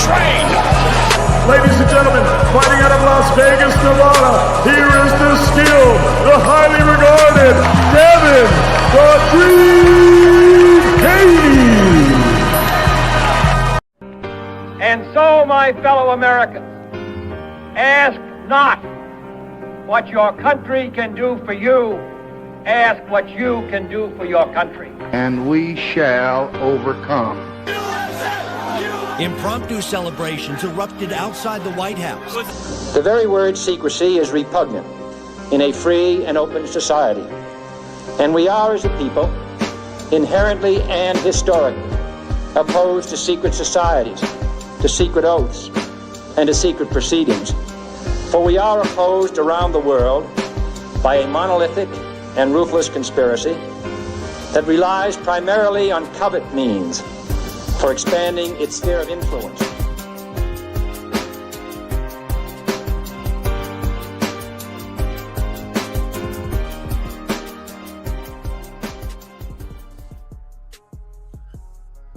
train. Ladies and gentlemen, fighting out of Las Vegas, Nevada, here is the skill, the highly regarded Devin Rodriguez. And so, my fellow Americans, ask not what your country can do for you, ask what you can do for your country. And we shall overcome. Impromptu celebrations erupted outside the White House. The very word secrecy is repugnant in a free and open society. And we are, as a people, inherently and historically opposed to secret societies, to secret oaths, and to secret proceedings. For we are opposed around the world by a monolithic and ruthless conspiracy that relies primarily on covert means for expanding its sphere of influence.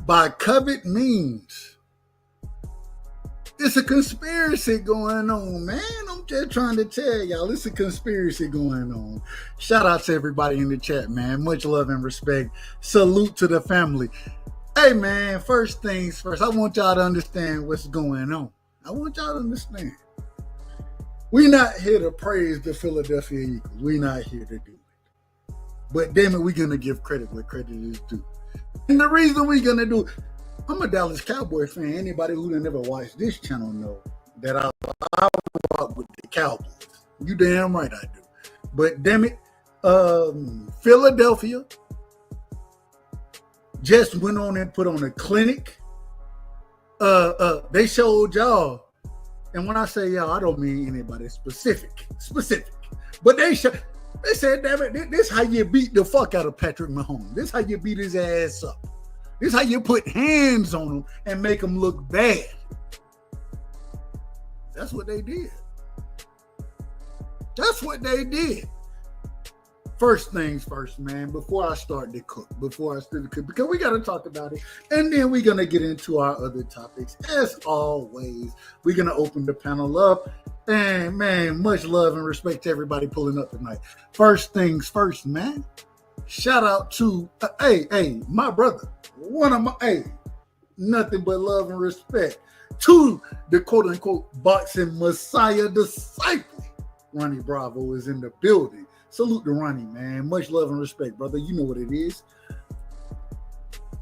By covet means, it's a conspiracy going on, man. I'm just trying to tell y'all, it's a conspiracy going on. Shout out to everybody in the chat, man. Much love and respect. Salute to the family. Hey, man, first things first, I want y'all to understand what's going on. I want y'all to understand. We're not here to praise the Philadelphia Eagles. We're not here to do it. But damn it, we're going to give credit where credit is due. And the reason we're going to do it, I'm a Dallas Cowboy fan. Anybody who done never watched this channel know that I rock with the Cowboys. You damn right I do. But damn it, Philadelphia just went on and put on a clinic. They showed y'all, and when I say y'all, I don't mean anybody specific. But they said, damn it, this how you beat the fuck out of Patrick Mahomes. This how you beat his ass up. This how you put hands on him and make him look bad. That's what they did. That's what they did. First things first, man, before I start to cook, because we got to talk about it, and then we're going to get into our other topics. As always, we're going to open the panel up, and, man, much love and respect to everybody pulling up tonight. First things first, man, shout out to, my brother, nothing but love and respect to the quote-unquote boxing messiah disciple. Ronnie Bravo is in the building. Salute to Ronnie, man. Much love and respect, brother. You know what it is.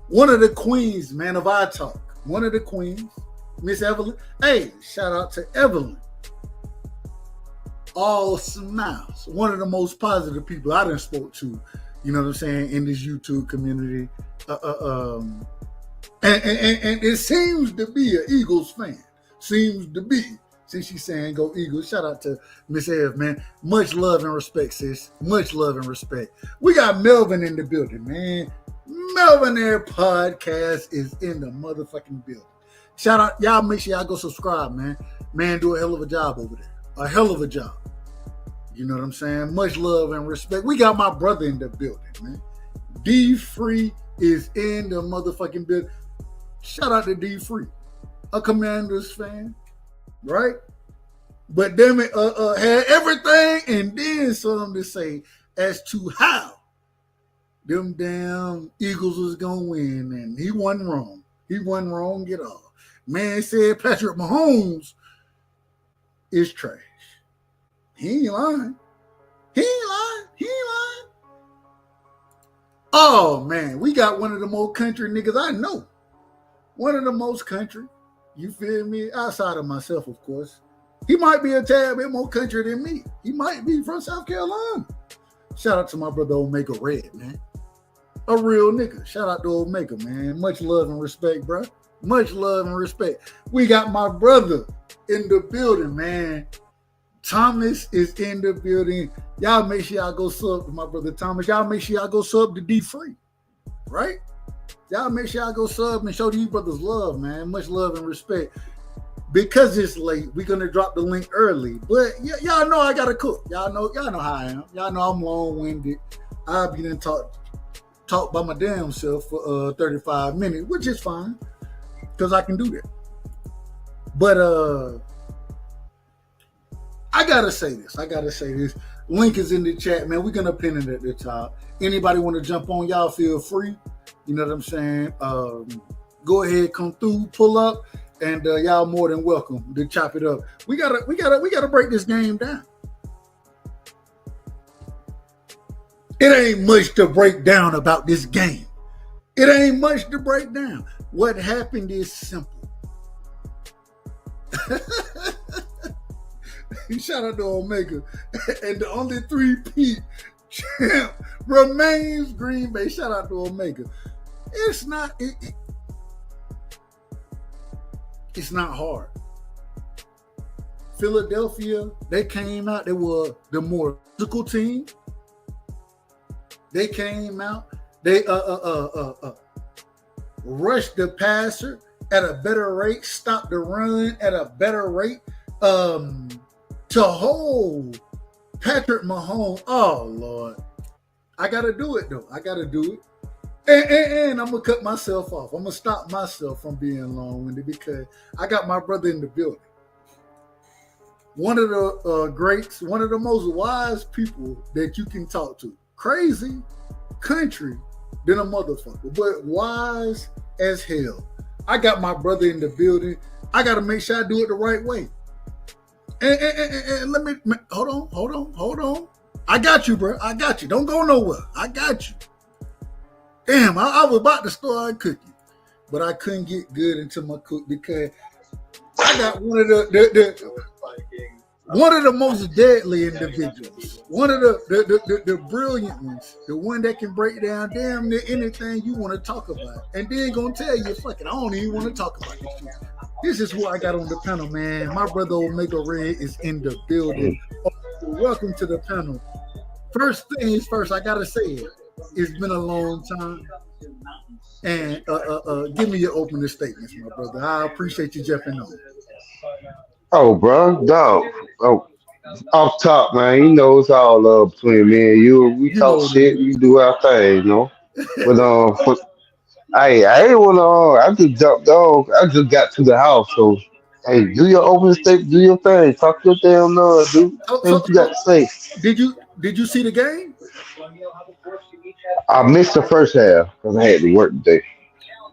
One of the queens, man, of our talk. One of the queens, Miss Evelyn. Hey, shout out to Evelyn. All smiles. One of the most positive people I done spoke to, you know what I'm saying, in this YouTube community. And it seems to be an Eagles fan. Seems to be. Since she's saying go Eagles, shout out to Miss Ev, man. Much love and respect, sis. Much love and respect. We got Melvin in the building, man. Melvin Air Podcast is in the motherfucking building. Shout out, y'all make sure y'all go subscribe, man. Man, do a hell of a job over there. A hell of a job. You know what I'm saying? Much love and respect. We got my brother in the building, man. D Free is in the motherfucking building. Shout out to D Free, a Commanders fan. Right? But damn it, had everything and then something to say as to how them damn Eagles was gonna win, and he wasn't wrong. He wasn't wrong at all. Man said Patrick Mahomes is trash. He ain't lying. Oh man, we got one of the most country niggas I know. One of the most country. You feel me? Outside of myself, of course. He might be a tad bit more country than me. He might be from South Carolina. Shout out to my brother Omega Red, man. A real nigga. Shout out to Omega, man. Much love and respect, bro. Much love and respect. We got my brother in the building, man. Thomas is in the building. Y'all make sure y'all go sub to my brother Thomas. Y'all make sure y'all go sub to D Free. Right? Y'all make sure y'all go sub and show these brothers love, man. Much love and respect. Because it's late, we're gonna drop the link early. But y'all know I gotta cook. Y'all know how I am. Y'all know I'm long-winded. I'll be done talk by my damn self for 35 minutes, which is fine. Because I can do that. But I gotta say this. Link is in the chat, man. We're gonna pin it at the top. Anybody want to jump on? Y'all feel free. You know what I'm saying? Go ahead, come through, pull up, and y'all more than welcome to chop it up. We gotta break this game down. It ain't much to break down about this game. It ain't much to break down. What happened is simple. Shout out to Omega. And the only 3-peat champ remains Green Bay. Shout out to Omega. It's not hard. Philadelphia, they came out. They were the more physical team. They came out. They rushed the passer at a better rate, stopped the run at a better rate. To hold Patrick Mahomes, oh Lord, I gotta do it though. I gotta do it, and I'm gonna cut myself off. I'm gonna stop myself from being long-winded because I got my brother in the building. One of the greats, one of the most wise people that you can talk to. Crazy, country, than a motherfucker, but wise as hell. I got my brother in the building. I gotta make sure I do it the right way. And let me hold on. I got you, bro. I got you. Don't go nowhere. I got you. Damn, I was about to start cooking, but I couldn't get good into my cook because I got one of the most deadly individuals. One of the brilliant ones. The one that can break down damn near anything you want to talk about, and then gonna tell you, fuck it, I don't even want to talk about this shit. This is who I got on the panel, man. My brother Omega Red is in the building. Welcome to the panel. First things first, I gotta say it. It's been a long time. And give me your opening statements, my brother. I appreciate you jumping on. Oh, bro, dog. Oh, off top, man. You know it's all love between me and you. We talk shit. We do our thing, you know. But I ain't wanna. I just jumped off. I just got to the house, so hey, do your opening statement. Do your thing. Talk your damn dude. Say what you got to say. Did you see the game? I missed the first half because I had to work today.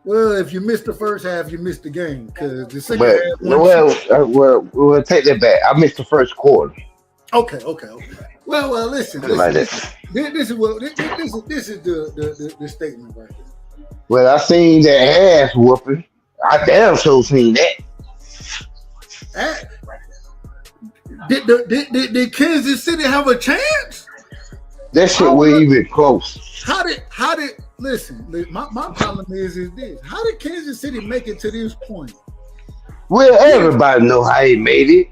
Well, if you missed the first half, you missed the game because the second But half. we'll take that back. I missed the first quarter. Okay. Well, listen. Like that. This is the statement right here. Well, I seen that ass whooping. I damn sure seen that. Did Kansas City have a chance? That shit wasn't even close. How did listen? My problem is this: how did Kansas City make it to this point? Well, everybody know how he made it.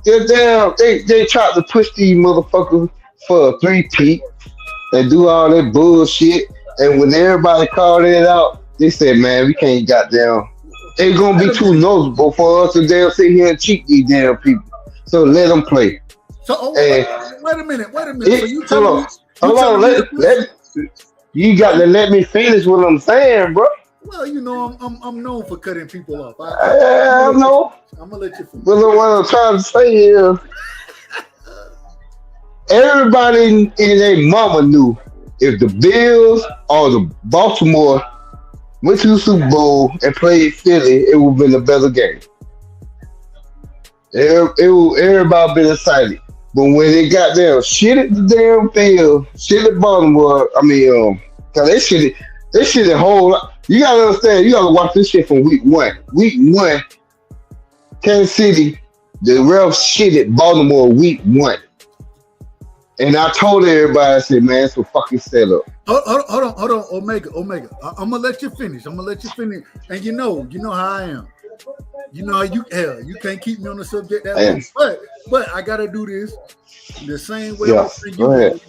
They tried to push these motherfuckers for a 3-peat and do all that bullshit. And when everybody called it out, they said, "Man, we can't goddamn. It's gonna be too noticeable for us to damn sit here and cheat these damn people. So let them play." So wait a minute. So you hold on. You got to let me finish what I'm saying, bro. Well, you know, I'm known for cutting people off. I know. I'm gonna let you finish. But what I'm trying to say is, everybody in their mama knew if the Bills or the Baltimore went to the Super Bowl and played Philly, it would have been a better game. Everybody been excited. But when they got there, shit at the damn field, shit at Baltimore, cause they shit a whole lot. You gotta understand, you gotta watch this shit from week one. Week one, Kansas City, the refs shit at Baltimore week one. And I told everybody, I said, man, it's a fucking setup. Hold on, Omega. I'm gonna let you finish. And you know how I am. You know you can't keep me on the subject that long. But I gotta do this the same way you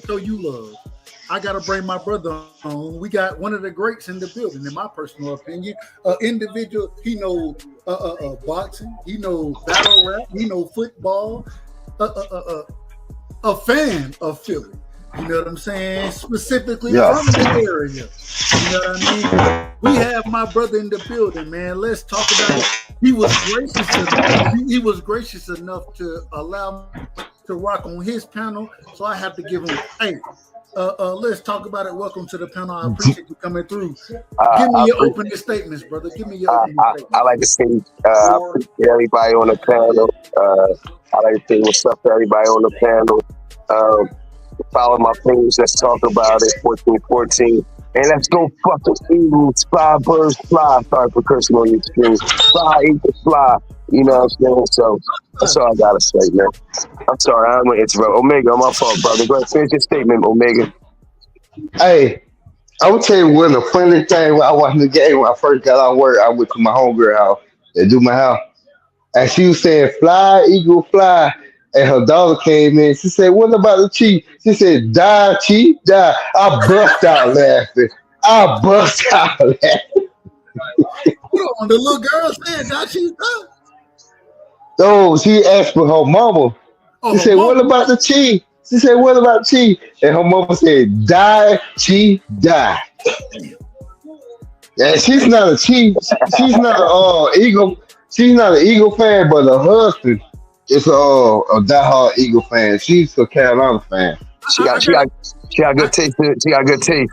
show you love. I gotta bring my brother on. We got one of the greats in the building, in my personal opinion. Individual, he knows boxing, he knows battle rap, he knows football. A fan of Philly. You know what I'm saying? Specifically from the area. You know what I mean? We have my brother in the building, man. Let's talk about it. He was gracious enough. He was gracious enough to allow me to rock on his panel, so I have to give him. Hey, let's talk about it. Welcome to the panel. I appreciate you coming through. Give me your opening statements, brother. Give me your opening statements. I like to say I appreciate everybody on the panel. I like to say what's up to everybody on the panel. Follow my page. Let's talk about it. 1414. And let's go fucking Eagles. Fly, birds, fly. Sorry for cursing on your screen. Fly, Eagles, fly. You know what I'm saying? So that's all I gotta say, man. I'm sorry, I'm gonna interrupt. Omega, my fault, brother. Go ahead, finish your statement, Omega. Hey, I would tell you one of the funny thing when I watched the game when I first got out of work. I went to my homegirl house and do my house. And she was saying, fly, eagle, fly. And her daughter came in. She said, what about the chief? She said, die, chief, die. I bust out laughing. Hold on, the little girl said, die, chief, die. Oh, she asked for her mama. She said, what about the chief? She said, what about chief? And her mama said, die, chief, die. And she's not a chief. She's not an eagle. She's not an Eagle fan, but her husband is a diehard Eagle fan. She's a Carolina fan. She got good taste. She got good taste.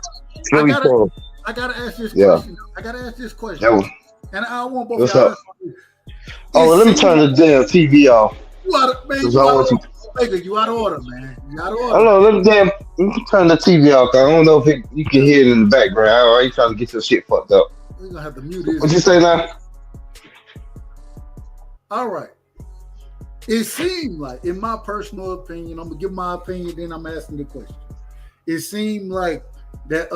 Philly fan. I gotta ask this question. I gotta ask this question. And I want both of y'all. Let me turn the damn TV off. You out of order, man. You out of order. Hold on, let me turn the TV off. I don't know if you can hear it in the background. Or are you trying to get your shit fucked up? We're gonna have to mute this. What you say now? All right. It seemed like, in my personal opinion, I'm gonna give my opinion, then I'm asking the question. It seemed like that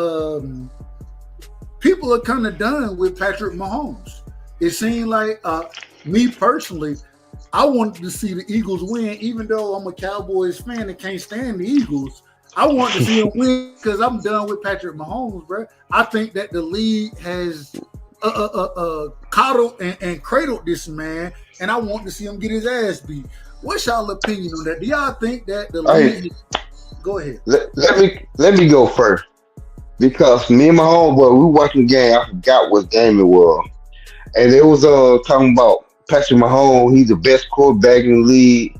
people are kind of done with Patrick Mahomes. It seemed like me personally, I wanted to see the Eagles win, even though I'm a Cowboys fan and can't stand the Eagles. I want to see them win because I'm done with Patrick Mahomes, bro. I think that the league has coddled and cradled this man, and I want to see him get his ass beat. What's y'all opinion on that? Do y'all think that the league? Go ahead. Let me go first, because me and my homeboy, we watching the game. I forgot what game it was, and it was talking about Patrick Mahomes. He's the best quarterback in the league.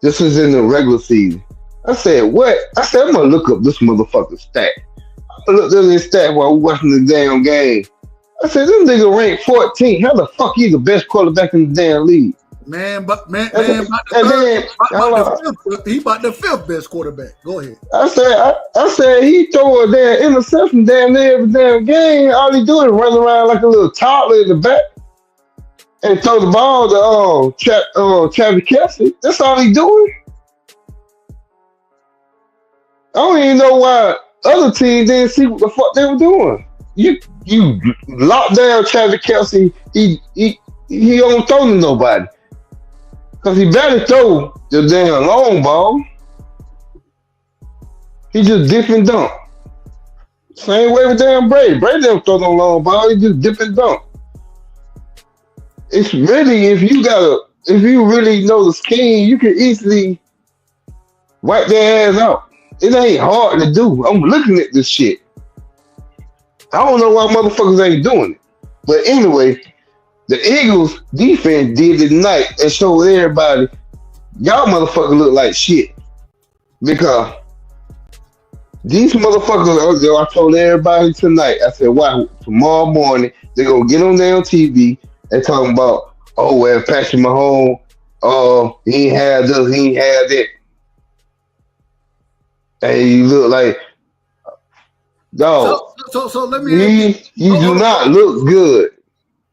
This was in the regular season. I said, what? I said, I'm gonna look up this motherfucker's stat. I looked at his stat while we watching the damn game. I said, this nigga ranked 14. How the fuck he the best quarterback in the damn league? He about the fifth best quarterback. Go ahead. I said he throw a damn interception damn near every damn game. All he do is run around like a little toddler in the back and throw the ball to Travis Kelce. That's all he doing. I don't even know why other teams didn't see what the fuck they were doing. You lock down Travis Kelce. He don't throw to nobody. Because he better throw the damn long ball. He just dip and dunk. Same way with damn Brady. Brady don't throw no long ball. He just dip and dunk. It's really, if you really know the scheme, you can easily wipe their ass out. It ain't hard to do. I'm looking at this shit. I don't know why motherfuckers ain't doing it. But anyway, the Eagles defense did it tonight and showed everybody, y'all motherfuckers look like shit. Because these motherfuckers, I told everybody tonight, I said, why, tomorrow morning, they're going to get on their TV and talking about, Patrick Mahomes, he ain't had this, he ain't had that. And you look like, dog. So let me. He do not look good.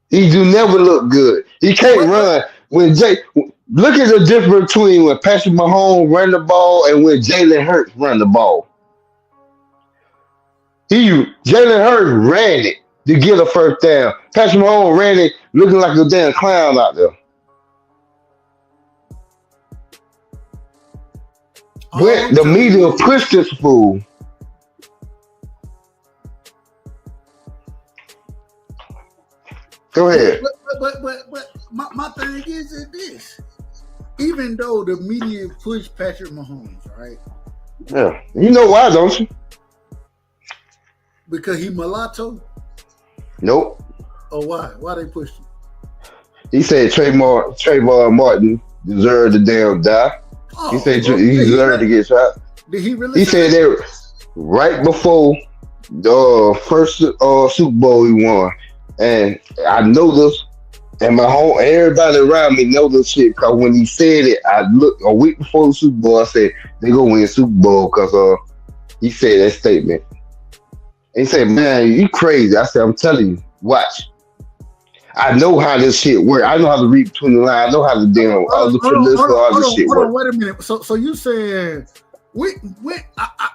He do never look good. He can't run. Look at the difference between when Patrick Mahomes ran the ball and when Jalen Hurts run the ball. Jalen Hurts ran it to get a first down. Patrick Mahomes ran it looking like a damn clown out there. But the media pushed this fool. Go ahead. But my thing is this. Even though the media pushed Patrick Mahomes, right? Yeah. You know why, don't you? Because he mulatto? Nope. Oh, why? Why they pushed him? He said Trayvon Martin deserved to damn die. He Oh, said well, he deserved to get shot. did he really? He said that right before the first Super Bowl he won, and I know this, and everybody around me know this shit. Cause when he said it, I looked a week before the Super Bowl. I said they gonna win the Super Bowl because he said that statement. And he said, "Man, you crazy." I said, "I'm telling you, watch." I know how this shit works. I know how to read between the lines. I know how to damn all the political, all this shit work. Wait a minute. So you saying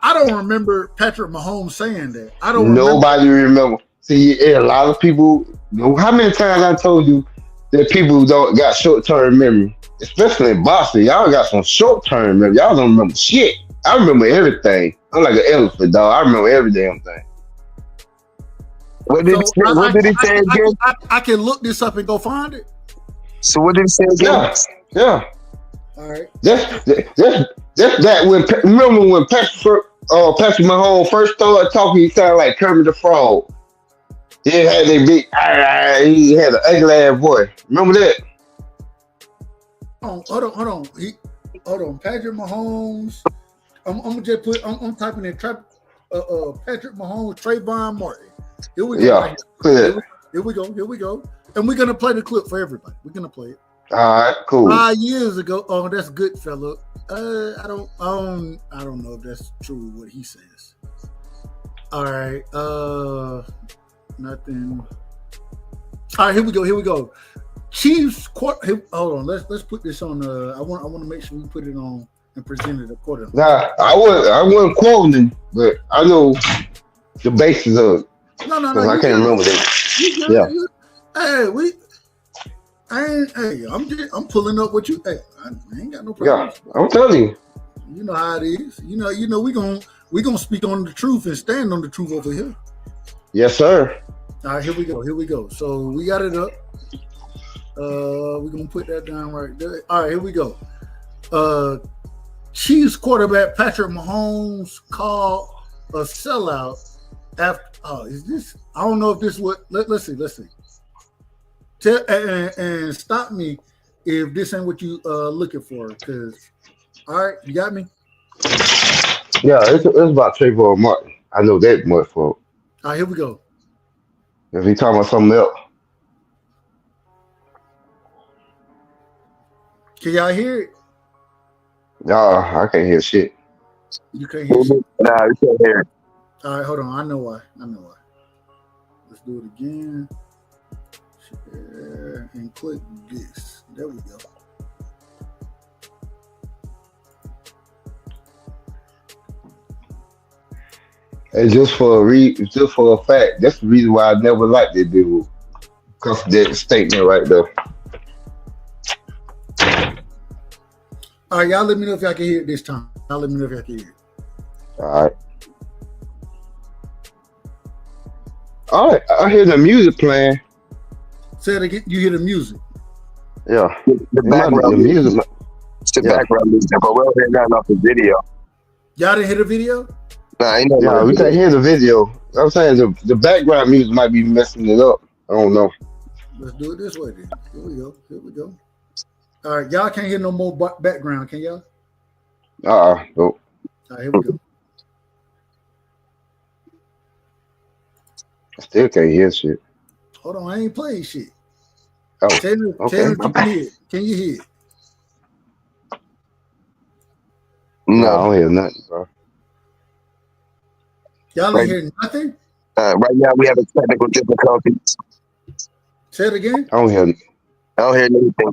I don't remember Patrick Mahomes saying that. I don't. Nobody remember. See, a lot of people. How many times I told you that people don't got short term memory, especially in Boston. Y'all got some short term memory. Y'all don't remember shit. I remember everything. I'm like an elephant, dog. I remember every damn thing. What did he say again? I can look this up and go find it. So what did he say again? Yeah. All right. That's that when remember when Patrick Mahomes first started talking, he sounded like Kermit the Frog. He had a big, he had an ugly ass voice. Remember that? Hold on. Hold on. Patrick Mahomes. I'm just put. I'm typing in Patrick Mahomes, Trayvon Martin. Here we go. Yeah. Here we go. And we're gonna play the clip for everybody. We're gonna play it. All right, cool. 5 years ago. Oh, that's good, fella. I don't know if that's true what he says. All right. Nothing. All right, here we go. Chiefs hold on. Let's put this on. I want to make sure we put it on and present it accordingly. Nah, I wasn't quoting him, but I know the basis of it. No. I can't remember that. I'm pulling up what you. Hey, I ain't got no problem. Yeah, I'm telling you. You know how it is. You know we gonna speak on the truth and stand on the truth over here. Yes, sir. All right, here we go. So we got it up. We're gonna put that down right there. All right, here we go. Chiefs quarterback Patrick Mahomes called a sellout after. Is this? I don't know if this what. Let's see. And stop me if this ain't what you looking for. Because all right, you got me. Yeah, it's about Trayvon Martin. I know that much for. All right, here we go. If he talking about something else. Can y'all hear it? Nah, I can't hear shit. You can't hear shit? Nah, you can't hear it. All right, hold on. I know why. Let's do it again. Share and click this. There we go. And just for a fact, that's the reason why I never liked that dude. Because of that statement right there. All right, y'all let me know if y'all can hear it this time. Y'all let me know if y'all can hear it. All right, I hear the music playing. Say it again. You hear the music? Yeah. The background music. It's the background music, but we don't hear nothing off the video. Y'all didn't hear the video? Nah, ain't no. Yeah, we can't hear the video. I'm saying the background music might be messing it up. I don't know. Let's do it this way then. Here we go. All right, y'all can't hear no more background, can y'all? Nope. All right, here we go. I still can't hear shit. Hold on, I ain't playing shit. Oh, tell me if you can hear it. Can you hear it? No, I don't hear nothing, bro. Y'all ain't hearing nothing? Right now we have a technical difficulty. Say it again. I don't hear anything.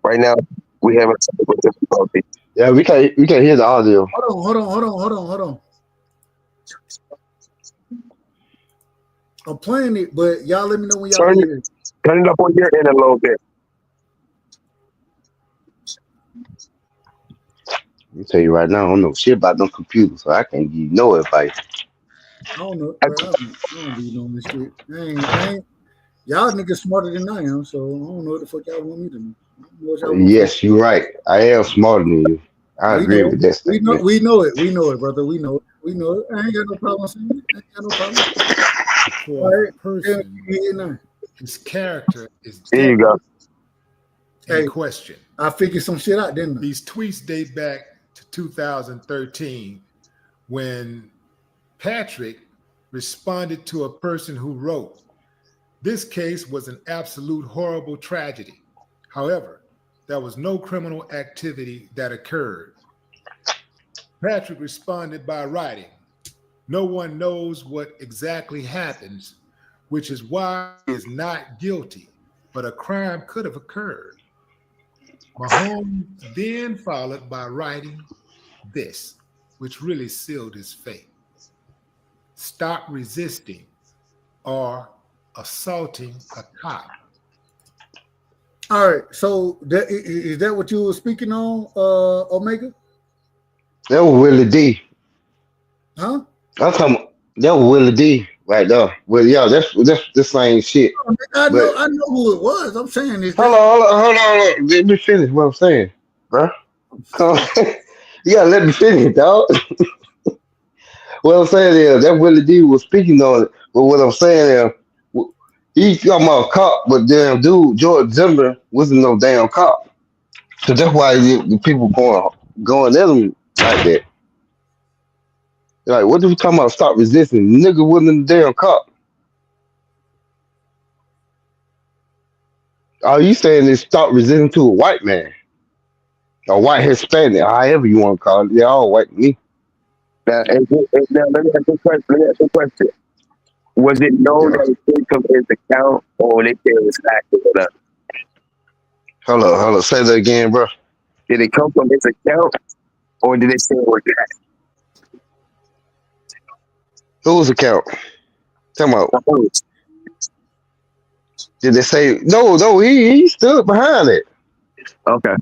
Right now we have a technical difficulty. Yeah, we can't hear the audio. Hold on. I'm playing it, but y'all let me know when y'all hear it. Turn it up on your end a little bit. Let me tell you right now, I don't know shit about no computers, so I can't give you no advice. I don't know. I don't be knowing this shit. I ain't. Y'all niggas smarter than I am, so I don't know what the fuck y'all want me to know. Yes, you're right. I am smarter than you. I We agree know, with that we know, statement. we know it. We know it, brother. We know it. We know it. I ain't got no problem saying it. I ain't got no problem. For All a right. person, Yeah, nah. his character is There you go. in Hey. question. I figured some shit out, didn't I? These tweets date back to 2013 when Patrick responded to a person who wrote, "This case was an absolute horrible tragedy. However, there was no criminal activity that occurred." Patrick responded by writing, "No one knows what exactly happens, which is why he is not guilty, but a crime could have occurred." Mahomes then followed by writing this, which really sealed his fate: "Stop resisting or assaulting a cop." All right. So is that what you were speaking on, Omega? That was Willie D. Huh? I'm talking. That was Willie D. Right there. Well, yeah, that's the same shit. I But know who it was. I'm saying is hold that on, hold on. Let me finish what I'm saying, bro. You gotta let me finish, dog. What I'm saying is that Willie D was speaking on it, but what I'm saying is he talking about a cop, but damn dude, George Zimmer wasn't no damn cop. So that's why the people going at him like that. Like, what are we talking about? Stop resisting. Nigga wasn't a damn cop. All you saying is stop resisting to a white man. A white Hispanic, however you want to call it. They're all white to me. Now, let me ask you a question. Was it known Yeah. that it came from his account, or they say it was active or not? Hold up. Say that again, bro. Did it come from his account, or did they say it was hacked? Whose account? Talking about, Mahomes. did they say, no, he stood behind it. Okay.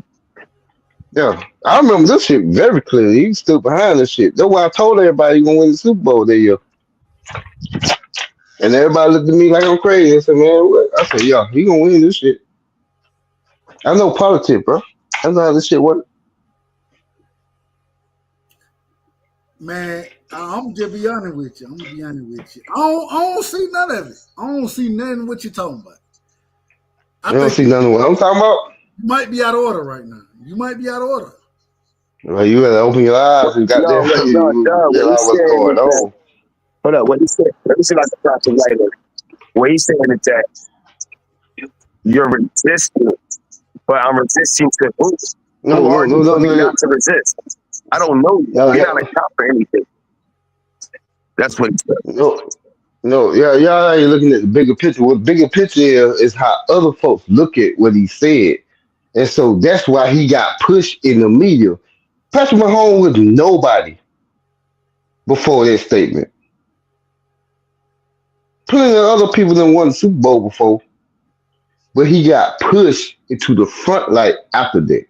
Yeah. I remember this shit very clearly. He stood behind this shit. That's why I told everybody he gonna win the Super Bowl that year. And everybody looked at me like I'm crazy. I said, man, what? I said, yeah, he gonna win this shit. I know politics, bro. I know how this shit works. man, I'm just be honest with you. I'm gonna be honest with you. I don't see none of it. I don't see nothing what you're talking about. You don't see nothing what I'm talking about? You might be out of order right now. You might be out of order. Well, you gotta open your eyes and goddamn No, realize what he's what's saying going is that, on. hold up, what he said, let me see if I can cross it right. What he's saying is that you're resisting, but I'm resisting to who? Who are you for me not to resist? I don't know you. No, You're not a cop for anything. That's what he said. Y'all ain't looking at the bigger picture. What the bigger picture is how other folks look at what he said. And so that's why he got pushed in the media. Patrick Mahomes was nobody before that statement. Plenty of other people done won the Super Bowl before, but he got pushed into the front light after that.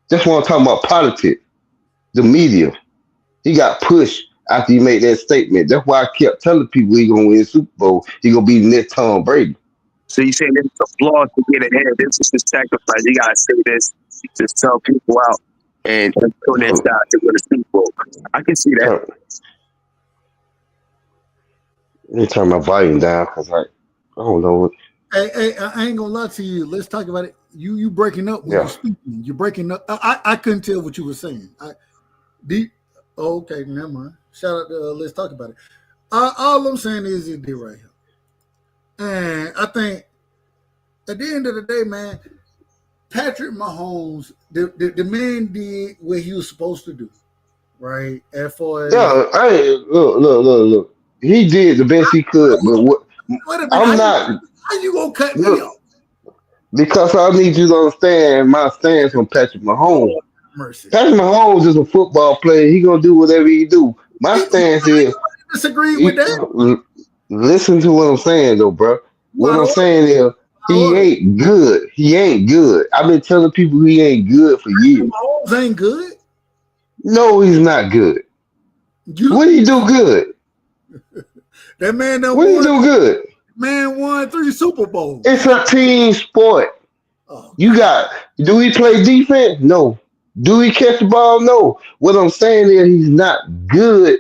That's what I'm talking about politics, the media. He got pushed after he made that statement. That's why I kept telling people he gonna win the Super Bowl. He gonna be the next Tom Brady. So you saying this is a flaw to get ahead. This is his sacrifice. You gotta say this to sell people out and turn their side to win the Super Bowl. I can see that. Let me turn my volume down because I don't know what. Hey, I ain't gonna lie to you. Let's talk about it. You breaking up when you're speaking. You're breaking up. I couldn't tell what you were saying. Okay, never mind. Shout out to let's talk about it. All I'm saying is it did right here. And I think at the end of the day, man, Patrick Mahomes, the man did what he was supposed to do, right? As far as look. He did the best he could, but what? I'm not. How you gonna cut me off? Because I need you to understand my stance on Patrick Mahomes. Mercy. Patrick Mahomes is a football player. He gonna do whatever he do. My stance is disagree with that. Listen to what I'm saying though, bro. What I'm saying is he ain't good. He ain't good. I've been telling people he ain't good for years. Mahomes ain't good. No, he's not good. What do you do good? That man done What do you do good? Man won 3 Super Bowls. It's a team sport. Do he play defense? No. Do he catch the ball? No. What I'm saying is he's not good.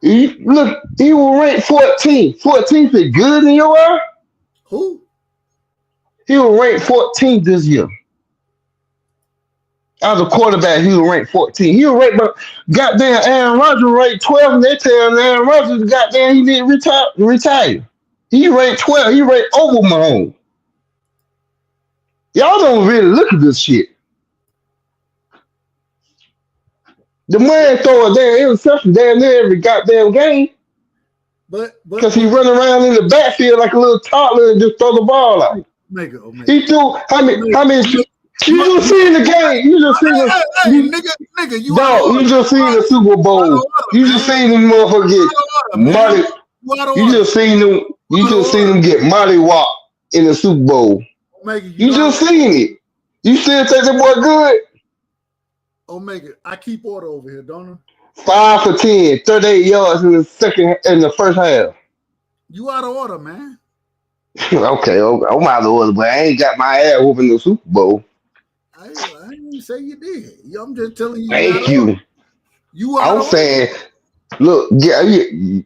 He will rank 14th. 14th is good in your eye? Who? He will rank 14th this year. As a quarterback, he will rank 14. He will rank, but goddamn Aaron Rodgers ranked 12, and they tell Aaron Rodgers, goddamn, he didn't retire. He ranked 12. He ranked over Mahomes. Y'all don't really look at this shit. The man throw a damn interception damn near every goddamn game. Because he run around in the backfield like a little toddler and just throw the ball out. Omega. He threw how many you just seen the game. You just seen nigga, you just seen the Super Bowl. You just seen them motherfuckers get molly. You just seen them get mollywop in the Super Bowl. Omega, you just seen it. You still think that boy good? Omega, I keep order over here, don't I? 5 for 10, 38 yards in the first half. You out of order, man. Okay, I'm out of order, but I ain't got my ass whooping the Super Bowl. I didn't say you did. I'm just telling you. Thank you. I'm saying, look,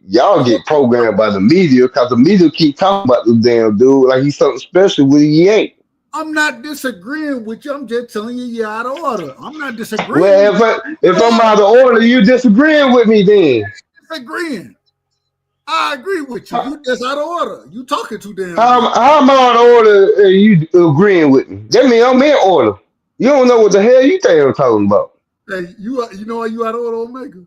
y'all get programmed by the media because the media keep talking about the damn dude like he's something special when he ain't. I'm not disagreeing with you. I'm just telling you you're out of order. I'm not disagreeing. Well, if I'm out of order, you disagreeing with me then. Disagreeing. I agree with you. You just out of order. You talking too damn. How am I out of order and you agreeing with me? That means I'm in order. You don't know what the hell you think I'm talking about. Hey, you know why you out of order, Omega?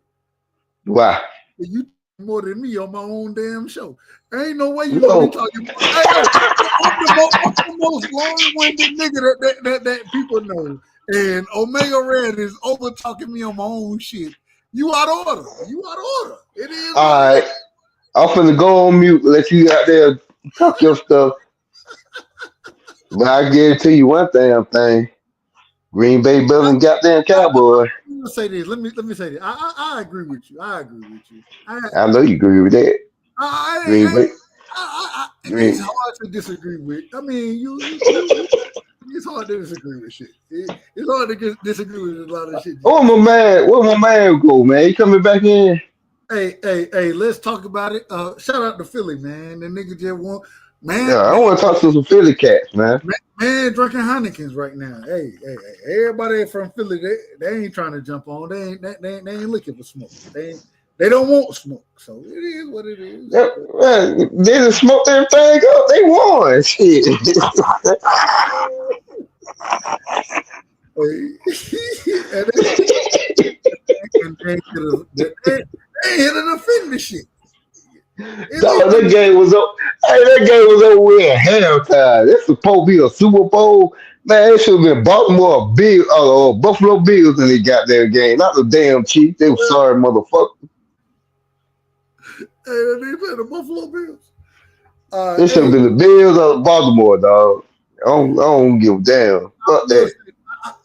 Why? You more than me on my own damn show. There ain't no way you gonna be talking about. I'm the most long-winded nigga that people know. And Omega Red is over talking me on my own shit. You out of order. You out of order. It is. All right. I'm finna go on mute, let you out there talk your stuff. But I guarantee you one damn thing. Green Bay Bills and goddamn Cowboy. Let me say this. Let me say this. I agree with you. I know you agree with that. Green Bay. It's hard to disagree with. I mean, it's hard to disagree with shit. It's hard to disagree with a lot of shit. Where my man go, man? He coming back in? Hey, let's talk about it. Shout out to Philly, man. The nigga just won. Man, yeah, I want to talk to some Philly cats, man. Man, drinking Heinekens right now. Hey, everybody from Philly, they ain't trying to jump on. They ain't looking for smoke. They don't want smoke. So it is what it is. Yeah, man, they just smoked everything up. They won. Shit. They hit an offender shit. That game was over with at halftime. That's supposed to be a Super Bowl. Man, it should have been Baltimore Buffalo Bills in the goddamn game. Not the damn Chiefs. They were sorry, motherfucker. Hey, they played the Buffalo Bills. It should have been the Bills or Baltimore, dog. I don't give a damn. Fuck that.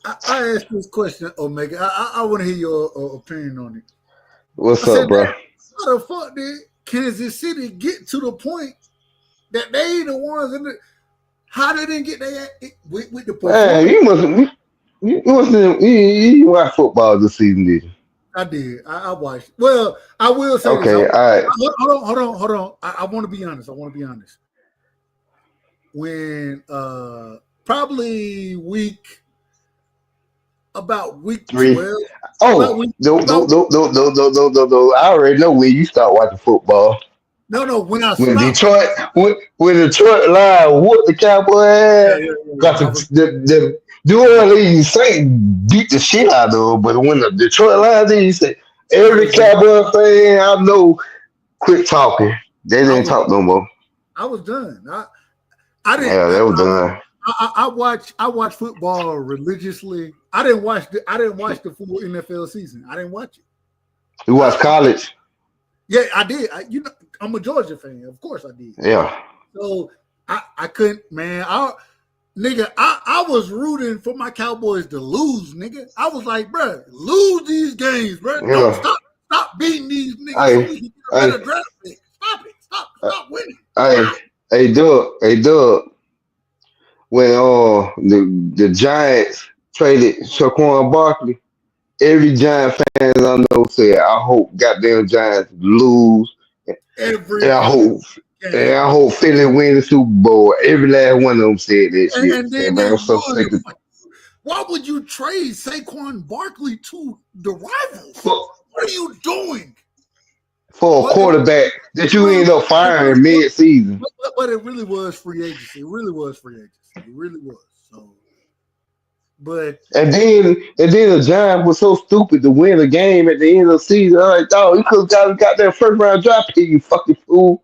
I asked this question, Omega. I want to hear your opinion on it. What's up, bro? How the fuck did Kansas City get to the point that they the ones in the? How they didn't get there with the performance? You didn't watch football this season, did you? I did. I watched. Well, I will say okay, this. All right. Hold on. I want to be honest. When probably about week 12. Oh, no. I already know when you start watching football. No. When Detroit Lions whooped the Cowboys, got the New Orleans Saints beat the shit out of them. But when the Detroit Lions did, you say every Cowboy fan I know quit talking. They didn't talk no more. I was done. I didn't. Yeah, they were done. I watch football religiously. I didn't watch the full NFL season. I didn't watch it. You watch college? Yeah, I did. I'm a Georgia fan. Of course I did. Yeah. So I couldn't, man. I was rooting for my Cowboys to lose, nigga. I was like, bro, lose these games, bro. Yeah. Don't stop beating these niggas so we can get a better draft pick. Stop it. Stop winning. Hey, Doug. When the Giants traded Saquon Barkley, every Giant fan I know said, I hope goddamn Giants lose. Every And I hope game. Philly win the Super Bowl. Every last one of them said that shit. And then And they man, I'm so won. sick of Why would you trade Saquon Barkley to the rivals? for, What are you doing? for a quarterback that you end up firing mid-season. But it really was free agency. It really was free agency. It really was. So, but And then the Giants was so stupid to win a game at the end of the season. I'm like, oh, you could have got that first round draft pick, you fucking fool.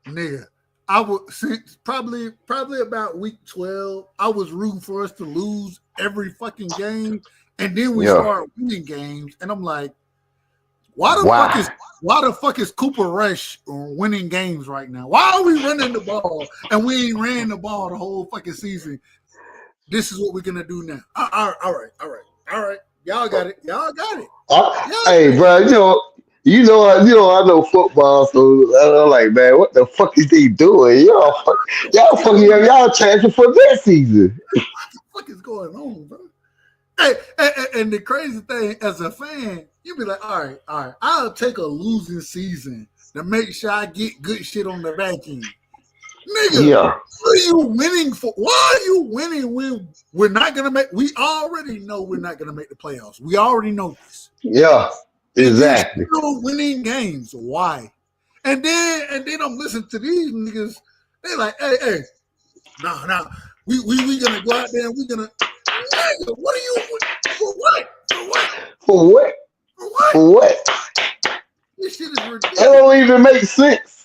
nigga, I would since probably about week 12, I was rooting for us to lose every fucking game, and then we start winning games, and I'm like, why the fuck is Cooper Rush winning games right now? Why are we running the ball and we ain't ran the ball the whole fucking season? This is what we're gonna do now. All right. Y'all got it. Hey, bro, I know football, so I'm like, man, what the fuck is they doing? Y'all transfer for this season. What the fuck is going on, bro? Hey, and the crazy thing, as a fan, you be like, all right, I'll take a losing season to make sure I get good shit on the back end. Nigga, what are you winning for? Why are you winning when we're not gonna make? We already know we're not gonna make the playoffs. We already know this. Yeah, exactly. You're still winning games. Why? And then I'm listening to these niggas. They like, hey, nah. We gonna go out there and we gonna. Nigga, what are you for? What? This shit is ridiculous. That don't even make sense.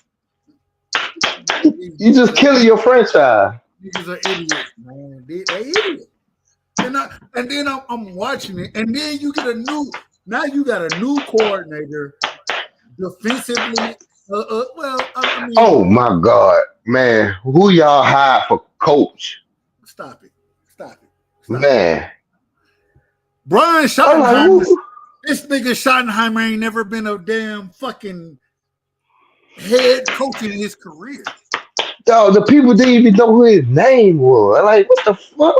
You just killing your franchise. Niggas are idiots, man. They're idiots. And then I'm watching it, and then you got a new coordinator defensively. I mean, Oh my God, man, who y'all hired for coach? Stop it. Man, Brian Schottenheimer. This nigga Schottenheimer ain't never been a damn fucking head coach in his career. Yo, the people didn't even know who his name was. Like, what the fuck?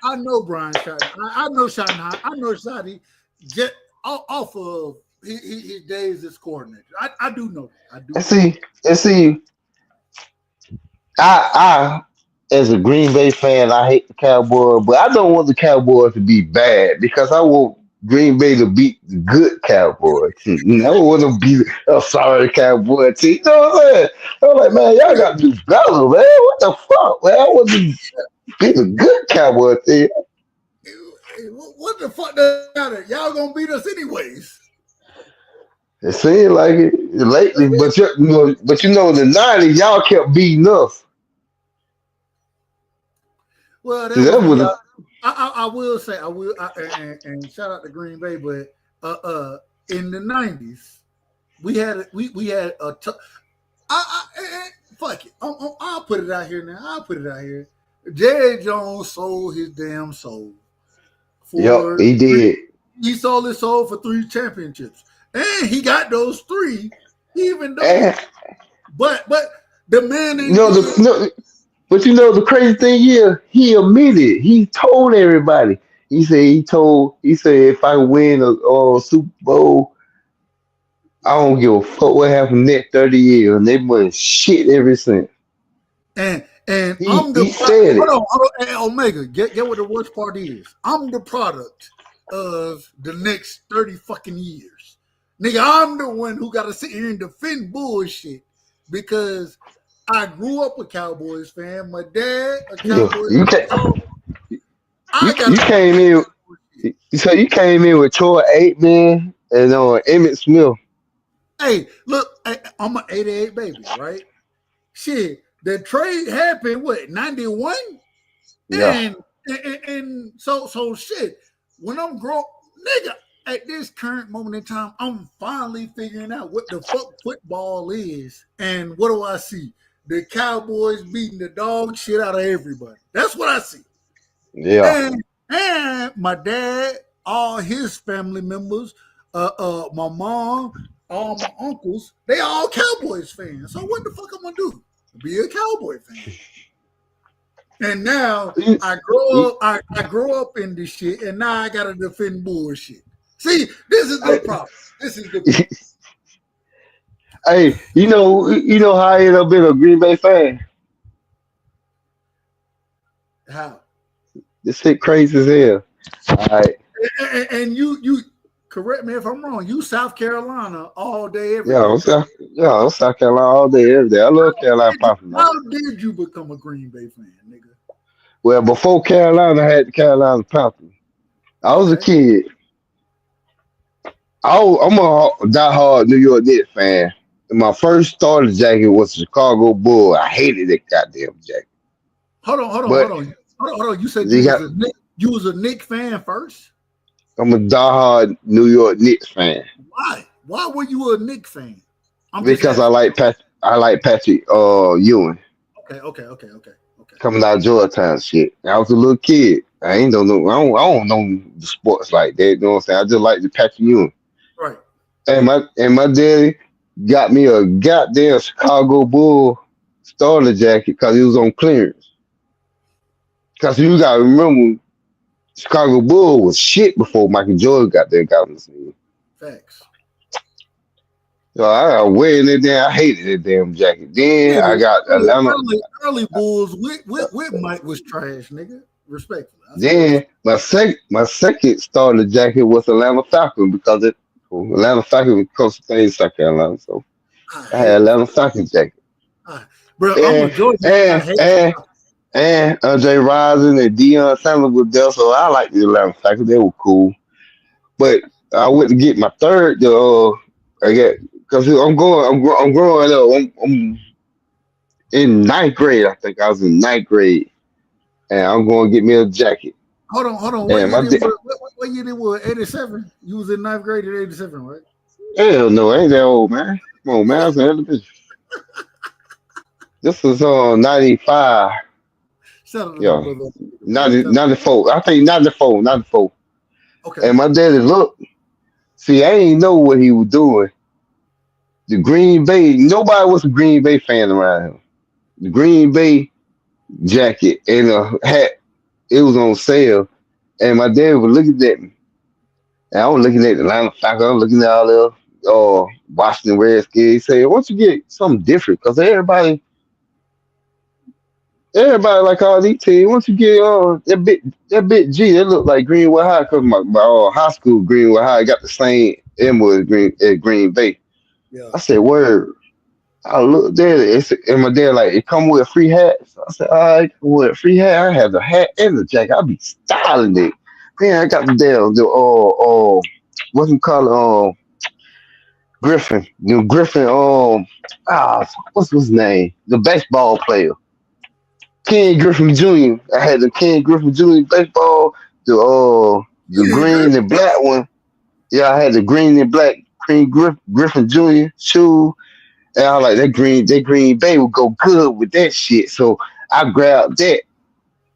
I know Brian Schottenheimer. I know Schottenheimer. I know Schotty just off of his days as coordinator. I do know. See, I as a Green Bay fan, I hate the Cowboys, but I don't want the Cowboys to be bad because I want Green Bay to beat the good Cowboys team. I don't want to be a sorry Cowboy team. You know what I'm saying? I'm like, man, y'all got to do better, man. What the fuck, man? I want to be the good Cowboy team. What the fuck does matter? Y'all gonna beat us anyways. It seemed like it lately, but in the 90s, y'all kept beating us. Well, I will say, and shout out to Green Bay, but in the 90s, we had a tough. Fuck it, I'll put it out here now. Jerry Jones sold his damn soul. Yep, he did. He sold his soul for 3 championships, and he got those 3. Even though, but the man, but the crazy thing is, he admitted. He told everybody. He said if I win a Super Bowl, I don't give a fuck what happened next 30 years, and they've been shit ever since. And he said it. Hold on, hey, Omega, get what the worst part is. I'm the product of the next 30 fucking years. Nigga, I'm the one who got to sit here and defend bullshit because I grew up a Cowboys fan. My dad, a Cowboys fan. You came in with Troy Aikman and Emmett Smith. Hey, look, I'm an 88 baby, right? Shit, the trade happened, 91? Yeah. And so shit, when I'm grown, nigga, at this current moment in time, I'm finally figuring out what the fuck football is. And what do I see? The Cowboys beating the dog shit out of everybody. That's what I see. Yeah. And my dad, all his family members, my mom, all my uncles, they all Cowboys fans. So what the fuck I'm gonna do? Be a Cowboy fan. And now I grow up in this shit, and now I gotta defend bullshit. See, this is the problem. This is the problem. Hey, you know how I ended up being a Green Bay fan? How? This shit crazy as hell. All right. And you correct me if I'm wrong. You South Carolina all day, every Yeah, day. I'm South Carolina all day, every day. I love Carolina Panthers. How did you become a Green Bay fan, nigga? Well, before Carolina, I had the Carolina Panthers. I was a kid. I'm a diehard New York Knicks fan. And my first starter jacket was the Chicago Bull. I hated that goddamn jacket. Hold on. You said you was a Knicks fan first? I'm a diehard New York Knicks fan. Why? Why were you a Knicks fan? Because I like Patrick Ewing. Okay. Coming out of Georgetown shit. I was a little kid. I don't know the sports like that. You know what I'm saying? I just like the Patrick Ewing. Right. And my daddy got me a goddamn Chicago Bull starter jacket because it was on clearance. Because you gotta remember, Chicago Bull was shit before Michael Jordan got on the scene. Facts. So I was wearing it there. I hated that damn jacket. Then I got Atlanta. Early Bulls with Mike was trash, nigga. Respectfully. Then my second starter jacket was Atlanta Falcon because Atlanta Falcon was close to things South Carolina. So I had Atlanta Falcon jacket. Bro, I'm a Georgia. And Andre Rison and Deion Sanders was there, so I like the Atlanta Falcons. They were cool. But I went to get my third. Because I'm growing up. I'm in ninth grade. I think I was in ninth grade, and I'm going to get me a jacket. Hold on. What year it was? 87. You was in ninth grade in 87, right? Hell no, I ain't that old, man. Come on, man. I was in elementary. This was 95. Yeah, 94. I think 94. Okay. And my daddy looked. See, I ain't know what he was doing. The Green Bay, nobody was a Green Bay fan around him. The Green Bay jacket and a hat, it was on sale. And my dad was looking at me. And I was looking at the Atlanta Falcons. I was looking at all the Washington Redskins. He said, why don't you get something different? Because everybody like all these teams, once you get that bit G, that look like Greenwood High, because my high school Greenwood High got the same emblem as Green Bay. Yeah. I said, word. I looked there, and my dad like, it come with a free hat. So I said, all right, come with a free hat. I have the hat and the jacket. I'll be styling it. Man, I got the damn what's it called? Griffin. Griffin, what's his name? The baseball player. Ken Griffin Jr. I had the Ken Griffin Jr. baseball, the green and black one. Yeah, I had the green and black Griffin Jr. shoe. And I was like, that Green Bay would go good with that shit. So I grabbed that.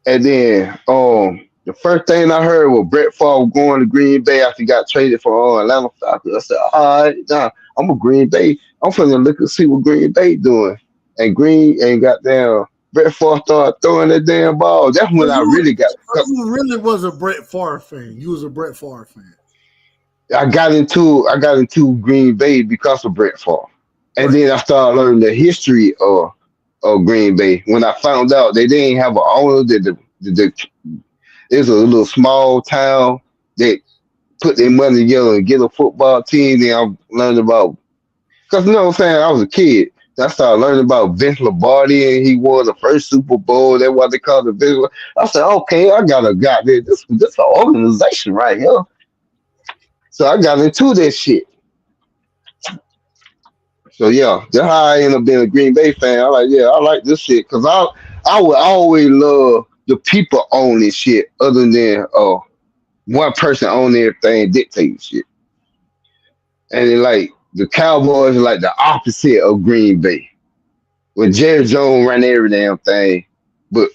And then the first thing I heard was Brett Favre going to Green Bay after he got traded for Atlanta Falcons. I said, all right, nah, I'm a Green Bay. I'm finna look and see what Green Bay doing. And goddamn Brett Favre started throwing that damn ball. That's when I really got. You really was a Brett Favre fan. You was a Brett Favre fan. I got into Green Bay because of Brett Favre. And then I started learning the history of Green Bay. When I found out they didn't have an owner, it was a little small town that put their money together and get a football team. Then I learned about, because you know what I'm saying, I was a kid. I started learning about Vince Lombardi, and he won the first Super Bowl. That's what they called the Vince. I said, okay, I got a goddamn this an organization right here. So I got into that shit. So yeah, that's how I ended up being a Green Bay fan. I like this shit because I would always love the people own this shit other than one person own everything dictating shit. And then like the Cowboys are like the opposite of Green Bay. When Jerry Jones ran every damn thing, but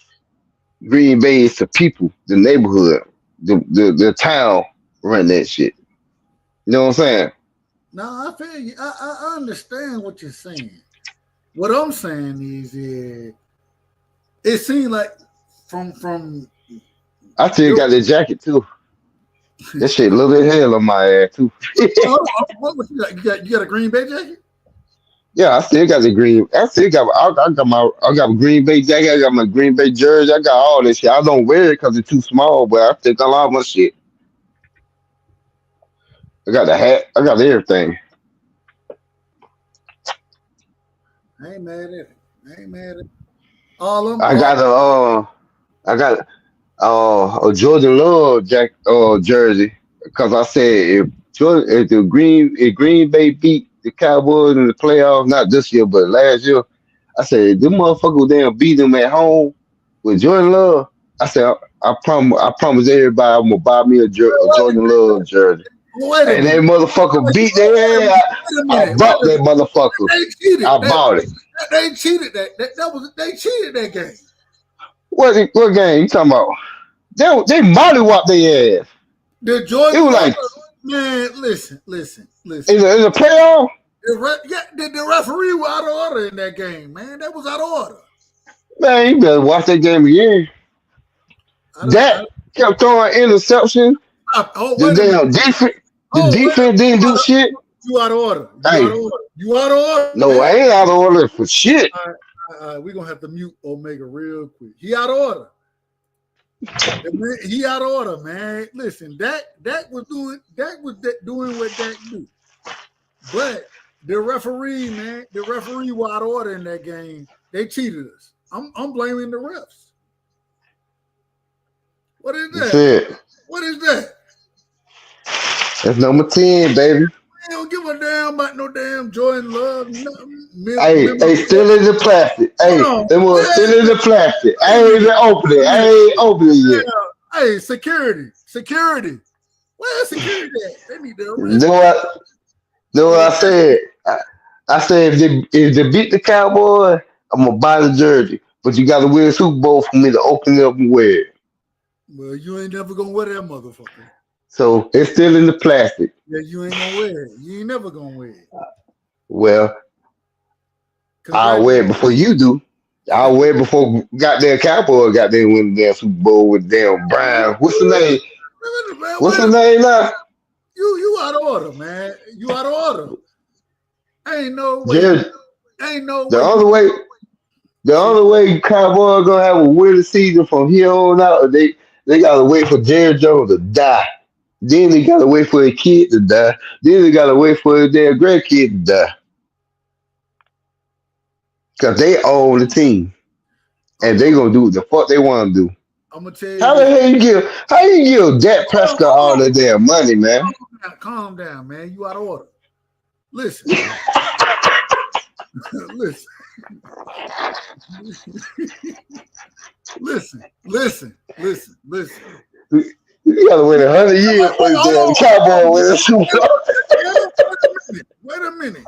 Green Bay is the people, the neighborhood, the town run that shit. You know what I'm saying? No, I feel you. I understand what you're saying. What I'm saying is, it seems like from. I still got the jacket too. That shit little bit hell on my ass too. What you got? You got a Green Bay jacket? Yeah, I still got the green. I got a Green Bay jacket. I got my Green Bay jersey. I got all this shit. I don't wear it because it's too small, but I still got a lot of my shit. I got the hat. I got everything. I ain't mad at it. I ain't mad at it. All of them. I got a Jordan Love jersey because I said if Green Bay beat the Cowboys in the playoffs, not this year but last year, I said them motherfuckers damn beat them at home with Jordan Love. I said I promise everybody I'm gonna buy me a Jordan Love jersey. And that motherfucker beat their ass. I bought that motherfucker. They cheated. I bought it. They cheated they cheated that game. What game you talking about? They mollywhopped their ass. The Jordan It was Love, like, man, listen. is it a playoff? The referee was out of order in that game, man. That was out of order. Man, you better watch that game again. That kept throwing interception. The damn defense. The defense didn't do shit. You out of order. You out of order. No, man. I ain't out of order for shit. All right, we're gonna have to mute Omega real quick. He out of order. He out of order, man. Listen, that was doing what Dak do. But the referee was out of order in that game. They cheated us. I'm blaming the refs. What is that? That's it. What is that? That's number 10, baby. I don't give a damn about no damn Jordan Love. Hey, still in the plastic. Hey, they was still in the plastic. I ain't even open it. I ain't open it yet. Hey, security. Where's security at? They need to arrest. Know what I said? I said if they beat the Cowboys, I'm gonna buy the jersey. But you gotta win a Super Bowl for me to open it up and wear it. Well, you ain't never gonna wear that motherfucker. So it's still in the plastic. Yeah, you ain't gonna wear it. You ain't never gonna wear it. Well, I'll wear it before you do. I'll wear it before goddamn Cowboy got there win the damn Super Bowl with damn Brown. What's the name? What's the name now? You out of order, man. You out of order. Ain't no way. The only way Cowboys gonna have a winning season from here on out, they gotta wait for Jerry Jones to die. Then they gotta wait for a kid to die. Then they gotta wait for their grandkid to die. Cause they own the team. And they gonna do what the fuck they wanna do. I'm gonna tell you. How you give Dak Prescott all that damn money, man? Calm down, man. You out of order. Listen. Listen. You gotta wait 100 years for the Cowboy win a Super Bowl. Wait a minute.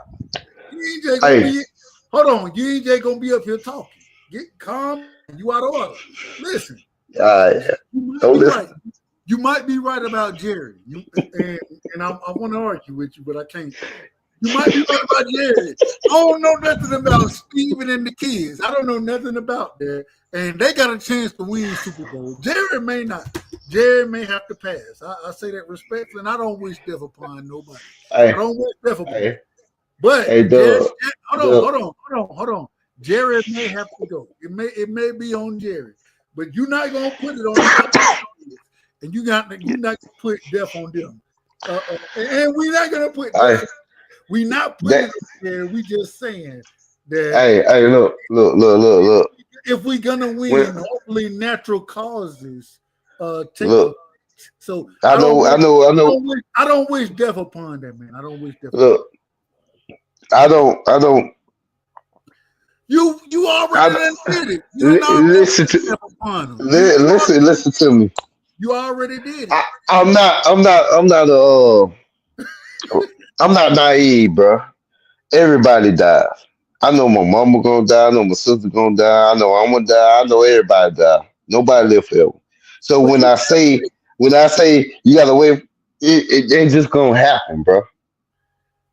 Hold on. You ain't gonna be up here talking. Get calm. You out of order. Listen. You might be right about Jerry. And I want to argue with you, but I can't. You might be right about Jerry. I don't know nothing about Steven and the kids. I don't know nothing about that. And they got a chance to win Super Bowl. Jerry may not. Jerry may have to pass. I say that respectfully, and I don't wish death upon nobody. I don't wish death upon nobody. But Jerry, hold on. Jerry may have to go. It may be on Jerry, but you're not gonna put it on. And you're not gonna put death on them. And we're not gonna put. We're not putting it on there. We just saying that. Hey, look. If we're gonna win, hopefully natural causes take. Look. So I know. I don't wish death upon that man. I don't wish death. Look. I don't. You already did it. Listen to me. You already did it. I'm not naive, bro. Everybody dies. I know my mama gonna die. I know my sister gonna die. I know I'm gonna die. I know everybody die. Nobody live forever. So when I say you gotta wait, it ain't just gonna happen, bro.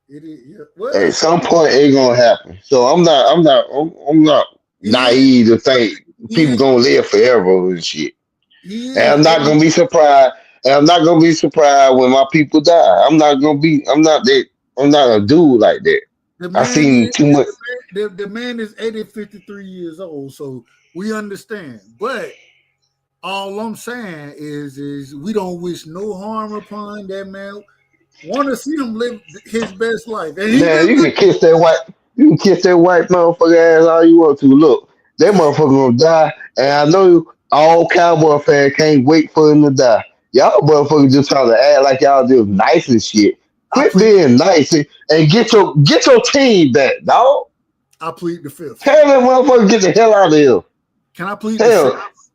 It is. At some point, it gonna happen. So I'm not naive to think People gonna live forever and shit. He And is. I'm not gonna be surprised. And I'm not gonna be surprised when my people die. I'm not gonna be. I'm not that. I'm not a dude like that. The I man seen is too much. the man is 53 years old, so we understand. But all I'm saying is we don't wish no harm upon that man. Want to see him live his best life, and he Man, been you can kiss that white. You can kiss that white motherfucker ass all you want to. Look, that motherfucker gonna die, and I know all cowboy fans can't wait for him to die. Y'all motherfuckers just trying to act like y'all just nice and shit. I Quit plead being nice and get your team back, dog. I plead the fifth. Tell that motherfucker get the hell out of here. Can I plead the Hell, sixth?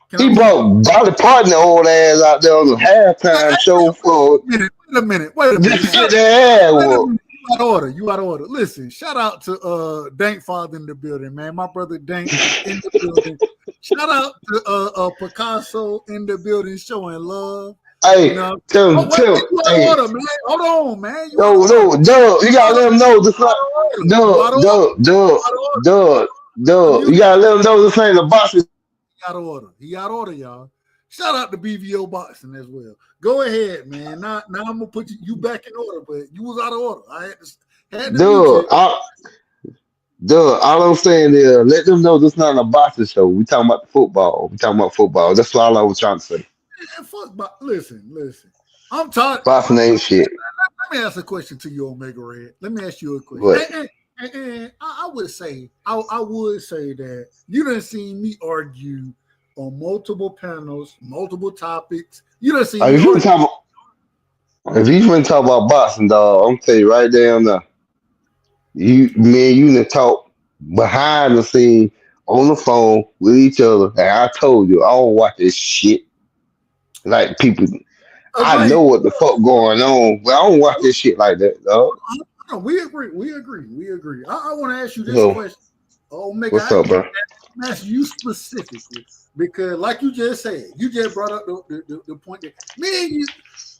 Can I he plead brought Dolly Parton old ass out there on the halftime show for Wait a minute. Wait a minute. just get their ass Wait a whooped. minute. You out of order. You out of order. Listen, shout out to Dank Father in the building, man. My brother Dank is in the building. Shout out to Picasso in the building showing love. Hey, You know? tell Oh, him, wait, you out hey, of order, man. Hold on, man. You no, out of order. Doug, you gotta let him know this You not, out of order. You out of order. You out of order. Doug, you gotta let him know this ain't a boxing. He out of order. He out of order, y'all. Shout out to BVO Boxing as well. Go ahead, man. Now I'm gonna put you back in order, but you was out of order. I had to mute Doug, all I'm saying is let them know this not a boxing show. We talking about the football. We talking about football. That's all I was trying to say. Man, fuck, listen. I'm tired. Boxing ain't shit. Let me ask a question to you, Omega Red. Let me ask you a question. What? And I would say that you done seen me argue on multiple panels, multiple topics. You done seen me If you argue. want to talk about boxing, dog, I'm tell you right down now. Me and you done talk behind the scene on the phone with each other, and I told you I don't watch this shit. Like people, I know what the fuck going on, but I don't watch this shit like that, dog. No, we agree. I want to ask you this So, question. Omega, what's up, bro? I'm asking you specifically because, like you just said, you just brought up the point that me and you,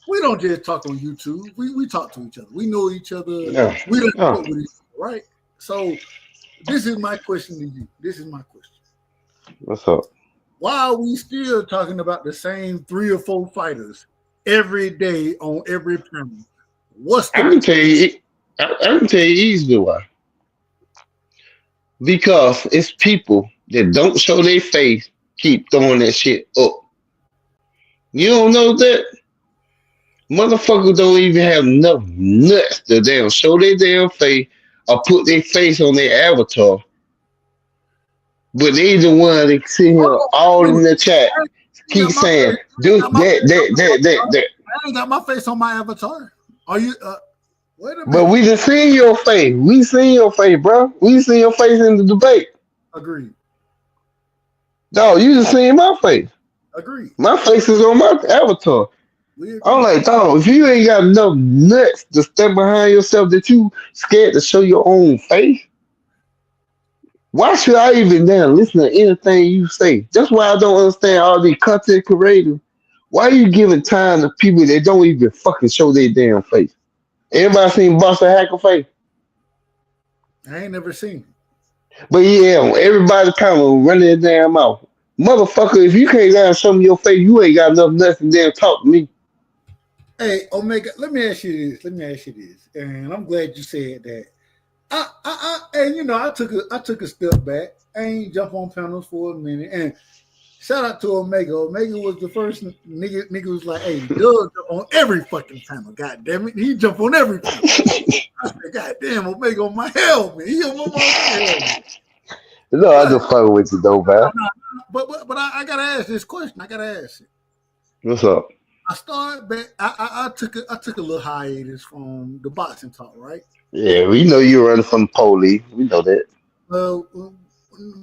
we don't just talk on YouTube. We talk to each other. We know each other. Yeah. We don't Yeah. talk with each other, right? So, this is my question to you. What's up? Why are we still talking about the same 3 or 4 fighters every day on every panel? What's I the can tell you. I can tell you easily why. Because it's people that don't show their face keep throwing that shit up. You don't know that? Motherfuckers don't even have enough nuts to damn show their damn face or put their face on their avatar. But they the one that sit here all in the chat keep saying, do that. I ain't got my face on my avatar. Are you? Wait a minute. But we just seen your face. We seen your face, bro. We seen your face in the debate. Agreed. No, you just seen my face. Agreed. My face is on my avatar. I'm like, dog, if you ain't got enough nuts to stand behind yourself that you scared to show your own face, why should I even damn listen to anything you say? That's why I don't understand all these content creators. Why are you giving time to people that don't even fucking show their damn face? Everybody seen Buster Hacker face? I ain't never seen it. But yeah, everybody kind of running their damn mouth. Motherfucker, if you can't damn show me your face, you ain't got enough nothing to damn talk to me. Hey, Omega, let me ask you this. And I'm glad you said that. And you know, I took a step back. I ain't jump on panels for a minute. And shout out to Omega. Omega was the first nigga was like, hey, Doug jump on every fucking panel. God damn it. He jump on every panel. I said, God damn, Omega on my helmet. He on my helmet. No, I just fucking with you though, man. But I gotta ask this question. I gotta ask it. What's up? I started back. I took a little hiatus from the boxing talk, right? Yeah, we know you're running from the police. We know that. Well,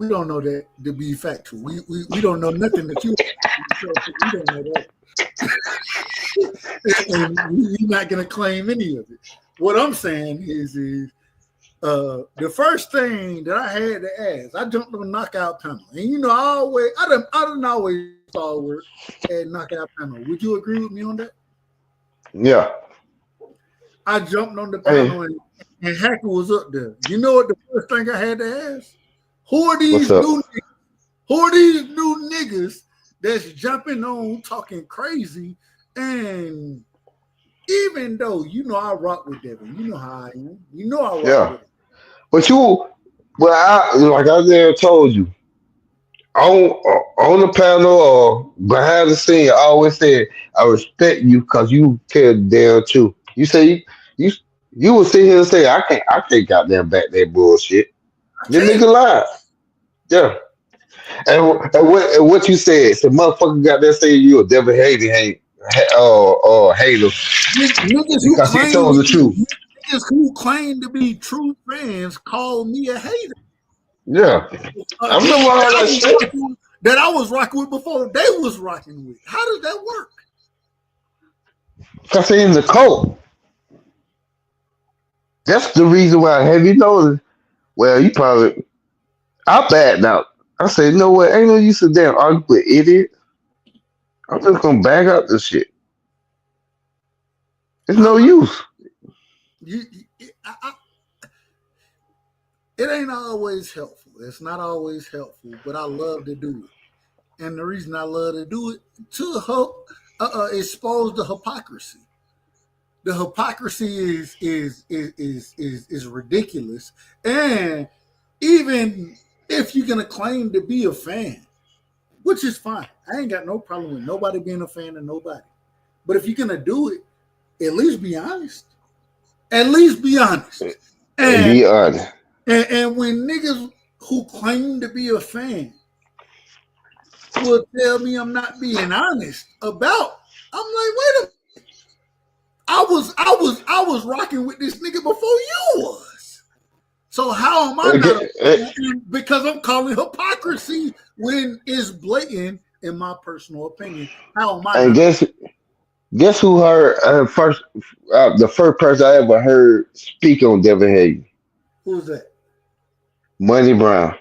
we don't know that to be factual. We don't know nothing that you. We don't know that, and we're not gonna claim any of it. What I'm saying is the first thing that I had to ask, I jumped on a knockout panel, and you know, I done always forward at knockout panel. Would you agree with me on that? Yeah. I jumped on the panel and Hacker was up there. You know what the first thing I had to ask? Who are these new niggas? Who are these new niggas that's jumping on, talking crazy? And even though you know I rock with Devin, you know how I am. You know I rock Yeah. with him. But like I there told you, on the panel or behind the scene, I always said I respect you because you tell the damn truth. You say you you will sit here and say I can't goddamn back that bullshit. I The can't. nigga lied. Yeah. And what you said, the motherfucker got there saying you a devil hater Niggas who because he claim told to the truth. be niggas who claim to be true fans call me a hater. Yeah. I Niggas remember all that shit. that I was rocking with before they was rocking with. How does that work? Because he in the cult. That's the reason why. Have you noticed? Well, you probably. I bad now. I say, you know what? Ain't no use to damn argue with idiot. I'm just gonna back up this shit. It's no use. You, it ain't always helpful. It's not always helpful, but I love to do it. And the reason I love to do it to expose the hypocrisy. The hypocrisy is ridiculous. And even if you're gonna claim to be a fan, which is fine, I ain't got no problem with nobody being a fan of nobody. But if you're gonna do it, at least be honest. At least be honest. And be honest. And when niggas who claim to be a fan will tell me I'm not being honest about, I'm like, wait a minute. I was rocking with this nigga before you was. So how am I not because I'm calling hypocrisy when it's blatant in my personal opinion. How am I And not? guess who heard the first person I ever heard speak on Devin Hagen? Who's that? Money Brown.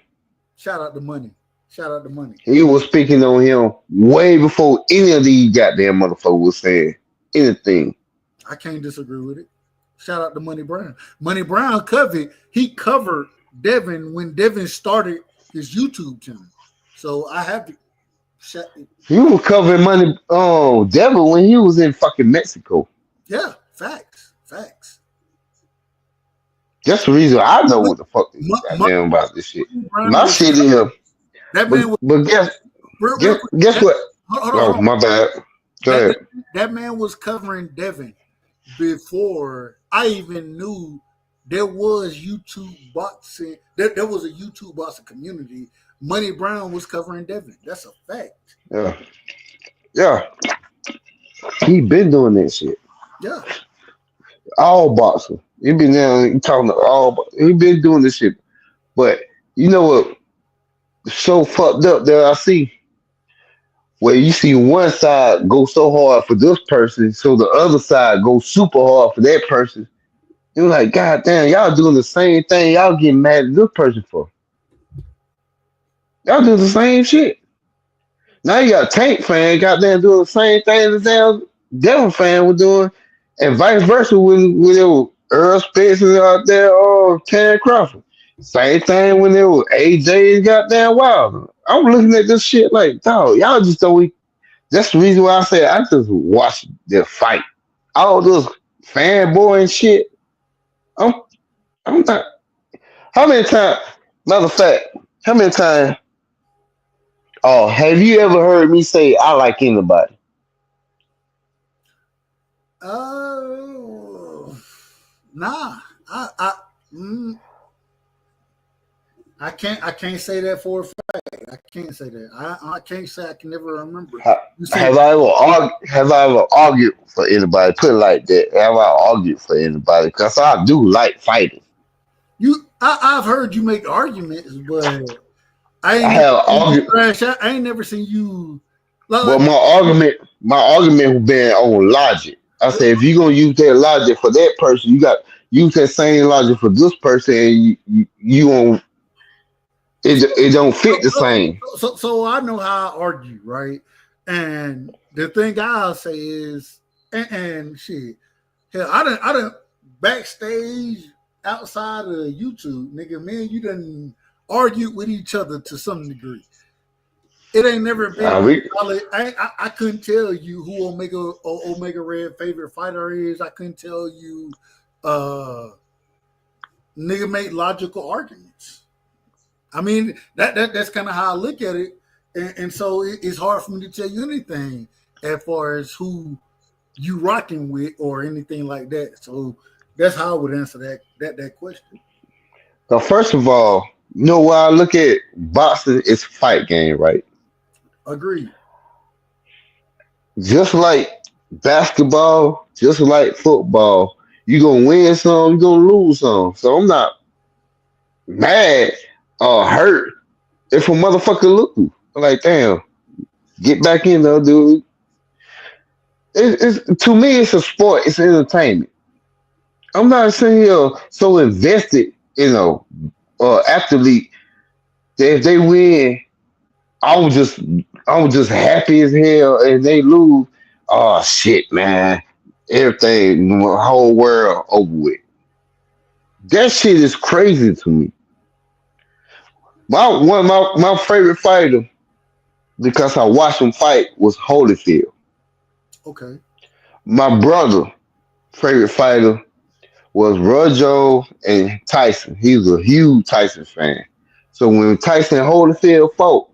Shout out to Money. Shout out to Money. He was speaking on him way before any of these goddamn motherfuckers was saying anything. I can't disagree with it. Shout out to Money Brown. Money Brown covered Devin when Devin started his YouTube channel. So I have to He was covering Money Devin when he was in fucking Mexico. Yeah, facts. That's the reason I know what the fuck is goddamn about this shit. My shit is that man was, but guess what? Hold on. My bad. Go ahead. That man was covering Devin before I even knew there was YouTube boxing. There was a YouTube boxing community. Money Brown was covering Devin. That's a fact. Yeah. He been doing that shit. Yeah. All boxing. He been down talking to all. He been doing this shit. But you know what? So fucked up that I see. Where you see one side go so hard for this person, so the other side go super hard for that person. You're like, God damn, y'all doing the same thing. Y'all getting mad at this person for. Y'all doing the same shit. Now you got a Tank fan, goddamn, doing the same thing the damn Devil fan was doing, and vice versa when it was Earl Spencer out there or Terry Crawford. Same thing when it was AJ goddamn Wilder. I'm looking at this shit like, dog, y'all just don't. That's the reason why I say I just watch the fight. All those fanboy and shit. I'm not. How many times? Matter of fact, how many times? Oh, have you ever heard me say I like anybody? Nah. I can't say that for a fact. I can't say that. I can't say I can never remember. Have I ever argued for anybody? Put it like that. Have I argued for anybody? Because I do like fighting. I've heard you make arguments, but I ain't never seen you. Well, my argument has been on logic. I say if you're gonna use that logic for that person, you got use that same logic for this person, and you won't. It don't fit the same. So I know how I argue, right? And the thing I'll say is, and shit, hell, I done backstage outside of YouTube, nigga. Me and you done argued with each other to some degree. It ain't never been we, solid. I couldn't tell you who Omega Red favorite fighter is. I couldn't tell you. Nigga make logical arguments. I mean that's kind of how I look at it, and so it's hard for me to tell you anything as far as who you rocking with or anything like that. So that's how I would answer that question. so first of all, you know why I look at boxing? It's a fight game, right? Agreed. Just like basketball, just like football, you gonna win some, you gonna lose some. So I'm not mad or hurt if a motherfucker lose. I'm like, damn, get back in there, dude. It's to me, it's a sport. It's entertainment. I'm not sitting here so invested, athlete that if they win, I was just I was just happy as hell, and they lose. Oh shit, man! Everything, the whole world over with. That shit is crazy to me. My favorite fighter because I watched him fight was Holyfield. Okay. My brother favorite fighter was Rojo and Tyson. He was a huge Tyson fan. So when Tyson and Holyfield fought,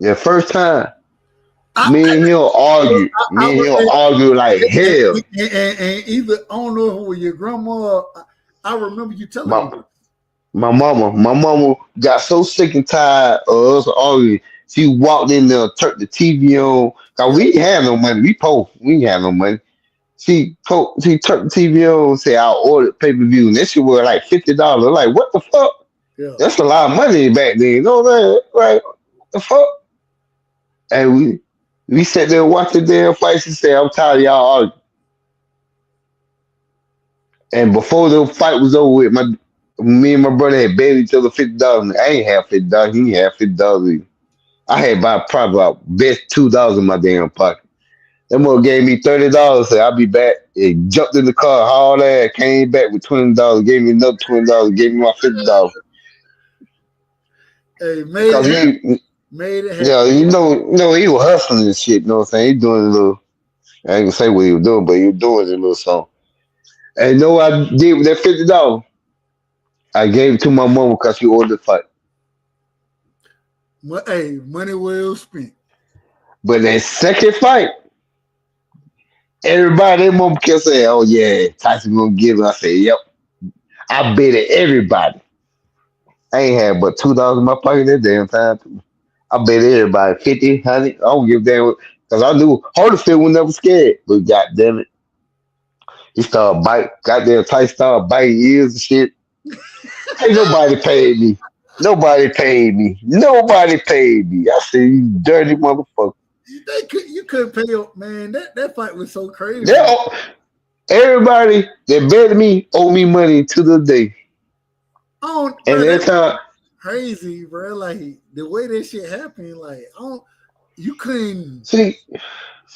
the first time, I, me and him argue. I Me and would him say, argue like hell. and either I don't know if it was your grandma. I remember you telling My, me. my mama got so sick and tired of us arguing. She walked in there, turned the TV on. Cause we ain't had no money. We ain't had no money. She turned the TV on and said, "I ordered pay per view." And that shit was like $50. Like, what the fuck? Yeah. That's a lot of money back then. You know what I'm saying? Like, what the fuck? And we sat there and watched the damn fight. She said, "I'm tired of y'all arguing." And before the fight was over with, me and my brother had bet each other $50. I ain't have $50. He ain't have $50 either. I had probably about best $2 in my damn pocket. That mother gave me $30. Said I'll be back. And jumped in the car, hauled ass, came back with $20. Gave me another $20. Gave me my $50. Hey, Cause made it yeah, happen. he was hustling and shit. You know what I'm saying? He doing a little. I ain't gonna say what he was doing, but he was doing a little something. And you know what I did with that $50? I gave it to my mom because she ordered the fight. Hey, money well spent. But that second fight, everybody, their mom kept saying, "Oh yeah, Tyson gonna give it." I said, "Yep." I bet it everybody. I ain't had but $2 in my pocket that damn time. I bet everybody 50, 100. I don't give a damn because I knew Holyfield was never scared. But goddamn it, he started biting. Goddamn Tyson started biting ears and shit. Ain't nobody paid me. Nobody paid me. Nobody paid me. I said, "You dirty motherfucker." You couldn't pay up, man. That fight was so crazy. Everybody that bet me owe me money to the day. Oh, And bro, that time, crazy, bro. Like the way that shit happened, like you couldn't. see,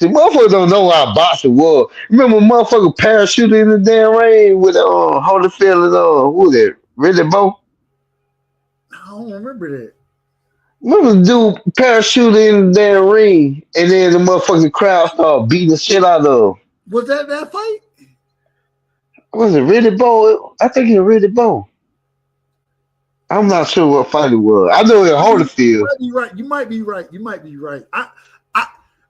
motherfuckers don't know how boxing was. Remember, motherfucker parachuted in the damn rain with Holyfield and who was that? Really, Bo? I don't remember that. Remember the dude parachuted in the damn ring, and then the motherfucking crowd started beating the shit out of him. Was that fight? Was it really Bo? I think it was really Bo. I'm not sure what fight it was. I know it was Holyfield. You might be right.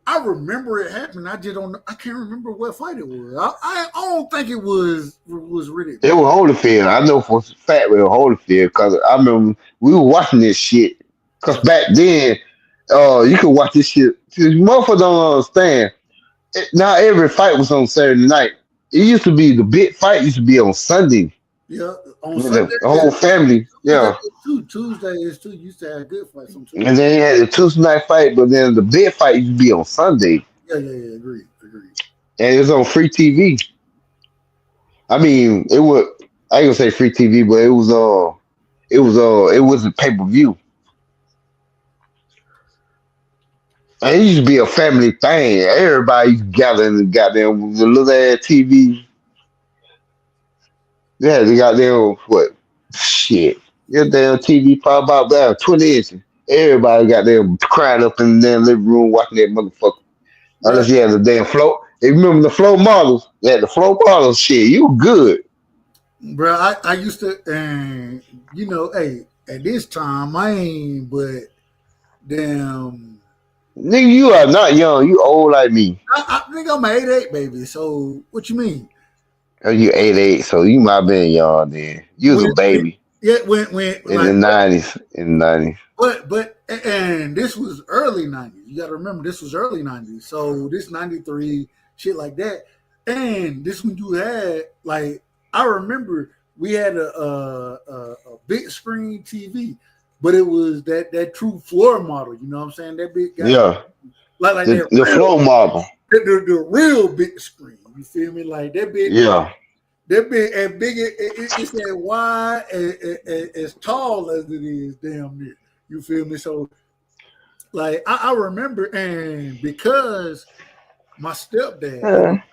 I remember it happening. I just don't. I can't remember what fight it was. I don't think it was really. It was Holyfield. I know for a fact it was Holyfield because I remember we were watching this shit. Because back then, you could watch this shit. Motherfuckers don't understand. Not every fight was on Saturday night. It used to be the big fight used to be on Sunday. Yeah, on Sunday. The whole family. Yeah. Tuesdays too used to have good fights on Tuesday. And then you had the Tuesday night fight, but then the big fight used to be on Sunday. Yeah. Agreed. And it was on free TV. I mean, it was. I ain't gonna say free TV, but it was it was a pay per view. And it used to be a family thing. Everybody used to gather in the goddamn the little ass TV. Yeah, they got their what shit. Your damn TV probably about 20 inches. everybody got them crying up in the damn living room watching that motherfucker. Bro, Unless you had the damn flow. Hey, remember the flow models? They had the flow models shit. You good. bro, I used to, and hey, at this time I ain't, but damn, Nigga, you are not young. You old like me. I think I'm an 88 baby. So what you mean? Oh, you 88, so you might have been young then. You was a baby Yeah, when in like the 90s. In the 90s. but and this was early 90s. You got to remember this was early 90s. So this 93 shit like that. And this when you had like I remember we had a big screen TV, but it was that true floor model, you know what I'm saying? That big guy. Yeah. Like The, that the real, flow model. the real big screen. You feel me? Like that big Yeah. that big and big it's that wide as tall as it is damn near. You feel me? So like I remember, and because my stepdad,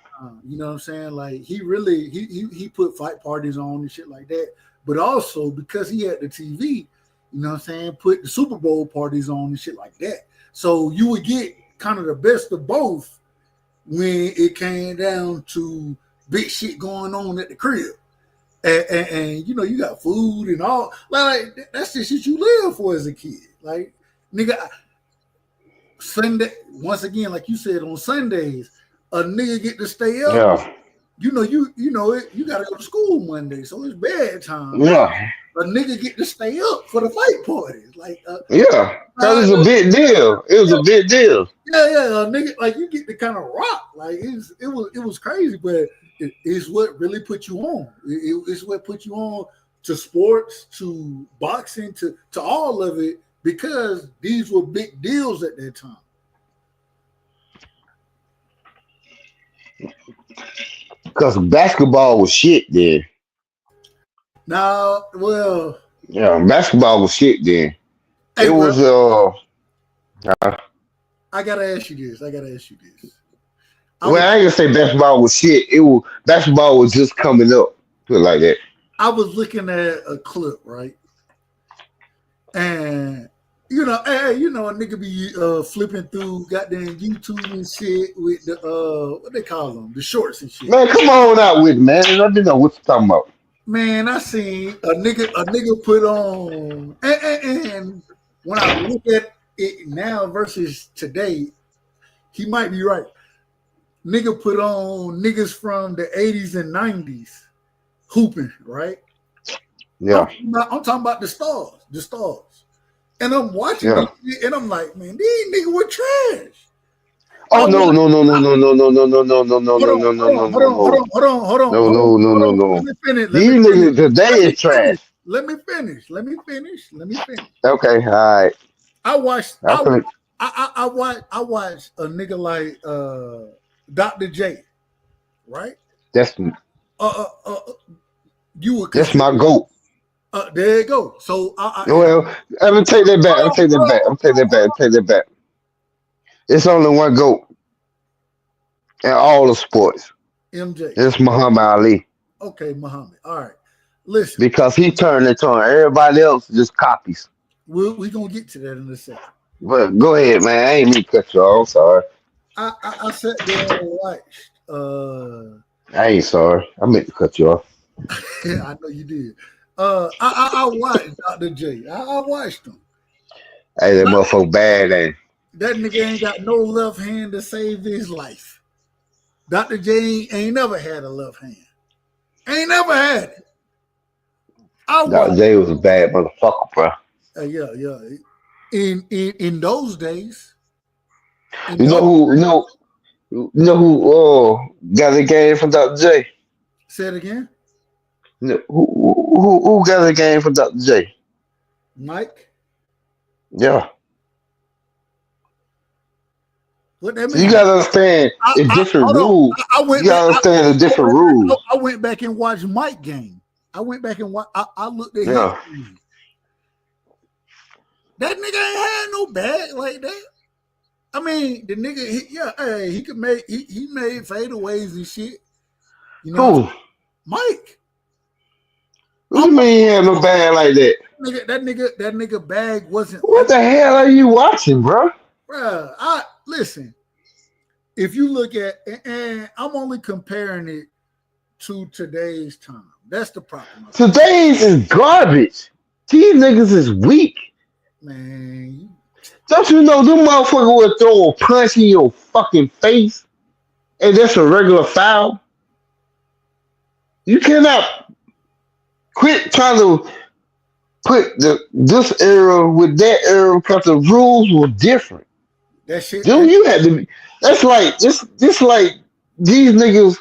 you know what I'm saying? Like he really he put fight parties on and shit like that. But also because he had the TV, you know what I'm saying, put the Super Bowl parties on and shit like that. So you would get kind of the best of both when it came down to big shit going on at the crib. And you got food and all. Like that's the shit you live for as a kid. Like, nigga, Sunday, once again, like you said, on Sundays, a nigga get to stay up. Yeah. You gotta go to school Monday, so it's bedtime. Yeah. A nigga get to stay up for the fight parties. Like, Yeah. That was a big deal. It was a big deal. yeah, nigga, like you get to kind of rock. Like it was crazy, but it's what really put you on. It's what put you on to sports, to boxing, to all of it, because these were big deals at that time. Because basketball was shit then. Now, well, Yeah, basketball was shit then. hey, It was I gotta ask you this. I well, I ain't gonna say basketball was shit. Basketball was just coming up. Put it like that. I was looking at a clip, right? And a nigga be flipping through goddamn YouTube and shit with the what they call them, the shorts and shit. Man, come on out with it, man. I didn't know what you're talking about. Man, I seen a nigga put on, and when I look at it now versus today, he might be right. Nigga put on niggas from the 80s and 90s hooping, right? Yeah. I'm talking about the stars. And I'm watching it, and I'm like, man, these niggas were trash. Oh no. Hold on. No. Let me finish. These niggas today is trash. Let me finish. Okay, all right. I watched I watched a nigga like Dr. J, right? That's That's my goat. There you go. So Well, I'm gonna take that back. It's only one GOAT in all the sports. MJ. It's Muhammad Ali. Okay, Muhammad. All right. Listen. Because he turned it on. Everybody else just copies. We're going to get to that in a second. But go ahead, man. I ain't mean to cut you off. I'm sorry. I sat there and watched. I ain't sorry. I meant to cut you off. I know you did. I watched Dr. J. I watched him. Hey, that motherfucker bad, ain't that nigga ain't got no left hand to save his life. Dr. J ain't never had a left hand. Ain't never had it. Dr. J was a bad motherfucker, bro. Yeah. In those days. You know who got the game from Dr. J? Say it again. Who got the game from Dr. J? Mike? Yeah. What that mean? You gotta understand it's different rules. You gotta understand the different rules. I went back and watched Mike game. I went back and watched. I looked at him. That nigga ain't had no bag like that. I mean, the nigga, he could make he made fadeaways and shit. You know, who? Mike. What do you mean he had no bag like that? that nigga bag wasn't. What the hell are you watching, bro? Bruh, listen. If you look at, and I'm only comparing it to today's time. That's the problem. Today's is garbage. These niggas is weak. Man. Don't you know them motherfucker will throw a punch in your fucking face? And that's a regular foul. You cannot quit trying to put this era with that era because the rules were different. That shit. Dude, you had to be. That's like this like these niggas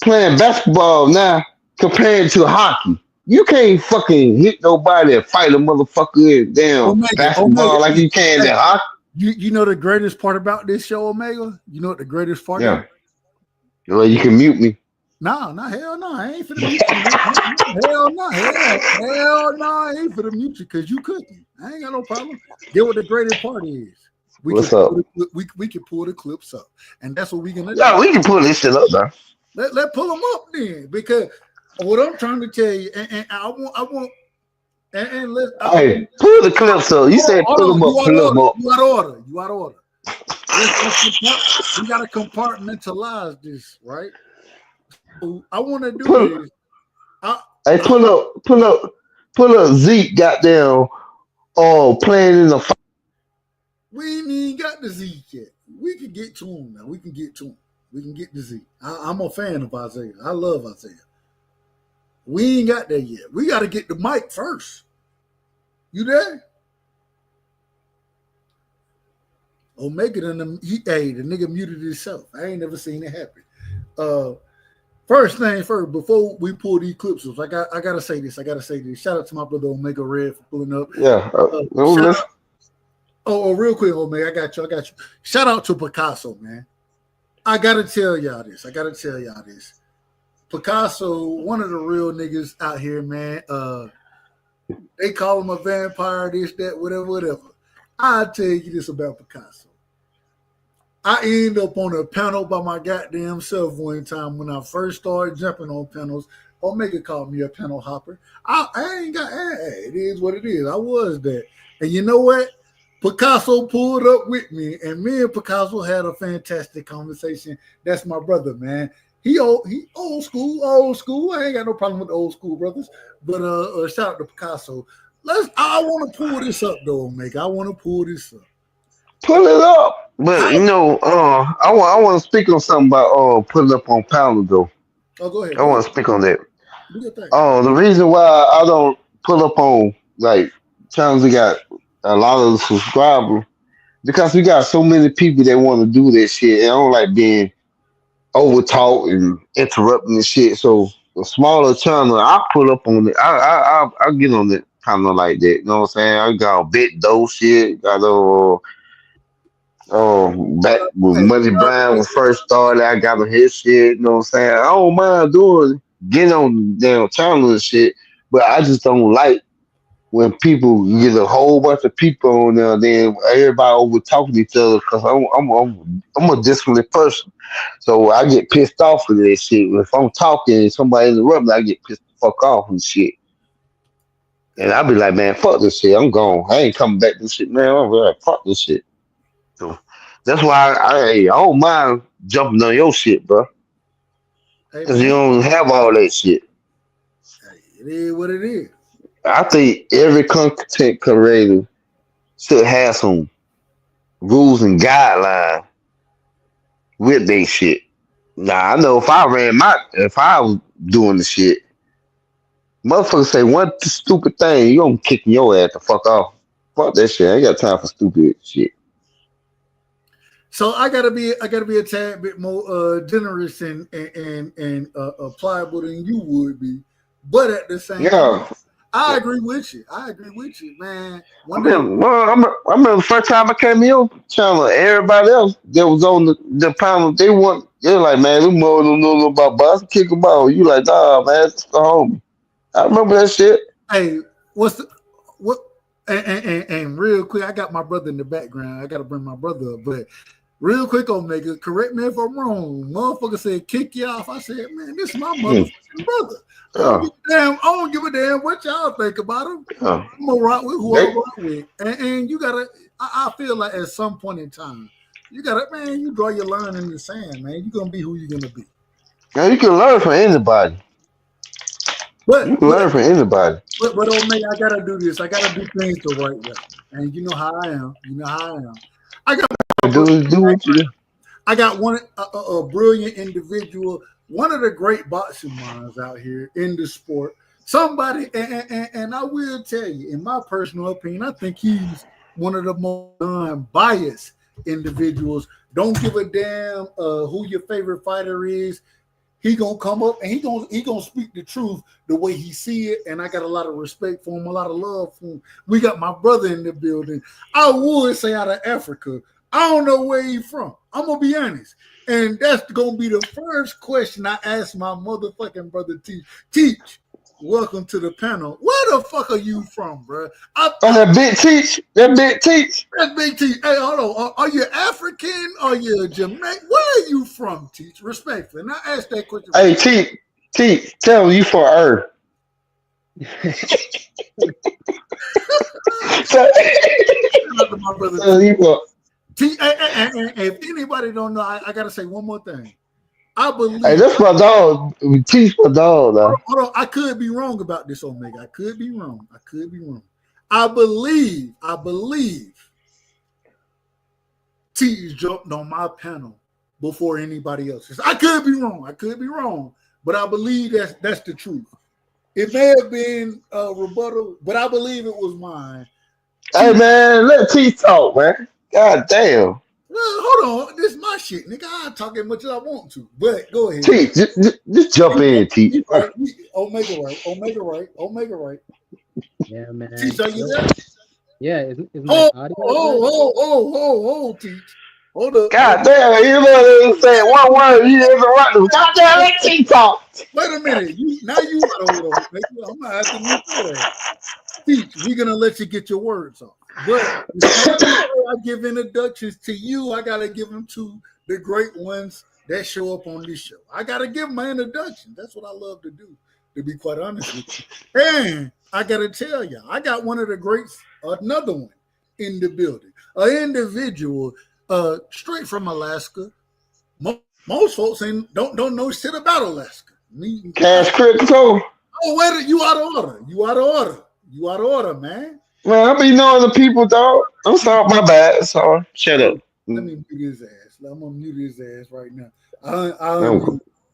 playing basketball now compared to hockey. You can't fucking hit nobody and fight a motherfucker in damn basketball like you can in hockey. You know the greatest part about this show, Omega? You know what the greatest part is? Well, you can mute me. Hell no. I ain't finna mute you. Hell no, I ain't finna mute you because you cooking. I ain't got no problem. Get what the greatest part is. What's up? We can pull the clips up. And that's what we're gonna do. Yeah, we can pull this shit up, man. Let pull them up then, because what I'm trying to tell you, and I want, and let. Hey, pull the clips up. You said pull them up. Pull them up. You out of order. We gotta compartmentalize this, right? So I want to do this. Pull up. Zeke goddamn. Playing in the. We ain't even got the Zeke yet. We can get to him now. We can get to the Zeke. I'm a fan of Isaiah. I love Isaiah. We ain't got that yet. We got to get the mic first. You there? Omega the nigga muted himself. I ain't never seen it happen. First thing first, before we pull these clips up, I gotta say this. Shout out to my brother Omega Red for pulling up. Yeah. Real quick, Omega. I got you. Shout out to Picasso, man. I gotta tell y'all this. Picasso, one of the real niggas out here, man. They call him a vampire, this, that, whatever. I'll tell you this about Picasso. I ended up on a panel by my goddamn self one time when I first started jumping on panels. Omega called me a panel hopper. It is what it is. I was that. And you know what? Picasso pulled up with me, and me and Picasso had a fantastic conversation. That's my brother, man. He old school. I ain't got no problem with the old school brothers. But shout out to Picasso. I want to pull this up though, Omega. I want to pull this up. Pull it up. But I want to speak on something about putting up on panel though. Oh, go ahead. I want to speak on that. The reason why I don't pull up on like channels that got a lot of subscribers because we got so many people that want to do that shit. And I don't like being over talk and interrupting and shit. So the smaller channel, I pull up on it. I get on it kind of like that. You know what I'm saying? I got a bit dope shit. Got back when Money Brown was first started, I got on his shit. You know what I'm saying? I don't mind getting on the damn channel and shit, but I just don't like when people get a whole bunch of people on there, then everybody over talking to each other because I'm a disciplined person. So I get pissed off with that shit. If I'm talking and somebody interrupts me, I get pissed the fuck off and shit. And I be like, man, fuck this shit. I'm gone. I ain't coming back to this shit, man. I'm like, fuck this shit. So that's why I don't mind jumping on your shit, bro. Because you don't have all that shit. It is what it is. I think every content creator should have some rules and guidelines with their shit. Now I know if I was doing the shit, motherfuckers say one stupid thing, you gonna kick your ass the fuck off. Fuck that shit. I ain't got time for stupid shit. So I gotta be a tad bit more generous and pliable than you would be, but at the same time. I agree with you, man. I remember the first time I came here channel, everybody else that was on the panel, they were like, man, them more don't know about boxing, kick them out. You like, nah, man, it's the homie. I remember that shit. Hey, and real quick, I got my brother in the background. I got to bring my brother up, but Real quick, Omega, correct me if I'm wrong. Motherfucker said kick you off. I said, man, this is my motherfucking brother. I don't give a damn what y'all think about him. I'm gonna rock with who I rock with. And you gotta, I feel like at some point in time, you gotta, man, you draw your line in the sand, man. You're gonna be who you're gonna be. Now you can learn from anybody. But you can learn from anybody. But Omega, I gotta do this. I gotta do things the right way. And you know how I am. You know how I am. I got do what you do. I got one a brilliant individual, one of the great boxing minds out here in the sport. Somebody, and I will tell you, in my personal opinion, I think he's one of the most unbiased individuals. Don't give a damn who your favorite fighter is. He gonna come up and he gonna speak the truth the way he see it, and I got a lot of respect for him, a lot of love for him. We got my brother in the building. I would say out of Africa. I don't know where he's from. I'm gonna be honest, and that's gonna be the first question I ask my motherfucking brother Teach. Teach, welcome to the panel. Where the fuck are you from, bro? That big Teach. That big Teach. That's big Teach. Hey, hold on. Are you African? Are you Jamaican? Where are you from, Teach? Respectfully. And I asked that question. Hey, Teach, tell me you from Earth. My brother, if anybody don't know, I gotta say one more thing. I believe. Hey, that's my dog. Teach my dog. Hold on. I could be wrong about this, Omega. I could be wrong. I believe T jumped on my panel before anybody else. I could be wrong. But I believe that's the truth. It may have been a rebuttal, but I believe it was mine. Hey man, let T talk, man. God damn. Well, hold on. This is my shit, nigga. I'll talk as much as I want to. But go ahead. T, just jump in, T. Right. Omega right. Yeah, man. Teach, are you there? Yeah, is my audio? Teach. Hold up. God damn, you know say one word, you never right. God damn, let T talk. Wait a minute. Now you gotta hold on. I'm gonna have to move forward. Teach, we're gonna let you get your words off. But I give introductions to you, I gotta give them to the great ones that show up on this show. I gotta give my introduction. That's what I love to do, to be quite honest with you. And I gotta tell you, I got one of the greats, another one in the building, an individual straight from Alaska. Most folks don't know shit about Alaska. Cash crypto. Oh, wait, you out of order, man. Man, I be knowing the people, dog. I'm sorry, my bad. Sorry. Shut up. Let me mute his ass. I'm gonna mute his ass right now.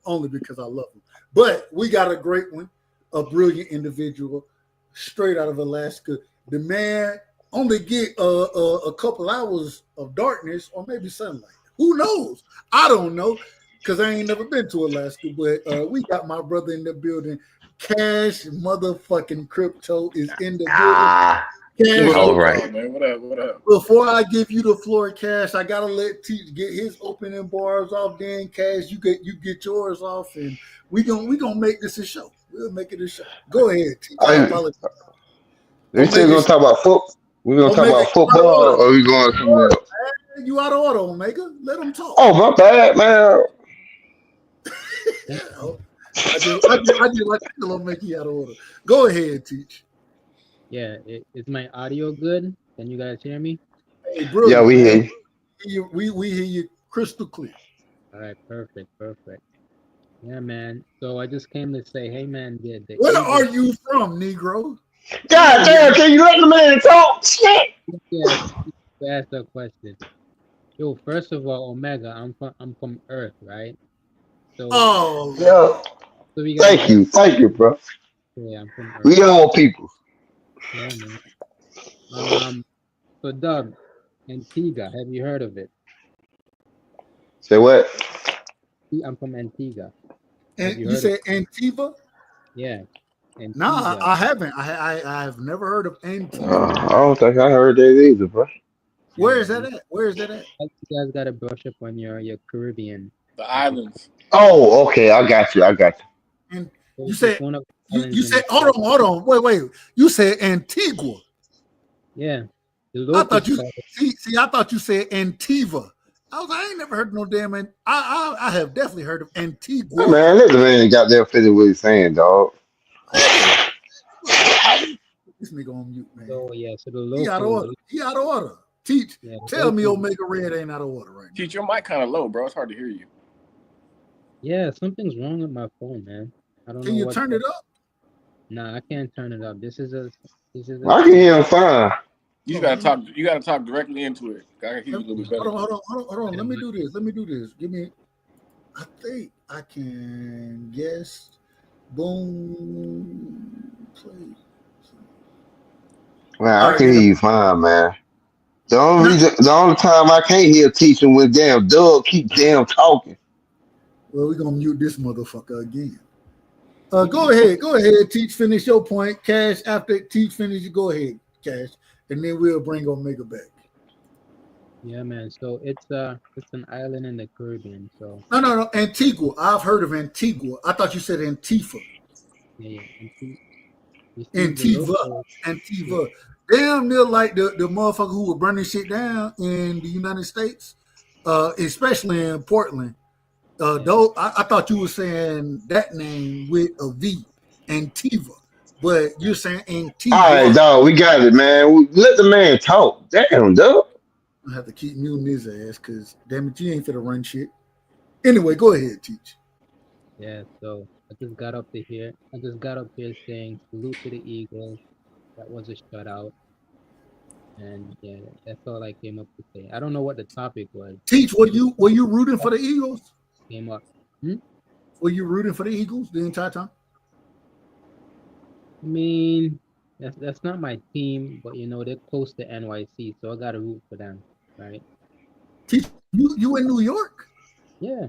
Only because I love him. But we got a great one, a brilliant individual, straight out of Alaska. The man only get a couple hours of darkness or maybe sunlight. Who knows? I don't know, because I ain't never been to Alaska. But we got my brother in the building. Cash motherfucking Crypto is in the building. Cash, all right, man. What up? Before I give you the floor, Cash, I gotta let Teach get his opening bars off. Then Cash, you get yours off, and we gonna make this a show. We'll make it a show. Go ahead, Teach. We still gonna talk about football. We gonna talk about football, or we going somewhere else? You out of order, Omega. Let him talk. Oh, my bad, man. I just like to make you out of order. Go ahead, Teach. Yeah, is my audio good? Can you guys hear me? Hey, bro. Yeah, we hear you. We hear you crystal clear. All right, perfect. Yeah, man. So I just came to say, hey, man, where are you from, Negro? God damn, can you let the man talk? Shit. Yeah, ask that question. Yo, first of all, Omega, I'm from Earth, right? So yeah. So we Thank you, bro. Yeah, I'm from Earth. We all people. Yeah, man. So Dub, Antigua, have you heard of it? Say what? I'm from Antigua. And you said Antigua? Yeah. Antigua. No, I haven't. I've never heard of Antigua. I don't think I heard that either, bro. Where is that at? You guys got to brush up on your Caribbean. The islands. Oh, okay. I got you. And you said you said hold on. Wait. You said Antigua. Yeah. I thought you said Antiva. I ain't never heard of no damn. I have definitely heard of Antigua. Man, let the man got there finish what he's saying, dog. This nigga on mute, man. So yeah, so the He out of order. local. He out of order. Teach. Yeah, Tell me local- Omega Red ain't out of order right now. Teach, your mic kind of low, bro. It's hard to hear you. Yeah, something's wrong with my phone, man. I don't Can know you what. turn it up? Nah, I can't turn it up. This is a. I can hear him fine. You just gotta talk. You gotta talk directly into it. I can hear you a little bit better. Hold on. Let me do this. Give me. I think I can guess. Boom. Play. Man, I can hear you fine, man. The only time I can't hear teaching when damn Doug keep damn talking. Well, we're gonna mute this motherfucker again. Go ahead, Teach. Finish your point. Cash, after Teach finish, you go ahead, Cash, and then we'll bring Omega back. Yeah, man. So it's an island in the Caribbean. So No. Antigua. I've heard of Antigua. I thought you said Antifa. yeah. Antiva. Damn near like the motherfucker who was burning shit down in the United States, especially in Portland. Though I thought you were saying that name with a V, Antiva, but you're saying Antigua. All right, dog, we got it, man. Let the man talk. Damn, dog. I have to keep muting his ass because damn it, you ain't finna run shit. Anyway, go ahead, Teach. Yeah. So I just got up here saying salute to the Eagles. That was a shutout. And yeah, that's all I came up to say. I don't know what the topic was. Teach, were you rooting for the Eagles? Came up. Were you rooting for the Eagles the entire time? I mean, that's not my team, but they're close to NYC, so I gotta root for them, right? Teach, you in New York? Yeah.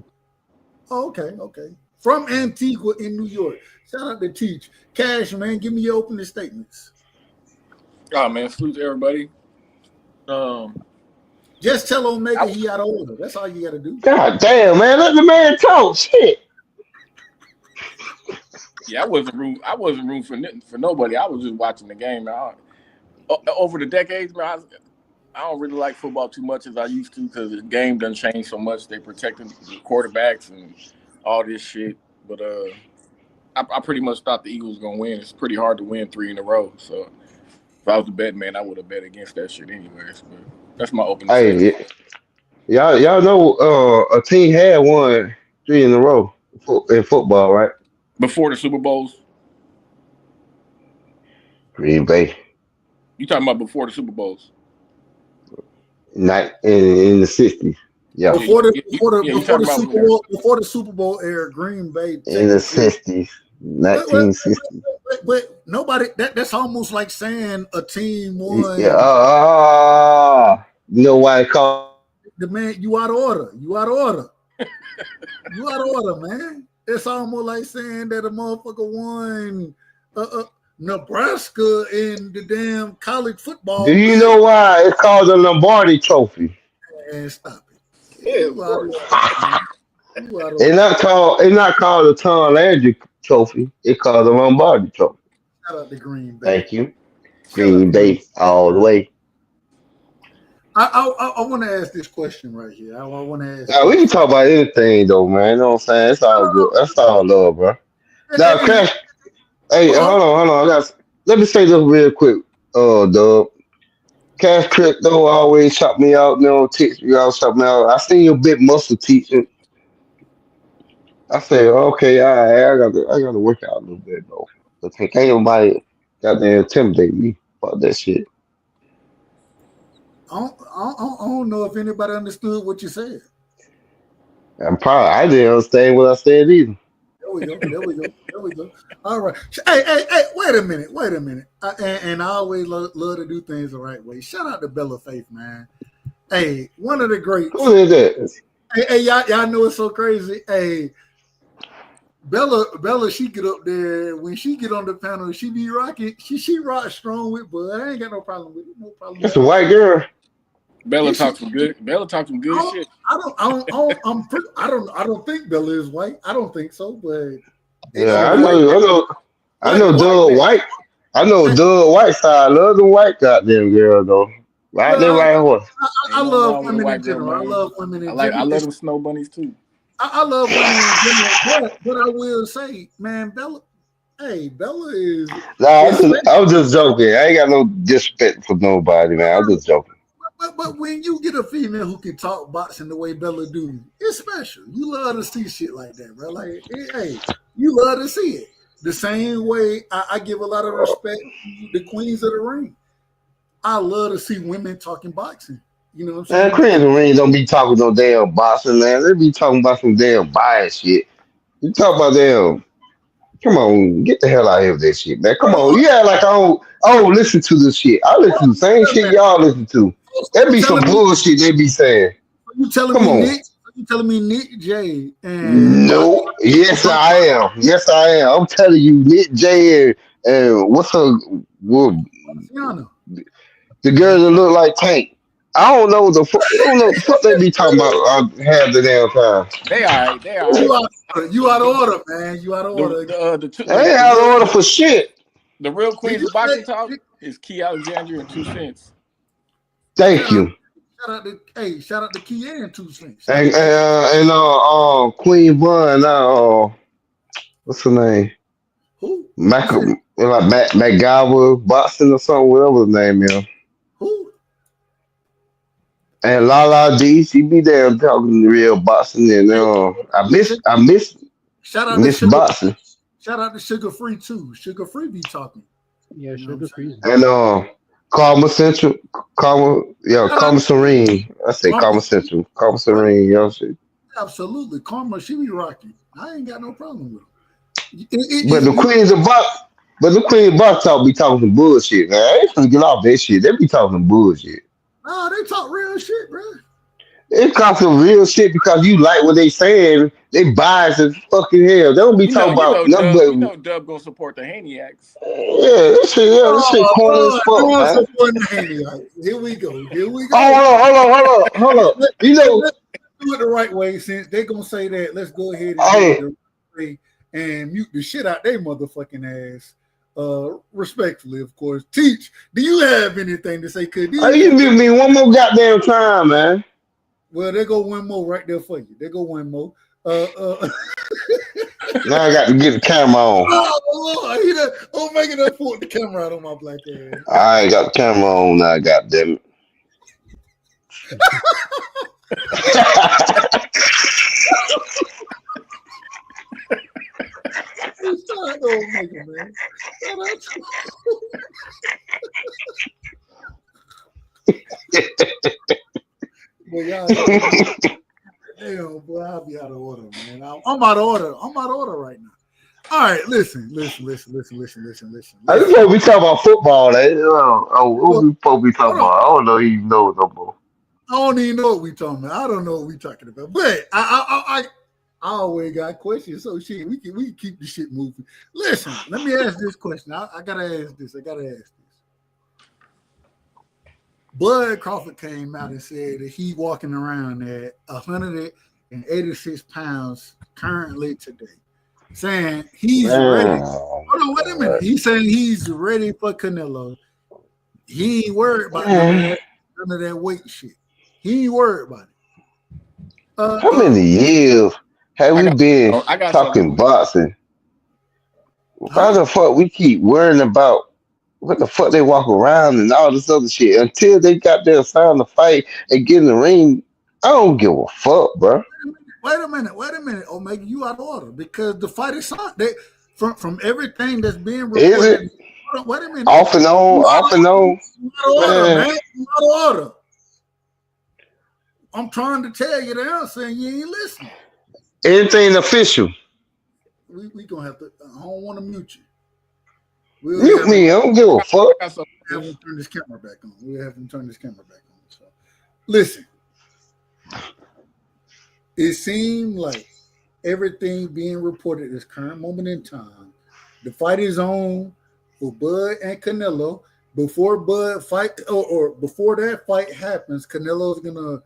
Oh, okay. From Antigua in New York. Shout out to Teach. Cash, man, give me your opening statements. Oh man, salute to everybody. Just tell Omega he out of order. That's all you got to do. God damn, man, let the man talk. Shit. Yeah, I wasn't rooting for nobody. I was just watching the game. Man. Over the decades, man, I don't really like football too much as I used to because the game done changed so much. They protected the quarterbacks and all this shit. But I pretty much thought the Eagles was gonna win. It's pretty hard to win 3 in a row. So if I was a bet man, I would have bet against that shit anyways. But that's my opening statement. Y'all know a team had won 3 in a row in football, right? Before the Super Bowls? Green Bay. You talking about before the Super Bowls? Not in the 60s. Yeah. Before the Super Bowl era, Green Bay in the 60s. 1960s. But nobody that's almost like saying a team won. Yeah. You know why it called the man, you out of order. You out of order, man. It's almost like saying that a motherfucker won Nebraska in the damn college football. Do you know why it's called the Lombardi Trophy? And stop it. Yeah, of course. It's not called the Tom Landry Trophy. It's called the Lombardi Trophy. Shout out to Green Bay. Thank you. Green Bay all the way. I want to ask this question right here. I want to ask. Now, we can talk about anything though, man. You know what I'm saying? It's all good. That's all love, bro. Now, Cash. Hey, hold on. Let me say this real quick, Dub. Cash Crypto always shot me out, teach me out, shot me out. I seen your big muscle teaching. I said, okay, I gotta work out a little bit though. But ain't nobody goddamn intimidate me about that shit. I don't know if anybody understood what you said. I didn't understand what I said either. There we go. All right. Hey, wait a minute. And I always love to do things the right way. Shout out to Bella Faith, man. Hey, one of the greats. Who is that? Hey, y'all know it's so crazy. Hey, Bella, she get up there. When she get on the panel, she be rocking. She rock strong with Bud. I ain't got no problem with it. No problem. That's a white girl. Bella talks some good shit. I don't think Bella is white. I don't think so, but yeah, I know Doug White. I know Doug Whiteside. I love the white goddamn girl though. Right there, right horse. I Ain't nothing love wrong with a women white in girl, general. I man. love women in I general. love them snow bunnies too. I love women in general. But I will say, man, Bella is Nah, special. I'm just joking. I ain't got no disrespect for nobody, man. I'm just joking. But when you get a female who can talk boxing the way Bella do, it's special. You love to see shit like that, bro. Like, hey, you love to see it. The same way I give a lot of respect to the queens of the ring. I love to see women talking boxing. You know what I'm Man, saying? Chris and Ring don't be talking no damn boxing, man. They be talking about some damn bias shit. You talk about damn. Come on, get the hell out of here with that shit, man. Come on, you act like I don't listen to this shit. I listen to the same shit y'all listen to. So That you be some telling me bullshit they be saying. you telling Come me on. Nick? You telling me Nick J and No. Yes, I am. Yes, I am. I'm telling you, Nick J and what's her well, Tiana? the girl that look like Tank. I don't know the fuck. I don't know what the fuck they be talking about. Half the damn time. They all right. They all right. You out of order, man. You out of order. I ain't out of order for shit. The real Did queen you of boxing say? talk is Key Alexander and 2 Cents. Thank you. Shout out to Kia and 2 Cents. And Queen Bun. What's her name? Who? Like McGowan Boston or something, whatever the name is. Who? And La D, she be there talking real boxing, and I miss boxing, Shout out to Sugar Free too. Sugar Free be talking. Yeah, You know Sugar Free. and Karma Central, Karma Serene. I say Karma Central, Karma Serene, shit. Absolutely, Karma, she be rocking. I ain't got no problem with her. But the Queens of Box, talk be talking some bullshit, man. I ain't finna get off that shit. They be talking some bullshit. No, they talk real shit, bro. It comes some real shit because you like what they saying. They bias as fucking hell. They don't be talking about nothing but Dub gonna support the Haniacs. this shit corny as fuck, man. Here we go. Oh, hold on. You know, let's do it the right way. Since they gonna say that, let's go ahead and do it the right way and mute the shit out they motherfucking ass. Respectfully, of course. Teach, do you have anything to say? You mute me one more goddamn time, man. Well, there go one more right there for you. There go one more. Now I got to get the camera on. Oh, Lord. Making up for the camera out on my black ass. I ain't got the camera on now, goddamn it. Man. But y'all, damn, boy, I'll be out of order, man. I'm out of order. I'm out of order right now. All right, listen. I just want we talk about football. What we supposed to be talking about? I don't know even know no more. I don't even know what we talking about. I don't know what we talking about. But I always got questions. So shit, we can keep the shit moving. Listen, let me ask this question. I gotta ask this. Bud Crawford came out and said that he walking around at 186 pounds currently today, saying he's ready. Hold on, wait a minute. He's saying he's ready for Canelo. He ain't worried about none of that weight shit. He ain't worried about it. How many years have we been talking boxing? Why the fuck we keep worrying about what the fuck they walk around and all this other shit until they got their sign to fight and get in the ring? I don't give a fuck, bro. Wait a minute, Omega, you out of order because the fight is on. From everything that's being reported. Is it? Wait a minute. Off and on. You out of order, man. You out of order. I'm trying to tell you the answer and you ain't listening. Anything official. We gonna have to. I don't want to mute you. Mute me. I don't give a fuck. We'll have him turn this camera back on. So, listen. It seemed like everything being reported at this current moment in time, the fight is on for Bud and Canelo. Before Bud fight or before that fight happens, Canelo's gonna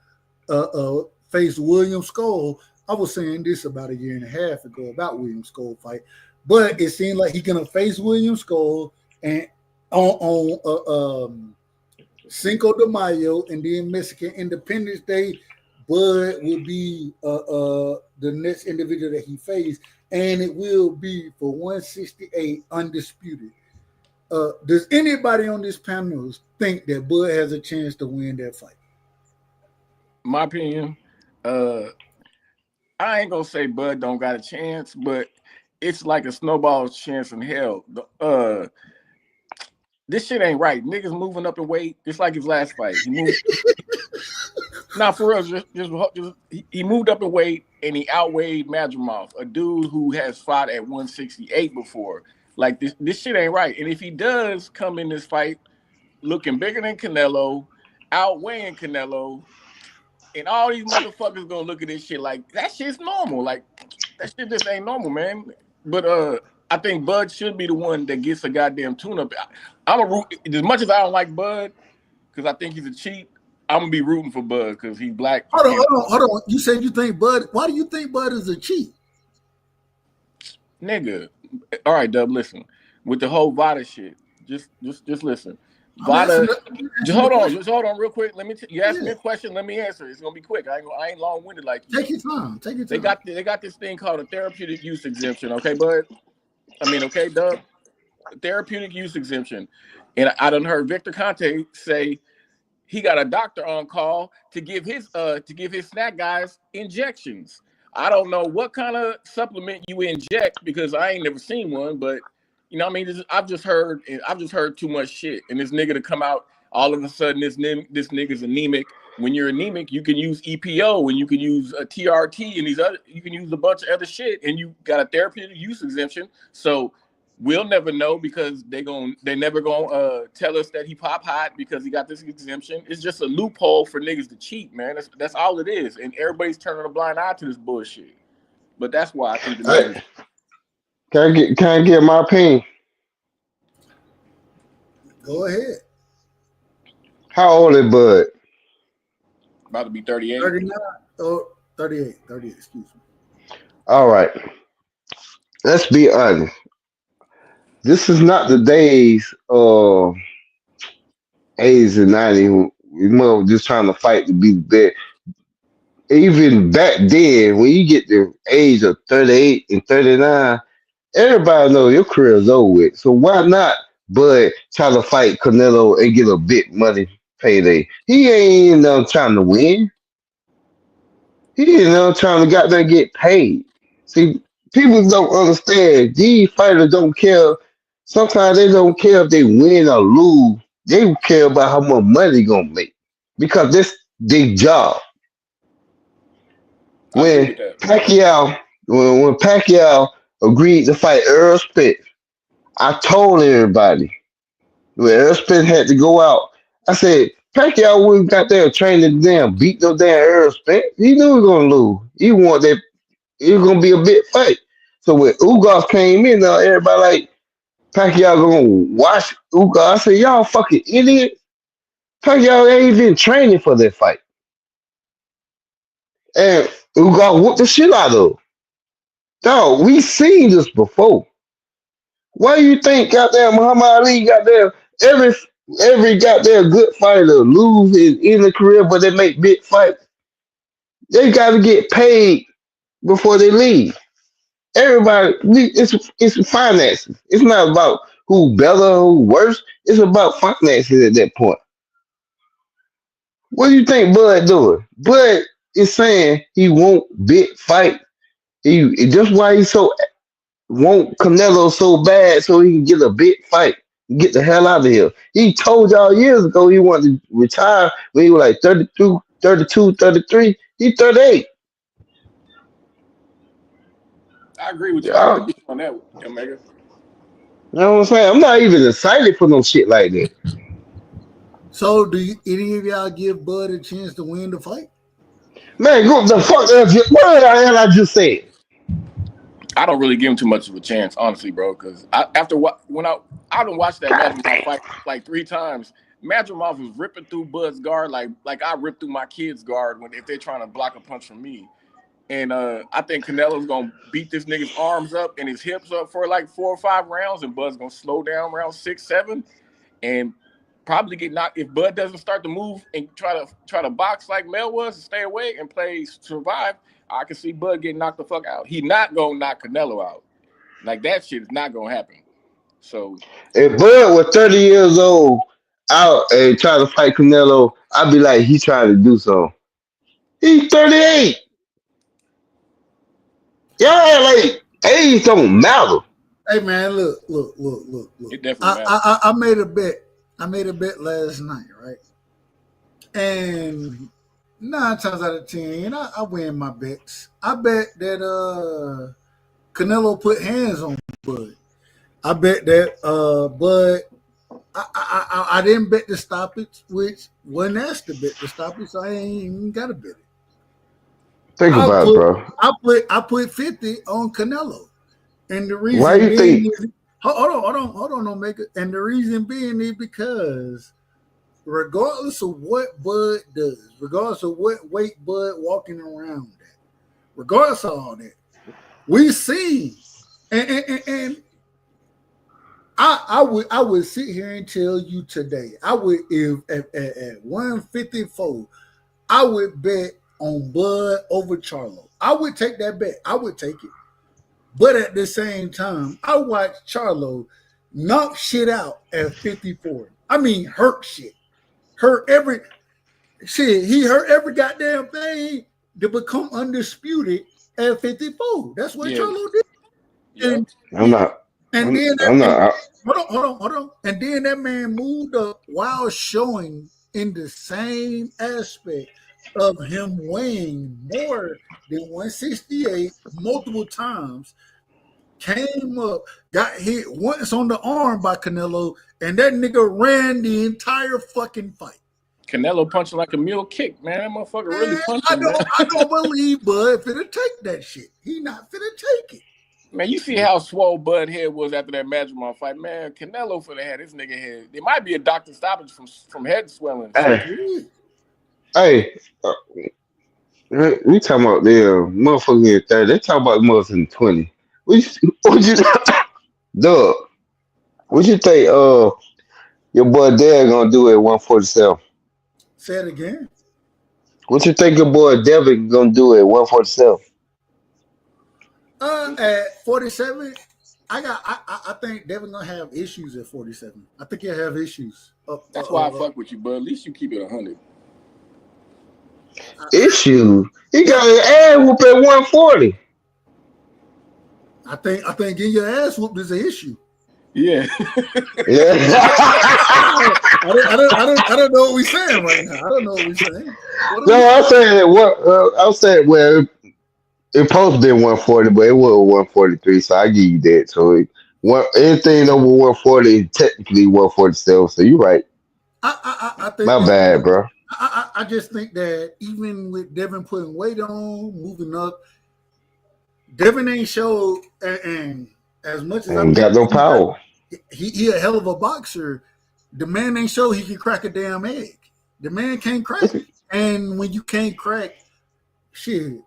face William Skull. I was saying this about a year and a half ago about William Skull fight, but it seemed like he's gonna face William Skull and on Cinco de Mayo, and then Mexican Independence Day. Bud will be the next individual that he faced, and it will be for 168 undisputed. Does anybody on this panel think that Bud has a chance to win that fight? My opinion, I ain't gonna say Bud don't got a chance, but it's like a snowball's chance in hell. This shit ain't right. Niggas moving up in weight, just like his last fight. He moved. Nah, for real, just he moved up in weight and he outweighed Madrimov, a dude who has fought at 168 before. Like this shit ain't right. And if he does come in this fight looking bigger than Canelo, outweighing Canelo, and all these motherfuckers gonna look at this shit like that shit's normal. Like that shit just ain't normal, man. But I think Bud should be the one that gets a goddamn tune-up. I'm a root as much as I don't like Bud because I think he's a cheat. I'm gonna be rooting for Bud because he's black. Hold on. You said you think Bud. Why do you think Bud is a cheat? Nigga. All right, Dub, listen. With the whole Vada shit, just listen. Vada, just hold on real quick. Let me you ask me a question, let me answer. It's gonna be quick. I ain't long-winded like you. Take your time. They got this thing called a therapeutic use exemption, okay, Bud? Okay, Dub. Therapeutic use exemption. And I done heard Victor Conte say he got a doctor on call to give his snack guys injections. I don't know what kind of supplement you inject because I ain't never seen one, but you know what I mean? I've just heard too much shit. And this nigga to come out all of a sudden this nigga's anemic. When you're anemic, you can use EPO and you can use a TRT and you can use a bunch of other shit and you got a therapeutic use exemption. So we'll never know because they never gonna tell us that he pop hot because he got this exemption. It's just a loophole for niggas to cheat, man. That's all it is. And everybody's turning a blind eye to this bullshit. But that's why I think the niggas. Can I get my opinion? Go ahead. How old is Bud? About to be 38. 39 or 38, excuse me. All right. Let's be honest. This is not the days of 80s and 90s. We just trying to fight to be the best. Even back then, when you get the age of 38 and 39, everybody knows your career is over with. So why not Bud try to fight Canelo and get a big money payday? He ain't trying to win. He ain't trying to goddamn get paid. See, people don't understand. These fighters don't care. Sometimes they don't care if they win or lose. They care about how much money they gonna make because that's their job. When Pacquiao agreed to fight Earl Spence, I told everybody when Earl Spence had to go out, I said Pacquiao wouldn't got there training damn beat no damn Earl Spence. He knew he was gonna lose. He wanted that it was gonna be a big fight. So when Ugas came in, now everybody like Pacquiao gonna watch Ugas. I said, y'all fucking idiots. Pacquiao ain't even training for that fight. And Ugas whooped the shit out of him. Dog, we seen this before. Why you think goddamn Muhammad Ali goddamn every goddamn good fighter lose in the career, but they make big fights? They gotta get paid before they leave. Everybody, it's finances. It's not about who better, who worse. It's about finances at that point. What do you think Bud doing? Bud is saying he won't big fight. That's why he want Canelo so bad so he can get a big fight and get the hell out of here. He told y'all years ago he wanted to retire when he was like 32, 33. He's 38. I agree with you. I agree on that, Omega. You know what I'm saying? I'm not even excited for no shit like that. So, do any of y'all give Bud a chance to win the fight? Man, go the fuck. What the hell I just said? I don't really give him too much of a chance, honestly, bro. Because I've been watched that Madrimov fight like 3 times. Madrimov was ripping through Bud's guard like I ripped through my kid's guard if they're trying to block a punch from me. And I think Canelo's gonna beat this nigga's arms up and his hips up for like 4 or 5 rounds, and Bud's gonna slow down round 6, 7. And probably get knocked if Bud doesn't start to move and try to box like Mel was and stay away and play survive. I can see Bud getting knocked the fuck out. He not gonna knock Canelo out. Like that shit is not gonna happen. So If Bud was 30 years old out and try to fight Canelo, I'd be like, he trying to do something. He's 38. Yeah, like age don't matter. Hey man, look. it definitely matters. I made a bet. I made a bet last night, right? And 9 times out of 10, I win my bets. I bet that Canelo put hands on Bud. I bet that Bud. I didn't bet the stoppage, which wasn't asked to bet the stoppage, so I ain't even got to bet it. Think about it, bro. I put 50 on Canelo, and the reason Why you think? hold on, no maker. And the reason being is because regardless of what Bud does, regardless of what weight Bud walking around at, regardless of all that, we see, and I would sit here and tell you today, I would if at 154, I would bet on Bud over Charlo. I would take that bet. I would take it. But at the same time, I watched Charlo knock shit out at 54. I mean, hurt shit. Hurt every shit. He hurt every goddamn thing to become undisputed at 54. That's what Charlo did. And, I'm not. And then I'm not. Hold on. And then that man moved up while showing in the same aspect of him weighing more than 168 multiple times, came up, got hit once on the arm by Canelo, and that nigga ran the entire fucking fight. Canelo punching like a mule kick, man. That motherfucker really punching. I don't believe Bud finna take that shit. He not finna take it. Man, you see how swole Bud head was after that Madrimon fight, man. Canelo finna have this nigga head. There might be a doctor stoppage from head swelling. Hey, we talking about the motherfucking in 30. They talking about motherfucking 20. What you Doug? What you think your boy Dad gonna do at 147? Say it again. What you think your boy Devin gonna do at 147? At 47, I think Devin gonna have issues at 47. I think he'll have issues. That's why I fuck with you, bud. At least you keep it 100. Issue. He got his ass whooped at 140. I think getting your ass whooped is an issue. Yeah. Yeah. I don't know what we're saying right now. I don't know what we're saying. No, I'm saying what I'm saying. Well, it supposed to be 140, but it was 143. So I give you that. So anything over 140 technically 147. So you're right. I think my bad, bro. I just think that even with Devin putting weight on, moving up, Devin ain't showed, and as much as I got no power. He a hell of a boxer. The man ain't show he can crack a damn egg. The man can't crack it. And when you can't crack shit,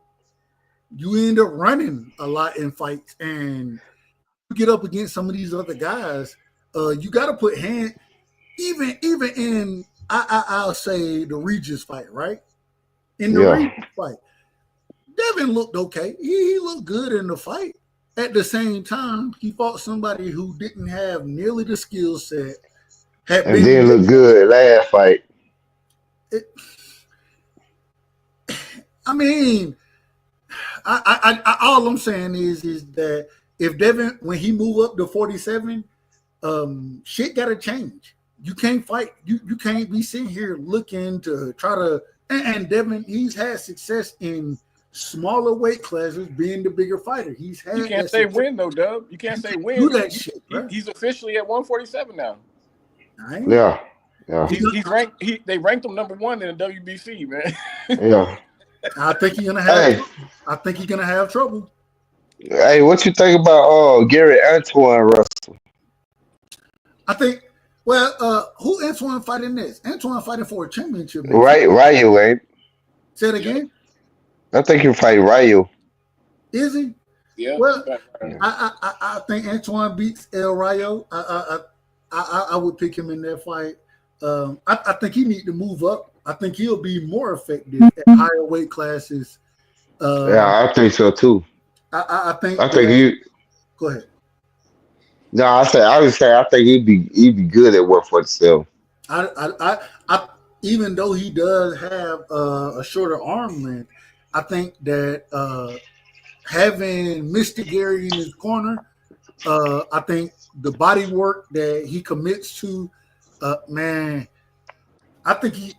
you end up running a lot in fights. And you get up against some of these other guys, you got to put hand, even in, I'll say the Regis fight, right? In the Regis fight, Devin looked okay. He looked good in the fight. At the same time, he fought somebody who didn't have nearly the skill set. And then look good last fight. I mean, I all I'm saying is that if Devin, when he move up to 47, shit got to change. You can't fight. You can't be sitting here looking to try to. And Devin, he's had success in smaller weight classes, being the bigger fighter. He's had. You can't say win though, Dub. You can't say win. Do that shit. He's officially at 147 now. Yeah. He's ranked. They ranked him number 1 in the WBC, man. Yeah. I think he's gonna have. Hey. I think he's gonna have trouble. Hey, what you think about Gary Antoine Russell? I think. Well, who Antoine fighting this? Antoine fighting for a championship. Right, Ryu, ain't? Say it again. I think he'll fight Ryu. Is he? Yeah. Well, I think Antoine beats El Rayo. I would pick him in that fight. I think he need to move up. I think he'll be more effective at higher weight classes. Yeah, I think so too. I think. I think you. Go ahead. No, I would say I think he'd be good at 147. I even though he does have a shorter arm length, I think that having Mr. Gary in his corner, I think the body work that he commits to, man, I think he's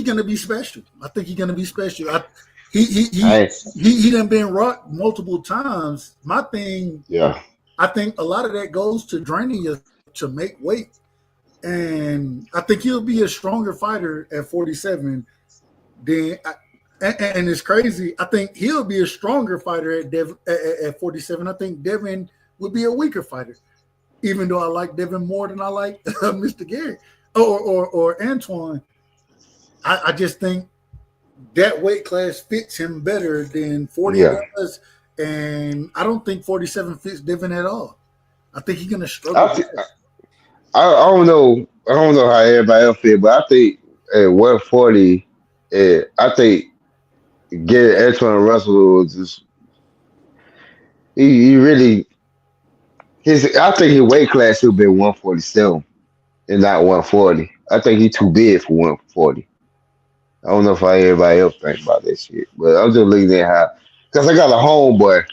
gonna be special. I think he's gonna be special. He done been rocked multiple times. My thing, Yeah. I think a lot of that goes to draining you to make weight. And I think he'll be a stronger fighter at 47 than and it's crazy. I think he'll be a stronger fighter at 47. I think Devin would be a weaker fighter, even though I like Devin more than I like Mr. Gary or Antoine. I just think that weight class fits him better than 40 does, and I don't think 47 fits Devin at all. I think he's gonna struggle. I don't know. I don't know how everybody else feel, but I think at 140, I think getting Antoine Russell was just he really I think his weight class should be 147 and not 140. I think he's too big for 140. I don't know if everybody else think about that shit, but I'm just looking at how because I got a homeboy.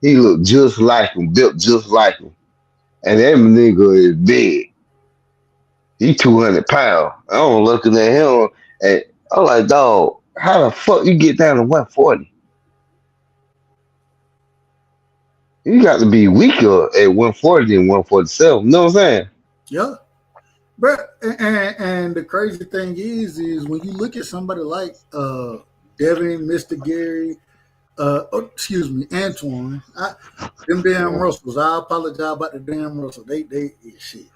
He look just like him, built just like him, and that nigga is big. He 200 pounds. I'm looking at him and I'm like, dog, how the fuck you get down to 140? You got to be weaker at 140 than 147. You know what I'm saying? Yeah. But and the crazy thing is when you look at somebody like Devin, Mr. Gary, Antoine, them damn Russells. I apologize about the damn Russells. They shit.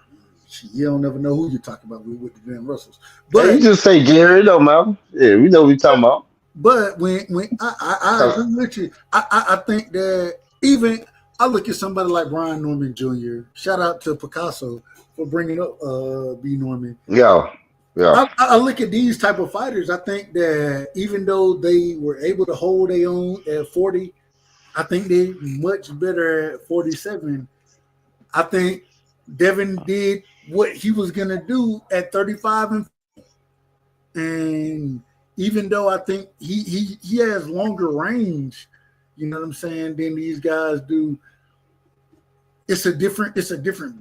You don't never know who you're talking about with the damn Russells. But you just say Gary, though, man. Yeah, we know what you're talking about. But when I agree with you, I think that even I look at somebody like Brian Norman Jr. Shout out to Picasso for bringing up B. Norman. Yeah. I look at these type of fighters. I think that even though they were able to hold their own at 40, I think they're much better at 47. I think Devin did what he was gonna do at 35 and even though I think he has longer range, you know what I'm saying, than these guys do. It's a different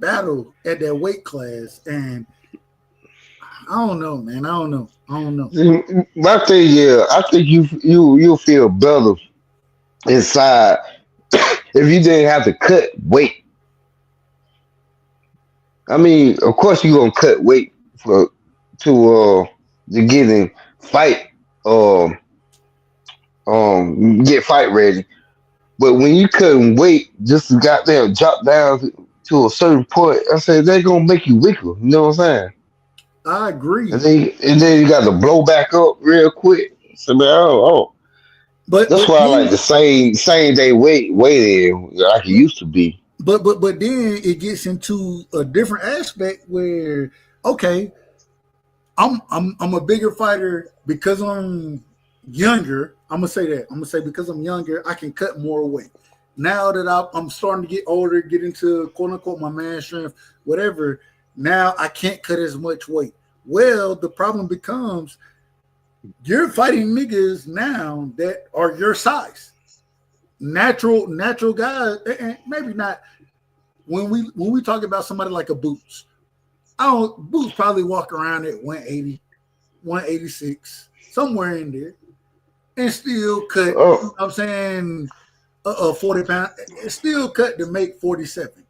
battle at that weight class, and I don't know, man. I don't know. My thing, I think you'll feel better inside if you didn't have to cut weight. I mean, of course you're gonna cut weight to get in fight, get fight ready. But when you couldn't wait, just to goddamn drop down to a certain point, I said they're gonna make you weaker. You know what I'm saying? I agree. And then you got to blow back up real quick. So man, but that's why I like the same day waiting like it used to be. But then it gets into a different aspect where okay, I'm a bigger fighter because I'm younger. I'm gonna say that. I'm gonna say because I'm younger, I can cut more weight. Now that I'm starting to get older, get into quote unquote my man strength, whatever. Now I can't cut as much weight. Well, the problem becomes you're fighting niggas now that are your size. Natural guys, and maybe not. When we talk about somebody like a Boots, Boots probably walk around at 180, 186, somewhere in there, and still cut. You know what I'm saying 40 pounds, still cut to make 47.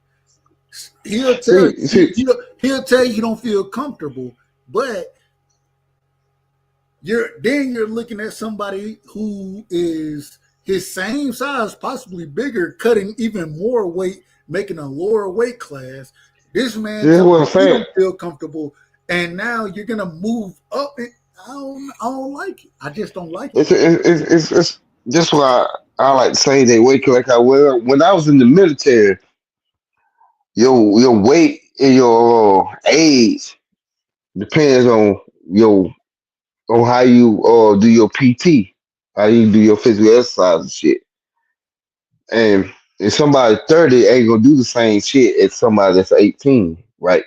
He'll tell you don't feel comfortable, but you're looking at somebody who is his same size, possibly bigger, cutting even more weight, making a lower weight class. This man don't feel comfortable, and now you're gonna move up. I don't like it. I just don't like it. It's just why I like to say they weight like I will. When I was in the military, your weight your age depends on how you do your PT, how you do your physical exercise and shit. And if somebody 30 ain't gonna do the same shit as somebody that's 18, right?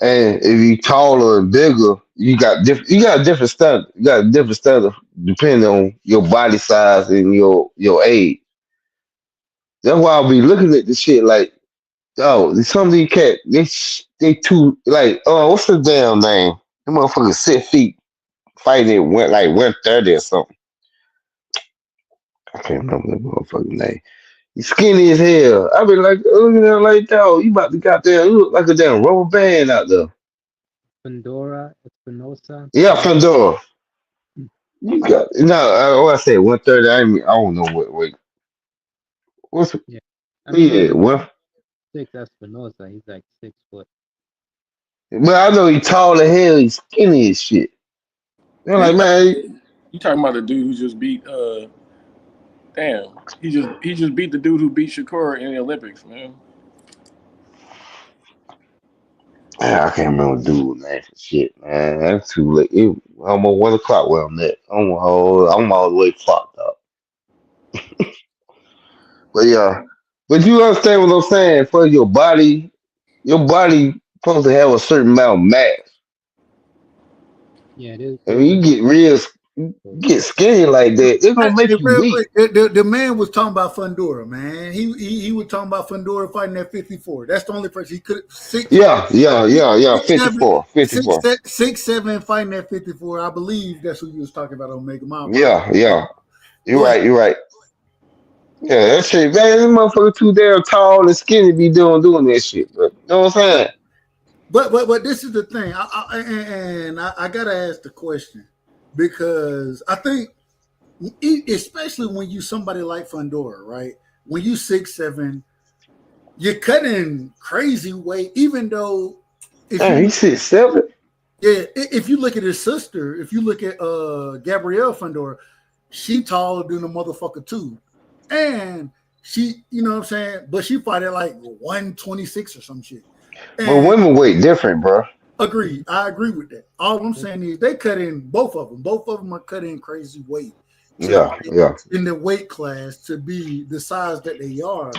And if you taller and bigger, you got a different standard. You got a different standard depending on your body size and your age. That's why I'll be looking at this shit like, oh, some of these cats, they too like, oh, what's the damn name? Them motherfuckers 6 feet fighting it went like 130 or something. I can't remember the motherfucking name. He's skinny as hell. I be like, looking at him like, dog, you about to got there. You look like a damn rubber band out there. Pandora, Espinosa. Yeah, Pandora. You got I said 130. I don't know what weight. What's Yeah. I mean, yeah, what? 6 Espinosa. He's like 6 foot. But I know he's tall as hell, he's skinny as shit. They're like, man, You talking about the dude who just beat he just beat the dude who beat Shakur in the Olympics, man. I can't remember the dude's name for shit, man. That's too late. It almost 1 o'clock where I'm at. I'm all the way clocked up. But yeah. But you understand what I'm saying? For your body supposed to have a certain amount of mass. Yeah, it is. I mean, you get skinny like that, it's gonna make you weak. The man was talking about Fundora, man. He was talking about Fundora fighting at 54. That's the only person he could. 54. 6'7" fighting at 54. I believe that's who you was talking about, Omega. Yeah. You're right. Yeah, that shit, man. This motherfucker too damn tall and skinny be doing that shit. But you know what I'm saying? But this is the thing. I gotta ask the question because I think, especially when you somebody like Fundora, right? When you 6'7", you're cutting crazy weight. Even though he's 6'7". Yeah, if you look at his sister, if you look at Gabrielle Fundora, she taller than a motherfucker too. And she, you know what I'm saying? But she fought at like 126 or some shit. And but women weight different, bro. Agreed. I agree with that. All I'm saying is they cut in both of them. Both of them are cutting crazy weight. Yeah. In the weight class to be the size that they are.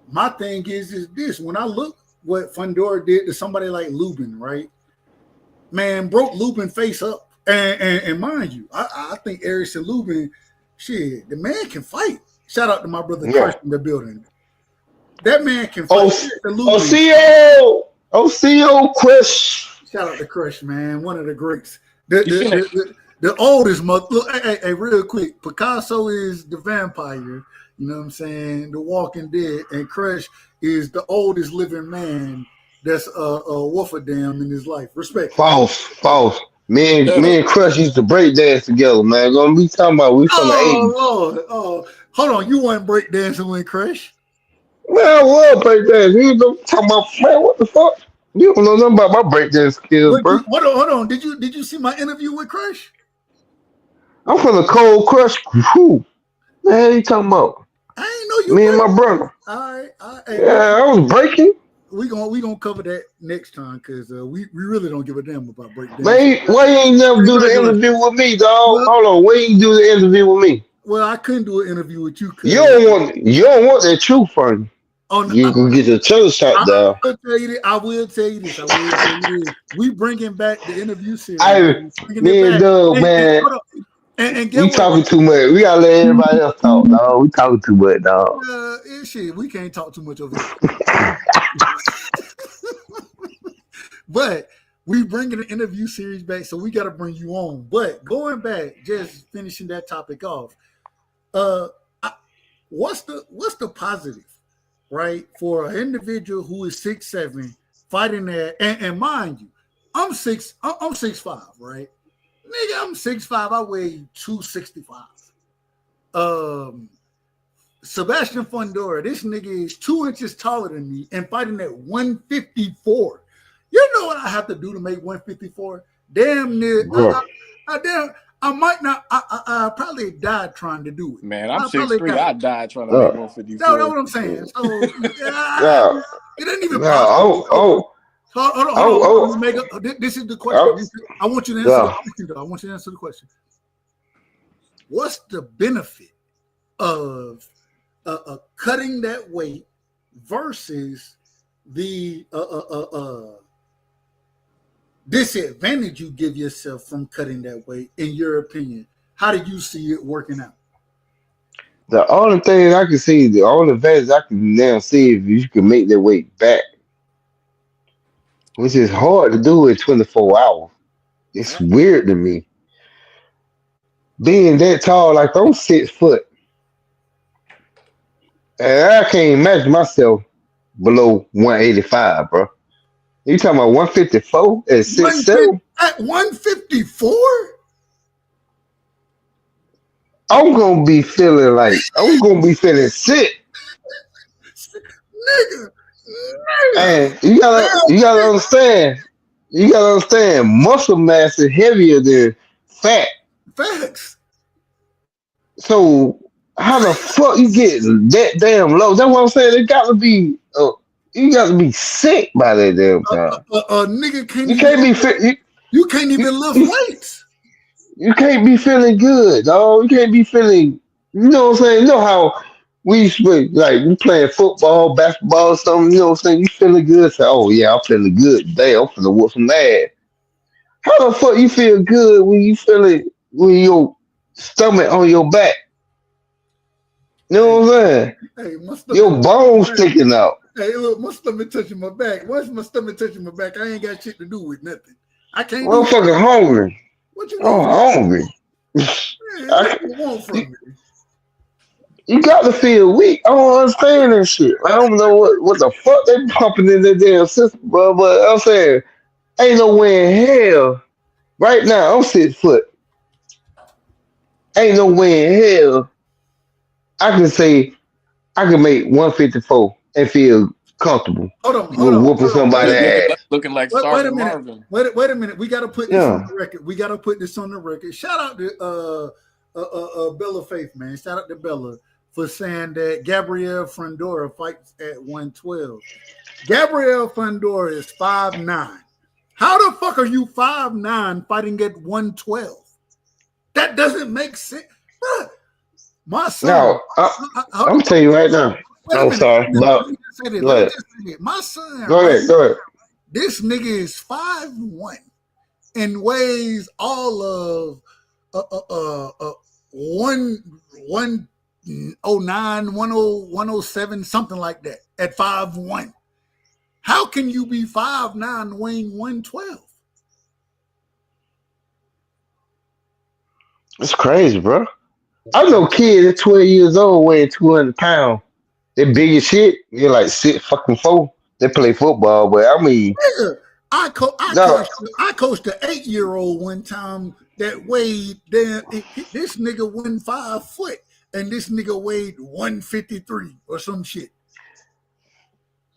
My thing is this. When I look what Fundora did to somebody like Lubin, right? Man, broke Lubin face up. And mind you, I think Erickson Lubin, shit, the man can fight. Shout out to my brother Crush in the building. That man can fight. OCO Crush. Shout out to Crush, man. One of the greats. The oldest mother. Look, hey, real quick. Picasso is the vampire. You know what I'm saying? The Walking Dead. And Crush is the oldest living man that's a Wolferdam in his life. Respect. False. Me and Crush used to break dance together, man. Gonna be talking about we from the 80s. Lord. Oh, hold on. You weren't break dancing with Crush? Man, I love break dance. You talking about, man, what the fuck? You don't know nothing about my break dance skills, bro. Hold on. Did you see my interview with Crush? I'm from the Cold Crush crew. Man, you talking about? I ain't know you. Me and my brother. All right. Yeah, I was breaking. We gonna cover that next time because we really don't give a damn about breakdance. Man, why you ain't never do the interview with me, dog? Hold on, why you ain't do the interview with me? Well, I couldn't do an interview with you. You don't want that truth from me. Oh, no, you can get your chest shot down. I will tell you this. We bringing back the interview series. Man. And we talking too much. We gotta let everybody else talk, dog. We talking too much, dog. Shit, we can't talk too much over here. But we bringing the interview series back, so we got to bring you on. But going back, just finishing that topic off. What's the positive, right, for an individual who is 6'7", fighting that? And mind you, I'm 6'5", right? Nigga, I'm 6'5". I weigh 265. Sebastian Fundora, this nigga is 2 inches taller than me and fighting at 154. You know what I have to do to make 154? Damn near. I might not. I probably died trying to do it. Man, I'm 6'3". I died trying to make 154. No, that's what I'm saying. So It ain't even No, possible. Hold on. Omega. This is the question. I want you to answer the question, though. I want you to answer the question. What's the benefit of cutting that weight versus the disadvantage you give yourself from cutting that weight? In your opinion, how do you see it working out? The only thing I can see, the only advantage I can now see if you can make that weight back, which is hard to do in 24 hours. It's weird to me. Being that tall, like I'm 6 foot, and I can't imagine myself below 185, bro. You talking about 154 at 6'7"? At 154? I'm gonna be feeling sick. Nigga. And you gotta understand, muscle mass is heavier than fat. Facts. So how the fuck you get that damn low? That's what I'm saying. It got to be you got to be sick by that damn time. Nigga can't. You can't even lift weights. You can't be feeling good, dog. You can't be feeling. You know what I'm saying? You know how we used to, like, we playing football, basketball, or something. You know what I'm saying? You feeling good? Say, oh yeah, I'm feeling good today. I'm finna whoop some ass. How the fuck you feel good when you feeling when your stomach on your back? You know what I'm saying? Hey, your bones sticking out. Hey, look, my stomach touching my back. Once my stomach touching my back, I ain't got shit to do with nothing. I can't. I'm fucking hungry. What you want? I'm hungry. Man, what you want from me? You got to feel weak. I don't understand that shit. I don't know what the fuck they pumping in their damn system, bro. But I'm saying, ain't no way in hell. Right now, I'm 6 foot. Ain't no way in hell I can say I can make 154 and feel comfortable. Hold on. Whooping somebody's ass. Looking like wait a minute. Marvin. Wait a minute. We got to put this on the record. We got to put this on the record. Shout out to Bella Faith, man. Shout out to Bella for saying that Gabrielle Fundora fights at 112. Gabrielle Fundora is 5'9". How the fuck are you 5'9" fighting at 112? That doesn't make sense. Bruh, my son. No, I'm telling you right now. I'm sorry. My son. Go ahead. This nigga is 5'1" and weighs all of 109, 107, something like that at 5'1". How can you be 5'9" weighing 112? It's crazy, bro. I know kids at 12 years old weighing 200 pounds. They're big as shit. They're like 6'4". They play football, but I mean, I coached an 8-year-old one time that weighed this nigga wasn't 5 foot, and this nigga weighed 153 or some shit.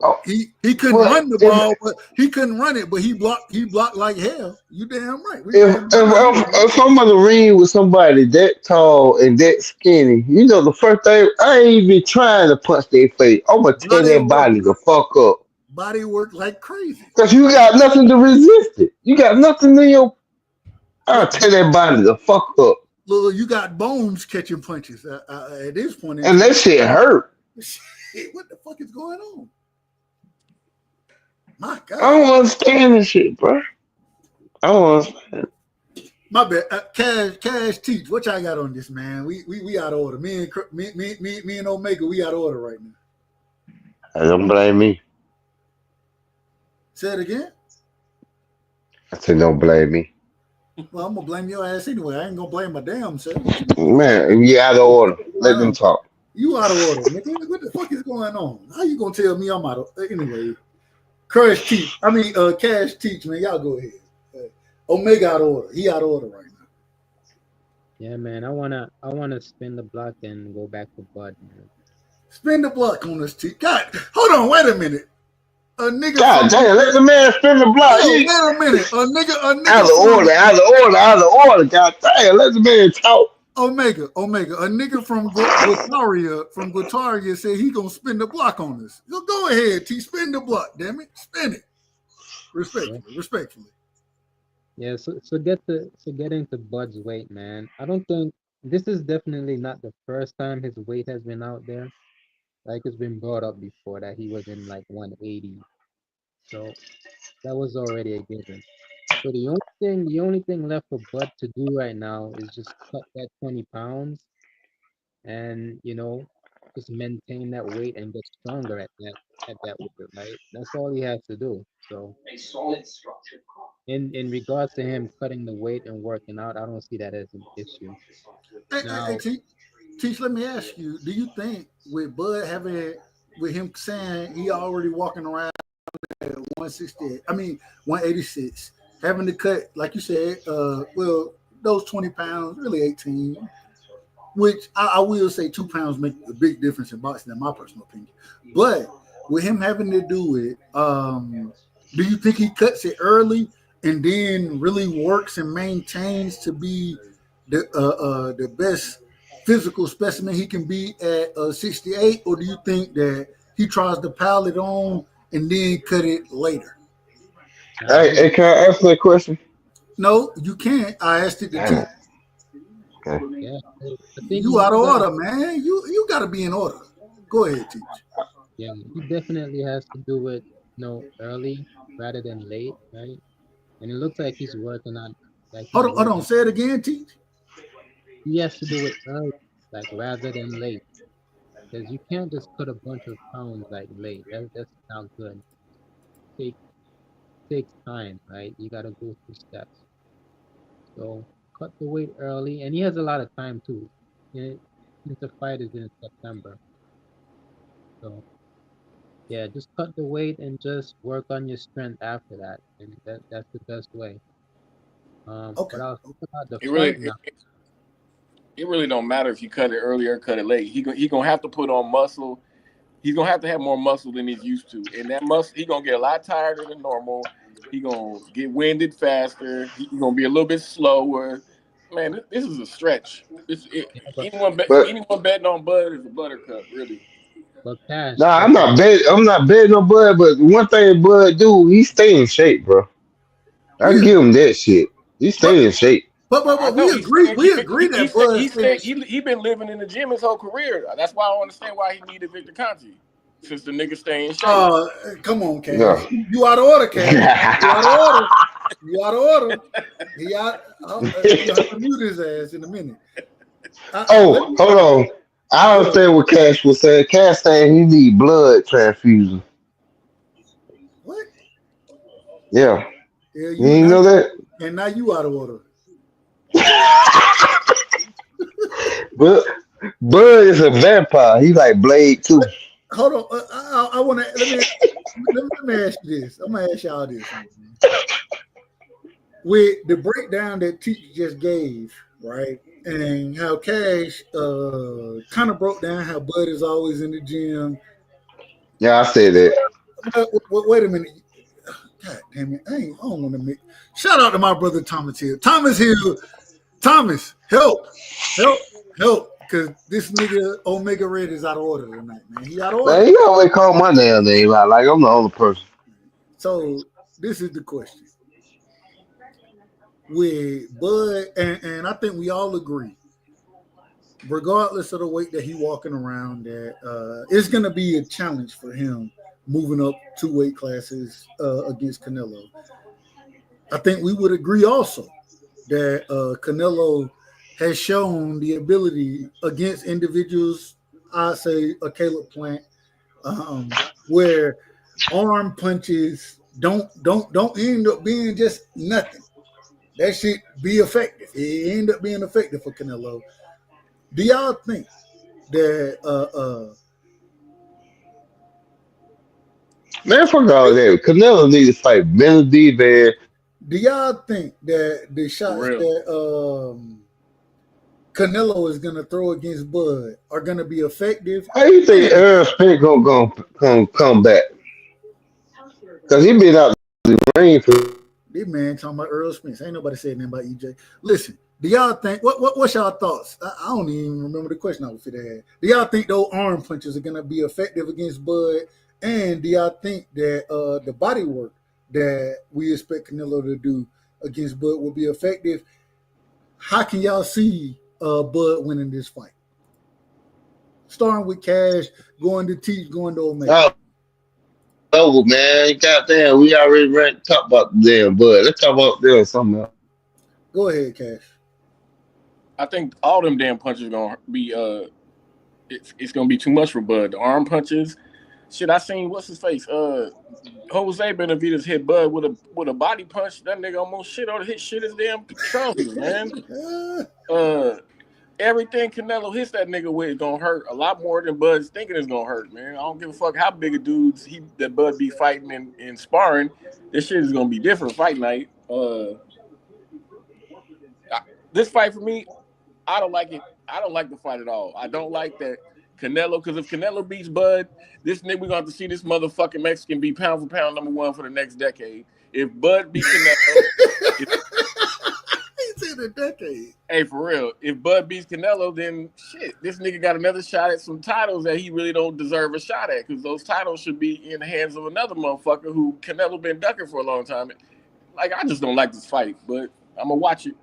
Oh, he couldn't run the ball, but he couldn't run it, but he blocked like hell. You damn right. If I'm on the ring with somebody that tall and that skinny, you know the first thing, I ain't even trying to punch their face. I'm gonna tear their body the fuck up. Body work like crazy. Cause you got nothing to resist it. You got nothing in your. I'll tear that body the fuck up. Look, you got bones catching punches at this point. And that shit hurt. Shit, what the fuck is going on? My God. I don't understand this shit, bro. I don't understand. My bad. Cash Teach. What y'all got on this, man? We out of order. Me and Omega, we out of order right now. Don't blame me. Say it again. I said don't blame me. Well, I'm gonna blame your ass anyway. I ain't gonna blame my damn self. Man, you out of order. Let them talk. You out of order, nigga. What the fuck is going on? How you gonna tell me I'm out of anyway? Cash Teach, man. Y'all go ahead. Omega out of order. He out of order right now. Yeah, man. I wanna spin the block and go back to Bud, man. Spin the block on us, Teach. God, hold on. Wait a minute. A nigga. God damn, let the man spin the block. Oh, wait a minute. A nigga. Out of order. God damn, let the man talk. Omega. A nigga from Guataria said he gonna spin the block on us. Go ahead, T. Spin the block, damn it. Spin it. Respectfully. Yeah, so getting to Bud's weight, man. I don't think this is definitely not the first time his weight has been out there. Like it's been brought up before that he was in like 180. So that was already a given. So the only thing left for Bud to do right now is just cut that 20 pounds and just maintain that weight and get stronger at that weight, right? That's all he has to do. So in regards to him cutting the weight and working out, I don't see that as an issue. Hey, Teach, let me ask you, do you think with Bud with him saying he already walking around at 186, having to cut, like you said, those 20 pounds, really 18, which I will say 2 pounds make a big difference in boxing, in my personal opinion. But with him having to do it, do you think he cuts it early and then really works and maintains to be the best physical specimen he can be at 68, or do you think that he tries to pile it on and then cut it later? Hey, can I answer that question? No, you can't. I asked it to Teach. Okay. Yeah, You out of order, man. You got to be in order. Go ahead, Teach. Yeah, he definitely has to do it, early rather than late, right? And it looks like he's working on like Hold on. Say it again, Teach. he has to do it early, like rather than late. Because you can't just cut a bunch of pounds like late. That's not good. Takes time, right? You gotta go through steps. So cut the weight early, and he has a lot of time too. Since the fight is in September. So yeah, just cut the weight and just work on your strength after that, and that's the best way. Okay. But I'll talk about the It fight really, now. it really don't matter if you cut it early or cut it late. He gonna have to put on muscle. He's gonna have to have more muscle than he's used to, and that muscle he gonna get a lot tighter than normal. He gonna get winded faster. He gonna be a little bit slower. Man, this is a stretch. Anyone But betting on Bud is a buttercup, really. But Cash, nah, I'm not betting on Bud, but one thing Bud do, he stay in shape, bro. I Yeah. give him that shit. He stay in shape. But we agree that Bud he been living in the gym his whole career. That's why I don't understand why he needed Victor Conti, since the nigga stay in shape. Come on, Cash. Yeah. You out of order, Cash. You out of order. He out. You have to mute his ass in a minute. Hold on. I understand what Cash was saying. Cash saying he need blood transfusion. What? Yeah. Yeah, You ain't know that? And now you out of order. But Bud is a vampire. He like Blade too. Hold on. I want to let me ask you this. I'm gonna ask y'all this. With the breakdown that Teach just gave, right, and how Cash kind of broke down how Bud is always in the gym. Yeah, I said that. Wait a minute. God damn it. I don't want to make. Shout out to my brother Thomas Hill. Thomas, help. Because this nigga Omega Red is out of order tonight, man. He out of order. Man, he always call my damn name out like I'm the only person. So this is the question. With Bud, and I think we all agree, regardless of the weight that he walking around that it's going to be a challenge for him moving up 2 weight classes against Canelo. I think we would agree also that Canelo has shown the ability against individuals, I say a Caleb Plant, where arm punches don't end up being just nothing. That shit be effective. It end up being effective for Canelo. Do y'all think that Man, fuck all that. Canelo need to fight Benedict, man. do y'all think that the shots that Canelo is gonna throw against Bud are gonna be effective? How you think Earl Spence gonna come back? Because he been out the ring for. This man talking about Earl Spence. Ain't nobody said nothing about EJ. Listen, Do y'all think what's y'all thoughts? I don't even remember the question I was going to have. Do y'all think those arm punches are gonna be effective against Bud? And do y'all think that the body work that we expect Canelo to do against Bud will be effective? How can y'all see Bud winning this fight? Starting with Cash, going to Teach, going to Omega. Oh, man, goddamn, we already talked about the damn Bud. Let's talk about something else. Go ahead, Cash. I think all them damn punches gonna be it's gonna be too much for Bud. The arm punches, shit. I seen what's his face, Jose Benavidez hit Bud with a body punch. That nigga almost shit his damn trousers, man. Everything Canelo hits that nigga with is gonna hurt a lot more than Bud's thinking is gonna hurt, man. I don't give a fuck how big a dudes that Bud be fighting and sparring. This shit is gonna be different fight night. This fight for me, I don't like it. I don't like the fight at all. I don't like that Canelo, because if Canelo beats Bud, this nigga, we're going to have to see this motherfucking Mexican be pound for pound #1 for the next decade. If Bud beats Canelo, he's in a decade. Hey, for real. If Bud beats Canelo, then shit, this nigga got another shot at some titles that he really don't deserve a shot at, because those titles should be in the hands of another motherfucker who Canelo been ducking for a long time. Like, I just don't like this fight, but I'm going to watch it.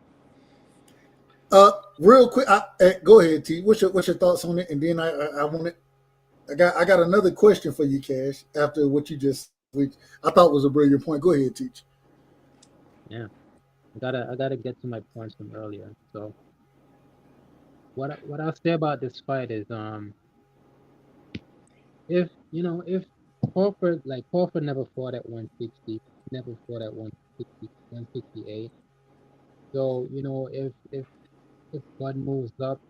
Real quick, go ahead, T. What's your thoughts on it? And then I got another question for you, Cash. After what you just, which I thought was a brilliant point. Go ahead, Teach. Yeah, I gotta get to my points from earlier. So, what I'll say about this fight is, if Crawford never fought at 160, never fought at 160, 168. So if Bud moves up,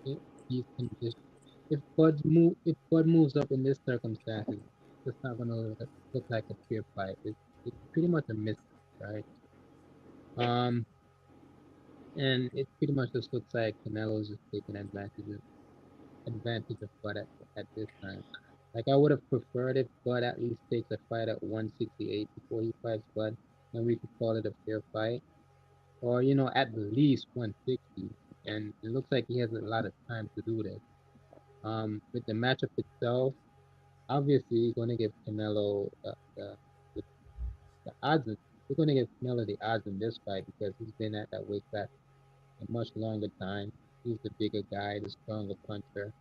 if Bud moves up in this circumstances, it's not gonna look like a fair fight. It's pretty much a miss, right? And it pretty much just looks like Canelo's just taking advantage of Bud at this time. Like, I would have preferred if Bud at least takes a fight at 168 before he fights Bud, and we could call it a fair fight. Or, at least 160. And it looks like he has a lot of time to do this. With the matchup itself, obviously you're going to give Canelo the odds. We're going to give Canelo the odds in this fight because he's been at that weight class a much longer time. He's the bigger guy, the stronger puncher.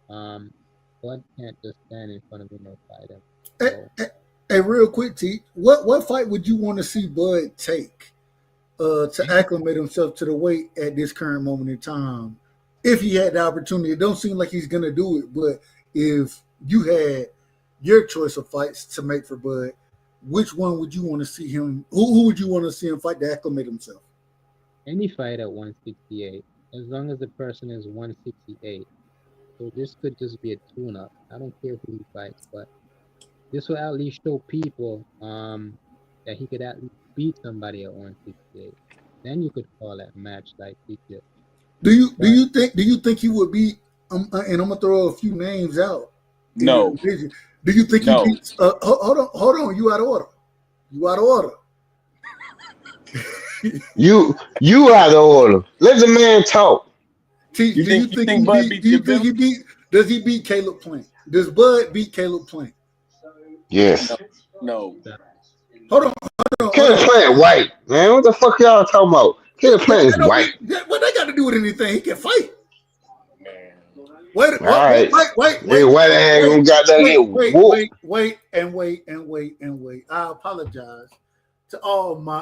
Bud can't just stand in front of him and fight him. Hey, real quick, T. What fight would you want to see Bud take to acclimate himself to the weight at this current moment in time? If he had the opportunity, it don't seem like he's gonna do it. But if you had your choice of fights to make for Bud, which one would you want to see him? Who would you want to see him fight to acclimate himself? Any fight at 168, as long as the person is 168. So this could just be a tune-up. I don't care who he fights, but this will at least show people that he could at least beat somebody at 168. Then you could call that match like he did. Do you think he would beat? And I'm gonna throw a few names out. No. Do you think he beats? Hold on. You out of order. You out of order. you out of order. Let the man talk. Do you think Bud beats? Does he beat Caleb Plant? Does Bud beat Caleb Plant? Yes. No. Hold on. Caleb Plant white, man. What the fuck y'all talking about? Caleb Plant is white. What they got to do with anything? He can fight. Man. Wait. White ass gonna got that. Wait. I apologize to all my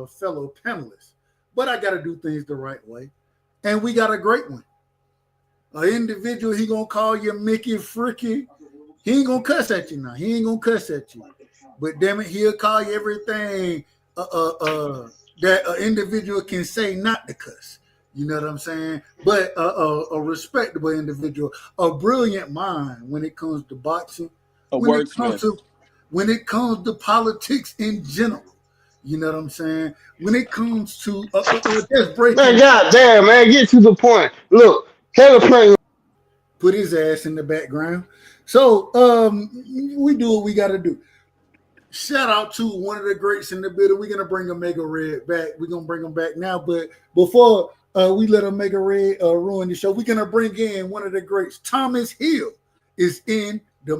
fellow panelists, but I got to do things the right way, and we got a great one. An individual, he gonna call you Mickey Fricky. He ain't gonna cuss at you now. He ain't gonna cuss at you. But damn it, he'll call you everything that an individual can say not to cuss. You know what I'm saying? But a respectable individual, a brilliant mind when it comes to boxing, when it comes to politics in general. You know what I'm saying? When it comes to just breaking. Man, goddamn, man, get to the point. Look, Caleb Plant put his ass in the background. So we do what we got to do. Shout out to one of the greats in the building. We're gonna bring Omega Red back. We're gonna bring him back now. But before we let Omega Red ruin the show, we're gonna bring in one of the greats. Thomas Hill is in the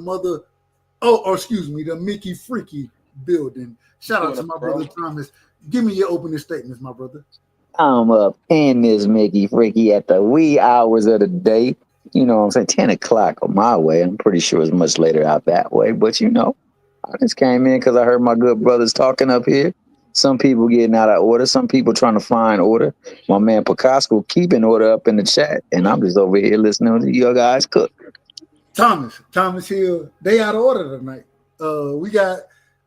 the Mickey Freaky building. Shout out to my brother Thomas. Give me your opening statements, my brother. I'm up in this Mickey Freaky at the wee hours of the day. You know what I'm saying? 10 o'clock on my way. I'm pretty sure it's much later out that way. But I just came in because I heard my good brothers talking up here. Some people getting out of order. Some people trying to find order. My man Picasso keeping order up in the chat. And I'm just over here listening to you guys cook. Thomas Hill, they out of order tonight. We got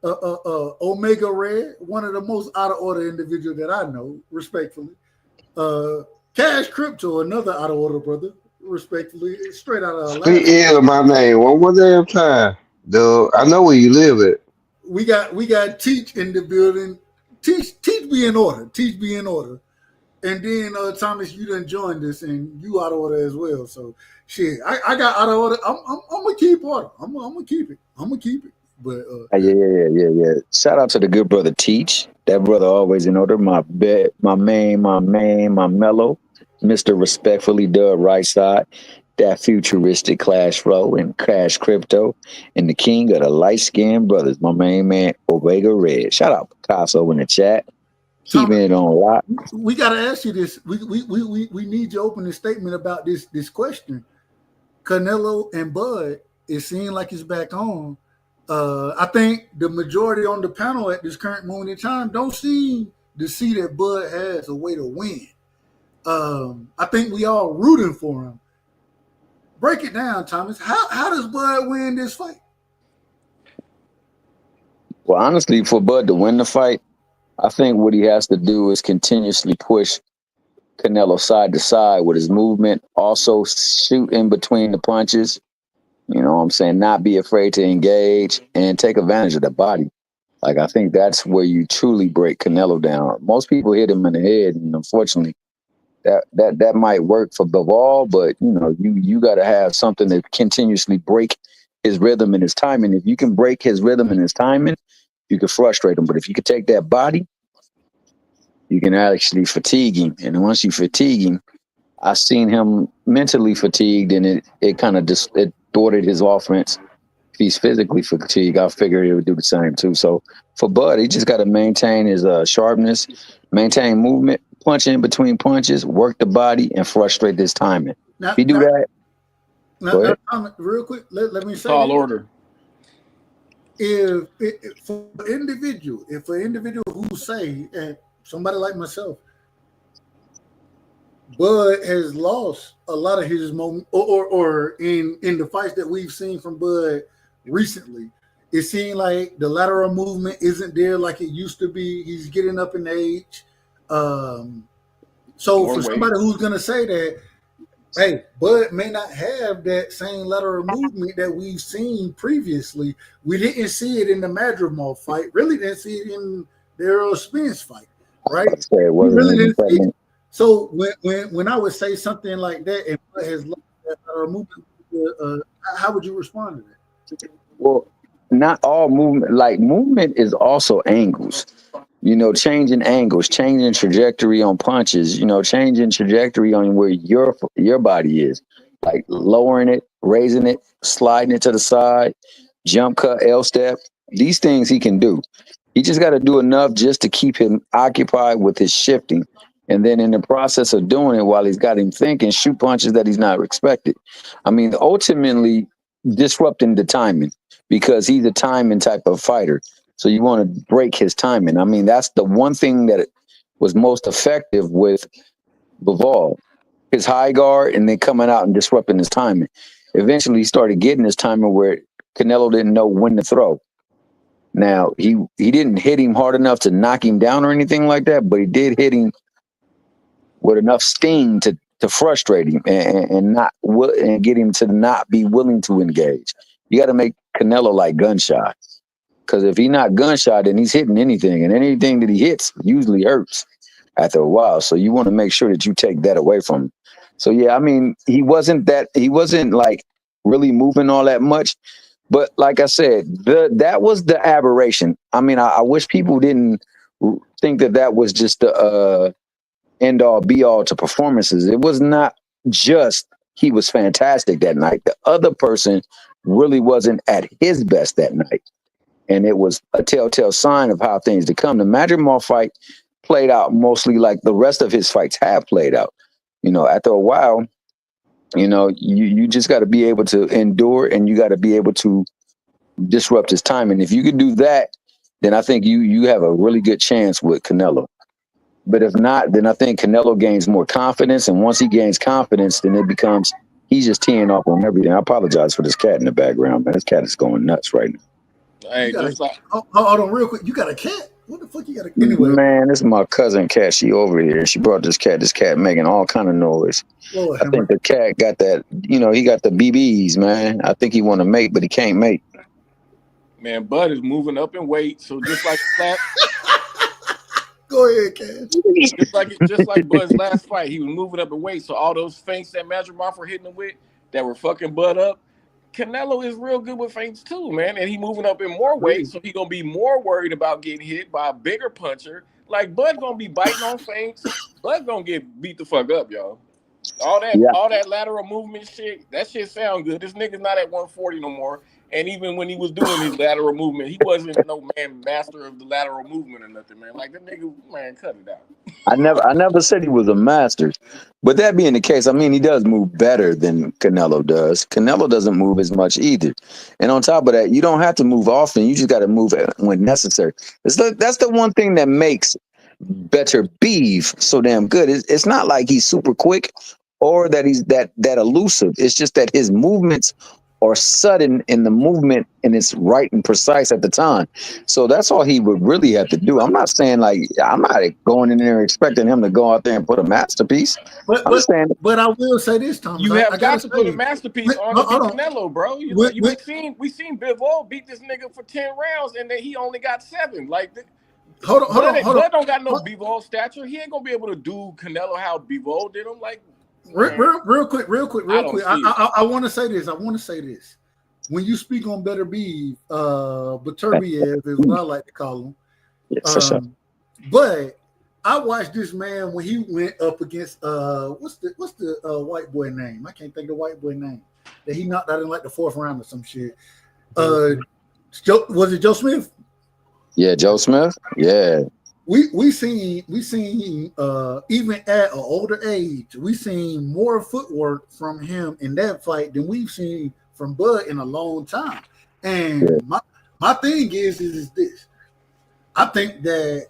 Omega Red, one of the most out of order individuals that I know, respectfully. Cash Crypto, another out of order brother, respectfully, straight out of Speak ill of my name one more damn time. Dude, I know where you live at. We got Teach in the building. Teach be in order. Teach be in order. And then Thomas, you done joined us and you out of order as well. So shit, I got out of order. I'm gonna keep order. I'm gonna keep it. But yeah. Shout out to the good brother Teach. That brother always in order. My mellow, Mr. Respectfully Dub right side. That futuristic Clash Flow and Cash Crypto, and the king of the light-skinned brothers, my main man, Omega Red. Shout out Picasso in the chat. Keeping it on lock. We got to ask you this. We need your opening statement about this question. Canelo and Bud, it seems like it's back on. I think the majority on the panel at this current moment in time don't seem to see that Bud has a way to win. I think we all rooting for him. Break it down, Thomas. How does Bud win this fight? Well, honestly, for Bud to win the fight, I think what he has to do is continuously push Canelo side to side with his movement, also shoot in between the punches. You know what I'm saying? Not be afraid to engage and take advantage of the body. Like, I think that's where you truly break Canelo down. Most people hit him in the head, and unfortunately, that might work for Bivol, but you got to have something to continuously break his rhythm and his timing. If you can break his rhythm and his timing, you can frustrate him. But if you can take that body, you can actually fatigue him. And once you fatigue him, I've seen him mentally fatigued, and it kind of just thwarted his offense. If he's physically fatigued, I figure he would do the same too. So for Bud, he just got to maintain his sharpness, maintain movement, punch in between punches, work the body, and frustrate this timing. If you do that, now, real quick, let me say tall order. If an individual who say, and somebody like myself, Bud has lost a lot of his moment, or in the fights that we've seen from Bud recently, it seemed like the lateral movement isn't there like it used to be. He's getting up in age. So for somebody who's gonna say that, hey, Bud may not have that same lateral movement that we've seen previously. We didn't see it in the Madrimov fight. Really didn't see it in the Errol Spence fight, right? We really didn't see it. So when I would say something like that, and Bud has lost that lateral movement, how would you respond to that? Well, not all movement. Like, movement is also angles. Changing angles, changing trajectory on punches, changing trajectory on where your body is, like lowering it, raising it, sliding it to the side, jump cut, L step. These things he can do. He just got to do enough just to keep him occupied with his shifting. And then in the process of doing it, while he's got him thinking, shoot punches that he's not expected. I mean, ultimately disrupting the timing, because he's a timing type of fighter. So you want to break his timing. I mean, that's the one thing that was most effective with Bivol, his high guard, and then coming out and disrupting his timing. Eventually, he started getting his timing where Canelo didn't know when to throw. Now, he didn't hit him hard enough to knock him down or anything like that, but he did hit him with enough sting to frustrate him and get him to not be willing to engage. You got to make Canelo like gunshot. Because if he's not gunshot, then he's hitting anything, and anything that he hits usually hurts after a while. So you want to make sure that you take that away from him. So yeah, I mean, he wasn't like really moving all that much, But like I said, that was the aberration. I mean, I wish people didn't think that was just the end all be all to performances. It was not just he was fantastic that night. The other person really wasn't at his best that night. And it was a telltale sign of how things to come. The Magic Mall fight played out mostly like the rest of his fights have played out. After a while, you just got to be able to endure, and you got to be able to disrupt his time. And if you can do that, then I think you have a really good chance with Canelo. But if not, then I think Canelo gains more confidence. And once he gains confidence, then it becomes he's just teeing off on everything. I apologize for this cat in the background, man. This cat is going nuts right now. Hey, just like hold on real quick. You got a cat? What the fuck you got a anyway? Man, this is my cousin cat. She over here. She brought this cat making all kind of noise. Lord, I think the cat got that, he got the BBs, man. I think he want to mate, but he can't mate. Man, Bud is moving up in weight, so just like that. Go ahead, Cash. Just like Bud's last fight, he was moving up in weight. So all those feints that Madrimov were hitting him with that were fucking Bud up, Canelo is real good with feints too, man. And he moving up in more weight, so he gonna be more worried about getting hit by a bigger puncher. Like Bud gonna be biting on feints. Bud gonna get beat the fuck up, y'all. All that lateral movement shit, that shit sound good. This nigga's not at 140 no more. And even when he was doing his lateral movement, he wasn't no master of the lateral movement or nothing, man. Like that nigga, man, cut it out. I never said he was a master. But that being the case, I mean, he does move better than Canelo does. Canelo doesn't move as much either. And on top of that, you don't have to move often. You just got to move when necessary. That's the one thing that makes Better Beef so damn good. It's not like he's super quick or that he's that elusive. It's just that his movements are sudden in the movement, and it's right and precise at the time. So that's all he would really have to do. I'm not saying I'm not going in there expecting him to go out there and put a masterpiece. But I will say this, Tom. You have got to put a masterpiece on Canelo, bro. We seen Bivol beat this nigga for 10 rounds, and then he only got 7. Like, hold on. Bud don't got no Bivol stature. He ain't gonna be able to do Canelo how Bivol did him. Like. Real quick. I want to say this. When you speak on Better Beef, Baturbiev is what I like to call him. Yes, but I watched this man when he went up against what's the white boy name? I can't think of the white boy name that he knocked out in like the 4th round or some shit. Was it Joe Smith? Yeah, Joe Smith. Yeah. We seen even at an older age, we seen more footwork from him in that fight than we've seen from Bud in a long time. And my thing is this. I think that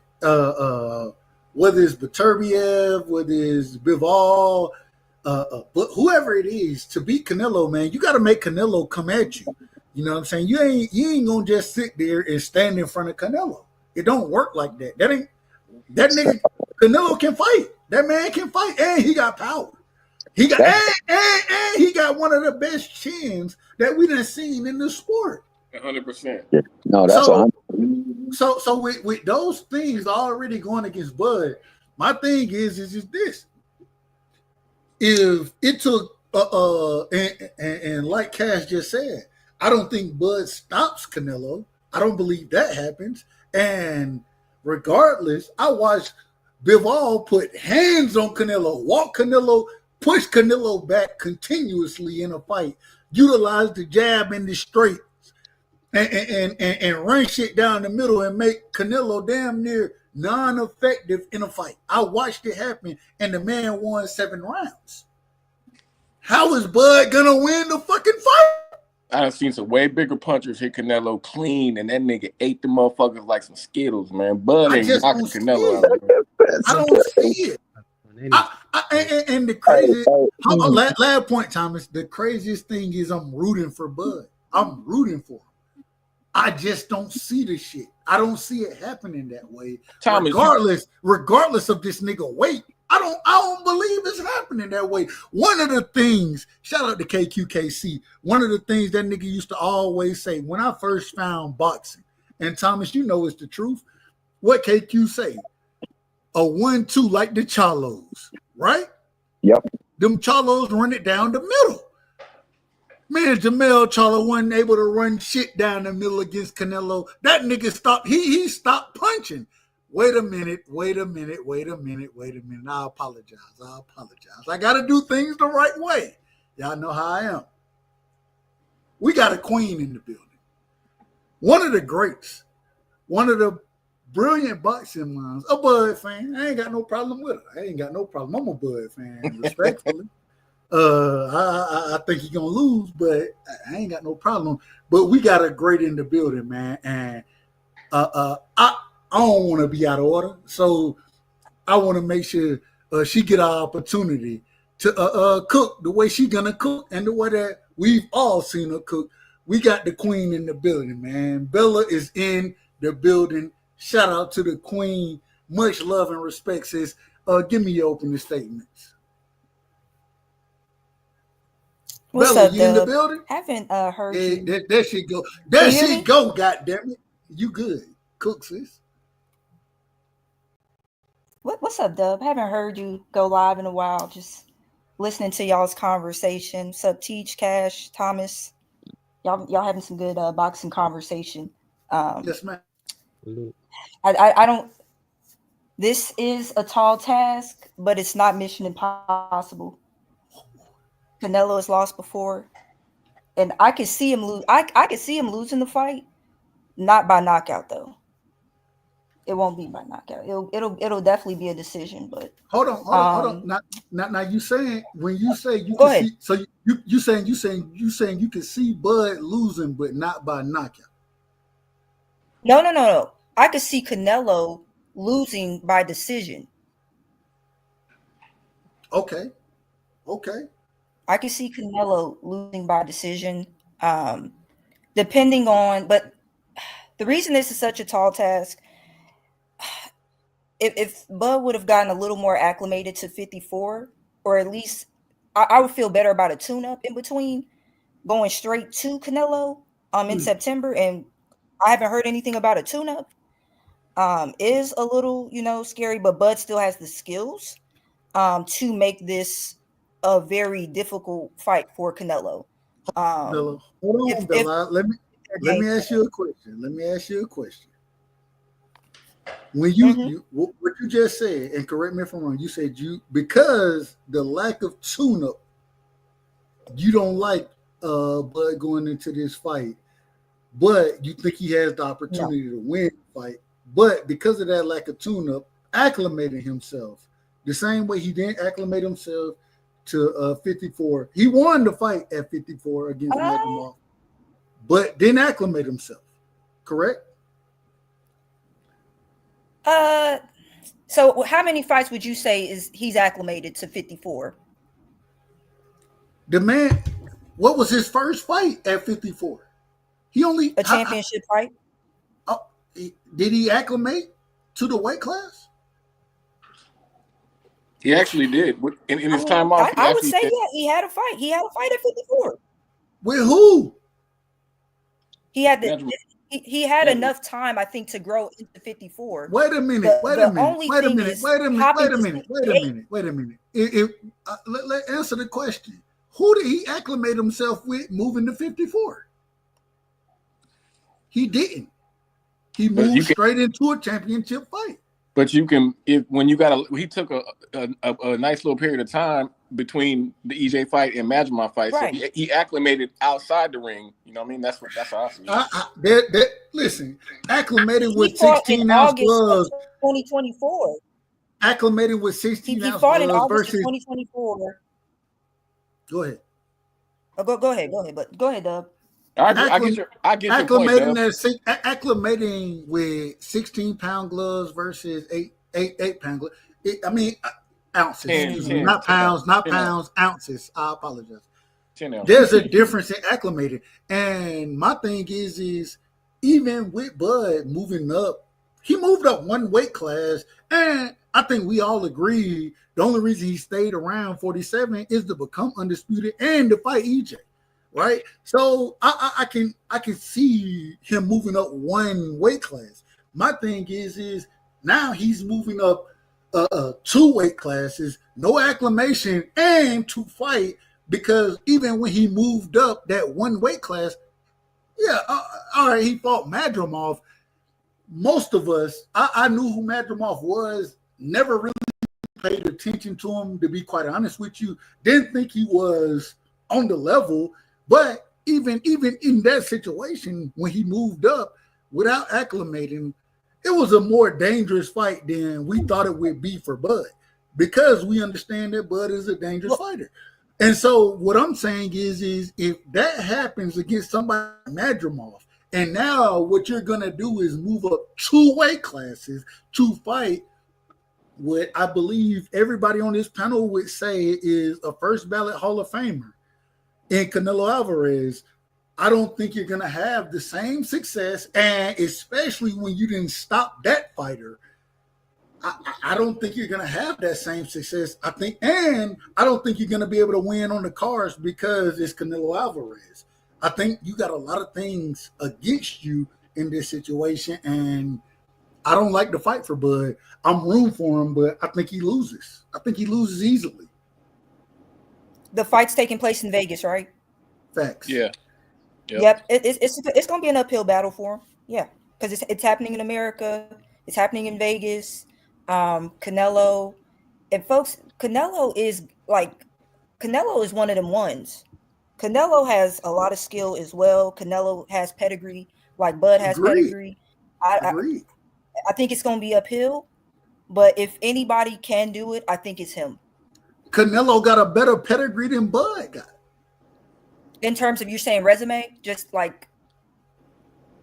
whether it's Baturbiev, whether it's Bivol, but whoever it is, to beat Canelo, man, you got to make Canelo come at you. You know what I'm saying? You ain't gonna just sit there and stand in front of Canelo. It don't work like that. That nigga Canelo can fight. That man can fight, and he got power. He got and he got one of the best chins that we done seen in the sport. 100%. Yeah. No, that's all. So with those things already going against Bud, my thing is this: if it took and like Cash just said, I don't think Bud stops Canelo. I don't believe that happens. And regardless, I watched Bivol put hands on Canelo, walk Canelo, push Canelo back continuously in a fight, utilize the jab and the straight, and run shit down the middle and make Canelo damn near non-effective in a fight. I watched it happen, and the man won 7 rounds. How is Bud gonna win the fucking fight? I done seen some way bigger punchers hit Canelo clean, and that nigga ate the motherfuckers like some Skittles, man. Bud ain't knocking Canelo out. I don't see it. And the crazy, last point, Thomas, the craziest thing is I'm rooting for Bud. I'm rooting for him. I just don't see the shit. I don't see it happening that way. Thomas, regardless of this nigga weight, I don't believe it's happening that way. One of the things, shout out to KQKC, one of the things that nigga used to always say when I first found boxing, and Thomas, you know it's the truth. What KQ say? A 1-2 like the Chalos, right? Yep. Them Chalos run it down the middle. Man, Jamel Charlo wasn't able to run shit down the middle against Canelo. That nigga stopped. He stopped punching. Wait a minute. I apologize. I got to do things the right way. Y'all know how I am. We got a queen in the building. One of the greats. One of the brilliant boxing minds. A Bud fan. I ain't got no problem with her. I'm a Bud fan, respectfully. I think he's gonna lose, but I ain't got no problem. But we got a great in the building, man, and I don't want to be out of order, so I want to make sure she get our opportunity to cook the way she gonna cook and the way that we've all seen her cook. We got the queen in the building, man. Bella is in the building. Shout out to the queen. Much love and respect, sis. Give me your opening statements. What's Bella, up, you in the Dub? building? Haven't heard Hey, you. there she go. Can There you hear she me? go, goddammit. You good. Cook, sis. What's up, Dub? Haven't heard you go live in a while. Just listening to y'all's conversation. What's up, Teach, Cash, Thomas? Y'all having some good boxing conversation. Yes, ma'am. I don't. This is a tall task, but it's not mission impossible. Canelo has lost before, and I could see him lose. I could see him losing the fight, not by knockout though. It won't be by knockout. It'll definitely be a decision. But Hold on. Now you saying when you say you go can ahead. see, so you saying you can see Bud losing, but not by knockout. No. I could see Canelo losing by decision. Okay. I could see Canelo losing by decision, depending on. But the reason this is such a tall task, if Bud would have gotten a little more acclimated to 54, or at least I would feel better about a tune-up in between going straight to Canelo in September. And I haven't heard anything about a tune-up. Is a little, scary, but Bud still has the skills to make this a very difficult fight for Canelo. Bella, hold on, Bella. Let me ask you a question. When you what you just said, and correct me if I'm wrong, you said because the lack of tune-up, you don't like Bud going into this fight, but you think he has the opportunity to win the fight. But because of that lack of tune-up, acclimating himself the same way he didn't acclimate himself to 54. He won the fight at 54 against Magomedov, but didn't acclimate himself. Correct? So how many fights would you say he's acclimated to 54? The man, what was his first fight at 54? He only a championship fight. Did he acclimate to the weight class? He actually did. In his time off, I would say he had a fight. He had a fight at 54. With who? He had he had enough time, I think, to grow into 54. Wait a minute. Wait a minute. Let answer the question. Who did he acclimate himself with moving to 54? He didn't. He moved straight into a championship fight. But he took a nice little period of time between the EJ fight and Magomedov fight. Right. So he acclimated outside the ring. You know what I mean? That's how I see it. Listen, acclimated with 16-ounce gloves. 2024. Acclimated with 16-ounce gloves in August versus 2024. Go ahead. Go ahead. But go ahead, Dub. I get your point, acclimating with 16-pound gloves versus 8-pound gloves. Ounces. Not pounds, ounces. I apologize. There's a difference in acclimating. And my thing is even with Bud moving up, he moved up one weight class, and I think we all agree the only reason he stayed around 47 is to become undisputed and to fight EJ. Right, so I can see him moving up one weight class. My thing is now he's moving up 2 weight classes, no acclimation, and to fight because even when he moved up that one weight class, yeah, all right, he fought Madrimov. Most of us, I knew who Madrimov was, never really paid attention to him, to be quite honest with you. Didn't think he was on the level, but even in that situation, when he moved up without acclimating, it was a more dangerous fight than we thought it would be for Bud, because we understand that Bud is a dangerous fighter. And so what I'm saying is if that happens against somebody like Madrimov, and now what you're going to do is move up 2 weight classes to fight what I believe everybody on this panel would say is a first ballot Hall of Famer in Canelo Alvarez, I don't think you're going to have the same success, and especially when you didn't stop that fighter, I don't think you're going to have that same success. I don't think you're going to be able to win on the cards because it's Canelo Alvarez. I think you got a lot of things against you in this situation, and I don't like the fight for Bud. I'm rooting for him, but I think he loses. I think he loses easily. The fight's taking place in Vegas, right? Facts. Yeah. Yep. It's going to be an uphill battle for him. Yeah, because it's happening in America. It's happening in Vegas. Canelo, and folks, Canelo is one of them ones. Canelo has a lot of skill as well. Canelo has pedigree, like Bud has pedigree. I think it's going to be uphill, but if anybody can do it, I think it's him. Canelo got a better pedigree than Bud got. In terms of you saying resume, just like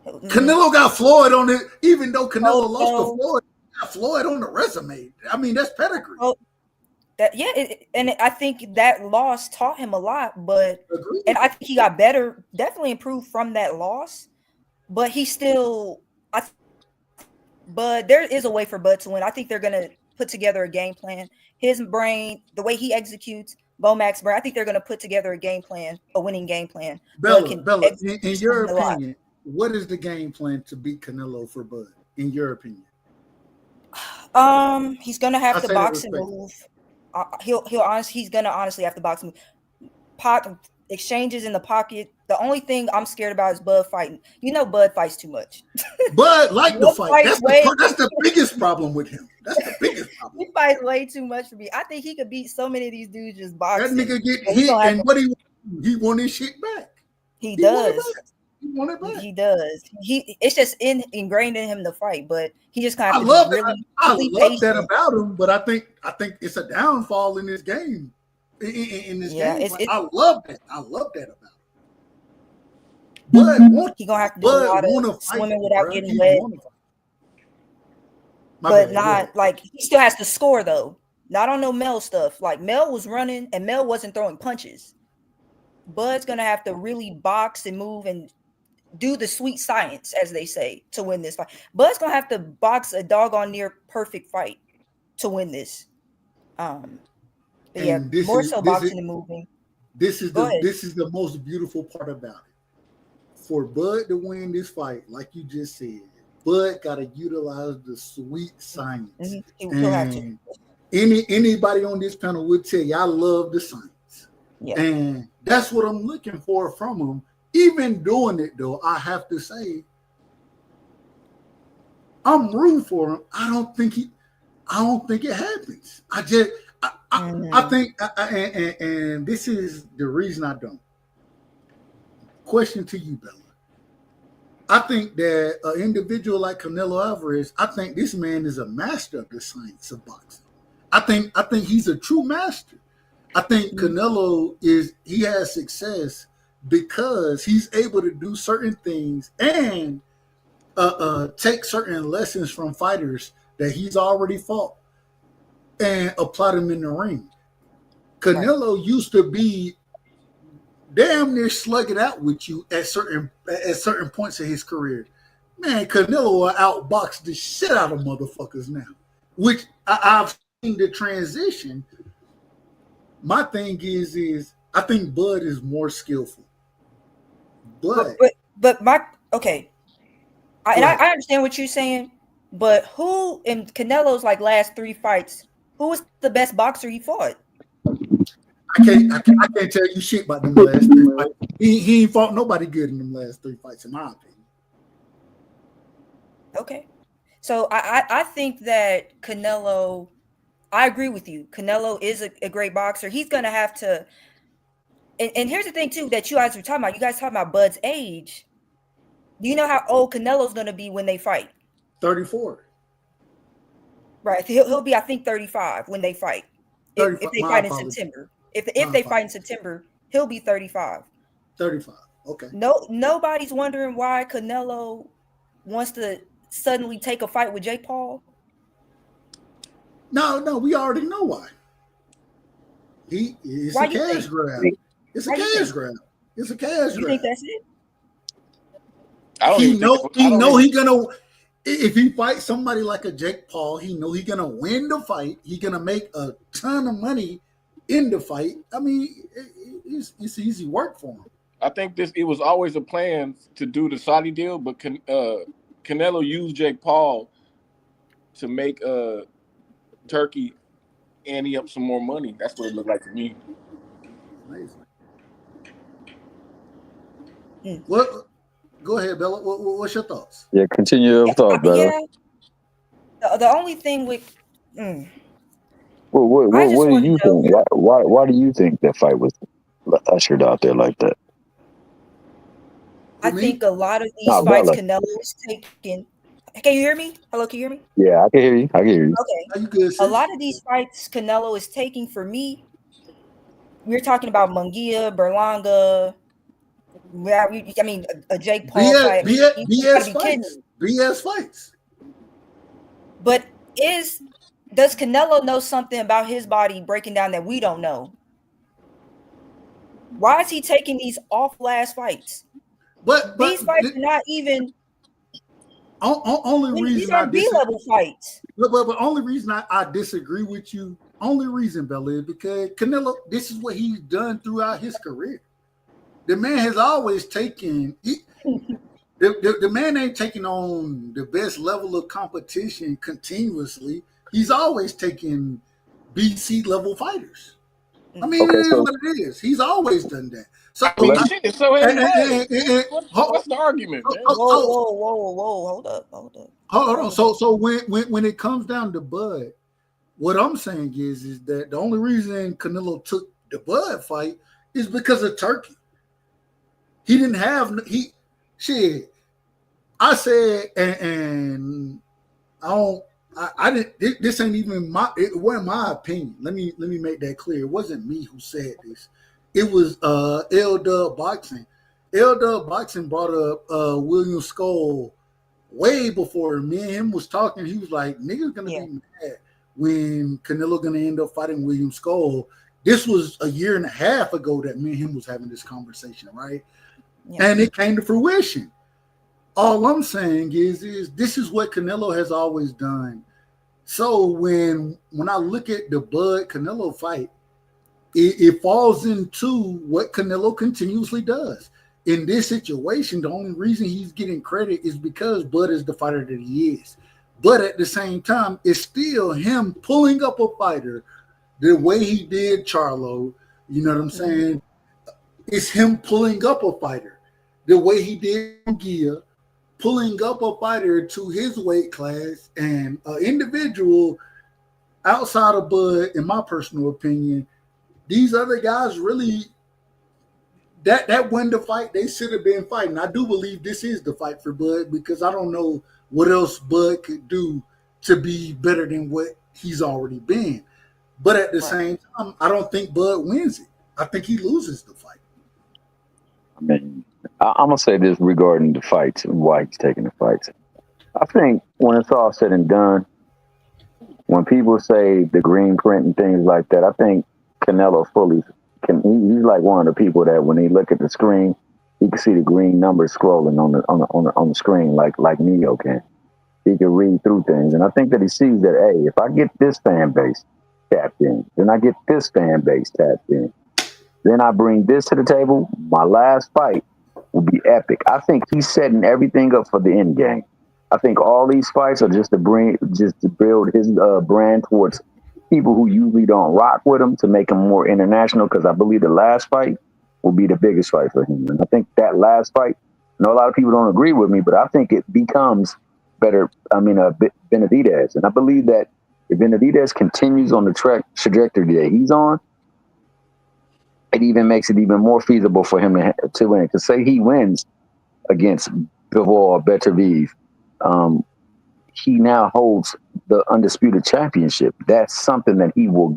Canelo got Floyd on it, even though Canelo lost to Floyd, got Floyd on the resume. I mean, that's pedigree. And I think that loss taught him a lot, but and I think he got better, definitely improved from that loss, but he still, but there is a way for Bud to win. I think they're going to put together a game plan. His brain, the way he executes, Bomac's brain, I think they're going to put together a game plan, a winning game plan. Bella, in your opinion, what is the game plan to beat Canelo for Bud, in your opinion? He's going to have to box and move. He's going to honestly have to box and move. Exchanges in the pocket. The only thing I'm scared about is Bud fighting. You know, Bud fights too much. Bud like the fight. That's the biggest problem with him. That's the biggest problem. He fights way too much for me. I think he could beat so many of these dudes just boxing. That nigga get hit, and what he want his shit back. He does. He want it back. He does. It's just ingrained in him to fight, but he just kind of I love that about him, but I think it's a downfall in this game. In this game, I love that. I love that about him. But he's gonna have to do a lot of swimming without getting wet. But not like he still has to score though. Not on no Mel stuff. Like Mel was running and Mel wasn't throwing punches. Bud's gonna have to really box and move and do the sweet science, as they say, to win this fight. Bud's gonna have to box a doggone near perfect fight to win this. Yeah, more so boxing and moving. This is the most beautiful part about it. For Bud to win this fight, like you just said, Bud got to utilize the sweet science. And anybody on this panel would tell you, I love the science. Yeah. And that's what I'm looking for from him. Even doing it, though, I have to say, I'm rooting for him. I don't think it happens. I think, and this is the reason I don't. Question to you, Bella. I think that an individual like Canelo Alvarez, I think this man is a master of the science of boxing. I think he's a true master. I think Canelo he has success because he's able to do certain things and take certain lessons from fighters that he's already fought and apply them in the ring. Canelo used to be damn near slugging out with you at certain points in his career. Man, Canelo will outbox the shit out of motherfuckers now, which I've seen the transition. My thing is I think Bud is more skillful. But I understand what you're saying, but who in Canelo's last 3 fights, who was the best boxer he fought? I can't tell you shit about them last 3 fights. He ain't fought nobody good in them last 3 fights, in my opinion. Okay. So I think that Canelo, I agree with you. Canelo is a great boxer. He's going to have to, and here's the thing too, that you guys were talking about. You guys talking about Bud's age. Do you know how old Canelo's going to be when they fight? 34. Right. He'll be, I think, 35 when they fight. If they fight in September. If they fight in September, he'll be 35. 35. Okay. Nobody's wondering why Canelo wants to suddenly take a fight with Jake Paul. No, we already know why. It's a cash grab. It's a cash grab. It's a cash grab. You think that's it? He know he gonna, if he fights somebody like a Jake Paul, he know he gonna win the fight. He gonna make a ton of money in the fight. I mean, it's easy work for him. I think it was always a plan to do the Saudi deal, but Canelo used Jake Paul to make Turkey ante up some more money. That's what it looked like to me. Amazing. What? Go ahead, Bella. What's your thoughts? Yeah, continue your thought, Bella. Yeah. The only thing with what do you think? Why do you think that fight was ushered out there like that? I think a lot of these fights Canelo is taking. Can you hear me? Hello, can you hear me? Yeah, I can hear you. Okay. You good, a lot of these fights Canelo is taking, for me, we're talking about Munguia, Berlanga. I mean, a Jake Paul fight. BS fights. But does Canelo know something about his body breaking down that we don't know? Why is he taking these off-last fights? But these fights are not even. Only reason these are B-level fights. But only reason I disagree with you, only reason, Bella, is because Canelo, this is what he's done throughout his career. The man has always taken. The man ain't taking on the best level of competition continuously. He's always taking BC level fighters. I mean, it is what it is. He's always done that. So, what's the argument? Whoa! Hold up. Hold on. So when it comes down to Bud, what I'm saying is that the only reason Canelo took the Bud fight is because of Turkey. He didn't have shit. I said, and I didn't. This ain't even it wasn't my opinion. Let me make that clear. It wasn't me who said this. It was L-Dub Boxing. L-Dub Boxing brought up William Skull way before me and him was talking. He was like, "Niggas gonna be mad when Canelo gonna end up fighting William Skull." This was a year and a half ago that me and him was having this conversation, right? Yeah. And it came to fruition. All I'm saying is this is what Canelo has always done. So when I look at the Bud Canelo fight, it falls into what Canelo continuously does. In this situation, the only reason he's getting credit is because Bud is the fighter that he is. But at the same time, it's still him pulling up a fighter the way he did Charlo. You know what I'm saying? It's him pulling up a fighter the way he did Gia, pulling up a fighter to his weight class, and an individual outside of Bud, in my personal opinion, these other guys really, that wasn't the fight they should have been fighting. I do believe this is the fight for Bud because I don't know what else Bud could do to be better than what he's already been. But at the same time, I don't think Bud wins it. I think he loses the fight. I mean, I'm going to say this regarding the fights and why he's taking the fights. I think when it's all said and done, when people say the green print and things like that, I think Canelo he's like one of the people that when he look at the screen, he can see the green numbers scrolling on the screen like Neo can. He can read through things. And I think that he sees that, hey, if I get this fan base tapped in, then I get this fan base tapped in, then I bring this to the table, my last fight will be epic. I think he's setting everything up for the end game. I think all these fights are just to build his brand towards people who usually don't rock with him to make him more international, because I believe the last fight will be the biggest fight for him. And I think that last fight, I know a lot of people don't agree with me, but I think it becomes better. Benavidez. And I believe that if Benavidez continues on the trajectory that he's on, it even makes it even more feasible for him to win. Because say he wins against Bivol or Beterbiev, he now holds the undisputed championship. That's something that he will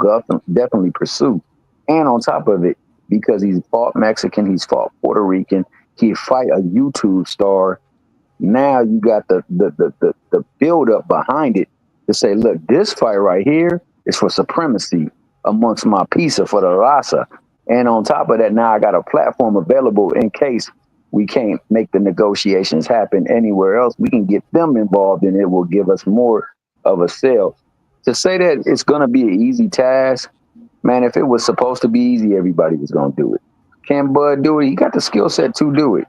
definitely pursue. And on top of it, because he's fought Mexican, he's fought Puerto Rican, he fight a YouTube star. Now you got the build up behind it to say, look, this fight right here is for supremacy amongst my pizza for the raza. And on top of that, now I got a platform available in case we can't make the negotiations happen anywhere else. We can get them involved, and it will give us more of a sale. To say that it's going to be an easy task, man, if it was supposed to be easy, everybody was going to do it. Can Bud do it? He got the skill set to do it.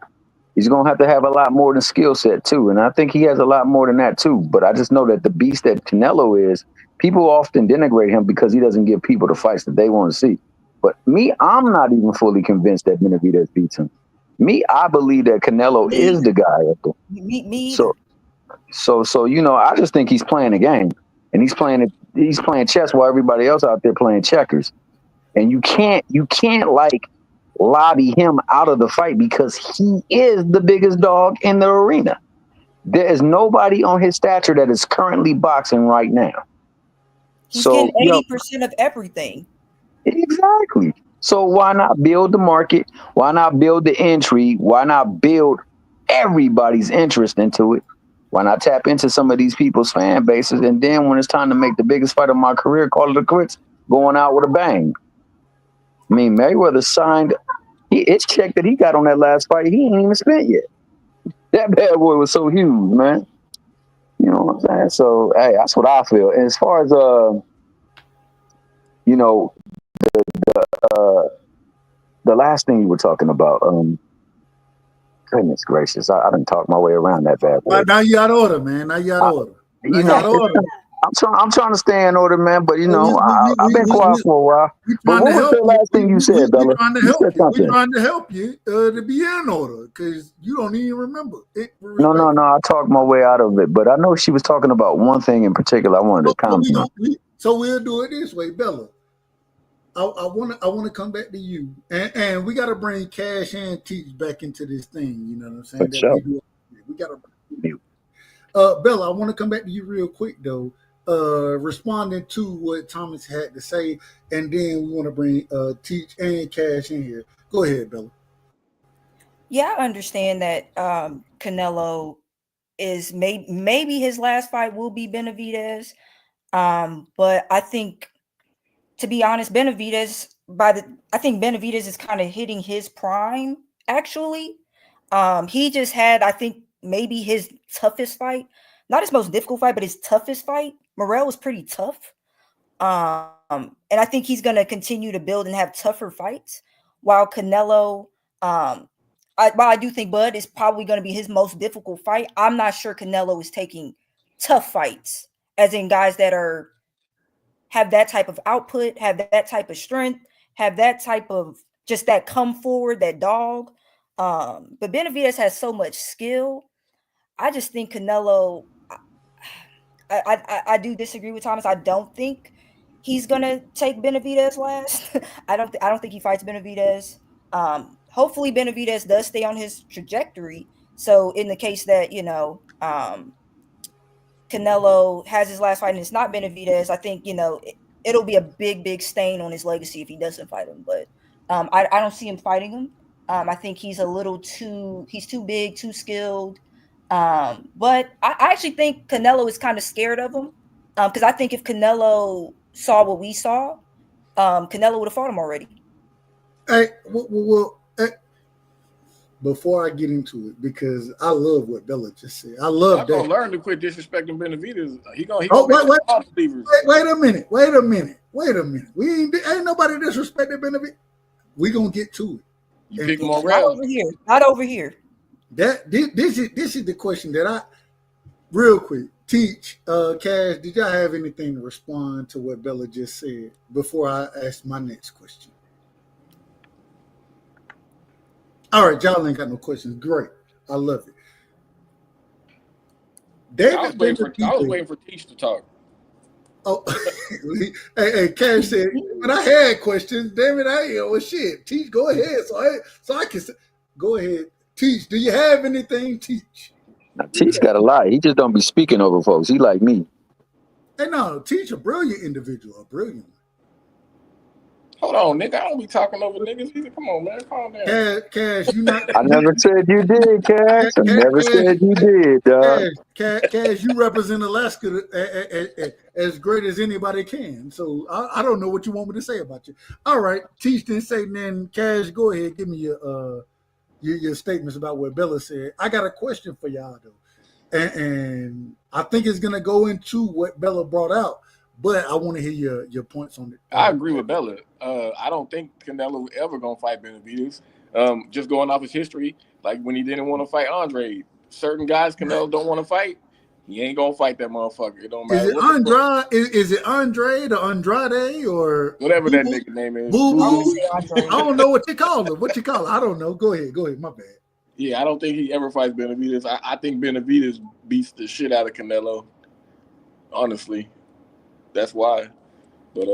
He's going to have a lot more than skill set, too. And I think he has a lot more than that, too. But I just know that the beast that Canelo is, people often denigrate him because he doesn't give people the fights that they want to see. But me, I'm not even fully convinced that Benavidez beats him. Me, I believe that Canelo is the guy. Me. So I just think he's playing a game, and he's playing chess while everybody else out there playing checkers. And you can't like lobby him out of the fight because he is the biggest dog in the arena. There is nobody on his stature that is currently boxing right now. He's getting 80% of everything. Exactly. So why not build the market? Why not build the intrigue? Why not build everybody's interest into it? Why not tap into some of these people's fan bases? And then when it's time to make the biggest fight of my career, call it a quits, going out with a bang. I mean, Mayweather signed, it's check that he got on that last fight. He ain't even spent yet. That bad boy was so huge, man. You know what I'm saying? So, hey, that's what I feel. And as far as, the last thing you were talking about, goodness gracious, I didn't talk my way around that bad boy. Now you out of order, man. Now you out of order. I'm trying to stay in order, man. But I've been quiet for a while. But what was the last thing you said, Bella? We're trying to help you to be in order because you don't even remember it. No. I talked my way out of it, but I know she was talking about one thing in particular. I wanted to comment on. So we'll do it this way, Bella. I want to come back to you, and we got to bring Cash and Teach back into this thing. You know what I'm saying? Sure. We got to. Bella, I want to come back to you real quick though. Responding to what Thomas had to say, and then we want to bring Teach and Cash in here. Go ahead, Bella. Yeah, I understand that Canelo is maybe his last fight will be Benavidez, but I think, to be honest, Benavidez is kind of hitting his prime. Actually, he just had, I think, maybe his toughest fight, not his most difficult fight, but his toughest fight. Morrell was pretty tough. And I think he's going to continue to build and have tougher fights. While Canelo, while I do think Bud is probably going to be his most difficult fight, I'm not sure Canelo is taking tough fights, as in guys that have that type of output, have that type of strength, have that type of just that come forward, that dog. But Benavidez has so much skill. I just think Canelo, I do disagree with Thomas. I don't think he's gonna take Benavidez last. I don't think he fights Benavidez. Hopefully Benavidez does stay on his trajectory. So in the case that, Canelo has his last fight and it's not Benavidez, I think, it'll be a big stain on his legacy if he doesn't fight him. But I don't see him fighting him. I think he's too big, too skilled. But I actually think Canelo is kind of scared of him. Because I think if Canelo saw what we saw, Canelo would have fought him already. Hey, before I get into it, because I love what Bella just said. I love that. I'm gonna learn to quit disrespecting Benavidez. Wait a minute. We ain't nobody disrespecting Benavidez. We gonna get to it. You pick more Not over here. This is the question that real quick. Teach, Cash, did y'all have anything to respond to what Bella just said before I ask my next question? All right, y'all ain't got no questions. Great. I love it. I was waiting for Teach to talk. Oh, hey, Cash said, but I had questions. Damn it, shit. Teach, go ahead. So I can go ahead. Teach, do you have anything? Teach. Now, Teach got a lot. He just don't be speaking over folks. He like me. Hey, no, Teach a brilliant individual, a brilliant one. Hold on, nigga. I don't be talking over niggas. Come on, man. Calm down. Cash, you not. I never said you did, Cash. I never said you did, dog. Cash, you represent Alaska as great as anybody can. So I don't know what you want me to say about you. All right, Teach didn't say then. Cash, go ahead, give me your statements about what Bella said. I got a question for y'all though, and I think it's gonna go into what Bella brought out. But I want to hear your points on it. I agree with Bella. I don't think Canelo ever gonna fight Benavidez. Just going off his history, like when he didn't want to fight Andre, certain guys Canelo don't want to fight. He ain't gonna fight that motherfucker. It don't matter. Is it Andrade? Is it Andrade or Andrade or whatever that nigga name is? I don't know what you call him. What you call it? I don't know. Go ahead. My bad. Yeah, I don't think he ever fights Benavidez. I think Benavidez beats the shit out of Canelo. Honestly. That's why, but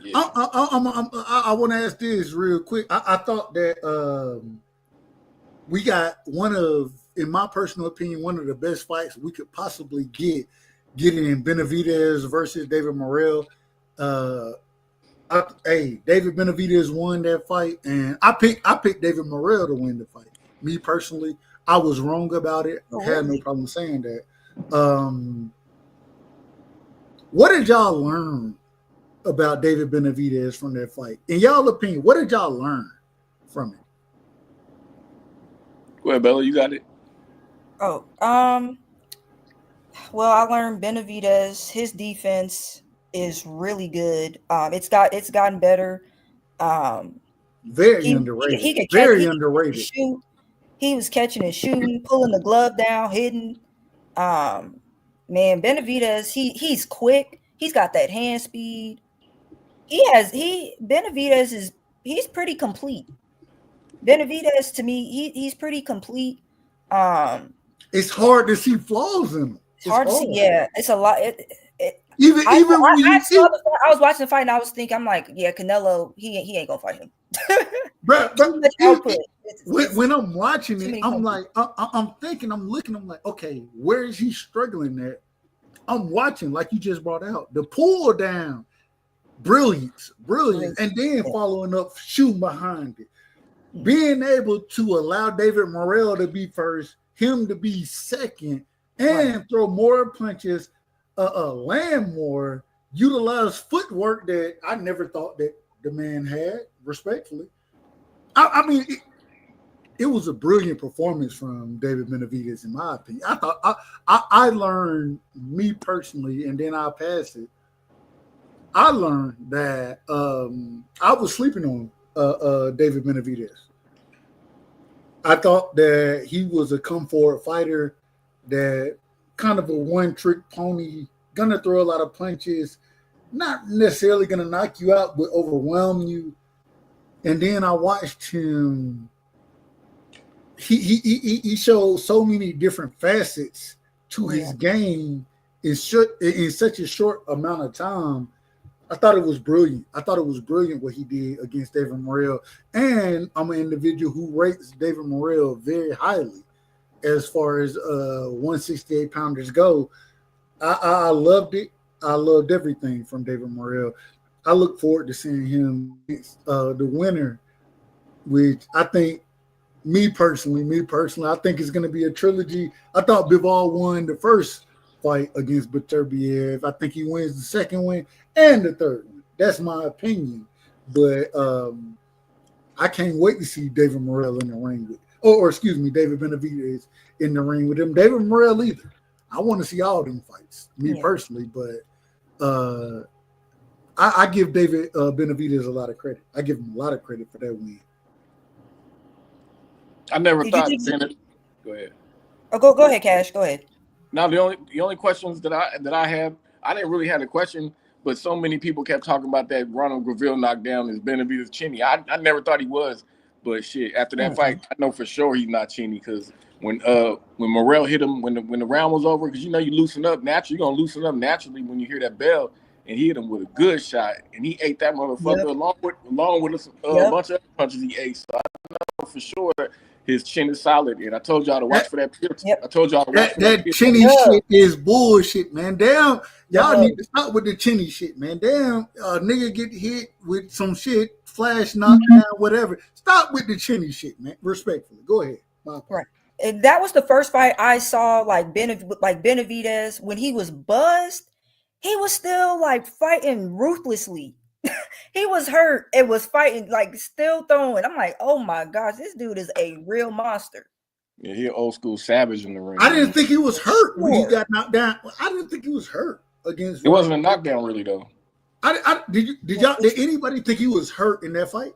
yeah. I want to ask this real quick. I thought that we got in my personal opinion, one of the best fights we could possibly get in Benavidez versus David Morrell. David Benavidez won that fight, and I picked David Morrell to win the fight. Me personally, I was wrong about it. I had no problem saying that. What did y'all learn about David Benavidez from that fight? In y'all opinion, what did y'all learn from it? Go ahead, Bella. You got it. Oh, well, I learned Benavidez, his defense is really good. It's gotten better. Very underrated. Very underrated. He was catching and shooting, pulling the glove down, hitting. Man, Benavidez, he's quick. He's got that hand speed. Benavidez he's pretty complete. Benavidez, to me, he's pretty complete. It's hard to see flaws in him. It's hard to see. Yeah, it's a lot. I was watching the fight and I was thinking, I'm like, yeah, Canelo, he ain't gonna fight him. When I'm watching it, I'm like, I'm thinking, I'm looking, I'm like, okay, where is he struggling at? I'm watching, like you just brought out, the pull down, brilliant, and then following up, shooting behind it. Being able to allow David Morrell to be first, him to be second, and throw more punches, land more, utilize footwork that I never thought that the man had, respectfully. I mean, it was a brilliant performance from David Benavidez, in my opinion. I thought I learned, me personally, and then I'll pass it. I learned that I was sleeping on David Benavidez. I thought that he was a come forward fighter, that kind of a one trick pony, gonna throw a lot of punches, not necessarily gonna knock you out, but overwhelm you. And then I watched him. He showed so many different facets to his game in such a short amount of time. I thought it was brilliant. What he did against David Morrell. And I'm an individual who rates David Morrell very highly as far as 168 pounders go. I loved it. I loved everything from David Morrell. I look forward to seeing him against the winner, which I think, me personally, I think it's going to be a trilogy. I thought Bivol won the first fight against Beterbiev. I think he wins the second one and the third one. That's my opinion. But I can't wait to see David Morrell in the ring with, David Benavidez in the ring with him. David Morrell either. I want to see all them fights, personally. But I give David Benavidez a lot of credit. I give him a lot of credit for that win. I never thought. Go ahead. Oh, go ahead, Cash. Go ahead. Now the only questions that I have, I didn't really have a question, but so many people kept talking about that Ronald Graville knockdown as Benavidez Chinny. I never thought he was, but shit, after that fight, I know for sure he's not Chinny because when Morrell hit him when the round was over, because you know you loosen up naturally, you're gonna loosen up naturally when you hear that bell, and he hit him with a good shot, and he ate that motherfucker along with a bunch of other punches he ate. So I know for sure his chin is solid, and I told y'all to watch for that. I told y'all to watch for that. That Chinny shit is bullshit, man. Damn, y'all need to stop with the Chinny shit, man. Damn, nigga get hit with some shit, flash knockdown, whatever. Stop with the Chinny shit, man. Respectfully, go ahead. Right. And that was the first fight I saw, like Benavidez, when he was buzzed, he was still like fighting ruthlessly. He was hurt and was fighting, like still throwing. I'm like, oh my gosh, this dude is a real monster. Yeah, he an old school savage in the ring. I didn't think he was hurt when he got knocked down. I didn't think he was hurt against. It wasn't a knockdown, really, though. Did anybody think he was hurt in that fight?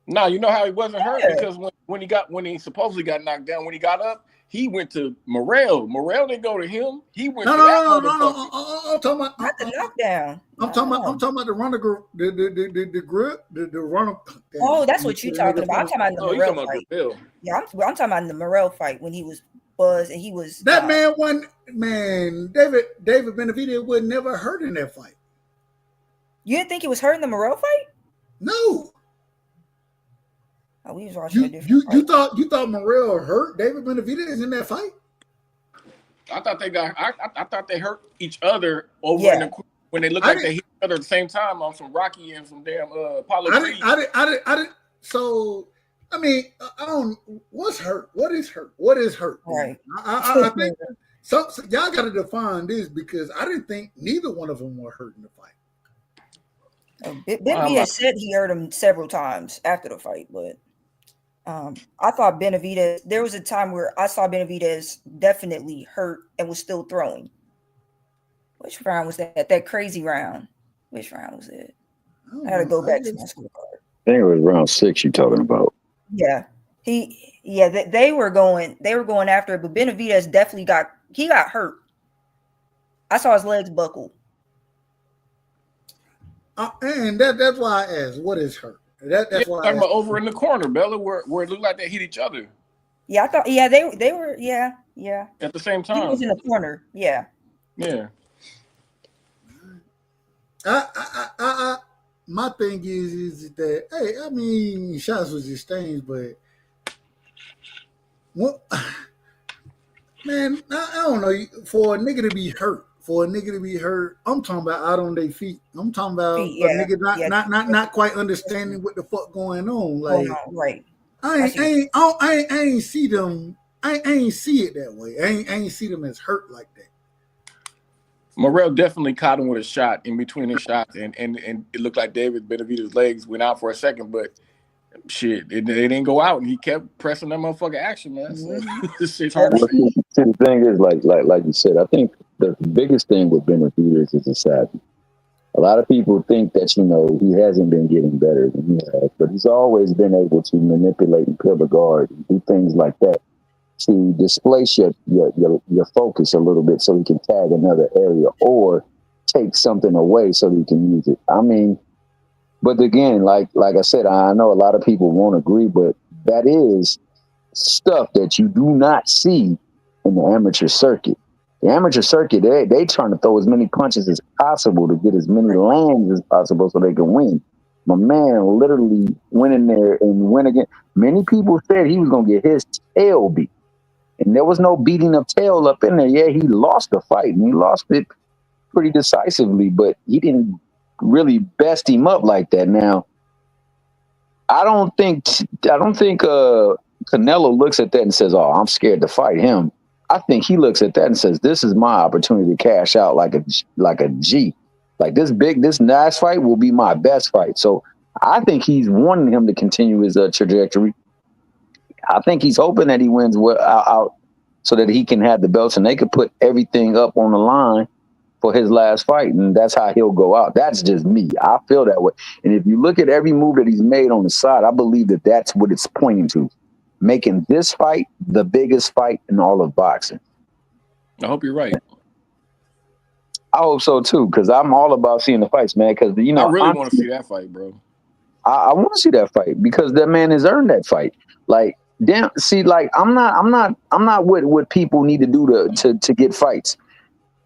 No, you know how he wasn't hurt because when he supposedly got knocked down, when he got up, he went to Morrell. Morrell didn't go to him. He went to that motherfucker. I'm talking about not the knockdown. I'm talking about the runner, the grip, the runner. Oh, that's what you're talking about. I'm talking about the Morrell fight. Yeah, I'm talking about the Morrell fight when he was buzzed and he was that man won. Man, David Benavidez was never hurt in that fight. You didn't think he was hurt in the Morrell fight? No. Oh, we was watching a different fight. You thought Morrell hurt David Benavidez in that fight? I thought they got. I thought they hurt each other over in the when they looked like they hit each other at the same time on some Rocky and some damn Apollo. I didn't. So I mean, I don't. What's hurt? What is hurt? What is hurt? Right. I think so y'all got to define this because I didn't think neither one of them were hurt in the fight. Benavidez said he hurt him several times after the fight, but I thought Benavidez. There was a time where I saw Benavidez definitely hurt and was still throwing. Which round was that? That crazy round. Which round was it? I had to go back to my scorecard. I think it was round 6 you're talking about. Yeah, they were going after it, but Benavidez definitely got hurt. I saw his legs buckle. And that's why I asked, what is hurt? That's why talking about over in the corner, Bella, where it looked like they hit each other. Yeah, I thought. Yeah, they were. Yeah. At the same time, he was in the corner. Yeah. Yeah. My thing is that hey, I mean, shots was exchanged, but what? Man, I don't know. For a nigga to be hurt, I'm talking about out on their feet. I'm talking about a nigga not quite understanding what the fuck going on. Like, right. I ain't see them. I ain't see it that way. I ain't see them as hurt like that. Morrell definitely caught him with a shot in between his shots, and it looked like David Benavidez's legs went out for a second, but shit, it didn't go out, and he kept pressing that motherfucker action, man. So this shit's hard to see. The thing is, like you said, I think the biggest thing with Benavidez is his savvy. A lot of people think that, he hasn't been getting better than he has, but he's always been able to manipulate and pivot guard and do things like that to displace your focus a little bit so he can tag another area or take something away so that he can use it. I mean, but again, like I said, I know a lot of people won't agree, but that is stuff that you do not see in the amateur circuit. The amateur circuit, they trying to throw as many punches as possible to get as many lands as possible so they can win. My man literally went in there and went again. Many people said he was going to get his tail beat. And there was no beating of tail up in there. Yeah, he lost the fight, and he lost it pretty decisively, but he didn't really best him up like that. Now, I don't think Canelo looks at that and says, "Oh, I'm scared to fight him." I think he looks at that and says, "This is my opportunity to cash out like a G. Like this last fight will be my best fight." So I think he's wanting him to continue his trajectory. I think he's hoping that he wins out so that he can have the belts and they could put everything up on the line for his last fight, and that's how he'll go out. That's just me. I feel that way. And if you look at every move that he's made on the side, I believe that that's what it's pointing to, making this fight the biggest fight in all of boxing. I hope you're right. I hope so too, because I'm all about seeing the fights, man. Because I really want to see that fight, bro. I want to see that fight because that man has earned that fight. Like, damn, see, like I'm not what people need to do to get fights,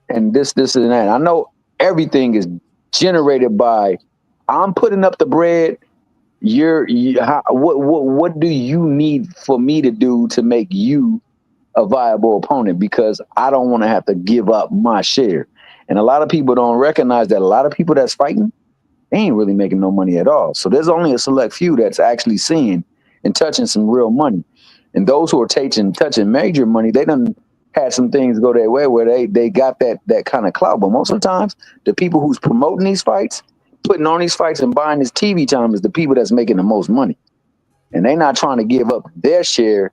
and this and that. I know everything is generated by I'm putting up the bread. What do you need for me to do to make you a viable opponent? Because I don't want to have to give up my share. And a lot of people don't recognize that a lot of people that's fighting, they ain't really making no money at all. So there's only a select few that's actually seeing and touching some real money. And those who are touching major money, they done had some things go their way where they got that kind of clout. But most of the times, the people who's promoting these fights, putting on these fights and buying this TV time is the people that's making the most money. And they not trying to give up their share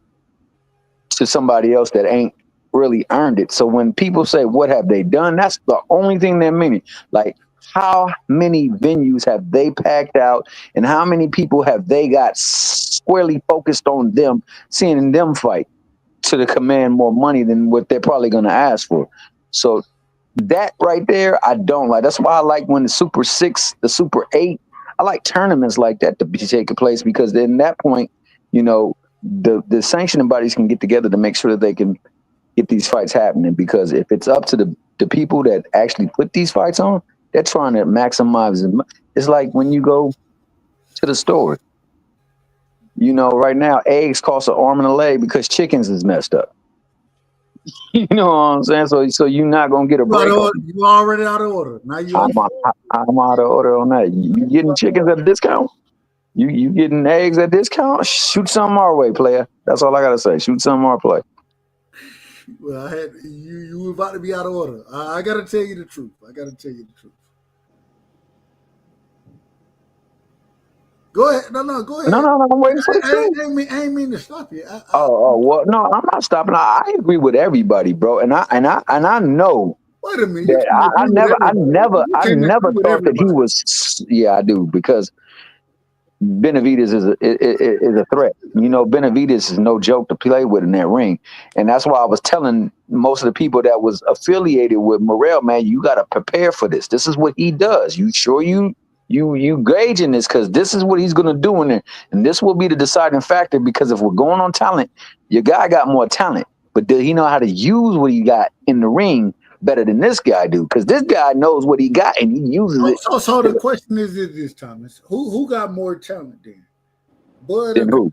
to somebody else that ain't really earned it. So when people say, what have they done? That's the only thing they're meaning. Like, how many venues have they packed out and how many people have they got squarely focused on them, seeing them fight to command more money than what they're probably going to ask for? So that right there, I don't like. That's why I like when the Super 6, the Super 8, I like tournaments like that to be taking place, because then at that point, you know, the sanctioning bodies can get together to make sure that they can get these fights happening. Because if it's up to the people that actually put these fights on, they're trying to maximize. It's like when you go to the store, you know, right now, eggs cost an arm and a leg because chickens is messed up. You know what I'm saying? So you're not gonna get a break. You already out of order. Now I'm out of order on that. You getting chickens at a discount? You getting eggs at discount? Shoot something our way, player. That's all I gotta say. Shoot something our play. Well, you were about to be out of order. I gotta tell you the truth. Go ahead. No, go ahead. No. I'm waiting for the truth. I ain't mean to stop you. Well, no, I'm not stopping. I agree with everybody, bro. And I know. Wait a minute. I never thought that he was. Yeah, I do, because Benavidez is a threat. You know, Benavidez is no joke to play with in that ring, and that's why I was telling most of the people that was affiliated with Morrell, man, you got to prepare for this. This is what he does. You sure you gauging this, because this is what he's going to do in there, and this will be the deciding factor. Because if we're going on talent, your guy got more talent, but does he know how to use what he got in the ring better than this guy do? Because this guy knows what he got and he uses it. So the question is this, Thomas: who got more talent then? Bud or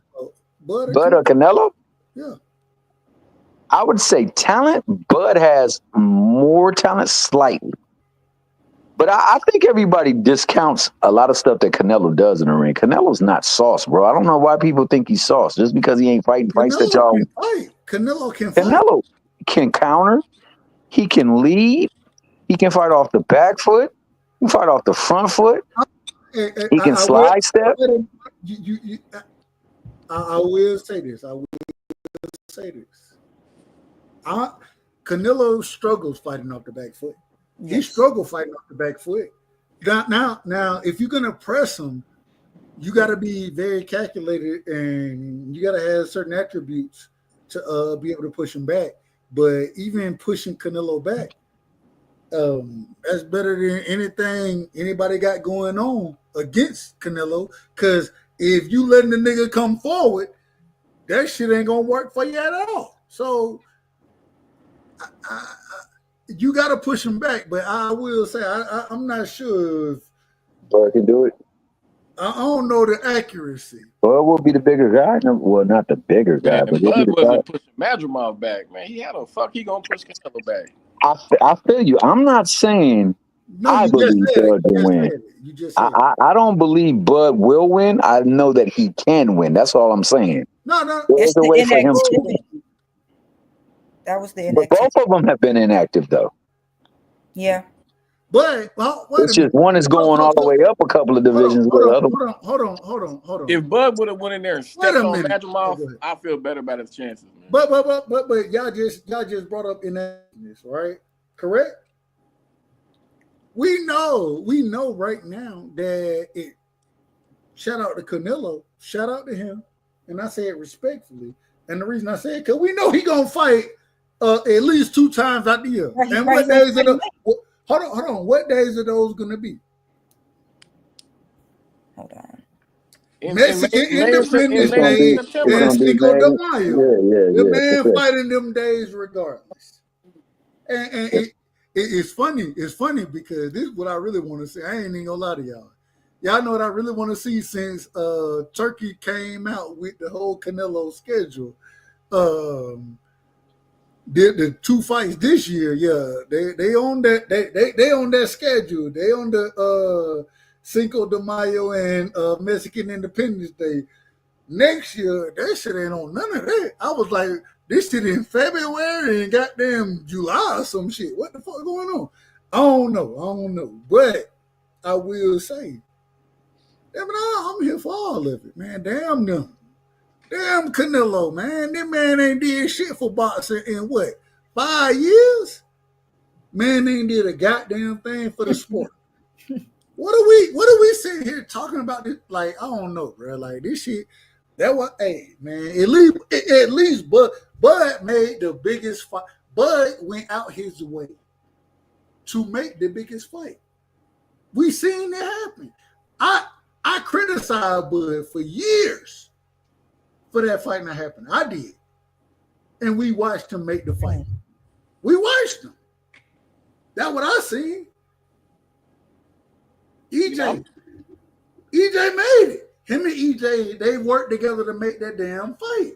Canelo? Yeah, I would say talent. Bud has more talent slightly. But I think everybody discounts a lot of stuff that Canelo does in the ring. Canelo's not sauce, bro. I don't know why people think he's sauce just because he ain't fighting fights that y'all. Canelo can fight. Canelo can counter. He can lead. He can fight off the back foot. He can fight off the front foot. He can slide step. I will say this. Canelo struggles fighting off the back foot. He struggled fighting off the back foot. Now, if you're gonna press him, you got to be very calculated, and you got to have certain attributes to be able to push him back. But even pushing Canelo back, that's better than anything anybody got going on against Canelo. Because if you letting the nigga come forward, that shit ain't gonna work for you at all. So you got to push him back, but I will say I'm not sure if Bud can do it. I don't know the accuracy. Bud will be the bigger guy. Well, not the bigger guy, Man, but Bud wasn't pushing Madrimov back, man. He had a fuck. He gonna push Canelo back. I feel you. I'm not saying I believe Bud will win. I don't believe Bud will win. I know that he can win. That's all I'm saying. No. There's a way for him to win. That was the But both of them have been inactive, though. Yeah. But it's just one is going all the way up a couple of divisions. Hold on. If Bud would have went in there and stepped on Madrimov, I feel better about his chances, man. But y'all just brought up inactiveness, right? Correct? We know right now that shout out to Canelo, shout out to him, and I say it respectfully. And the reason I say it, because we know he gonna fight at least 2 times out the year. Right, And right, what days are right. hold on. What days are those going to be? Hold on. Mexican May Independence It's gonna Day be. and It's gonna be Cinco de May. Mayo. The Yeah. For man sure. fighting them days regardless. And it's funny. It's funny because this is what I really want to see. I ain't even gonna lie to y'all. Y'all know what I really want to see since Turkey came out with the whole Canelo schedule. The 2 fights this year, they on that they on that schedule. They on the Cinco de Mayo and Mexican Independence Day. Next year, that shit ain't on none of that. I was like, this shit in February and goddamn July or some shit. What the fuck going on? I don't know. But I will say, damn it, I'm here for all of it, man. Damn them. Damn Canelo, man. That man ain't did shit for boxing in what? 5 years? Man ain't did a goddamn thing for the sport. What are we sitting here talking about this? Like, I don't know, bro. Like this shit. That was, hey, man. At least, Bud made the biggest fight. Bud went out his way to make the biggest fight. We seen it happen. I criticized Bud for years for that fight not happening. I did, and we watched him make the fight. We watched him. That's what I seen. EJ made it. Him and EJ, they worked together to make that damn fight.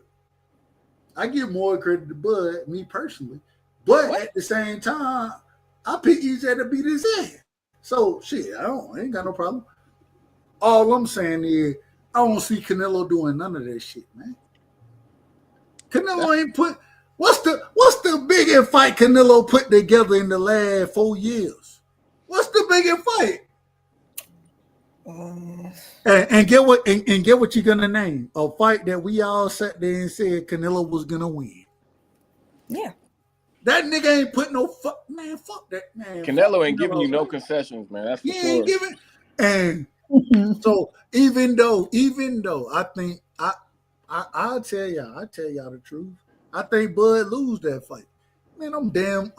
I give more credit to Bud, me personally. But at the same time, I picked EJ to beat his ass. So, shit, I ain't got no problem. All I'm saying is, I don't see Canelo doing none of that shit, man. Canelo ain't put... What's the biggest fight Canelo put together in the last 4 years? What's the biggest fight? And get what you're gonna name a fight that we all sat there and said Canelo was gonna win. Yeah, that nigga ain't put no fuck that man. Canelo ain't giving you no concessions, man. That's for sure. Ain't giving. And so even though I think I'll tell y'all the truth. I think Bud lose that fight. Man, I'm damn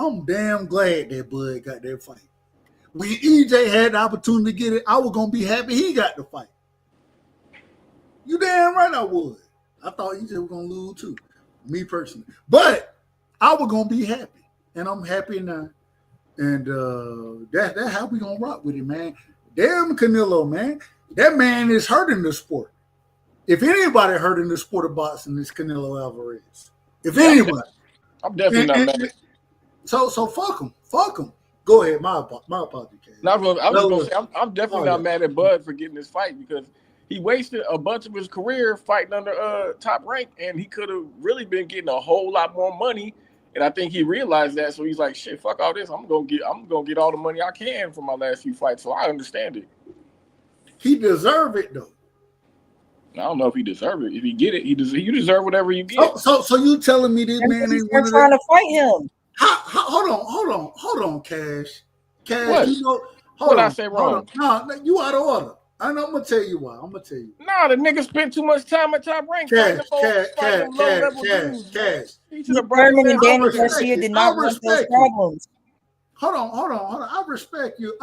glad that Bud got that fight. When EJ had the opportunity to get it, I was gonna be happy he got the fight. You damn right I would. I thought EJ was gonna lose too, me personally. But I was gonna be happy, and I'm happy now. And that's how we gonna rock with it, man. Damn Canelo, man. That man is hurting the sport. If anybody hurting the sport of boxing, it's Canelo Alvarez. If anybody, I'm definitely not mad. So fuck him. Fuck him. Go ahead. My apology, Kay. I'm definitely not mad at Bud for getting this fight because he wasted a bunch of his career fighting under Top Rank, and he could have really been getting a whole lot more money. And I think he realized that, so he's like, "Shit, fuck all this. I'm gonna get all the money I can from my last few fights." So I understand it. He deserve it though. I don't know if he deserve it. If he get it, you deserve whatever you get. So you telling me this man ain't one of trying to fight him? Hold on, Cash. What? You know, what I say wrong? No, you out of order. I'm gonna tell you why. Nah, the nigga spent too much time at Top Rank. Cash. Thurman and Danny Garcia did not want those problems. Hold on. I respect you.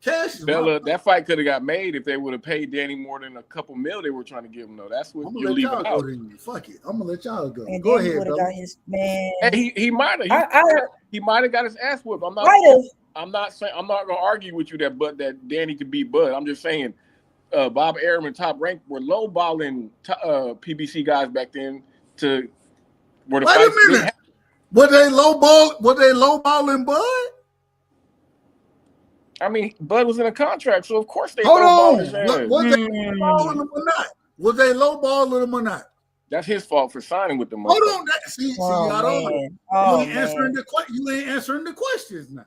Cash. Bella, that fight could have got made if they would have paid Danny more than a couple mil they were trying to give him. Though that's what you're leaving out. Fuck it. I'm gonna let y'all go. And go Danny ahead, Bella. Got his man. Hey, he might have. He might have got his ass whooped. I'm not saying I'm not gonna argue with you that Danny could beat Bud. I'm just saying Bob Arum and Top Rank were lowballing PBC guys back then to where the Wait fights a minute. Were they lowballing Bud? I mean, Bud was in a contract, so of course they hold on. Was they lowballing him or not? Was they lowballing him or not? That's his fault for signing with them. Hold on. You ain't answering the questions now.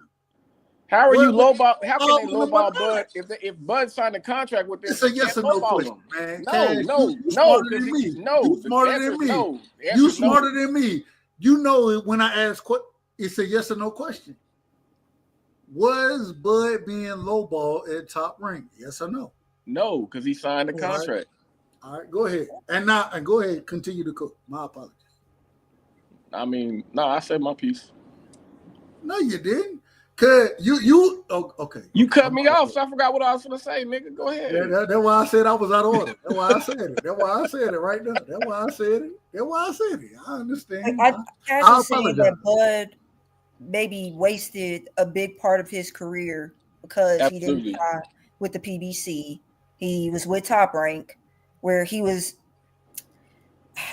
How are you lowball? How can they lowball Bud if Bud signed a contract with them? It's a yes or no question, man. No. You smarter than me. You smarter than me. You know it when I ask it's a yes or no question. Was Bud being lowball at Top Rank? Yes or no? No, because he signed a contract. All right, go ahead. And go ahead, continue to cook. My apologies. I mean, no, I said my piece. No, you didn't. Cause you okay. You cut me off, so I forgot what I was gonna say, nigga. Go ahead. Yeah, that's why I said I was out of order. That's why I said it. That's why I said it right now. That's why I said it. That's why I said it. I understand. I was saying apologize. that Bud maybe wasted a big part of his career because Absolutely. he didn't sign with the PBC. He was with Top Rank, where he was.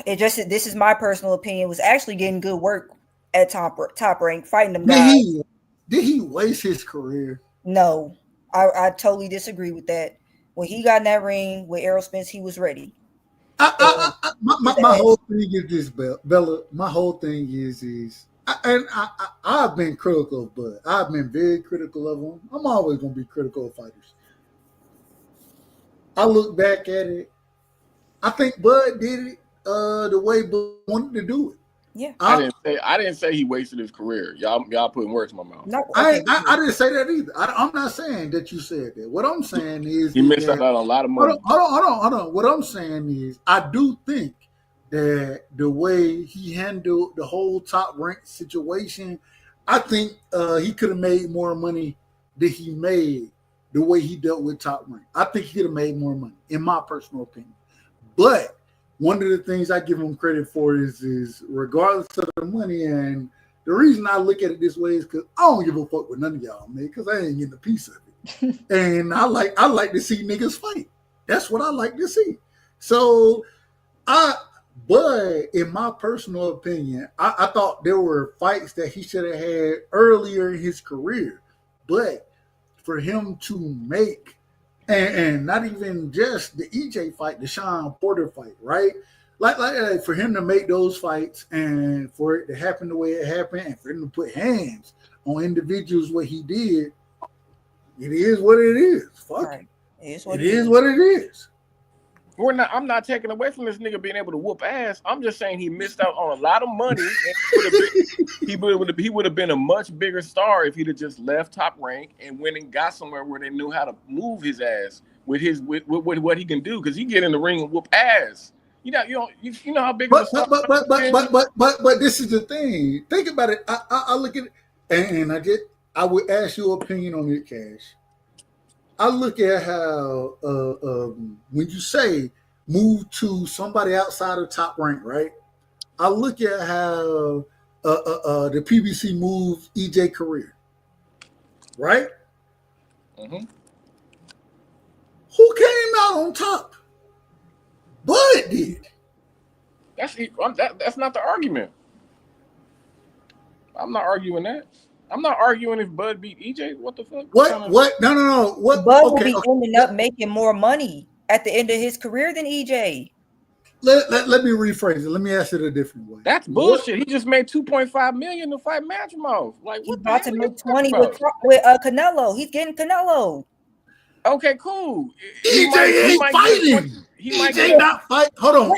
This is my personal opinion, was actually getting good work at Top Rank, fighting them guys. Did he waste his career? No, I totally disagree with that. When he got in that ring with Errol Spence, he was ready. My whole thing is this, Bella. My whole thing is I've been critical of Bud. I've been very critical of him. I'm always going to be critical of fighters. I look back at it. I think Bud did it the way Bud wanted to do it. Yeah, I didn't say he wasted his career. Y'all putting words in my mouth. No, I didn't say that either. I'm not saying that you said that. What I'm saying is he missed out on a lot of money. Hold on. What I'm saying is I do think that the way he handled the whole Top Rank situation, I think he could have made more money than he made the way he dealt with Top Rank. I think he could have made more money, in my personal opinion. But one of the things I give him credit for is regardless of the money, and the reason I look at it this way is because I don't give a fuck with none of y'all, man, because I ain't getting a piece of it. And I like to see niggas fight. That's what I like to see. So but in my personal opinion, I thought there were fights that he should have had earlier in his career. But for him to make and not even just the EJ fight, the Sean Porter fight, right? Like for him to make those fights and for it to happen the way it happened and for him to put hands on individuals what he did, it is what it is. Fuck right. it. It is what it is. I'm not taking away from this nigga being able to whoop ass. I'm just saying he missed out on a lot of money. He would have been a much bigger star if he'd have just left Top Rank and went and got somewhere where they knew how to move his ass with what he can do, because he get in the ring and whoop ass. You know how big. But this is the thing. Think about it. I look at it, and I would ask your opinion on it, Cash. I look at how when you say move to somebody outside of Top Rank, right? I look at how the PBC moved EJ career, right? Mm-hmm. Who came out on top? Bud did. That's not the argument. I'm not arguing that. I'm not arguing if Bud beat EJ. What the fuck? What? No. What? Bud will be ending up making more money at the end of his career than EJ. Let me rephrase it. Let me ask it a different way. That's bullshit. He just made $2.5 million to fight Matrimov. Like, he's about to make 20 with Canelo. He's getting Canelo. Okay, cool. EJ ain't fighting. EJ not fighting. Hold on.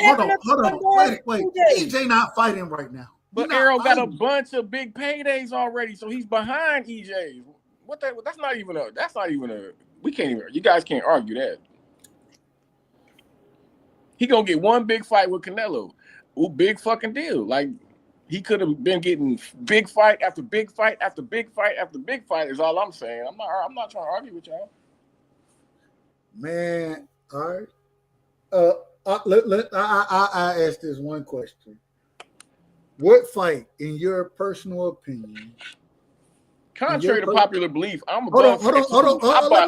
Wait. EJ not fighting right now. But Errol got a bunch of big paydays already, so he's behind EJ. That's not even a. We can't even. You guys can't argue that. He gonna get one big fight with Canelo. Ooh, big fucking deal. Like, he could have been getting big fight after big fight after big fight after big fight. Is all I'm saying. I'm not trying to argue with y'all. Man, all right. I ask this one question. What fight, in your personal opinion? Contrary to popular belief, I'm hold on. Let me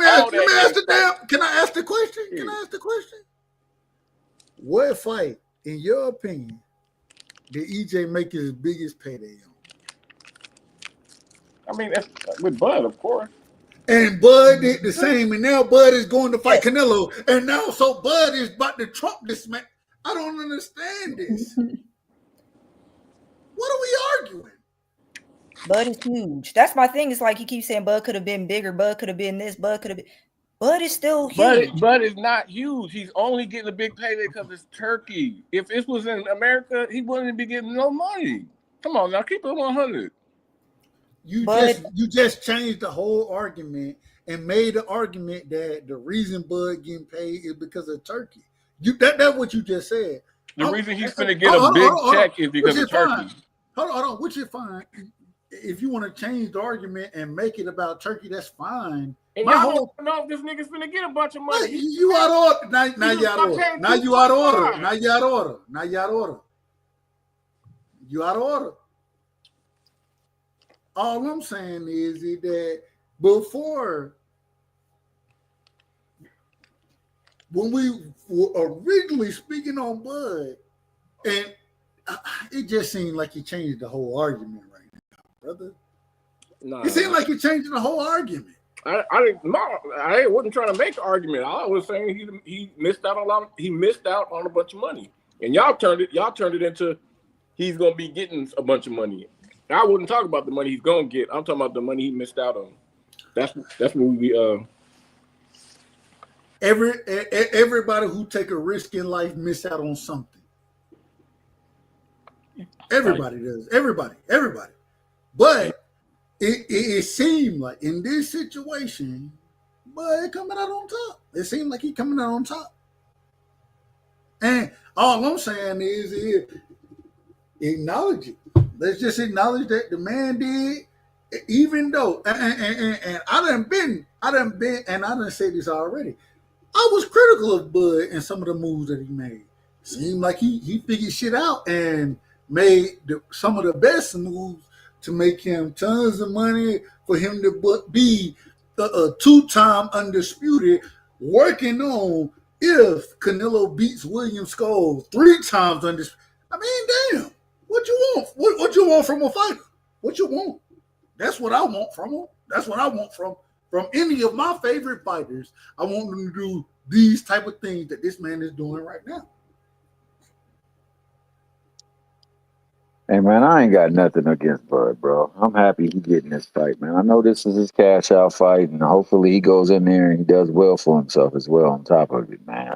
ask the damn. Can I ask the question? What fight, in your opinion, did EJ make his biggest payday on? I mean, that's with Bud, of course. And Bud did the same, and now Bud is going to fight Canelo, and now so Bud is about to trump this man. I don't understand this. What are we arguing? Bud is huge. That's my thing. It's like he keeps saying Bud could have been bigger. Bud could have been this. Bud could have been. Bud is still huge. Bud is not huge. He's only getting a big payday because it's Turkey. If this was in America, he wouldn't be getting no money. Come on now, keep it 100. You just changed the whole argument and made the argument that the reason Bud getting paid is because of Turkey. That's what you just said. The reason he's going to get a big check is because of Turkey. hold on, which is fine. If you want to change the argument and make it about Turkey, that's fine. And My y'all whole don't know if this nigga's finna get a bunch of money. you out of order. Now you out of order. Now you out of order. Now you out of order. Now you out of order. You out of order. All I'm saying is that before, when we were originally speaking on Bud, and it just seemed like he changed the whole argument right now, brother. No, it seemed like he changed the whole argument. I wasn't trying to make an argument. I was saying he missed out on a lot. He missed out on a bunch of money, and y'all turned it into he's gonna be getting a bunch of money. I wouldn't talk about the money he's gonna get. I'm talking about the money he missed out on. That's what we Everybody who take a risk in life miss out on something. Everybody does. Everybody. But it seemed like in this situation, Bud coming out on top. It seemed like he coming out on top. And all I'm saying is acknowledge it. Let's just acknowledge that the man did, even though, and I done been, and I done said this already. I was critical of Bud and some of the moves that he made. Seemed like he figured shit out and made some of the best moves to make him tons of money, for him to be a two-time undisputed, working on if Canelo beats William Scholes 3 times undisputed. I mean, damn. What you want? What you want from a fighter? What you want? That's what I want from him. That's what I want from any of my favorite fighters. I want them to do these type of things that this man is doing right now. Hey, man, I ain't got nothing against Bud, bro. I'm happy he getting this fight, man. I know this is his cash out fight, and hopefully he goes in there and he does well for himself as well on top of it, man.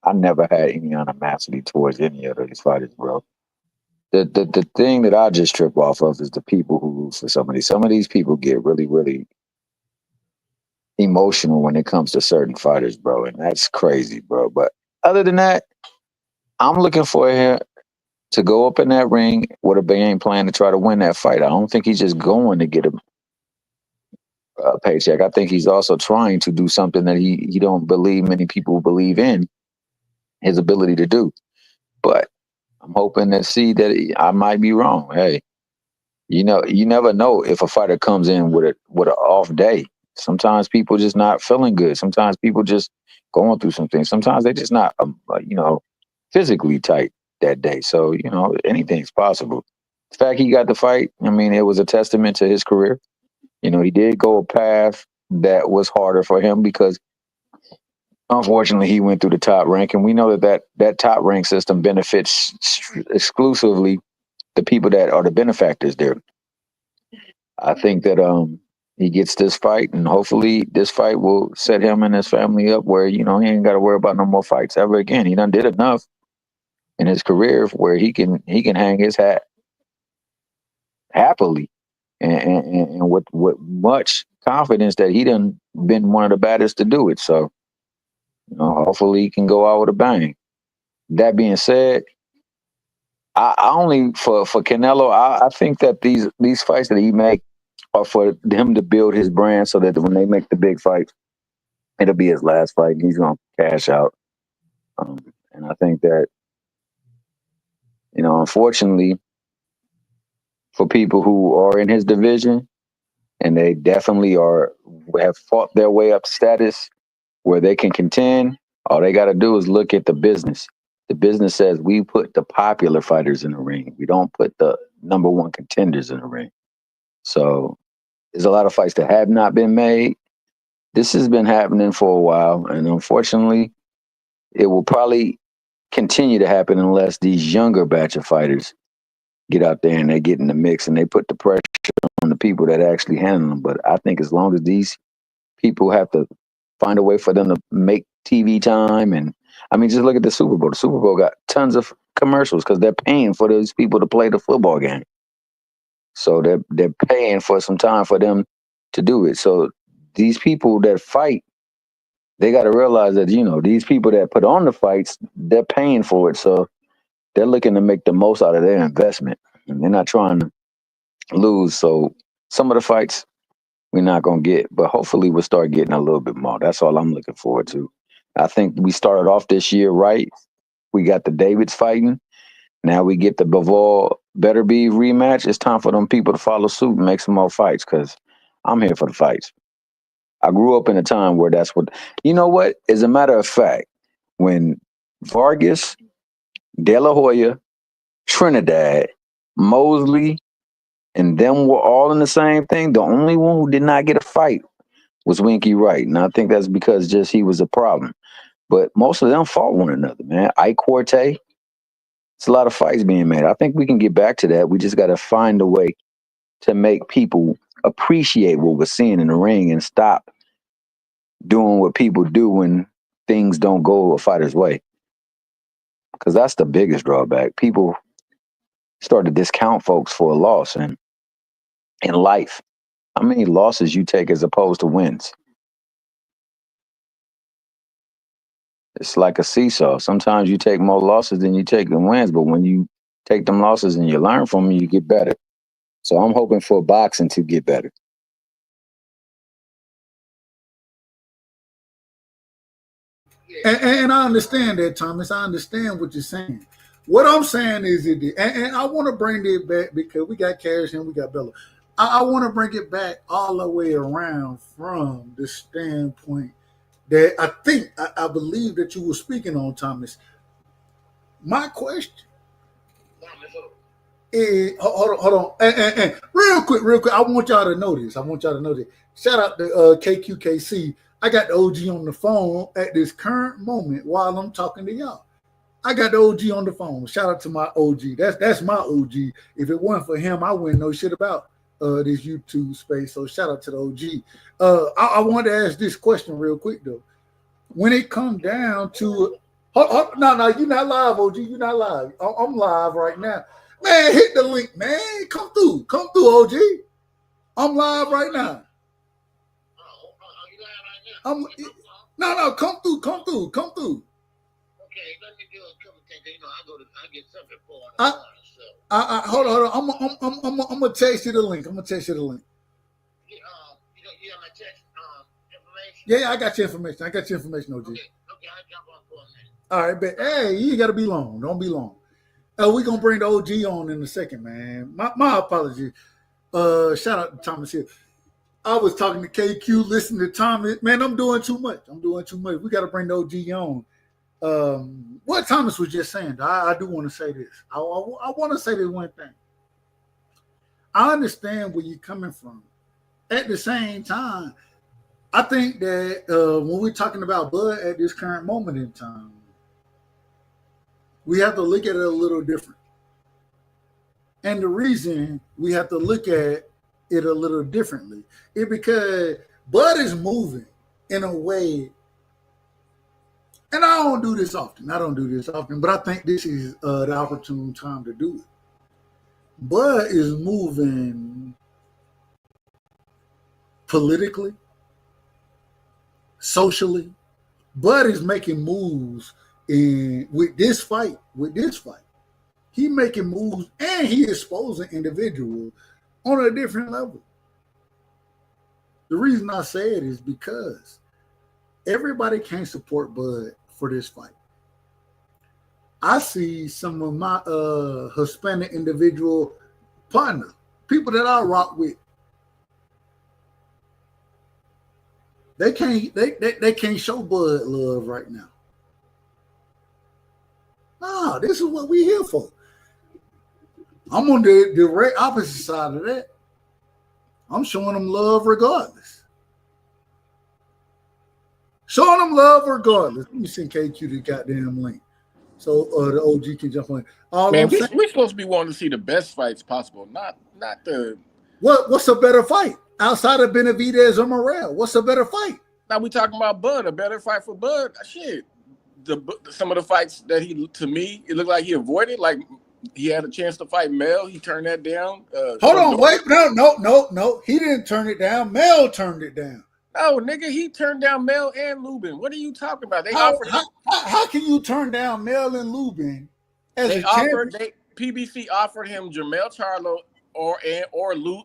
I never had any animosity towards any of these fighters, bro. The thing that I just trip off of is the people who root for somebody. Some of these people get really, really emotional when it comes to certain fighters, bro, and that's crazy, bro. But other than that, I'm looking for him to go up in that ring with a game plan to try to win that fight. I don't think he's just going to get a paycheck. I think he's also trying to do something that he don't believe many people believe in his ability to do. But I'm hoping to see that I might be wrong. Hey, you never know if a fighter comes in with an off day. Sometimes people just not feeling good. Sometimes people just going through some things. Sometimes they just not, physically tight that day. So, anything's possible. The fact he got the fight, I mean, it was a testament to his career. He did go a path that was harder for him because unfortunately he went through the top rank, and we know that top rank system benefits exclusively the people that are the benefactors there. I think that he gets this fight, and hopefully this fight will set him and his family up where, he ain't got to worry about no more fights ever again. He done did enough in his career where he can hang his hat happily and with much confidence that he done been one of the baddest to do it. So, hopefully he can go out with a bang. That being said, I only for Canelo, I think that these fights that he make are for him to build his brand so that when they make the big fight, it'll be his last fight and he's going to cash out. And I think that, unfortunately, for people who are in his division, and they definitely have fought their way up to status where they can contend, all they got to do is look at the business. The business says we put the popular fighters in the ring. We don't put the number one contenders in the ring. So there's a lot of fights that have not been made. This has been happening for a while, and unfortunately, it will probably continue to happen unless these younger batch of fighters get out there and they get in the mix and they put the pressure on the people that actually handle them. But I think as long as these people have to find a way for them to make TV time, and I mean, just look at the Super Bowl. The Super Bowl got tons of commercials because they're paying for those people to play the football game. So they're paying for some time for them to do it. So these people that fight, they got to realize that, these people that put on the fights, they're paying for it. So they're looking to make the most out of their investment. And they're not trying to lose. So some of the fights we're not going to get, but hopefully we'll start getting a little bit more. That's all I'm looking forward to. I think we started off this year right. We got the Davids fighting. Now we get the Bivol Better Be rematch. It's time for them people to follow suit and make some more fights because I'm here for the fights. I grew up in a time where that's what, you know what? As a matter of fact, when Vargas, De La Hoya, Trinidad, Mosley, and them were all in the same thing, the only one who did not get a fight was Winky Wright. And I think that's because just he was a problem. But most of them fought one another, man. Ike Quarte, it's a lot of fights being made. I think we can get back to that. We just got to find a way to make people appreciate what we're seeing in the ring and stop doing what people do when things don't go a fighter's way. Because that's the biggest drawback. People start to discount folks for a loss. And in life, how many losses you take as opposed to wins? It's like a seesaw. Sometimes you take more losses than you take in wins, but when you take them losses and you learn from them, you get better. So I'm hoping for boxing to get better. And I understand that, Thomas. I understand what you're saying. What I'm saying is, and I want to bring it back because we got Cash and we got Bella. I want to bring it back all the way around from the standpoint that I believe that you were speaking on, Thomas. My question is, hold on. And real quick. I want y'all to know this. Shout out to KQKC. I got the OG on the phone at this current moment while I'm talking to y'all. I got the OG on the phone. Shout out to my OG. That's my OG. If it wasn't for him, I wouldn't know shit about this YouTube space. So shout out to the OG. I wanted to ask this question real quick though. When it comes down to no, you're not live, OG. You're not live. I'm live right now. Man, hit the link, man. Come through, OG. I'm live right now. No, come through. Okay, let me do a couple things. You know, I get something for it. Hold on. I'm gonna text you the link. You have my text information? Yeah, I got your information. OG. Okay, I'll jump on for a minute. All right, but hey, you ain't gotta be long. Don't be long. We're gonna bring the OG on in a second, man. My apologies. Shout out to Thomas here. I was talking to KQ, listening to Thomas. Man, I'm doing too much. We got to bring the OG on. What Thomas was just saying, I do want to say this. I want to say this one thing. I understand where you're coming from. At the same time, I think that when we're talking about Bud at this current moment in time, we have to look at it a little different. And the reason we have to look at it a little differently is because Bud is moving in a way, and I don't do this often, but I think this is the opportune time to do it. Bud is moving politically, socially. Bud is making moves with this fight. He making moves and he exposing individuals on a different level. The reason I say it is because everybody can't support Bud for this fight. I see some of my Hispanic individual partner, people that I rock with, they can't show Bud love right now. No, this is what we here for. I'm on the direct opposite side of that. I'm showing them love regardless. Let me send KQ the goddamn link so the OG can jump on. Man, we're supposed to be wanting to see the best fights possible, not the. What's a better fight outside of Benavidez or Morrell? What's a better fight? Now we talking about Bud, a better fight for Bud. Shit, some of the fights that to me, it looked like he avoided. Like he had a chance to fight Mel, he turned that down. Hold on, wait, no, he didn't turn it down. Mel turned it down. Oh, nigga, he turned down Mel and Lubin. What are you talking about? How can you turn down Mel and Lubin as a champion? PBC offered him Jermel Charlo or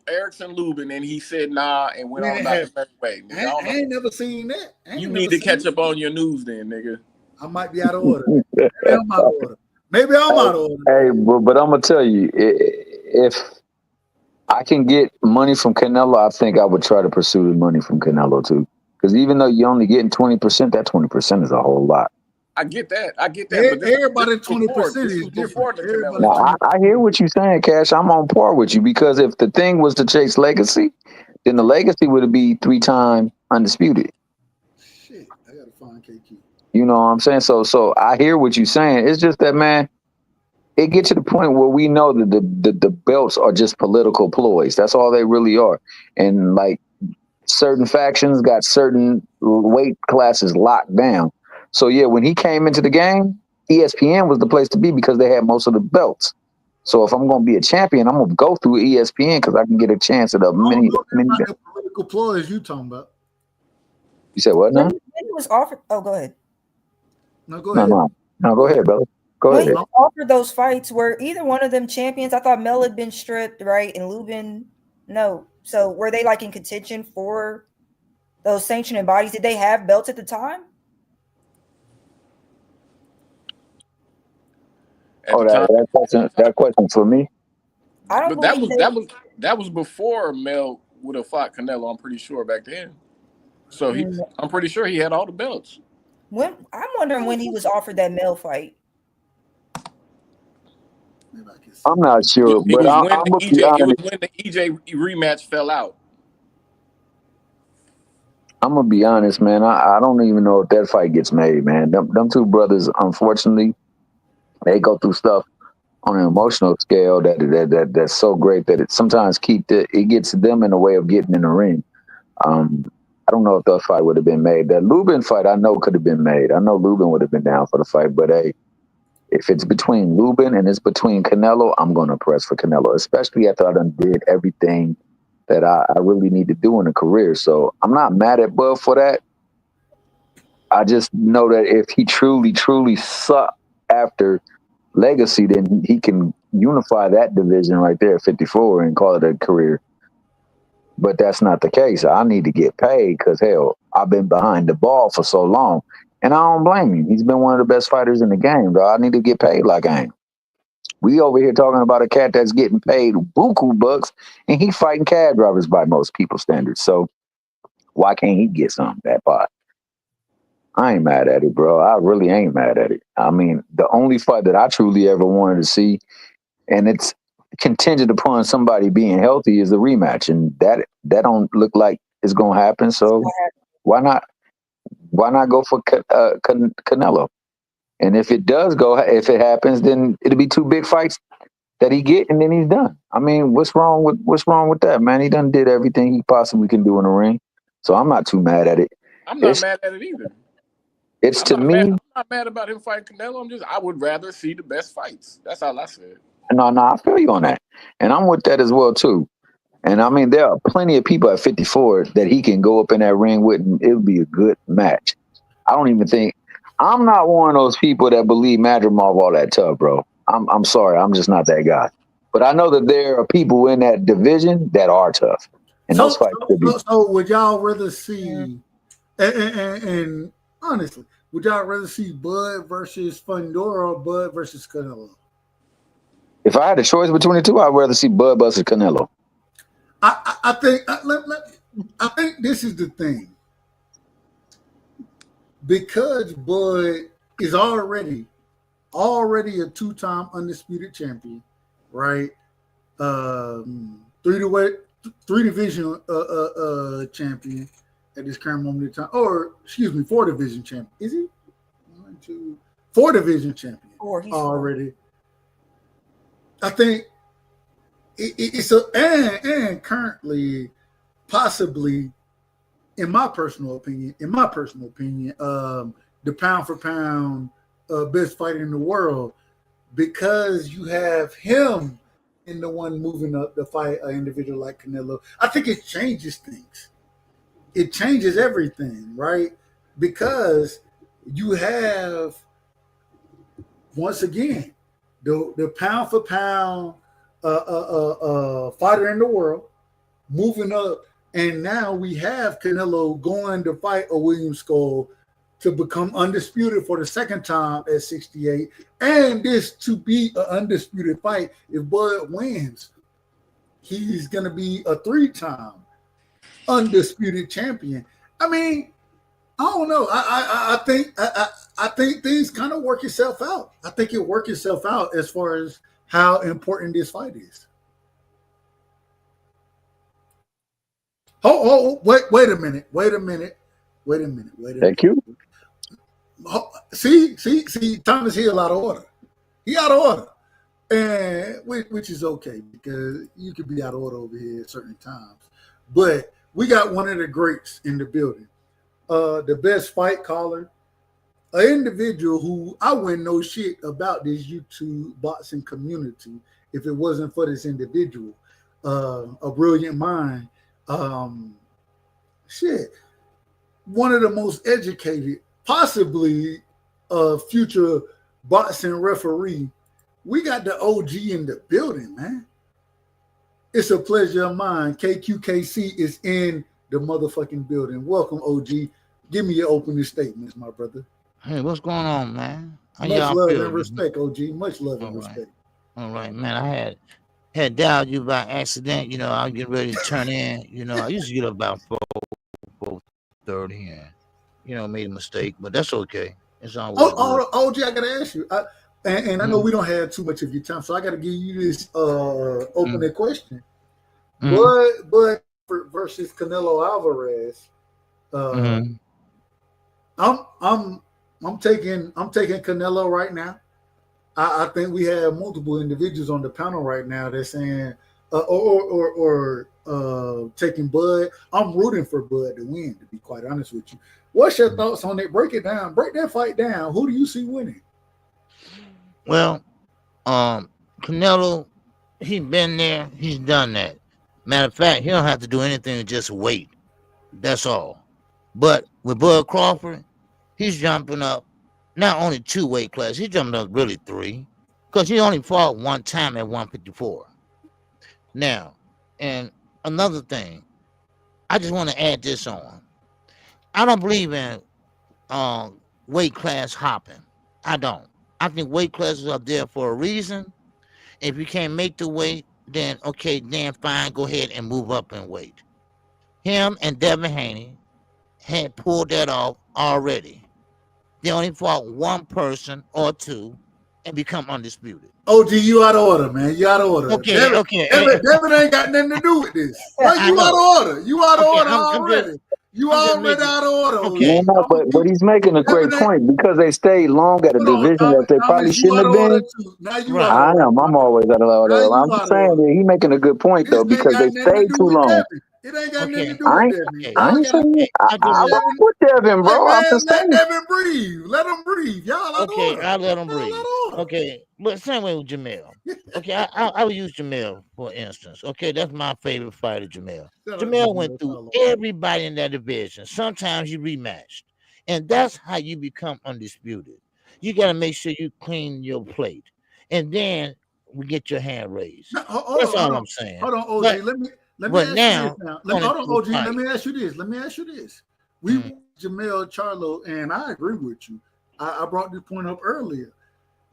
Erickson Lubin, and he said nah and went on about his merry way. Nigga, I ain't never seen that. You need to catch up on your news then, nigga. I might be out of order. Maybe I'm out of order. Maybe I'm out of order. Hey, but I'm gonna tell you, if I can get money from Canelo, I think I would try to pursue the money from Canelo too. Because even though you're only getting 20%, that 20% is a whole lot. I get that. But everybody 20% is different. Now, I hear what you're saying, Cash. I'm on par with you because if the thing was to chase legacy, then the legacy would be 3-time undisputed. Shit, I gotta find KQ. You know what I'm saying? So I hear what you're saying. It's just that, man, it gets to the point where we know that the belts are just political ploys. That's all they really are. And like certain factions got certain weight classes locked down. So yeah, when he came into the game, ESPN was the place to be because they had most of the belts. So if I'm going to be a champion, I'm going to go through ESPN because I can get a chance at many. The political ploys you talking about? You said what now? When he was offered, go ahead. No, go ahead. No, go ahead, brother. Go when ahead. he offered those fights, were either one of them champions? I thought Mel had been stripped, right? And Lubin, no. So were they like in contention for those sanctioning bodies? Did they have belts at the time? That question for me. I don't. But that was before Mel would have fought Canelo. I'm pretty sure back then. So I'm pretty sure he had all the belts. I'm wondering when he was offered that Mel fight. I'm not sure, It but was I'm when the EJ rematch fell out. I'm gonna be honest, man. I don't even know if that fight gets made, man. Them two brothers, unfortunately, they go through stuff on an emotional scale that's so great that it sometimes it gets them in the way of getting in the ring. I don't know if that fight would have been made. That Lubin fight, I know could have been made. I know Lubin would have been down for the fight, but hey, if it's between Lubin and it's between Canelo, I'm gonna press for Canelo, especially after I done did everything that I really need to do in a career. So I'm not mad at Bud for that. I just know that if he truly sucked after legacy, then he can unify that division right there at 54 and call it a career. But that's not the case. I need to get paid because, hell, I've been behind the ball for so long. And I don't blame him. He's been one of the best fighters in the game, though. I need to get paid like I am. We over here talking about a cat that's getting paid buku bucks, and he fighting cab drivers by most people's standards. So why can't he get something that pot? I ain't mad at it, bro. I really ain't mad at it. I mean, the only fight that I truly ever wanted to see, and it's contingent upon somebody being healthy, is the rematch, and that don't look like it's gonna happen. So why not go for Canelo? And if it happens, then it'll be two big fights that he get, and then he's done. I mean, what's wrong with that, man? He done did everything he possibly can do in the ring, so I'm not too mad at it. I'm not mad at it either. I'm not mad about him fighting Canelo. I would rather see the best fights. That's all I said. No, I feel you on that. And I'm with that as well, too. And I mean, there are plenty of people at 54 that he can go up in that ring with, and it would be a good match. I'm not one of those people that believe Madrimov all that tough, bro. I'm sorry. I'm just not that guy. But I know that there are people in that division that are tough. And those fights could be. So would y'all rather see, and honestly, would y'all rather see Bud versus Fundora or Bud versus Canelo? If I had a choice between the two, I'd rather see Bud versus Canelo. I think this is the thing. Because Bud is already a two-time undisputed champion, right? Three division champion at this current moment in time, or excuse me, 4-division champion. Is he? 1, 2, 4-division champion already. I think it's and currently, possibly, in my personal opinion, the pound for pound best fighter in the world, because you have him in the one moving up to fight an individual like Canelo. I think it changes things. It changes everything, right? Because you have, once again, the pound for pound fighter in the world, moving up, and now we have Canelo going to fight a William Skull to become undisputed for the second time at 68, and this to be an undisputed fight. If Bud wins, he's going to be a 3-time undisputed champion. I mean, I don't know. I think things kind of work itself out. I think it worked itself out as far as how important this fight is. Wait a minute. Thank you. See, Thomas Hill out of order. He out of order, and which is okay because you could be out of order over here at certain times. But we got one of the greats in the building, the best fight caller, an individual who I wouldn't know shit about this YouTube boxing community if it wasn't for this individual, a brilliant mind. One of the most educated, possibly a future boxing referee. We got the OG in the building, man. It's a pleasure of mine. KQKC is in the motherfucking building. Welcome, OG. Give me your opening statements, my brother. Hey, what's going on, man? How Much y'all love feel? and respect, OG. Much love and All right. respect. All right, man. I had dialed you by accident. You know, I was getting ready to turn in. You know, I used to get up about 4:30 and, you know, made a mistake, but that's okay. It's all OG, I gotta ask you. And I know we don't have too much of your time, so I gotta give you this opening question. Bud versus Canelo Alvarez. I'm taking Canelo right now. I think we have multiple individuals on the panel right now that's saying or taking Bud. I'm rooting for Bud to win, to be quite honest with you. What's your thoughts on it? Break it down. Break that fight down. Who do you see winning? Well, Canelo, he's been there. He's done that. Matter of fact, he don't have to do anything, just wait. That's all. But with Bud Crawford, he's jumping up not only 2 weight classes, he's jumping up really 3, because he only fought one time at 154. Now, and another thing, I just want to add this on. I don't believe in weight class hopping. I don't. I think weight classes are there for a reason. If you can't make the weight, then okay, then fine, go ahead and move up in weight. Him and Devin Haney had pulled that off already. They only fought one person or two and become undisputed. OG, you out of order, man. You out of order. Okay, Devin, okay. Devin ain't got nothing to do with this. Like, you out of order. You out of order already. You already out of order. Okay. Yeah, but he's making a great point because they stayed long at a division that they probably shouldn't have been. Now you I am. I'm always out of order. I'm just saying that he's making a good point though because they stayed too long. It ain't got nothing to do with Devin. I ain't saying it. I rock with Devin, bro. I'm just saying. Let Devin breathe. Let him breathe. Y'all out of order. I'll let him breathe. Okay, but same way with Jamel. Okay, I would use Jamel for instance. Okay, that's my favorite fighter, Jamel. Jamel went through everybody in that division. Sometimes you rematched, and that's how you become undisputed. You got to make sure you clean your plate, and then we get your hand raised. That's all I'm saying. Hold on, OG. Let me ask you this now. Hold on, OG. Let me ask you this. We Jamel Charlo, and I agree with you. I brought this point up earlier.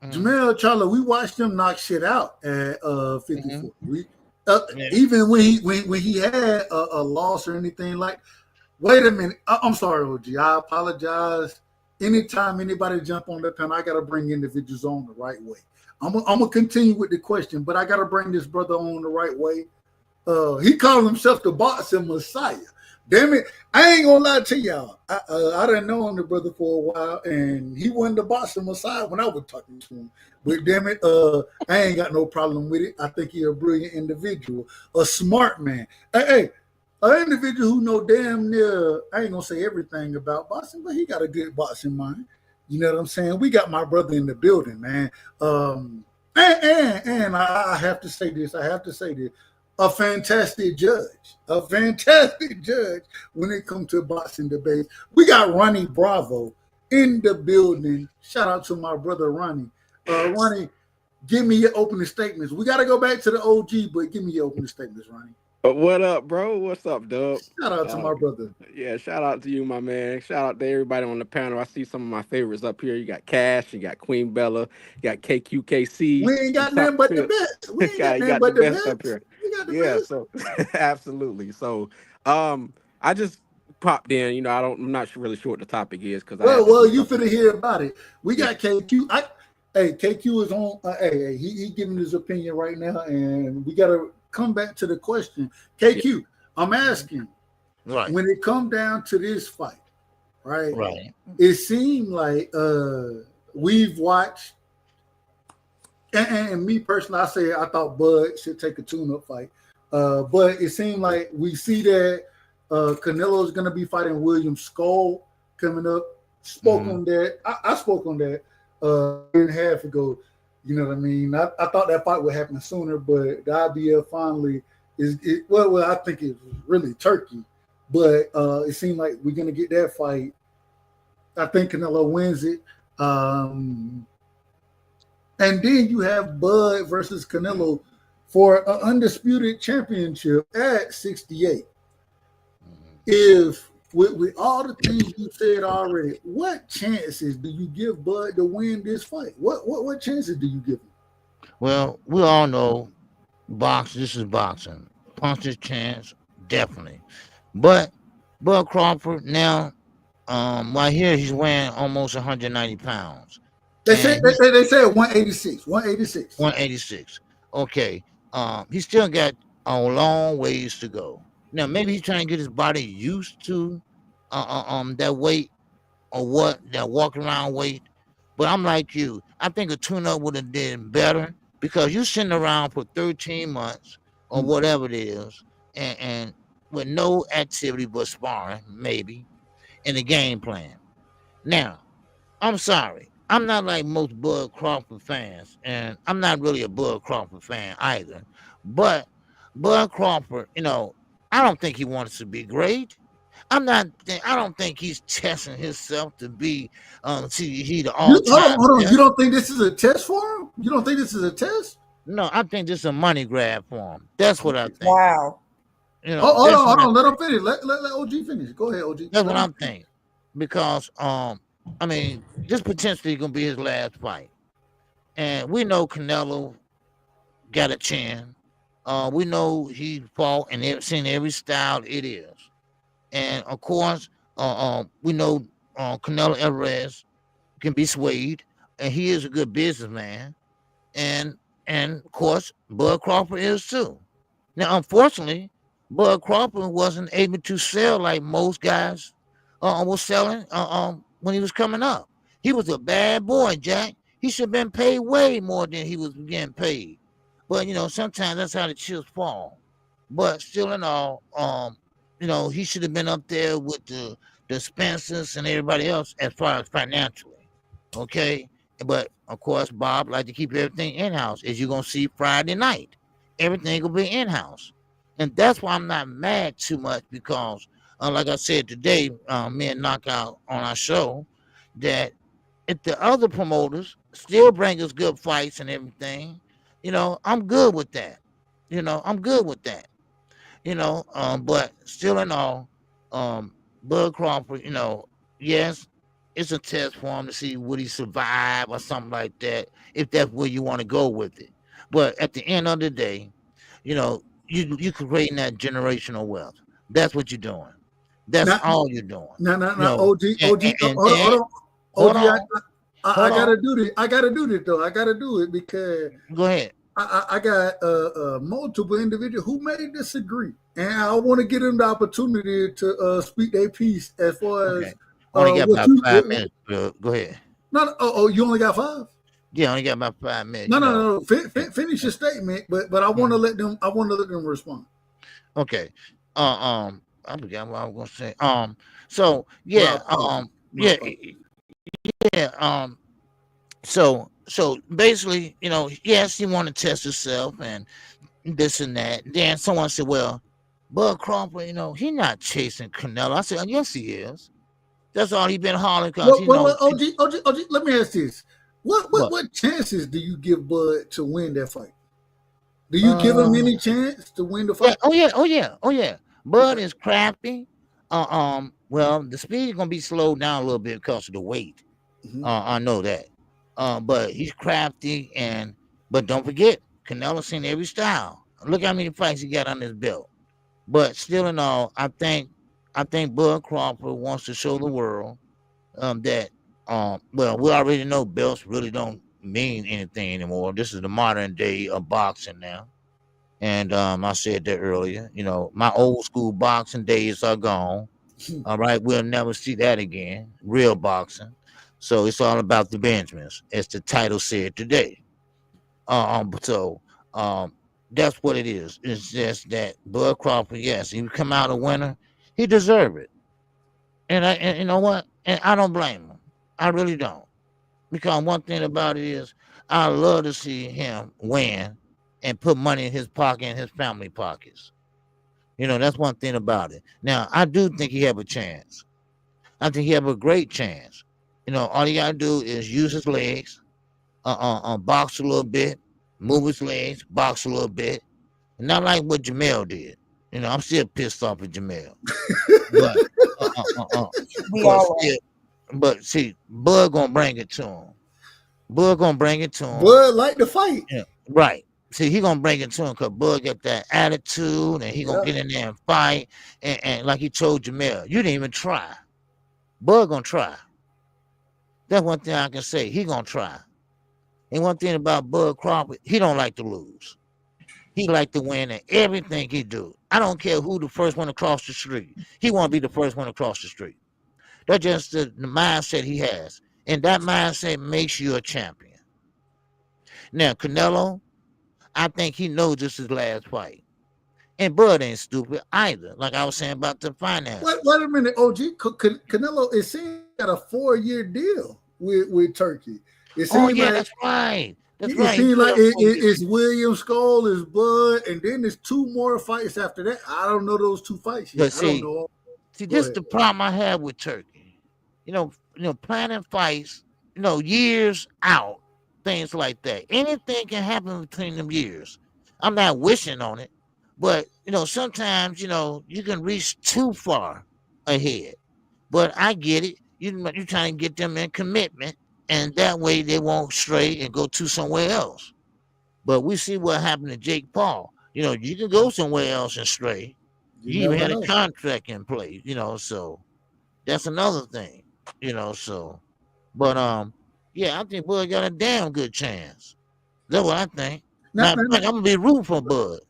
Jamel Charlo, we watched him knock shit out at 54. Even when he had a loss or anything like. Wait a minute. I'm sorry, OG. I apologize. Anytime anybody jump on the panel, I gotta bring individuals on the right way. I'm gonna continue with the question, but I gotta bring this brother on the right way. He called himself the boxing messiah. Damn it, I ain't gonna lie to y'all. I done known the brother for a while, and he wasn't the boxing messiah when I was talking to him. But damn it, I ain't got no problem with it. I think he's a brilliant individual, a smart man. Hey, an individual who know damn near, I ain't gonna say everything about boxing, but he got a good boxing mind. You know what I'm saying? We got my brother in the building, man. And I have to say this. A fantastic judge when it comes to boxing debates. We got Ronnie Bravo in the building. Shout out to my brother Ronnie. Ronnie, Give me your opening statements. We got to go back to the OG, but give me your opening statements, Ronnie. What up, bro? What's up, Dub? Shout out to my brother. Yeah, shout out to you, my man. Shout out to everybody on the panel. I see some of my favorites up here. You got Cash, you got Queen Bella, you got KQKC. We ain't got nothing but the best. We ain't got You nothing got but the the best up best. here. We got the Yeah, best. so absolutely. So I just popped in. You know, I'm not really sure what the topic is because Well, you finna hear about it. We got KQ. Hey, KQ is on. Hey, he giving his opinion right now, and we gotta come back to the question. KQ, I'm asking. Right. When it come down to this fight, right? Right. It seemed like we've watched, and me personally, I say I thought Bud should take a tune-up fight, but it seemed like we see that Canelo is going to be fighting William Skull coming up. Spoke on that. I spoke on that a year and a half ago. You know what I mean? I thought that fight would happen sooner, but the IBF finally is. Well, I think it was really Turkey. But it seemed like we're going to get that fight. I think Canelo wins it. And then you have Bud versus Canelo for an undisputed championship at 68. If, with all the things you said already, what chances do you give Bud to win this fight? What chances do you give him? Well, we all know this is boxing. Puncher's chance, definitely. But Bud Crawford now, right here, he's weighing almost 190 pounds. They said 186. 186. 186. Okay. He still got a long ways to go. Now, maybe he's trying to get his body used to that weight or what, that walk around weight. But I'm like you. I think a tune-up would have did better because you're sitting around for 13 months or whatever it is, and with no activity but sparring, maybe, in the game plan. Now, I'm sorry. I'm not like most Bud Crawford fans, and I'm not really a Bud Crawford fan either. But Bud Crawford, I don't think he wants to be great. I don't think he's testing himself to be he the all-time. Hold on. You don't think this is a test for him? You don't think this is a test? No, I think this is a money grab for him. That's what I think. Wow. Hold on. Let him finish. Let OG finish. Go ahead, OG. That's what I'm thinking. Because this potentially gonna be his last fight. And we know Canelo got a chin. We know he fought and seen every style it is. And of course, we know Canelo Alvarez can be swayed, and he is a good businessman. And of course, Bud Crawford is too. Now, unfortunately, Bud Crawford wasn't able to sell like most guys was selling when he was coming up. He was a bad boy, Jack. He should have been paid way more than he was getting paid. But sometimes that's how the chips fall. But still in all, he should have been up there with the Spencers and everybody else as far as financially. Okay. But of course, Bob like to keep everything in-house. As you're gonna see Friday night, everything will be in-house. And that's why I'm not mad too much because like I said today, me and Knockout on our show, that if the other promoters still bring us good fights and everything, I'm good with that. I'm good with that. But still in all, Bud Crawford, yes, it's a test for him to see would he survive or something like that, if that's where you want to go with it. But at the end of the day, you're creating that generational wealth. That's what you're doing. That's all you're doing. No, OG, hold on. I gotta do this. I gotta do this though. I gotta do it because go ahead. I got multiple individuals who may disagree, and I want to give them the opportunity to speak their piece as far as. I only got about 5 minutes. Go ahead. No. You only got 5? Yeah, I only got about 5 minutes. No. Finish your statement, but I want to let them. I want to let them respond. Okay. I forgot what I was gonna say. So yeah. So basically, yes, he want to test himself and this and that. Then someone said, well, Bud Crawford, he not chasing Canelo. I said, yes, he is. That's all he been hollering. Well, OG, let me ask this. What chances do you give Bud to win that fight? Do you give him any chance to win the fight? Oh yeah. Bud is crafty. Well, the speed is gonna be slowed down a little bit because of the weight. I know that. But he's crafty, but don't forget, Canelo seen every style. Look how many fights he got on his belt. But still in all, I think Bud Crawford wants to show the world that well, we already know belts really don't mean anything anymore. This is the modern day of boxing now. And I said that earlier. You know, my old school boxing days are gone. All right, we'll never see that again. Real boxing. So it's all about the Benjamins, as the title said today. So that's what it is. It's just that Bud Crawford, yes, he come out a winner, he deserved it. And you know what? And I don't blame him. I really don't. Because one thing about it is, I love to see him win and put money in his pocket and his family pockets. You know, that's one thing about it. Now, I do think he have a chance. I think he have a great chance. You know, all he gotta do is use his legs, box a little bit, move his legs, box a little bit, and not like what Jamel did. You know, I'm still pissed off at Jamel. But see, Bud gonna bring it to him. Bud gonna bring it to him. Bud like to fight. Yeah, right. See, he gonna bring it to him because Bud got that attitude, and he gonna get in there and fight. And like he told Jamel, you didn't even try. Bud gonna try. That's one thing I can say. He gonna try. And one thing about Bud Crawford, he don't like to lose. He like to win in everything he do. I don't care who the first one across the street. He want to be the first one across the street. That's just the mindset he has. And that mindset makes you a champion. Now, Canelo, I think he knows this is his last fight. And Bud ain't stupid either. Like I was saying about the finance. Wait a minute, OG. Canelo, it seems got a 4-year deal with Turkey. It seems that's right. That's right. It seems like it's William Skull, it's Bud, and then there's 2 more fights after that. I don't know those 2 fights yet. See, I don't know. This is the problem I have with Turkey. You know, planning fights, years out, things like that. Anything can happen between them years. I'm not wishing on it, but sometimes you can reach too far ahead. But I get it. You're trying to get them in commitment, and that way they won't stray and go to somewhere else. But we see what happened to Jake Paul. You can go somewhere else and stray. You even had a contract in place, so that's another thing, so. But yeah, I think Bud got a damn good chance. That's what I think. Now, I'm gonna be rooting for Bud.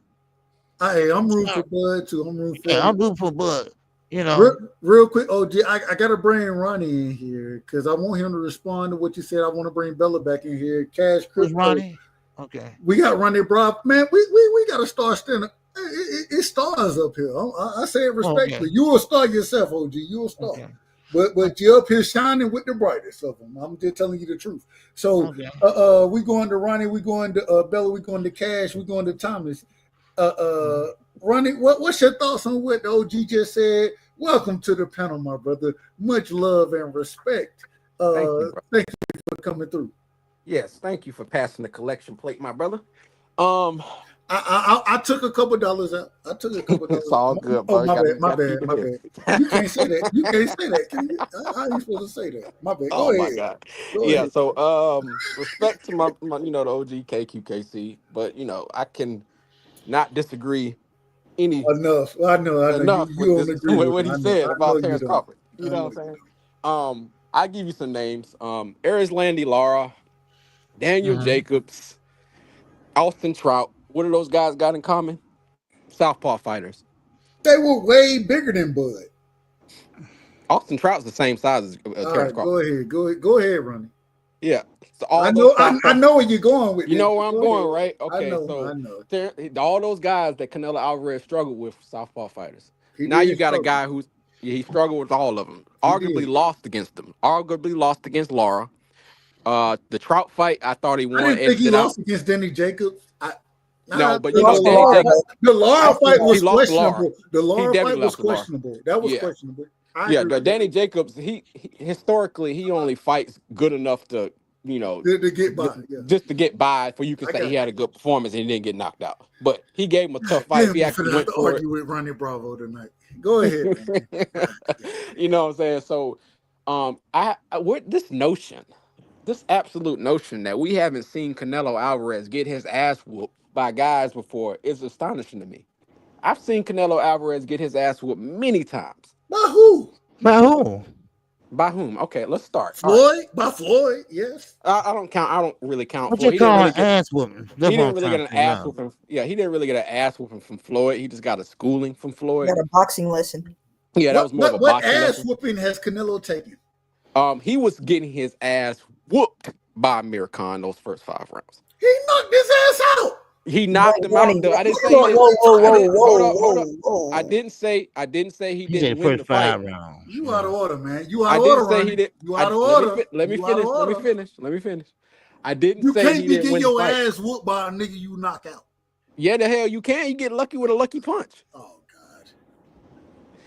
Hey, I'm rooting for Bud too. I'm rooting for Bud. Real quick, OG, I gotta bring Ronnie in here because I want him to respond to what you said. I want to bring Bella back in here. Cash Crypto. Ronnie? Okay. We got Ronnie Brown. Man, we gotta start standing. It's stars up here. I say it respectfully. Okay. You a star yourself, OG. You a star. Okay. But you're up here shining with the brightest of them. I'm just telling you the truth. So we going to Ronnie, we going to Bella, we going to Cash, we going to Thomas. Ronnie, what's your thoughts on what the OG just said? Welcome to the panel, my brother. Much love and respect. Thank you for coming through. Yes, thank you for passing the collection plate, my brother. I took a couple dollars out. It's all good, bro. My bad. You can't say that. You can't say that. Can you? How are you supposed to say that? My bad. Go ahead. My God. Ahead. So respect to my the OG KQKC, but I can not disagree enough. I know. Enough you with what he said about Terrence Crawford. You know what I'm saying? I give you some names. Landy Lara, Daniel Jacobs, Austin Trout. What do those guys got in common? Southpaw fighters. They were way bigger than Bud. Austin Trout's the same size as Terrence Crawford. Go ahead, Ronnie. Yeah. So I know where you're going with. You know where I'm going, right? Okay. I know. All those guys that Canelo Alvarez struggled with, Southpaw fighters. Now you got a guy who's he struggled with all of them. Arguably lost against them. Arguably lost against Lara. The Trout fight, I thought he won. I didn't think he lost against Danny Jacobs. No, but the Lara fight was questionable. The Lara fight was questionable. That was questionable. Danny Jacobs, he historically he only fights good enough to to get by, just to get by, for you can say he had a good performance and he didn't get knocked out. But he gave him a tough fight. Damn, He actually went for it. argue with Ronnie Bravo tonight. Go ahead, man. You know what I'm saying? So, this absolute notion that we haven't seen Canelo Alvarez get his ass whooped by guys before is astonishing to me. I've seen Canelo Alvarez get his ass whooped many times. By who? By who? By whom? Okay, let's start. Floyd? Right. By Floyd, yes. I don't count. I don't really count. What Floyd. you call an ass whooping? He didn't really get an ass whooping. Yeah, he didn't really get an ass whooping from Floyd. He just got a schooling from Floyd. Got a boxing lesson. Yeah, that was more of a boxing lesson. What ass whooping has Canelo taken? He was getting his ass whooped by Amir Khan those first 5 rounds. He knocked his ass out. He knocked him out. I didn't say he didn't. Hold up. I didn't say he didn't win the fight. You out of order, man. You out of order. I didn't say he did. You out of order. Let me finish. I didn't say he didn't win the fight. You can't be getting your ass whooped by a nigga you knock out. Yeah, the hell you can. You get lucky with a lucky punch. Oh God.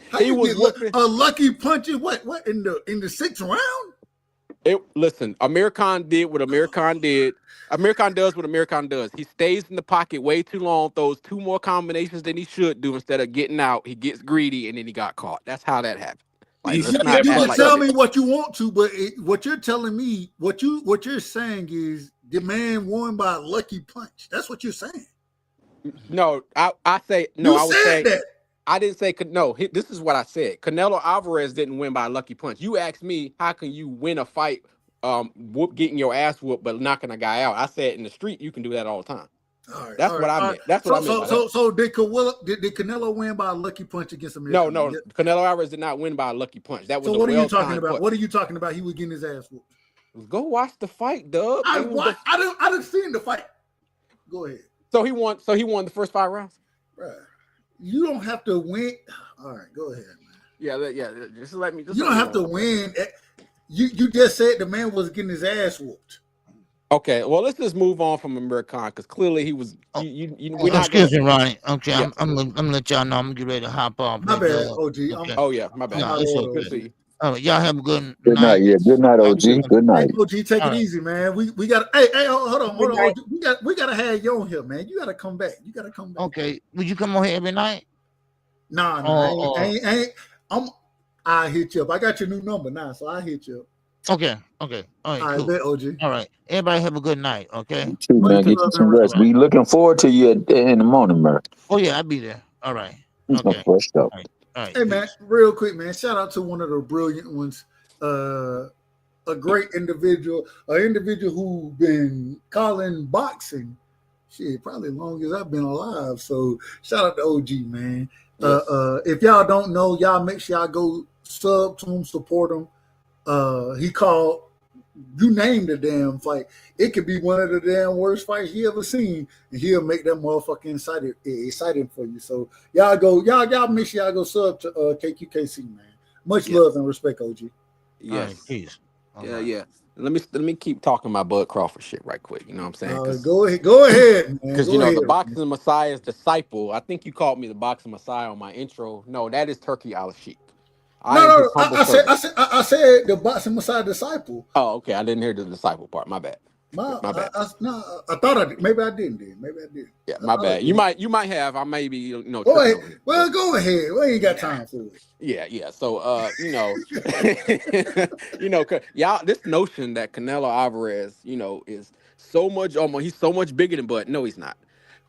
How he was a lucky punch in what in the 6th round? Listen, Amir Khan did what Amir Khan did. Amir Khan does what Amir Khan does. He stays in the pocket way too long, throws 2 more combinations than he should do. Instead of getting out, he gets greedy, and then he got caught. That's how that happened. Like, you can tell me what you want to, but what you're telling me, what you're saying is the man won by a lucky punch. That's what you're saying. No, I say no. I would say that. I didn't say no. This is what I said. Canelo Alvarez didn't win by a lucky punch. You asked me, how can you win a fight, getting your ass whooped, but knocking a guy out? I said in the street, you can do that all the time. That's what I meant. That's what I meant. So did Canelo win by a lucky punch against Amir? No. Canelo Alvarez did not win by a lucky punch. That was. So what are you talking about? What are you talking about? He was getting his ass whooped. Go watch the fight, Doug. I didn't see the fight. Go ahead. So he won the first 5 rounds. Right. You don't have to win. All right, go ahead, man. Yeah. Just let me. You don't have to win. You just said the man was getting his ass whooped. Okay, well, let's just move on from Amir Khan because clearly he was. Excuse me, Ronnie. Okay, yeah. I'm gonna let y'all know. I'm gonna get ready to hop off. My bad, OG. Okay. Oh yeah, my bad. No, it's okay. Good to see you. Y'all have a good night. Yeah, good night, OG. Good night. Hey, OG, take it easy, man. We got. Hey, hold on. OG. We gotta have you on here, man. You gotta come back. Okay, would you come on here every night? Nah, I hit you up. I got your new number now, so I hit you up. Okay. All right, cool. Bet, OG. All right. Everybody have a good night, okay? You too, man. Get you some rest. We looking forward to you in the morning, man. Oh, yeah, I'll be there. All right. Okay. All right. Hey, man, real quick, man. Shout out to one of the brilliant ones. A great individual. An individual who been calling boxing probably as long as I've been alive. So shout out to OG, man. Yes. If y'all don't know, y'all make sure y'all go sub to him, support him. He called, you name the damn fight. It could be one of the damn worst fights he ever seen, and he'll make that motherfucking exciting for you. So y'all make sure y'all go sub to KQKC, man. Much love and respect, OG. Yes, right, peace. Yeah. Let me keep talking my Bud Crawford shit right quick. You know what I'm saying? Go ahead, man. Because the Boxing Messiah's disciple. I think you called me the Boxing Messiah on my intro. No, that is Turkey Al-Sheikh. I said the Boxing Messiah disciple. Oh, okay. I didn't hear the disciple part. My bad. My bad. I thought I did. Maybe I didn't. Yeah, my bad. You might have. I may be. Go ahead. Well, go ahead. We ain't got time for it. Yeah. So, y'all. This notion that Canelo Alvarez, is so much. He's so much bigger than Bud. No, he's not.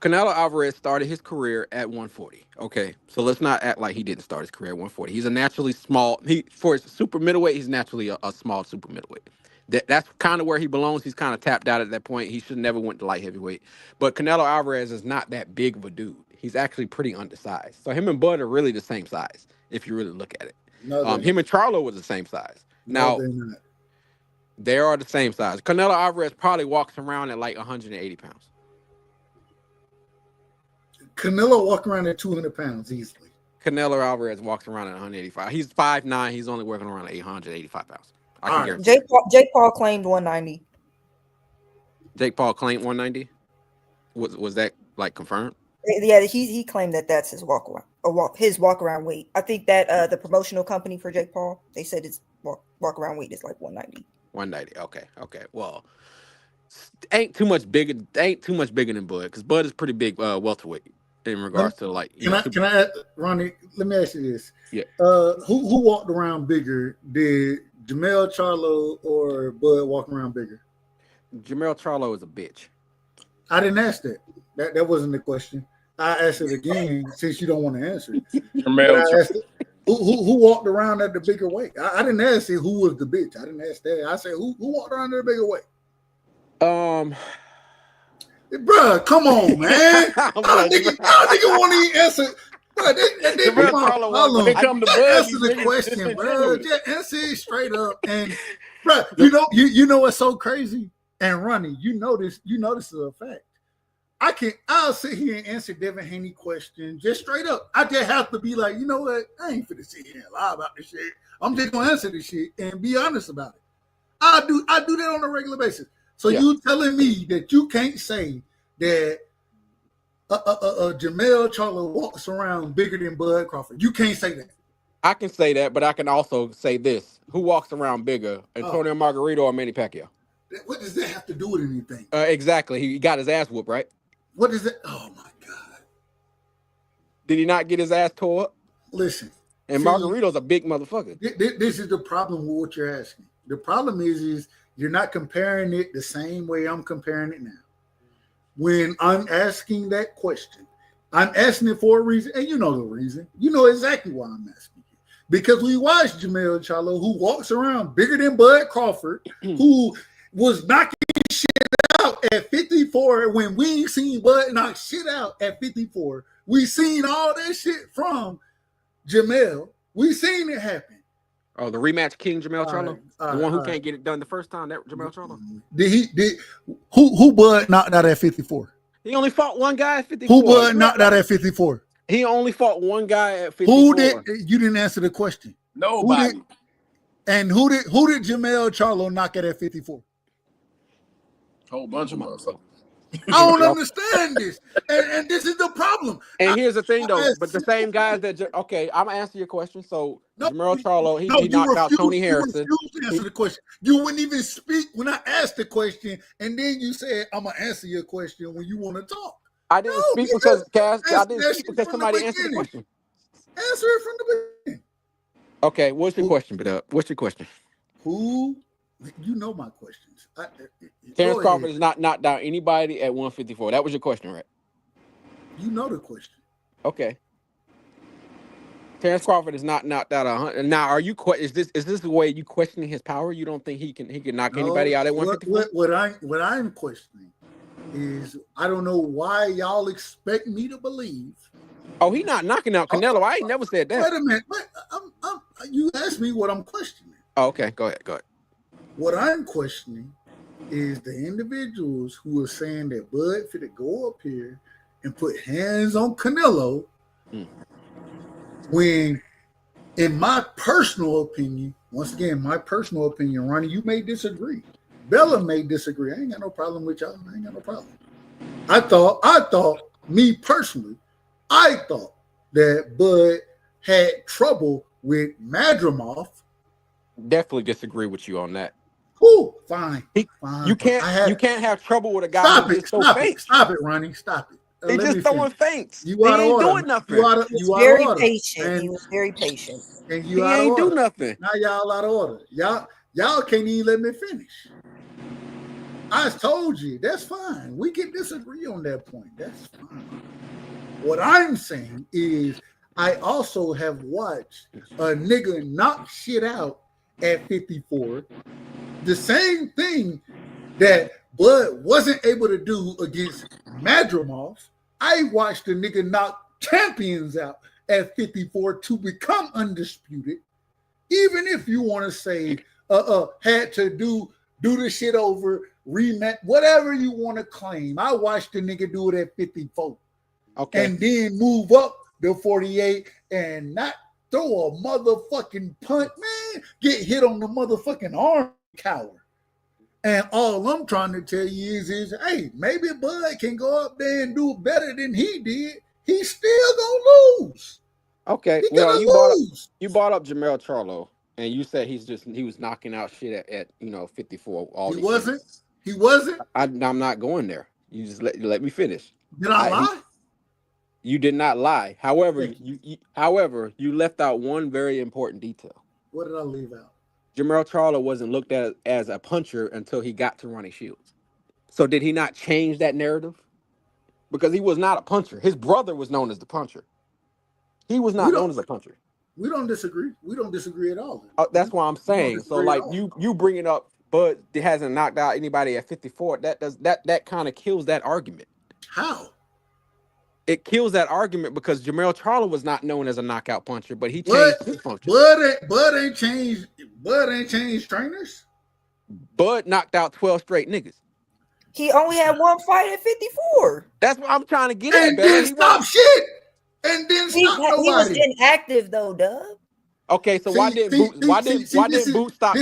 Canelo Alvarez started his career at 140. Okay, so let's not act like he didn't start his career at 140. He's a naturally small. For his super middleweight, he's naturally a small super middleweight. That's kind of where he belongs. He's kind of tapped out at that point. He should never went to light heavyweight. But Canelo Alvarez is not that big of a dude. He's actually pretty undersized. So him and Bud are really the same size if you really look at it. Him and Charlo was the same size. Now, they are the same size. Canelo Alvarez probably walks around at like 180 pounds. Canelo walk around at 200 pounds easily. Canelo Alvarez walks around at 185. He's 5'9". He's only working around at 885 pounds. Jake Paul claimed 190. Jake Paul claimed 190. Was that like confirmed? Yeah, he claimed that's his walk around weight. I think that the promotional company for Jake Paul, they said his walk around weight is like 190. 190. Okay. Well, ain't too much bigger than Bud, because Bud is pretty big welterweight in regards to like. Can I ask, Ronnie? Let me ask you this. Yeah. Who walked around bigger? Did Jermell Charlo or Bud walk around bigger? Jermell Charlo is a bitch. I didn't ask that. That wasn't the question. I asked it again since you don't want to answer it. Who walked around at the bigger weight? I didn't ask you who was the bitch. I didn't ask that. I said who walked around at the bigger weight? Bruh, come on, man. I nigga want to answer. Bro, they come to answer the question, bro. Just answer it straight up. And bro, you know what's so crazy? And Ronnie, you know this is a fact. I'll sit here and answer Devin Haney question just straight up. I just have to be like, you know what? I ain't finna sit here and lie about this shit. I'm just gonna answer this shit and be honest about it. I do that on a regular basis. So you telling me that you can't say that Jermell Charlo walks around bigger than Bud Crawford? You can't say that. I can say that, but I can also say this: who walks around bigger, Antonio Margarito or Manny Pacquiao? What does that have to do with anything? Exactly. He got his ass whooped, right? What is it? Oh my God! Did he not get his ass tore up? Listen, and Margarito's a big motherfucker. This is the problem with what you're asking. The problem is you're not comparing it the same way I'm comparing it now. When I'm asking that question, I'm asking it for a reason, and you know the reason. You know exactly why I'm asking it. Because we watched Jermell Charlo, who walks around bigger than Bud Crawford, who was knocking shit out at 54 when we seen Bud knock shit out at 54. We seen all that shit from Jermell. We seen it happen. Oh, the rematch King Jermell Charlo? The one who can't get it done the first time, that Jermell Charlo? Who Bud knocked out at 54? He only fought one guy at 54. Who Bud knocked out at 54? He only fought one guy at 54. Who did you didn't answer the question? Nobody. Who did Jermell Charlo knock out at 54? Whole bunch of motherfuckers. I don't understand this, and this is the problem. And here's the thing, though. But the same guys that I'm gonna answer your question. So Jermell Charlo, he knocked out Tony Harrison. You refused to answer the question. You wouldn't even speak when I asked the question, and then you said, "I'm gonna answer your question when you want to talk." I didn't speak because somebody answered the question. Answer it from the beginning. Okay, what's your question, What's your question? Who? You know my questions. Terrence Crawford is not knocked down anybody at 154. That was your question, right? You know the question. Okay. Terrence Crawford is not knocked out 100. Now, are you? Is this the way you questioning his power? You don't think he can knock anybody out at 154? What I'm questioning is I don't know why y'all expect me to believe. Oh, he not knocking out Canelo. I ain't never said that. Wait a minute. You asked me what I'm questioning. Oh, okay. Go ahead. What I'm questioning is the individuals who are saying that Bud fit go up here and put hands on Canelo when, in my personal opinion, once again, Ronnie, you may disagree. Bella may disagree. I ain't got no problem with y'all. I ain't got no problem. I thought, me personally, I thought that Bud had trouble with Madrimov. Definitely disagree with you on that. Cool, fine. You can't have trouble with a guy who's just so fake. Stop it, Ronnie. Stop it. They just throwing feints. He ain't doing nothing. He was very patient. He was very patient. And he ain't do nothing. Now y'all out of order. Y'all can't even let me finish. I told you, that's fine. We can disagree on that point. That's fine. What I'm saying is I also have watched a nigga knock shit out at 54. The same thing that Bud wasn't able to do against Madrimov. I watched a nigga knock champions out at 54 to become undisputed. Even if you want to say had to do the shit over, rematch, whatever you want to claim. I watched the nigga do it at 54. Okay. And then move up to 48 and not throw a motherfucking punt, man. Get hit on the motherfucking arm, coward. And all I'm trying to tell you is hey, maybe Bud can go up there and do better than he did. He's still gonna lose. Okay. Well, you brought up Jermell Charlo. And you said he was knocking out shit at 54 all He these wasn't. years. He wasn't. I'm not going there. You just let me finish. Did I lie? You did not lie. However, Thank you left out one very important detail. What did I leave out? Jamel Charlo wasn't looked at as a puncher until he got to Ronnie Shields. So did he not change that narrative? Because he was not a puncher. His brother was known as the puncher. He was not known as a puncher. We don't disagree. We don't disagree at all. That's what I'm saying. So like you bringing up Bud hasn't knocked out anybody at 54. That kind of kills that argument. How? It kills that argument because Jamel Charlo was not known as a knockout puncher, but he Bud, changed his function. Bud ain't changed trainers. Bud knocked out 12 straight niggas. He only had one fight at 54. That's what I'm trying to get at. And then stop shit. And then stop nobody. He was inactive though, Dub. Okay, so why didn't Boot stop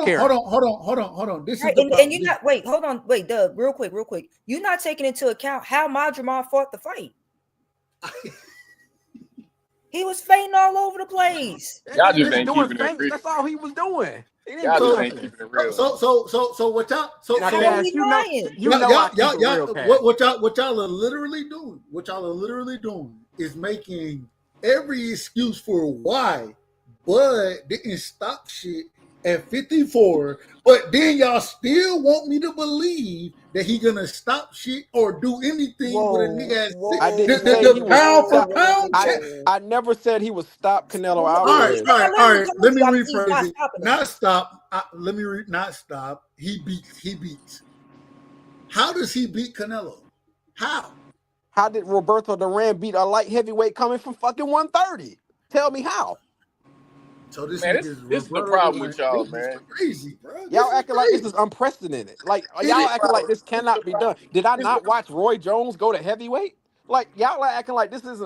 Karen? Hold on. This is the problem. And you're not wait, Dub, real quick. You're not taking into account how Madrimov fought the fight. He was fainting all over the place. Y'all just ain't keeping it real. That's all he was doing. Y'all just ain't keeping it real. So what y'all? What y'all are literally doing? What y'all are literally doing is making every excuse for why Bud didn't stop shit at 54, but then y'all still want me to believe that he gonna stop shit or do anything with a nigga at I didn't say he pound for pound. I never said he would stop Canelo Alvarez. Alvarez. All right. Let me rephrase it. Not stop. Not stop. He beats. How does he beat Canelo? How? How did Roberto Duran beat a light heavyweight coming from fucking 130? Tell me how. So this is the problem with y'all, man. Crazy, bro. Y'all acting like this is unprecedented. Like y'all acting like this cannot be done. Did I not watch Roy Jones go to heavyweight? Like y'all are acting like this is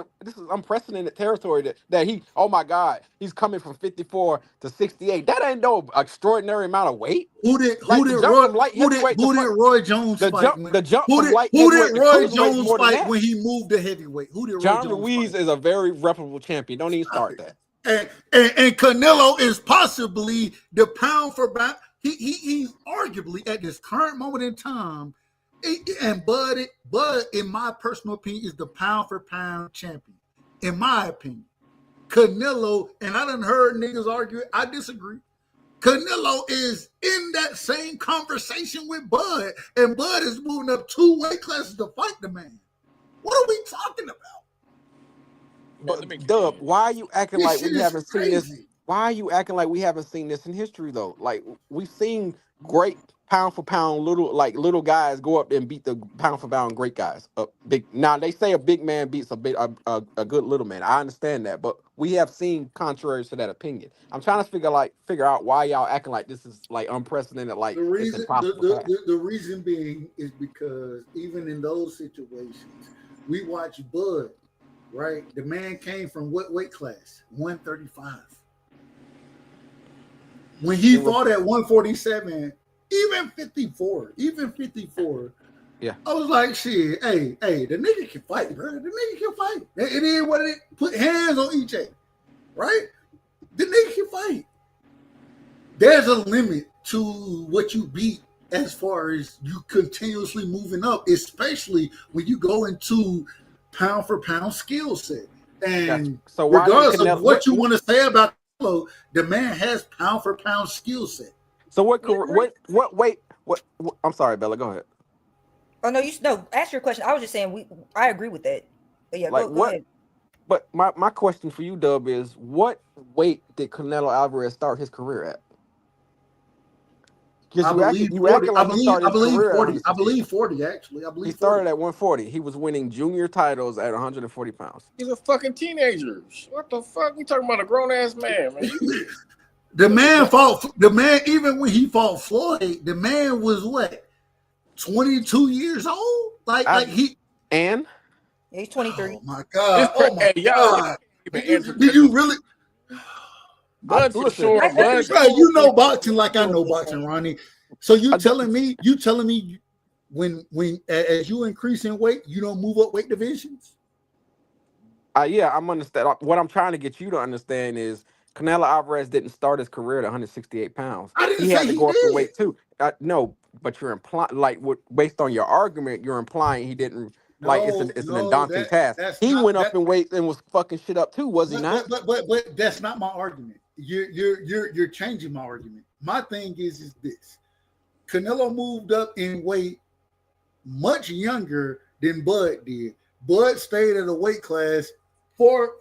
unprecedented territory that he, oh my God, he's coming from 54 to 68. That ain't no extraordinary amount of weight. Who did Roy Jones fight? Who did Roy Jones fight when he moved to heavyweight? Who did Roy John Jones Ruiz fight? Is a very reputable champion. Don't even start that. And Canelo is possibly the pound for pound. He's arguably at this current moment in time. And Bud, in my personal opinion, is the pound for pound champion. In my opinion, Canelo, and I done heard niggas argue it, I disagree. Canelo is in that same conversation with Bud, and Bud is moving up 2 weight classes to fight the man. What are we talking about? But Dub, why are you acting like we haven't seen this? Why are you acting like we haven't seen this in history though? Like we've seen great pound for pound little guys go up and beat the pound for pound great guys. Now they say a big man beats a good little man. I understand that, but we have seen contraries to that opinion. I'm trying to figure out why y'all acting like this is like unprecedented. Like the reason, it's impossible. the reason being is because even in those situations, we watch Bud. Right, the man came from what weight class? 135. When he fought at 147, even 54, yeah, I was like, shit, hey, the nigga can fight, bro. The nigga can fight. It is what it is. Put hands on each other, right? The nigga can fight. There's a limit to what you beat as far as you continuously moving up, especially when you go into pound for pound skill set. And so regardless of what you want to say about Canelo, the man has pound for pound skill set. So what I'm sorry, Bella, go ahead. Oh no, ask your question. I was just saying I agree with that. But yeah, go ahead. But my question for you, Dub, is what weight did Canelo Alvarez start his career at? I believe 40. I believe 40 actually. He started at 140. He was winning junior titles at 140 pounds. He's a fucking teenager. What the fuck? We talking about a grown ass man, man. The man even when he fought Floyd, the man was what? 22 years old? Yeah, he's 23. Oh my God. God. Did you really? Bud for sure. You know boxing like I know boxing, Ronnie. So you telling me when as you increase in weight, you don't move up weight divisions? Yeah, I'm understand. What I'm trying to get you to understand is Canelo Alvarez didn't start his career at 168 pounds. I didn't He say had to he go up in did. weight too. No, but you're implying, like, based on your argument, you're implying he didn't. Like, it's an No, daunting task. that's He not went up that. in weight and was fucking shit up too, was he not? But that's not my argument. You're changing my argument. My thing is this: Canelo moved up in weight much younger than Bud did. Bud stayed at a weight class for,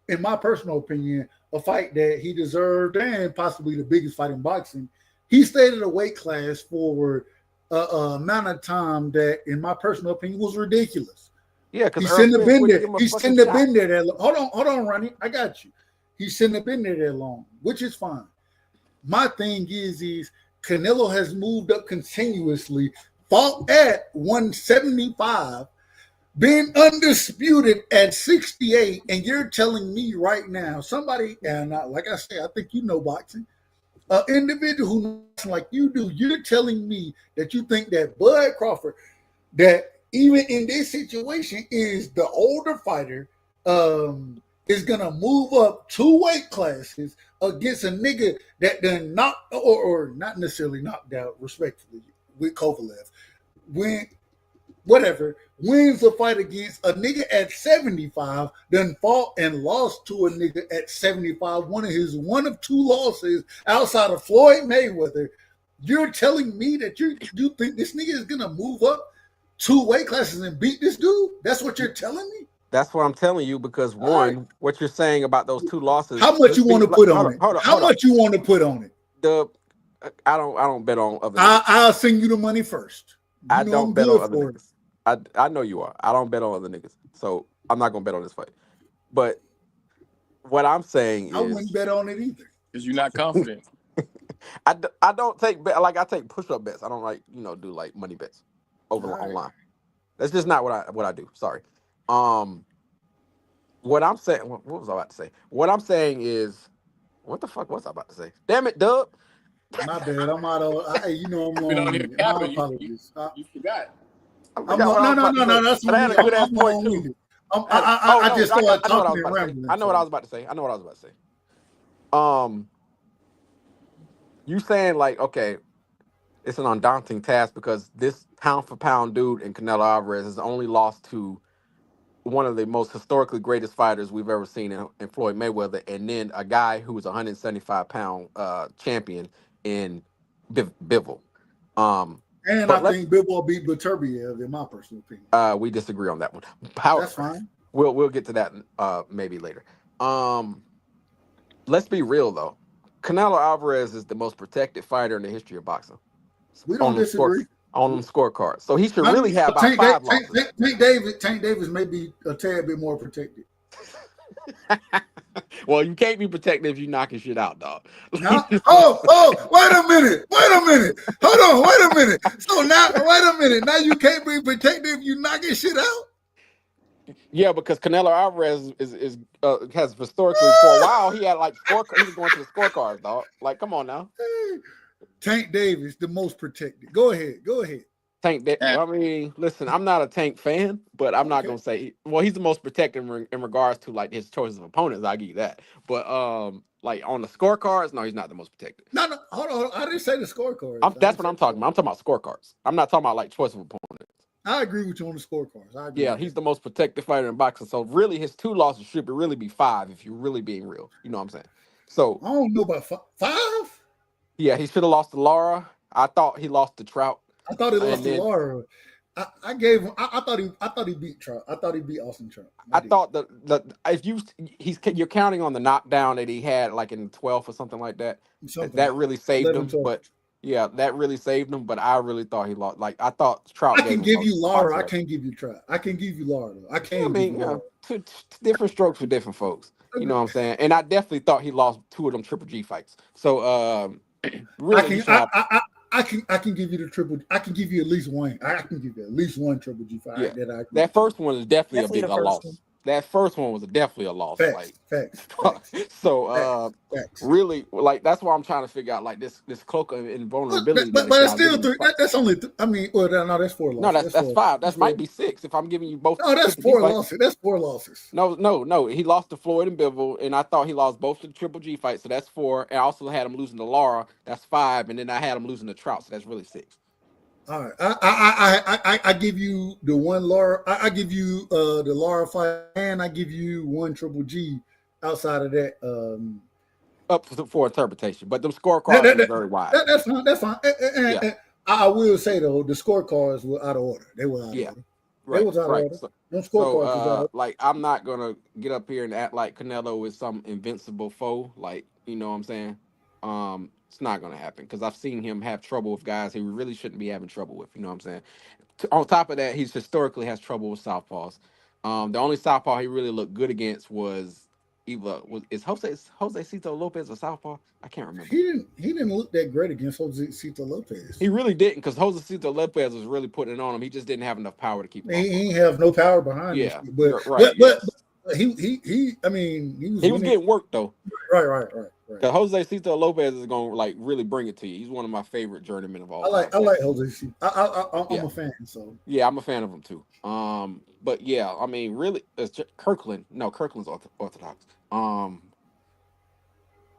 in my personal opinion, a fight that he deserved and possibly the biggest fight in boxing. He stayed at a weight class for amount of time that, in my personal opinion, was ridiculous. Yeah, because he shouldn't have been there. He shouldn't have been there that long. Hold on, Ronnie. I got you. He shouldn't have been there that long, which is fine. My thing is Canelo has moved up continuously, fought at 175, been undisputed at 68, and you're telling me right now, somebody, and like I say, I think you know boxing, an individual who knows like you do, you're telling me that you think that Bud Crawford, that even in this situation is the older fighter, is gonna move up 2 weight classes against a nigga that done knocked or not necessarily knocked out, respectfully, with Kovalev, wins a fight against a nigga at 75, then fought and lost to a nigga at 75, one of 2 losses outside of Floyd Mayweather. You're telling me that you think this nigga is gonna move up 2 weight classes and beat this dude? That's what you're telling me? That's what I'm telling you, because one, what you're saying about those 2 losses. How much you want to put on it? How much you want to put on it? I don't bet on other. I'll send you the money first. I don't bet on other niggas. I know you are. I don't bet on other niggas, so I'm not gonna bet on this fight. But what I'm saying is, I wouldn't bet on it either because you're not confident. I don't take bet, like I take push-up bets. I don't do like money bets online. That's just not what I do. Sorry. What I'm saying. What was I about to say? What I'm saying is, what the fuck was I about to say? Damn it, Dub. My bad. I'm out of. You know I'm Been on long. here My capping. apologies. You forgot. No. That's but I had a good ass point too. I just started talking and rambling. I know what I was about to say. You saying like, okay, it's an undaunting task because this pound for pound dude in Canelo Alvarez has only lost to one of the most historically greatest fighters we've ever seen in Floyd Mayweather, and then a guy who was a 175-pound champion in Bivol. And I think Bivol beat Beterbiev, in my personal opinion. We disagree on that one. However, that's fine. We'll get to that maybe later. Let's be real though. Canelo Alvarez is the most protected fighter in the history of boxing. We don't disagree. On them scorecards. So he should really have about 5 losses. Tank Davis may be a tad bit more protected. Well, you can't be protected if you're knocking shit out, dog. No? Wait a minute. Hold on, wait a minute. So now, wait a minute. Now you can't be protected if you knocking shit out? Yeah, because Canelo Alvarez has historically for a while he had like he was going to the scorecards, dog. Like, come on now. Tank Davis, the most protected. Go ahead. Tank. I mean, listen, I'm not a Tank fan, but I'm not gonna say. Well, he's the most protected in regards to like his choices of opponents. I give you that. But like on the scorecards, no, he's not the most protected. No, hold on. I didn't say the scorecards. That's what I'm talking about. I'm talking about scorecards. I'm not talking about like choice of opponents. I agree with you on the scorecards. I agree. Yeah, he's the most protected fighter in boxing. So really, his 2 losses should really be 5 if you're really being real. You know what I'm saying? So I don't know about 5. Yeah, he should have lost to Lara. I thought he lost to Trout. I thought he lost to Lara. I gave him. I thought he beat Trout. I thought he beat Austin Trout. I thought you're counting on the knockdown that he had like in the 12th or something like that. That really saved him. 12. But yeah, that really saved him. But I really thought he lost. Like I thought Trout. I can give you Lara. I can't give you Trout. I can give you Lara. Though. I can't. I mean, two different strokes for different folks. You know what I'm saying? And I definitely thought he lost 2 of them Triple G fights. So really, I can give you the triple. I can give you at least one. I can give you at least one Triple G fight. Yeah. That first one is definitely a big loss. that first one was definitely a loss. Facts, facts. So Facts. really, like that's why I'm trying to figure out like this cloak of invulnerability. But it's still three. That's only. I mean, well, no, that's 4 losses. No, that's 5. That might be 6 if I'm giving you both. No, that's 4 losses. That's 4 losses. No. He lost to Floyd and Bivol, and I thought he lost both to the Triple G fight, so that's 4. And I also had him losing to Lara, that's 5, and then I had him losing to Trout, so that's really 6. All right, I give you the one Lara. I give you the Lara fight, and I give you one Triple G. Outside of that, up for interpretation, but the scorecards are very wide. That's fine. That's fine. And I will say though, the scorecards were out of order. They were out of order. Right, they was out of order. Them scorecards was out of order. Like I'm not gonna get up here and act like Canelo is some invincible foe. Like you know what I'm saying. It's not gonna happen because I've seen him have trouble with guys he really shouldn't be having trouble with. You know what I'm saying. On top of that, he's historically has trouble with southpaws. The only southpaw he really looked good against was. Is Jose Cito Lopez a southpaw? I can't remember. He didn't look that great against Jose Cito Lopez. He really didn't because Jose Cito Lopez was really putting it on him. He just didn't have enough power to keep him. He didn't have no power behind him. But he I mean he was getting worked though. Right. Because Jose Cito Lopez is gonna like really bring it to you. He's one of my favorite journeymen of all. I like Jose Cito. I'm a fan. So yeah, I'm a fan of him too. But yeah, I mean, really, Kirkland. No, Kirkland's orthodox.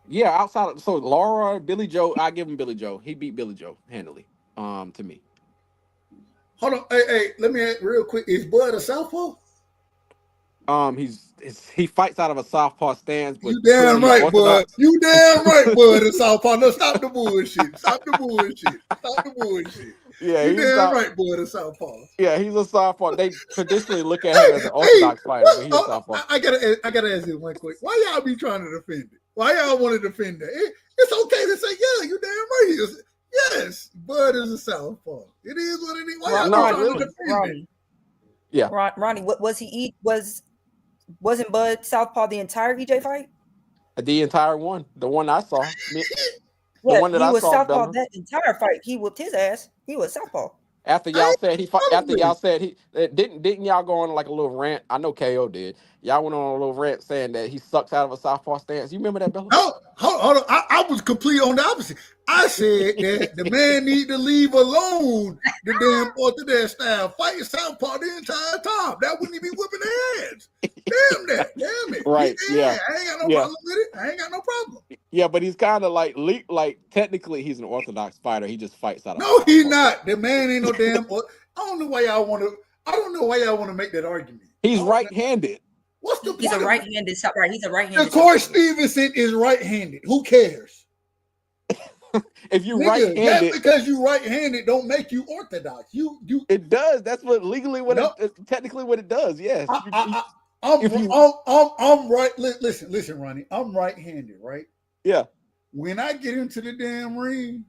Yeah, outside of Lara, Billy Joe, I give him Billy Joe. He beat Billy Joe handily. To me. Hold on, hey, let me ask real quick. Is Bud a southpaw? He fights out of a southpaw stance. But you damn right, Bud. You damn right, Bud. A southpaw. No, stop the bullshit. Stop the bullshit. Yeah, you damn right, Bud. A southpaw. Yeah, he's a southpaw. They traditionally look at him as an orthodox fighter, but he's a southpaw. I gotta ask you one quick. Why y'all be trying to defend it? Why y'all want to defend that? It's okay to say, yeah, you damn right. He is. Yes, Bud is a southpaw. It is what it is. Why y'all trying to defend it? Yeah, Ronnie, what was he? Wasn't Bud southpaw the entire EJ fight? The entire one, the one I saw. The one that I saw. He was southpaw that entire fight. He whooped his ass. He was southpaw. After y'all said he fought, after y'all said he didn't y'all go on like a little rant? I know KO did. Y'all went on a little rant saying that he sucks out of a southpaw stance. You remember that, Bella? No, hold on. I was completely on the opposite. I said that the man need to leave alone the damn orthodox style fighting southpaw the entire time. That wouldn't even be whipping their hands. Damn it. Right? Yeah. I ain't got no problem with it. I ain't got no problem. Yeah, but he's kind of like technically he's an orthodox fighter. He just fights out of. No, he's not. The man ain't no damn. I don't know why y'all want to. I don't know why y'all want to make that argument. He's right-handed. What's the He's a right-handed. Right, he's a right-handed. Of course, Stevenson is right-handed. Who cares? If you right-handed, that's because you right-handed don't make you orthodox. You. It does. That's what legally technically what it does. Yes. I'm right. Listen, Ronnie. I'm right-handed, right? Yeah. When I get into the damn ring,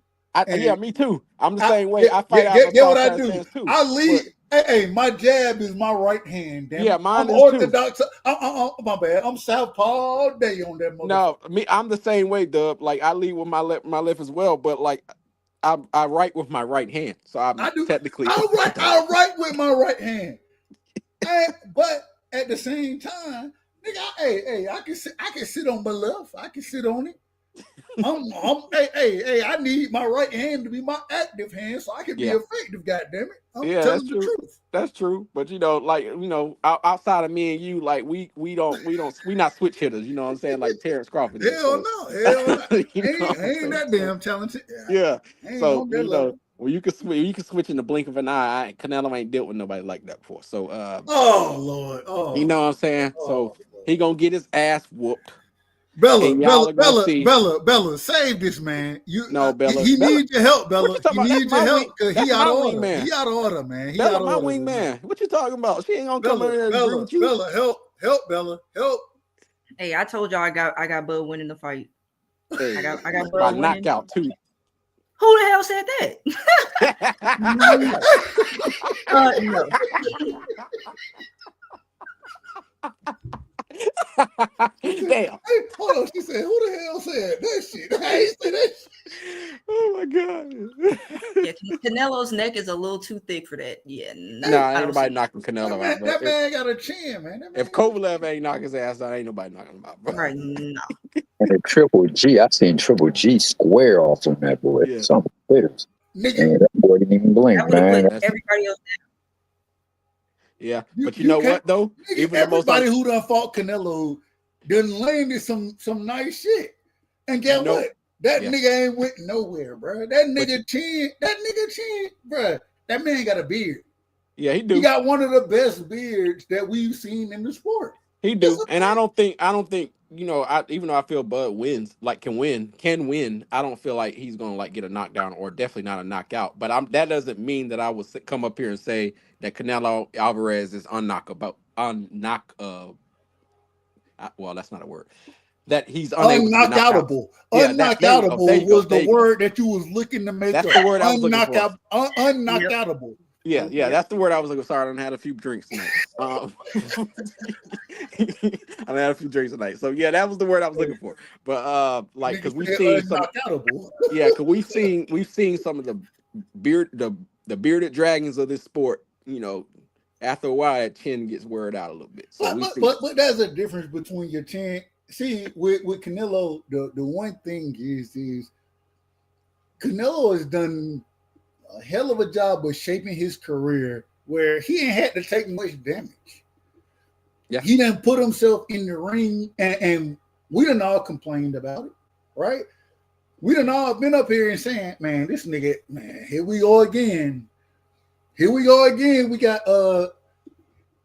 me too. I'm the same way. I fight out. Get what I do? I lead. Hey, my jab is my right hand. Damn yeah, mine I'm is orthodox. My bad. I'm southpaw all day on that motherfucker. No, I'm the same way, Dub. Like I lead with my left as well, but like I write with my right hand, so I technically I write with my right hand. But at the same time, nigga, I can sit on my left. I can sit on it. I need my right hand to be my active hand so I can be effective. Goddammit. I'm telling the truth. That's true. But outside of me and you, like we not switch hitters. You know what I'm saying? Like Terrence Crawford. Hell no. ain't that damn talented. Yeah. So when you can switch in the blink of an eye. Canelo ain't dealt with nobody like that before. So oh Lord. Oh. You know what I'm saying? So he gonna get his ass whooped. Bella, save this man. Bella. He needs your help, Bella. He needs your help because he out of order. He out of order, man. He Bella, out of my order, wingman. man. What you talking about? She ain't gonna come in here and agree with you. Bella, help, Bella, help. Hey, I told y'all I got Bud winning the fight. Hey, I got Bud by winning. knockout too. Who the hell said that? No. Damn. Hey, hold on. She said, "Who the hell said that shit?" I ain't say that shit. Oh my god. Yeah, Canelo's neck is a little too thick for that. Yeah, no, Nah, I ain't don't nobody see knocking Canelo out, bro. That man got a chin, man. If Kovalev ain't knock his ass out, ain't nobody knocking him out, bro. Right, no. And a Triple G, I seen Triple G square off on that boy. Yeah. Some hitters. Nigga, Man, that boy didn't even blink, That would have man. put everybody else down. Yeah, but you know what though? Nigga, Even the most everybody who done fought Canelo done landed some nice shit. And guess what? That nigga ain't went nowhere, bro. That nigga chin, bro. That man got a beard. Yeah, he do. He got one of the best beards that we've seen in the sport. He do, and I don't think you know. Even though I feel Bud wins, like can win. I don't feel like he's gonna like get a knockdown or definitely not a knockout. But that doesn't mean that I would come up here and say that Canelo Alvarez is unknockable. Well, that's not a word. That he's unable unknockoutable. To knock out. Unknockoutable was the word that you was looking to make. That's the word I was looking for. Unknockoutable. Yeah, that's the word I was looking for. Sorry, I done had a few drinks tonight. I done had a few drinks tonight. So yeah, that was the word I was looking for. But like, because we've seen some, because we've seen some of the bearded dragons of this sport. You know, after a while, that chin gets weared out a little bit. So but there's a difference between your chin. See, with Canelo, the one thing is Canelo has done a hell of a job of shaping his career where he ain't had to take much damage. Yeah, he done put himself in the ring, and we done all complained about it, right? We done all been up here and saying, man, this nigga, man, here we go again. We got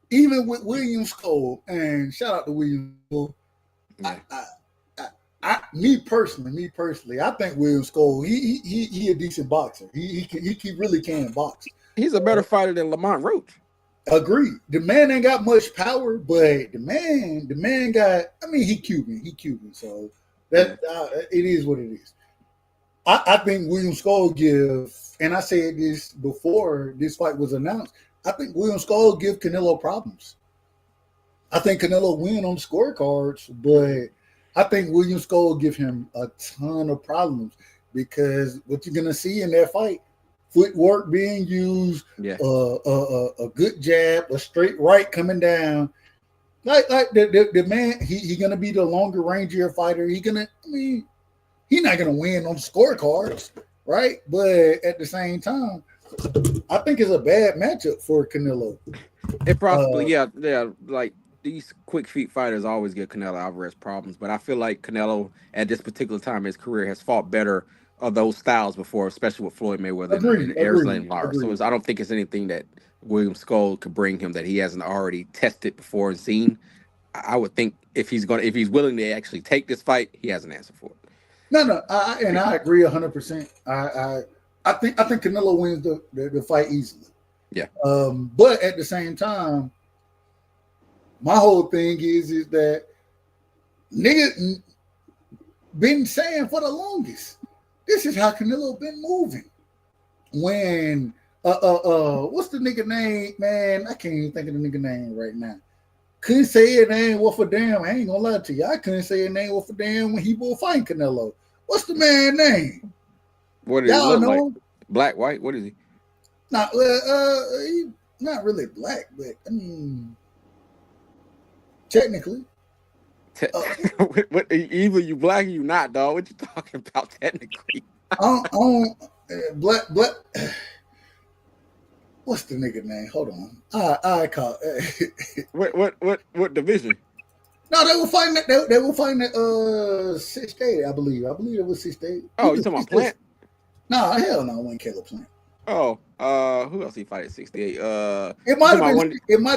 even with William Cole, and shout out to William Cole. Me personally, I think William Cole, he a decent boxer. He really can box. He's a better fighter than Lamont Roach. Agreed. The man ain't got much power, but the man got. I mean, he Cuban, so that it is what it is. I think William Skull and I said this before this fight was announced. I think William Skull give Canelo problems. I think Canelo win on scorecards, but I think William Skull give him a ton of problems because what you're gonna see in that fight, footwork being used, a good jab, a straight right coming down. Like the man, he gonna be the longer rangier fighter. He's not gonna win on the scorecards, right? But at the same time, I think it's a bad matchup for Canelo. It possibly, like these quick feet fighters always give Canelo Alvarez problems, but I feel like Canelo at this particular time in his career has fought better of those styles before, especially with Floyd Mayweather and Arslan Lara. So I don't think it's anything that William Skull could bring him that he hasn't already tested before and seen. I would think if he's willing to actually take this fight, he has an answer for it. No, I agree 100%. I think Canelo wins the fight easily. Yeah. But at the same time, my whole thing is that nigga been saying for the longest, this is how Canelo been moving. When what's the nigga name, man? I can't even think of the nigga name right now. Couldn't say it ain't worth a damn. I ain't gonna lie to you. I couldn't say it ain't worth a damn when he was fighting Canelo. What's the man name? What does he look like? Black, white? What is he? Not he not really black, but I mean, technically. What, either you black or you not, dog. What you talking about technically? Black. What's the nigga name? Hold on. I call. What division? No, they were fighting at 6'8", I believe. I believe it was 6'8". Oh, you talking about Plant? No, hell no, it wasn't Caleb Plant. Oh, who else he fight at 68? It might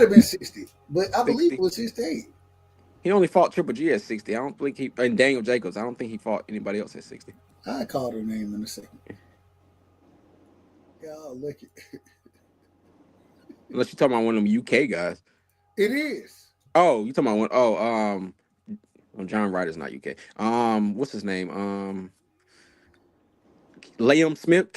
have been 60, but I believe it was 68. He only fought Triple G at 60. I don't think and Daniel Jacobs. I don't think he fought anybody else at 60. I called her name in a second. Yeah, I'll look it. Unless you're talking about one of them UK guys. It is. Oh, you talking about one? Oh, John Ryder's not UK. What's his name? Callum Smith.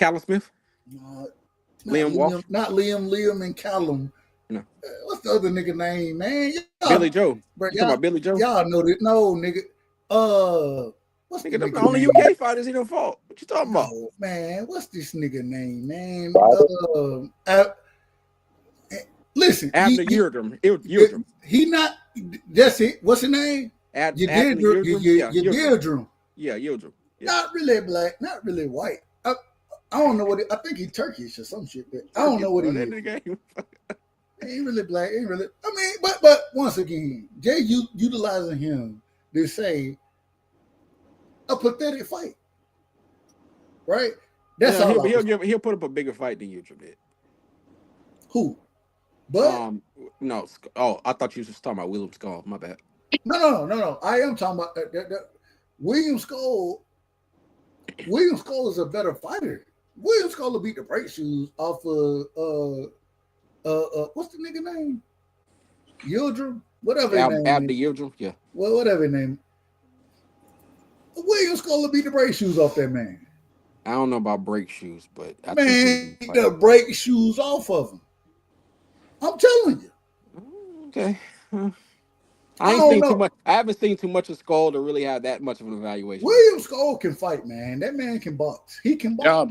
Liam Walsh. Not Liam and Callum. No. What's the other nigga name, man? Billy Joe. Bro, you talking about Billy Joe? Y'all know that? No, nigga. What's Nigga, the them the nigga only name? UK fighters he don't fought. What you talking about? No, man. What's this nigga name, man? Listen, Abner Yildirim. he not. That's it. What's his name? Abner Yildirim. Yeah, Yildirim. Yeah, Yildirim. Yeah. Not really black. Not really white. I don't know what. I think he's Turkish or some shit. But I don't know what he is. He ain't really black. Ain't really. I mean, but once again, Jay utilizing him to say a pathetic fight, right? That's all. He'll put up a bigger fight than Yildirim did. Who? But no. Oh, I thought you was talking about William Skull. My bad. No. I am talking about William Skull. William Skull is a better fighter. William Skull will beat the brake shoes off of what's the nigga name? Yildirim? Whatever his name. Abner Yildirim, yeah. Well, whatever his name. William Skull will beat the brake shoes off that man. I don't know about brake shoes, but I think the brake shoes off of him. I'm telling you. Okay. I ain't seen too much. I haven't seen too much of Skull to really have that much of an evaluation. William Skull can fight, man. That man can box. He can box. Y'all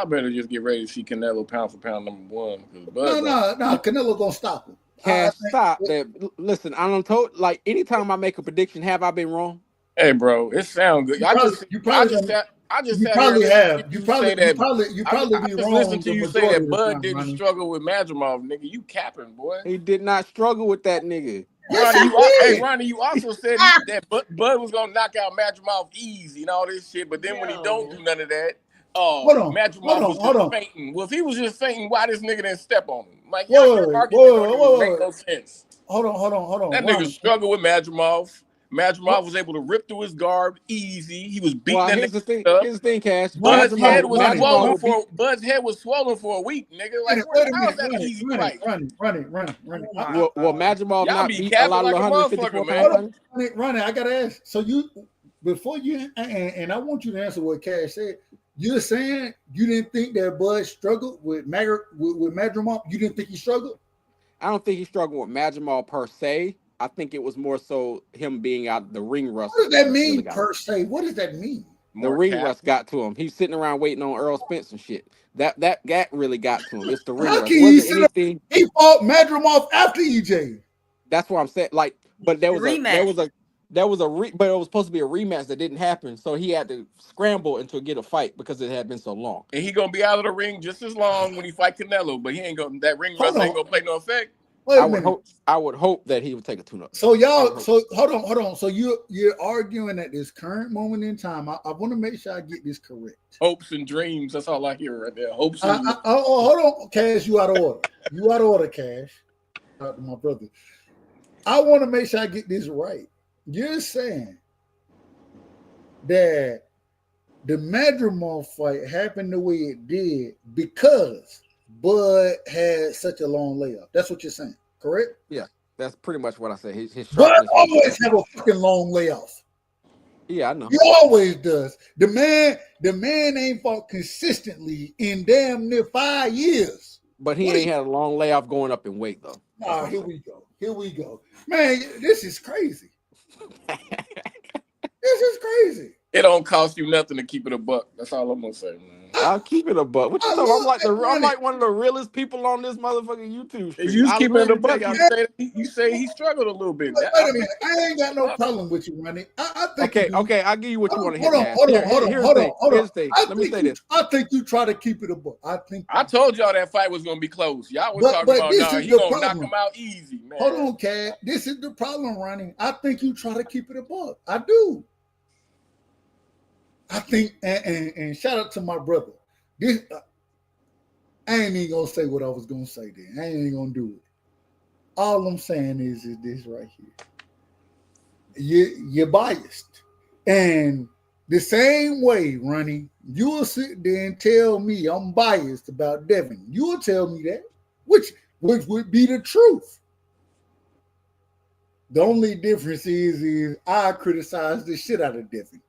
better just get ready to see Canelo pound for pound #1. No. Canelo gonna stop him. Cash, stop that. Listen, I don't told like anytime I make a prediction, have I been wrong? Hey, bro, it sounds good. You probably be wrong. Listen to you say that Bud didn't struggle with Madrimov, nigga. You capping, boy. He did not struggle with that nigga. Ronnie, you also said that Bud was gonna knock out Madrimov easy and all this shit, but then when he don't do none of that, Madrimov was just fainting. Well, if he was just fainting, why this nigga didn't step on him? Like, whoa, make no sense. Hold on. That nigga struggled with Madrimov. Madrimov was able to rip through his guard easy. He was beating that nigga up. Here's the thing, Cash. Bud's head was swollen for a week, nigga. Like, how is that an easy fight? Running. Will Madrimov not beat a lot of 154 pounds? Running. I gotta ask. So before you and I want you to answer what Cash said. You're saying you didn't think that Bud struggled with Madrimov? You didn't think he struggled? I don't think he struggled with Madrimov per se. I think it was more so him being out the ring rust. What does that mean per se? What does that mean? The ring rust got to him. He's sitting around waiting on Earl Spence and shit. That really got to him. It's the ring rust. He fought Madrimov after EJ. That's what I'm saying. Like, but but it was supposed to be a rematch that didn't happen. So he had to scramble and to get a fight because it had been so long. And he gonna be out of the ring just as long when he fight Canelo, but that ring rust ain't gonna play no effect. I would hope that he would take a tune-up. So hold on. So you're arguing at this current moment in time. I want to make sure I get this correct. Hopes and dreams. That's all I hear right there. Hopes. And hold on, Cash. You out of order. You out of order, Cash. My brother. I want to make sure I get this right. You're saying that the Madrimov fight happened the way it did because Bud had such a long layoff. That's what you're saying, correct? Yeah, that's pretty much what I said. Bud always have a fucking long layoff. Yeah, I know. He always does. The man ain't fought consistently in damn near 5 years. But he ain't had a long layoff going up in weight though. Nah, here we go. Man, this is crazy. This is crazy. It don't cost you nothing to keep it a buck. That's all I'm gonna say, man. I'll keep it a buck. What you talking? I'm like one of the realest people on this motherfucking YouTube street. You keep it a buck. You say he struggled a little bit. Wait a minute. I ain't got no problem with you, Ronnie. I think okay. I'll give you what you want to hear. Hold on. Here's the thing. Let me say this. I think you try to keep it a buck. I told y'all that fight was gonna be close. Y'all was talking about he gonna knock him out easy, man. Hold on, Cad. This is the problem, Ronnie. I think you try to keep it a buck. I do. I think, and shout out to my brother. This, I ain't even gonna say what I was gonna say then. I ain't even gonna do it. All I'm saying is this right here. You're biased. And the same way, Ronnie, you will sit there and tell me I'm biased about Devin. You will tell me that, which would be the truth. The only difference is I criticize the shit out of Devin.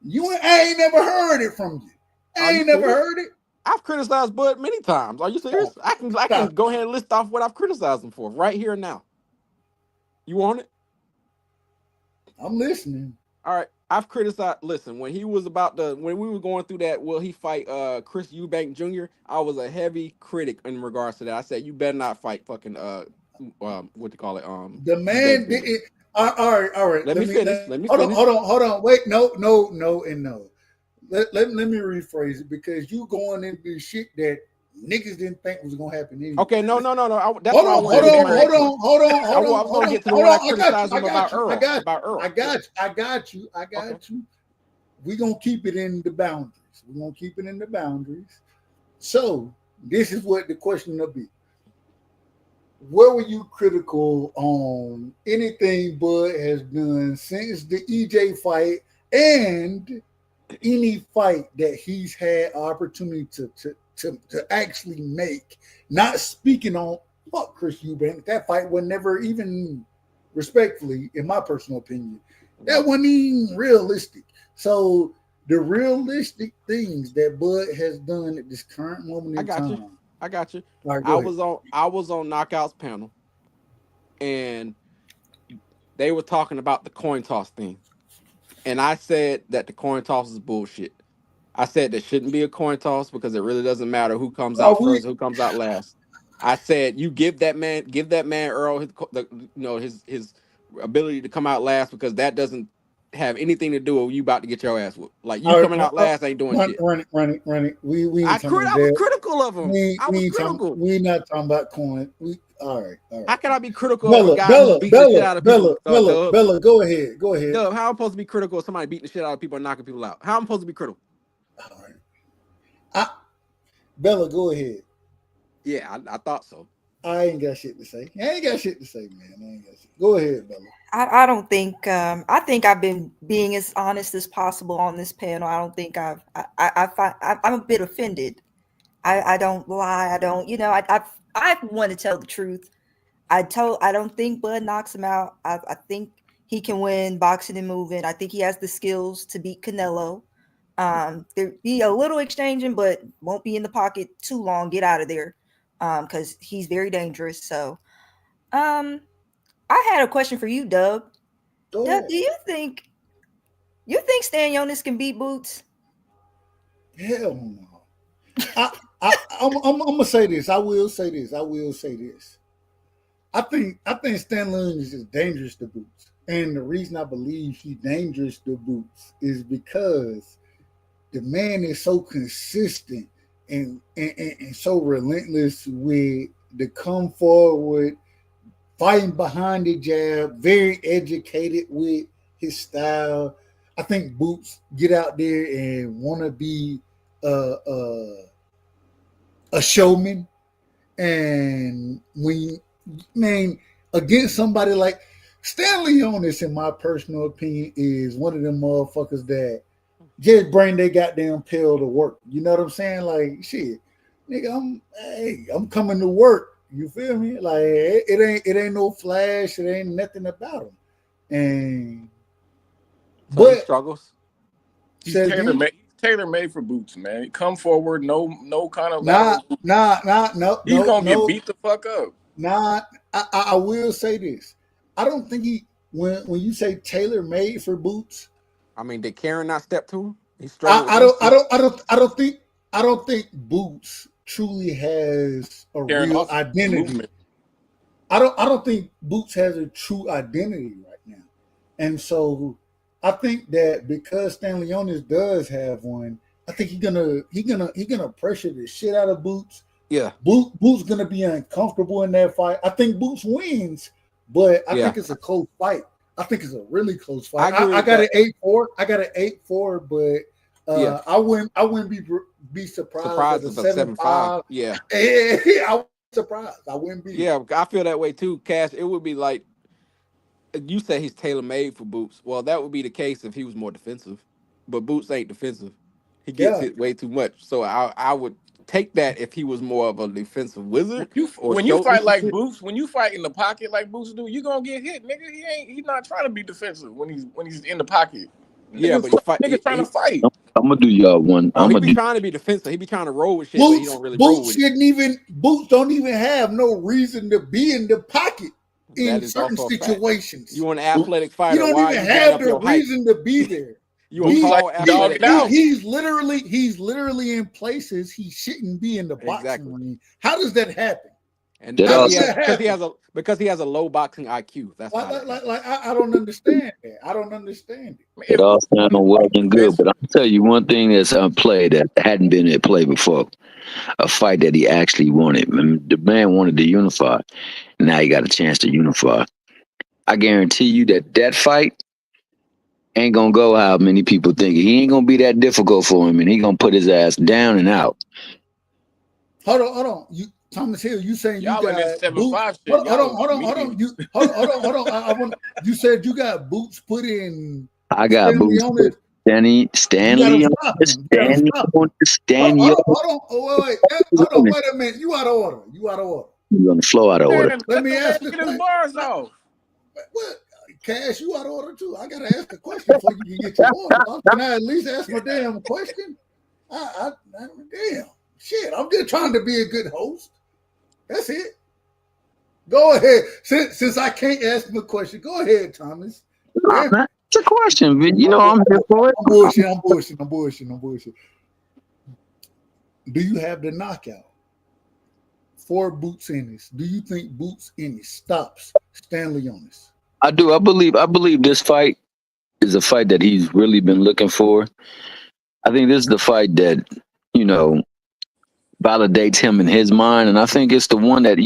I ain't never heard it from you. I ain't never heard it. I've criticized Bud many times. Are you serious? I can go ahead and list off what I've criticized him for right here and now. You want it? I'm listening. All right. I've criticized. Listen, when we were going through that, will he fight Chris Eubank Jr.? I was a heavy critic in regards to that. I said you better not fight fucking what do you call it? The man did it. All right. Let me finish. Hold on. Wait, no. Let me rephrase it, because you going into shit that niggas didn't think was gonna happen anyway. Okay, no. Hold on. I was gonna get to the one I criticized him about Earl. I got you. We're gonna keep it in the boundaries. So this is what the question will be. Where were you critical on anything Bud has done since the EJ fight and any fight that he's had opportunity to actually make? Not speaking on fuck Chris Eubank. That fight was never even, respectfully, in my personal opinion, that wasn't even realistic. So the realistic things that Bud has done at this current moment in time. I got you. Right, I was on Knockouts panel, and they were talking about the coin toss thing, and I said that the coin toss is bullshit. I said there shouldn't be a coin toss because it really doesn't matter who comes out first, who comes out last. I said you give that man Earl his ability to come out last, because that doesn't have anything to do with you about to get your ass whooped. Like, you coming out last ain't doing shit. Run it. We I was critical of him. I was critical. We're not talking about coin. All right. How can I be critical of a guy who beats the shit out of people? Bella, go ahead. Dub, how am I supposed to be critical of somebody beating the shit out of people and knocking people out? How am I supposed to be critical? All right. Bella, go ahead. Yeah, I thought so. I ain't got shit to say. Man. Go ahead, Bella. I don't think I think I've been being as honest as possible on this panel. I don't think I'm a bit offended. I don't lie. I don't, I want to tell the truth. I don't think Bud knocks him out. I think he can win boxing and moving. I think he has the skills to beat Canelo. There be a little exchanging, but won't be in the pocket too long. Get out of there, because he's very dangerous. So, I had a question for you, Dub. Dub, do you think Stan Jonas can beat Boots? Hell no. I'm gonna say this. I will say this. I think Stan Jonas is dangerous to Boots, and the reason I believe he's dangerous to Boots is because the man is so consistent and so relentless with the come forward, fighting behind the jab, very educated with his style. I think Boots get out there and want to be a showman, and against somebody like Stanley Jonas, in my personal opinion, is one of them motherfuckers that just bring their goddamn pill to work. You know what I'm saying? Like, shit, nigga, I'm coming to work. You feel me? Like, it ain't no flash. It ain't nothing about him. And so he struggles. He's tailor made for Boots, man. Come forward, no kind of no. He's gonna get beat the fuck up. I will say this. I don't think when you say tailor made for Boots. I mean, did Karen not step to him? I don't think Boots truly has a real identity. I don't think Boots has a true identity right now. And so I think that because Stanley Jonas does have one, I think he's gonna pressure the shit out of Boots. Yeah. Boots gonna be uncomfortable in that fight. I think Boots wins, but I think it's a close fight. I think it's a really close fight. I got an 8-4. But I wouldn't be surprised if a 7-5. Yeah. I was surprised. I wouldn't be. Yeah, I feel that way too, Cash. It would be like, you say he's tailor-made for Boots. Well, that would be the case if he was more defensive. But Boots ain't defensive. He gets hit way too much. So I would take that if he was more of a defensive wizard. When you fight like Boots, when you fight in the pocket like Boots do, you're gonna get hit, nigga. He's not trying to be defensive when he's in the pocket. Yeah, niggas trying to fight. I'm gonna do y'all one. He be trying to be defensive. He be trying to roll with shit, but he don't really roll with it. Boots don't even have no reason to be in the pocket in certain situations. You want an athletic fighter? You don't even have the reason to be there. You a tall, athletic guy. He's literally in places he shouldn't be in the boxing ring. How does that happen? And because he has a low boxing IQ. That's I don't understand that. I don't understand it. It all sounds well and good, but I'll tell you one thing that's unplayed that hadn't been at play before. A fight that he actually wanted. I mean, the man wanted to unify. Now he got a chance to unify. I guarantee you that fight ain't gonna go how many people think. He ain't gonna be that difficult for him, and he gonna put his ass down and out. Hold on. Thomas Hill, you saying y'all you got 7-5 shit. Hold on. Hold on. You said you got boots put in. I got boots. Stanley on. Hold on. Wait a minute. You out of order. You on the floor out of order. Let me ask you. Bars off. What? Cash, you out of order too. I gotta ask a question before you can get your order. Can I at least ask my damn question? Damn. Shit, I'm just trying to be a good host. That's it. Go ahead. Since I can't ask him a question, go ahead, Thomas. It's a question, but I'm here for it. I'm bullshitting. Do you have the knockout for Boots Ennis? Do you think Boots Ennis stops Stanley Onis? I do. I believe this fight is a fight that he's really been looking for. I think this is the fight that, validates him in his mind. And I think it's the one that,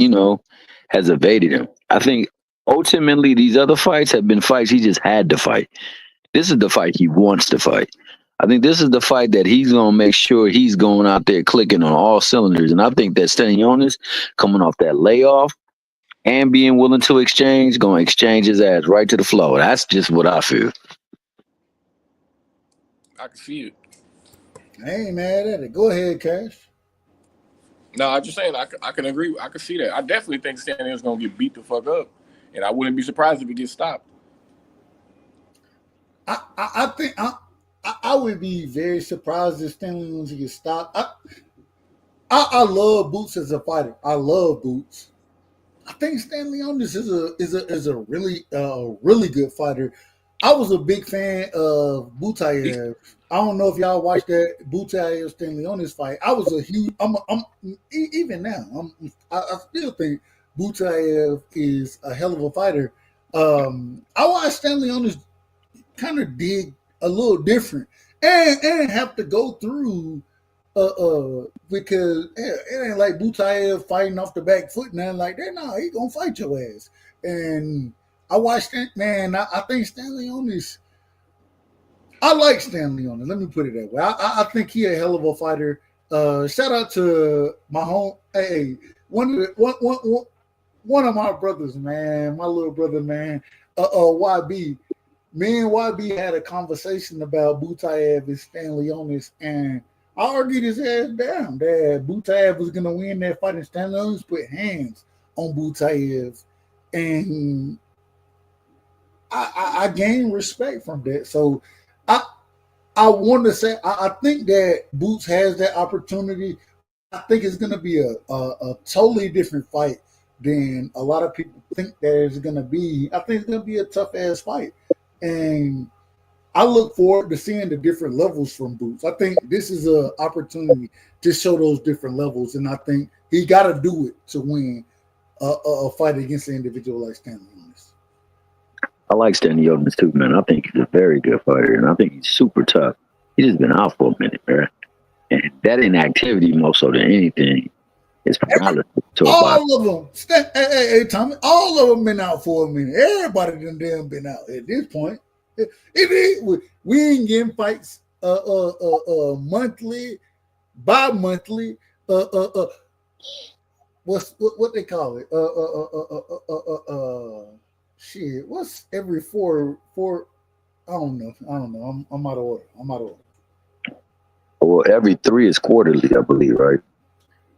has evaded him. I think ultimately these other fights have been fights he just had to fight. This is the fight he wants to fight. I think this is the fight that he's going to make sure he's going out there clicking on all cylinders. And I think that Stanionis, coming off that layoff and being willing to exchange, going to exchange his ass right to the floor. That's just what I feel. I can see it. I ain't mad at it. Go ahead, Cash. No, I'm just saying I can agree. I can see that. I definitely think Stanley's going to get beat the fuck up. And I wouldn't be surprised if he gets stopped. I think I would be very surprised if Stanley Onis gets stopped. I love Boots as a fighter. I love Boots. I think Stanley Onis is a really good fighter. I was a big fan of Butayev. I don't know if y'all watched that Butayev Stanley Onis fight. I was a huge. Even now. I still think Butayev is a hell of a fighter. I watched Stanley Onis kind of dig a little different and have to go through because it ain't like Butayev fighting off the back foot and nothing like that. No, he gonna fight your ass. And I watched it, man. I think Stanley Onis. I like Stanley Onis. Let me put it that way. I think he a hell of a fighter. Shout out to my home. Hey, one of my brothers, man. My little brother, man. YB. Me and YB had a conversation about Butayev and Stanley Onis, and I argued his ass down that Butayev was gonna win that fight, and Stanley Onis put hands on Butayev, and I gained respect from that. So I want to say I think that Boots has that opportunity. I think it's going to be a totally different fight than a lot of people think there's going to be. I think it's going to be a tough ass fight, and I look forward to seeing the different levels from Boots. I think this is an opportunity to show those different levels, and I think he got to do it to win a fight against an individual like Stanley Onis. I like Stanley Onis too, man. I think he's a very good fighter, and I think he's super tough. He's just been out for a minute, man. And that inactivity, more so than anything, is paralysis to a body. All of them. Hey, Tommy, all of them been out for a minute. Everybody done damn been out at this point. We ain't getting fights monthly, bi-monthly, what they call it? Shit, what's every four? I don't know. I'm out of order. Well, every 3 is quarterly, I believe, right?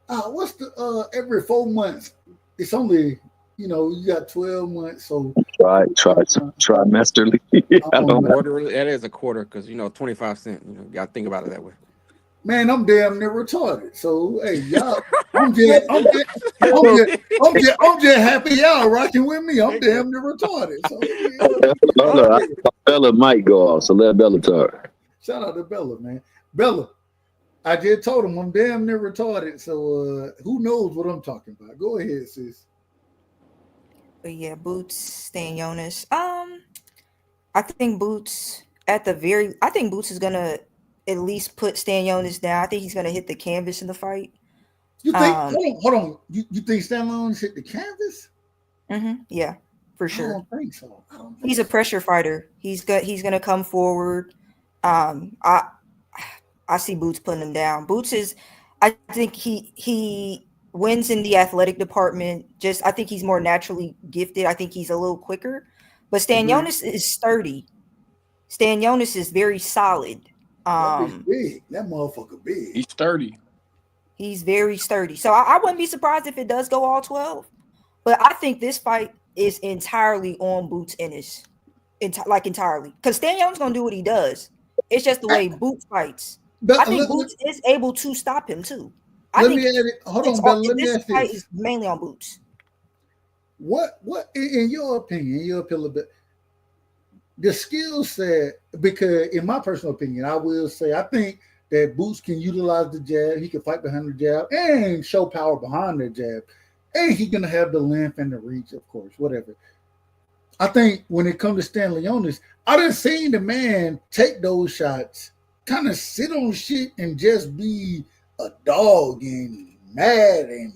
What's the every 4 months? It's only you got 12 months, so trimesterly. I don't know. Quarterly, that is a quarter because 25 cents. You gotta think about it that way. Man, I'm damn near retarded. So hey, y'all, I'm just happy y'all rocking with me. I'm damn near retarded. So Bella might go off, so let Bella talk. Shout out to Bella, man. Bella, I just told him I'm damn near retarded, so who knows what I'm talking about? Go ahead, sis. But yeah, Boots, Stanionis. I think Boots I think Boots is gonna at least put Stanionis down. I think he's gonna hit the canvas in the fight. You think? Hold on. You think Stallone hit the canvas? Yeah, for I sure. don't think so. He's a pressure fighter. He's gonna come forward. I see Boots putting him down. Boots is, I think he wins in the athletic department. Just I think he's more naturally gifted. I think he's a little quicker. But Stanionis is sturdy. Stanionis is very solid. That bitch big. That motherfucker big. He's sturdy. He's very sturdy. So I wouldn't be surprised if it does go all 12. But I think this fight is entirely on Boots Ennis. Entirely. Because Stanionis going to do what he does. It's just the way Boots fights. I think Boots is able to stop him too. Hold on, Bella. Let me ask fight this. is mainly on Boots. What in your opinion, the skill set, because in my personal opinion, I will say I think that Boots can utilize the jab, he can fight behind the jab and show power behind the jab. And he's gonna have the length and the reach, of course, whatever. I think when it comes to Stanley Onis, I done seen the man take those shots, kind of sit on shit and just be a dog and mad and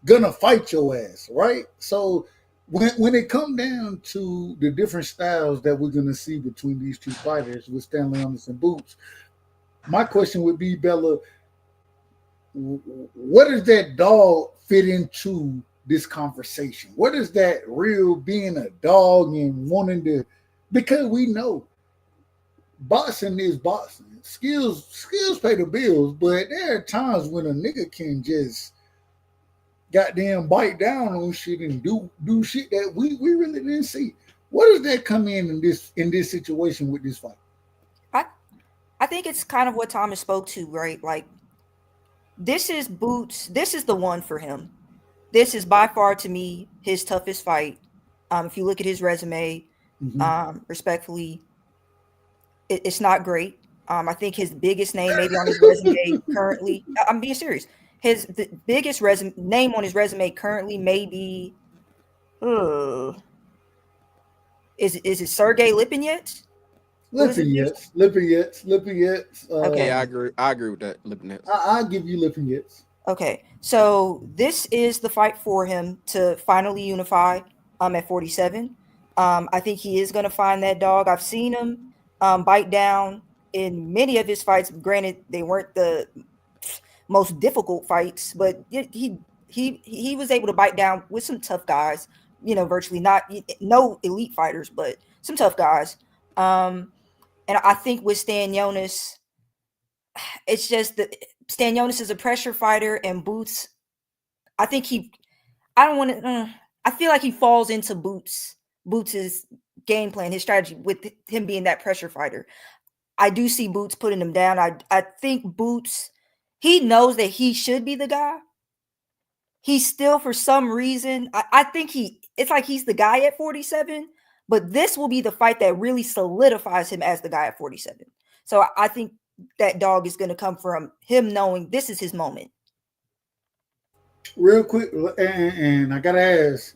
gonna fight your ass, right? So when it come down to the different styles that we're gonna see between these two fighters with Stanley Onis and Boots, my question would be, Bella, what does that dog fit into this conversation? What is that real being a dog and wanting to, because we know boxing is boxing. Skills pay the bills, but there are times when a nigga can just goddamn bite down on shit and do shit that we really didn't see. What does that come in this situation with this fight? I think it's kind of what Thomas spoke to, right? Like, this is Boots. This is the one for him. This is by far, to me, his toughest fight. If you look at his resume, respectfully, it's not great. I think his biggest name maybe on his resume currently, I'm being serious. The biggest name on his resume currently may be, is it Sergey Lipinets? Lipinets. Okay, I agree with that. Lipinets. I'll give you Lipinets. Okay, so this is the fight for him to finally unify at 47. I think he is going to find that dog. I've seen him bite down in many of his fights. Granted, they weren't the most difficult fights, but he was able to bite down with some tough guys, virtually no elite fighters, but some tough guys. And I think with Stanionis, it's just that Stanionis is a pressure fighter, and Boots, I feel like he falls into Boots's game plan, his strategy with him being that pressure fighter. I do see Boots putting him down. I think Boots, he knows that he should be the guy. He's still, for some reason, I think it's like he's the guy at 47, but this will be the fight that really solidifies him as the guy at 47. So I think that dog is going to come from him knowing this is his moment. Real quick, and I got to ask,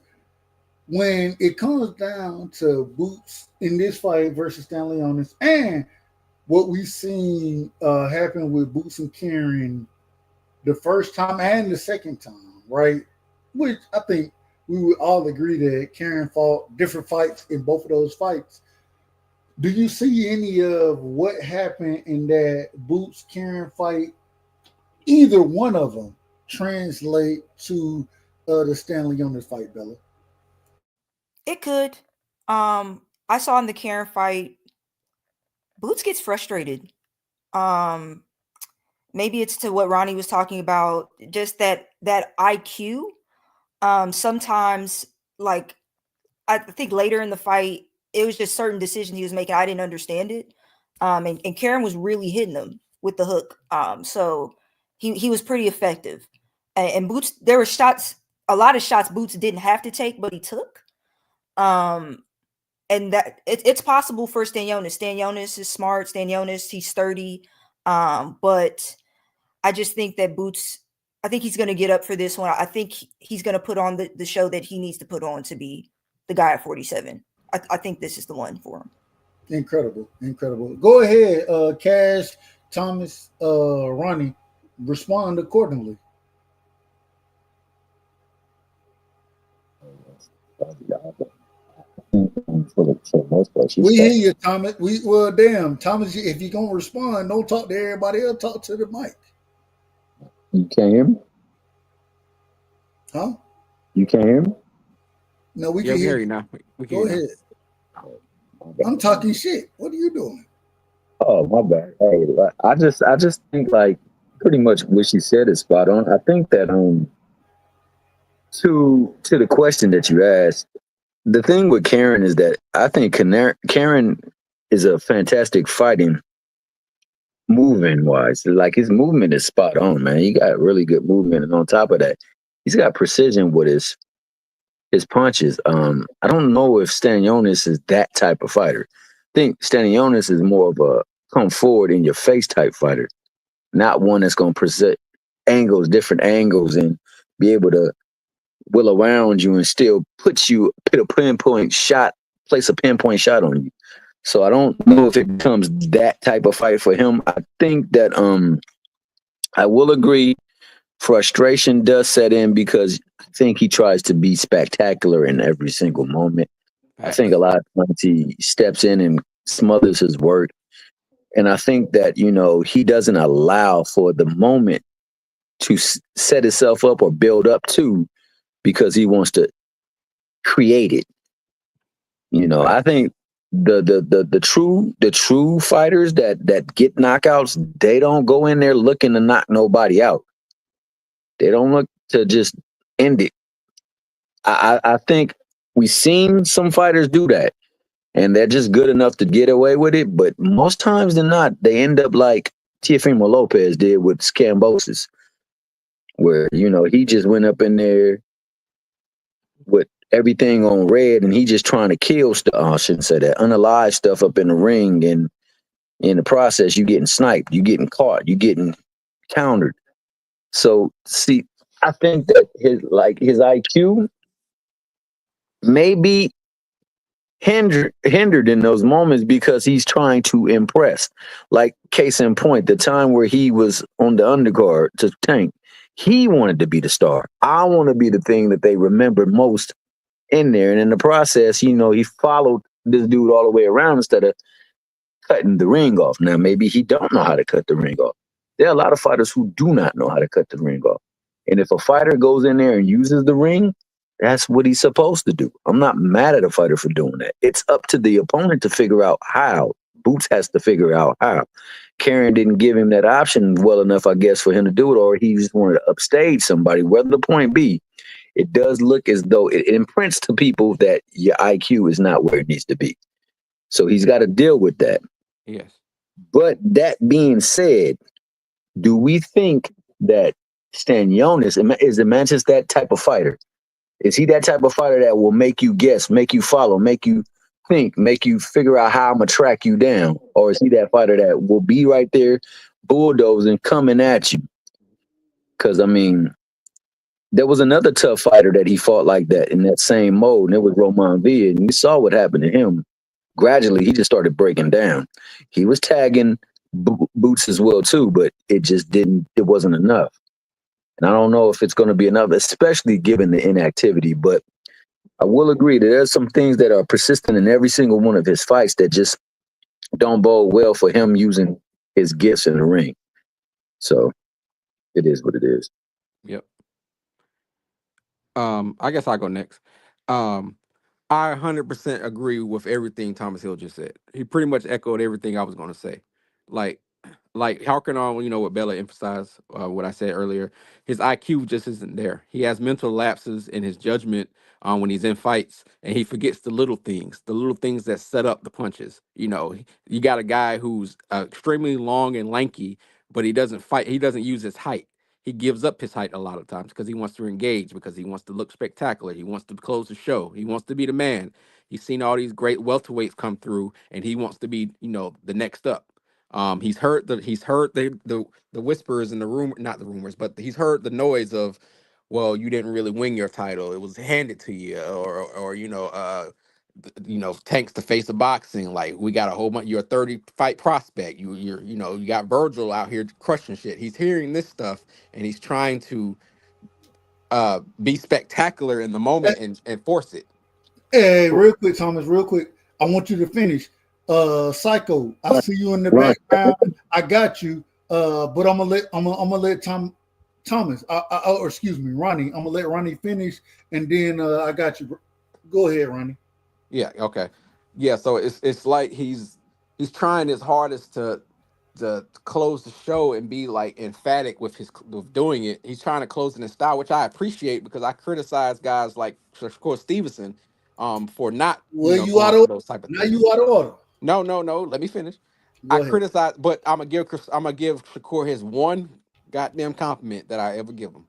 when it comes down to Boots in this fight versus Stanley Onis, and what we've seen happen with Boots and Kieran the first time and the second time, right? Which I think we would all agree that Kieran fought different fights in both of those fights. Do you see any of what happened in that Boots Kieran fight, either one of them, translate to the Stanley Onis fight, Bella? It could. I saw in the Kieran fight, Boots gets frustrated. Maybe it's to what Ronnie was talking about, just that IQ. Sometimes, like, I think later in the fight, it was just certain decisions he was making. I didn't understand it. And Kieran was really hitting him with the hook. So he was pretty effective. And Boots, there were shots, a lot of shots Boots didn't have to take, but he took. And and that it's possible for Stanionis. Stanionis is smart. Stanionis, he's sturdy. But I just think that Boots, I think he's going to get up for this one. I think he's going to put on the show that he needs to put on to be the guy at 47. I think this is the one for him. Incredible. Go ahead, Cash, Thomas, Ronnie, respond accordingly. We hear you, Thomas. Damn, Thomas. If you're gonna respond, don't talk to everybody else. Talk to the mic. You can't hear me? Huh? You can't hear me? No, we can hear you now. Go ahead. I'm talking shit. What are you doing? Oh, my bad. Hey, I just think like pretty much what she said is spot on. I think that to the question that you asked, the thing with Karen is that I think Karen is a fantastic fighting moving wise. Like his movement is spot on, man. He got really good movement, and on top of that, he's got precision with his punches. I don't know if Stanionis is that type of fighter. I think Stanionis is more of a come forward in your face type fighter, not one that's going to present different angles, and be able to will around you and still place a pinpoint shot on you. So I don't know if it becomes that type of fight for him. I think that I will agree frustration does set in because I think he tries to be spectacular in every single moment. I think a lot of times he steps in and smothers his work. And I think that, he doesn't allow for the moment to set itself up or build up to, because he wants to create it. I think the true fighters that get knockouts, they don't go in there looking to knock nobody out. They don't look to just end it. I think we've seen some fighters do that, and they're just good enough to get away with it. But most times than not, they end up like Teofimo Lopez did with Scambosis, where, he just went up in there with everything on red, and he just trying to kill stuff. Oh, I shouldn't say that. Unalive stuff up in the ring, and in the process, you getting sniped, you getting caught, you getting countered. So, see, I think that his IQ may be hindered in those moments because he's trying to impress. Like, case in point, the time where he was on the undercard to Tank, he wanted to be the star. I want to be the thing that they remember most in there. And in the process, he followed this dude all the way around instead of cutting the ring off. Now, maybe he don't know how to cut the ring off. There are a lot of fighters who do not know how to cut the ring off. And if a fighter goes in there and uses the ring, that's what he's supposed to do. I'm not mad at a fighter for doing that. It's up to the opponent to figure out how. Boots has to figure out how. Karen didn't give him that option well enough, I guess, for him to do it, or he just wanted to upstage somebody. Whether the point be, it does look as though it imprints to people that your IQ is not where it needs to be. So he's got to deal with that. Yes. But that being said, do we think that Stanionis is Mantis that type of fighter? Is he that type of fighter that will make you guess, make you follow, make you think, make you figure out how I'm going to track you down? Or is he that fighter that will be right there bulldozing, coming at you? Because, there was another tough fighter that he fought like that in that same mode, and it was Roman Villa, and you saw what happened to him. Gradually, he just started breaking down. He was tagging Boots as well, too, but it wasn't enough. And I don't know if it's going to be enough, especially given the inactivity, but I will agree that there's some things that are persistent in every single one of his fights that just don't bode well for him using his gifts in the ring. So it is what it is. Yep. I guess I'll go next. I 100% agree with everything Thomas Hill just said. He pretty much echoed everything I was going to say. Like harking on, what Bella emphasized, what I said earlier. His IQ just isn't there. He has mental lapses in his judgment when he's in fights, and he forgets the little things that set up the punches. You got a guy who's extremely long and lanky, but he doesn't fight. He doesn't use his height. He gives up his height a lot of times because he wants to engage, because he wants to look spectacular. He wants to close the show. He wants to be the man. He's seen all these great welterweights come through, and he wants to be, the next up. He's heard the whispers and the rumor, not the rumors, but he's heard the noise of, well, you didn't really win your title; it was handed to you, or Tank's the face of boxing. Like, we got a whole bunch. You're a 30 fight prospect. You got Virgil out here crushing shit. He's hearing this stuff, and he's trying to be spectacular in the moment and force it. Hey, real quick, Thomas, real quick. I want you to finish. Psycho, I see you in the background. I got you. But I'm gonna let Thomas, or excuse me, Ronnie. I'm gonna let Ronnie finish, and then I got you. Go ahead, Ronnie. Yeah. Okay. Yeah. So it's like he's trying his hardest to close the show and be like emphatic with doing it. He's trying to close it in style, which I appreciate, because I criticize guys like Shakur Stevenson for not you out of those type of now things. you out of order. No. Let me finish. Go I ahead. criticize, but I'm gonna give Shakur his one goddamn compliment that I ever give him.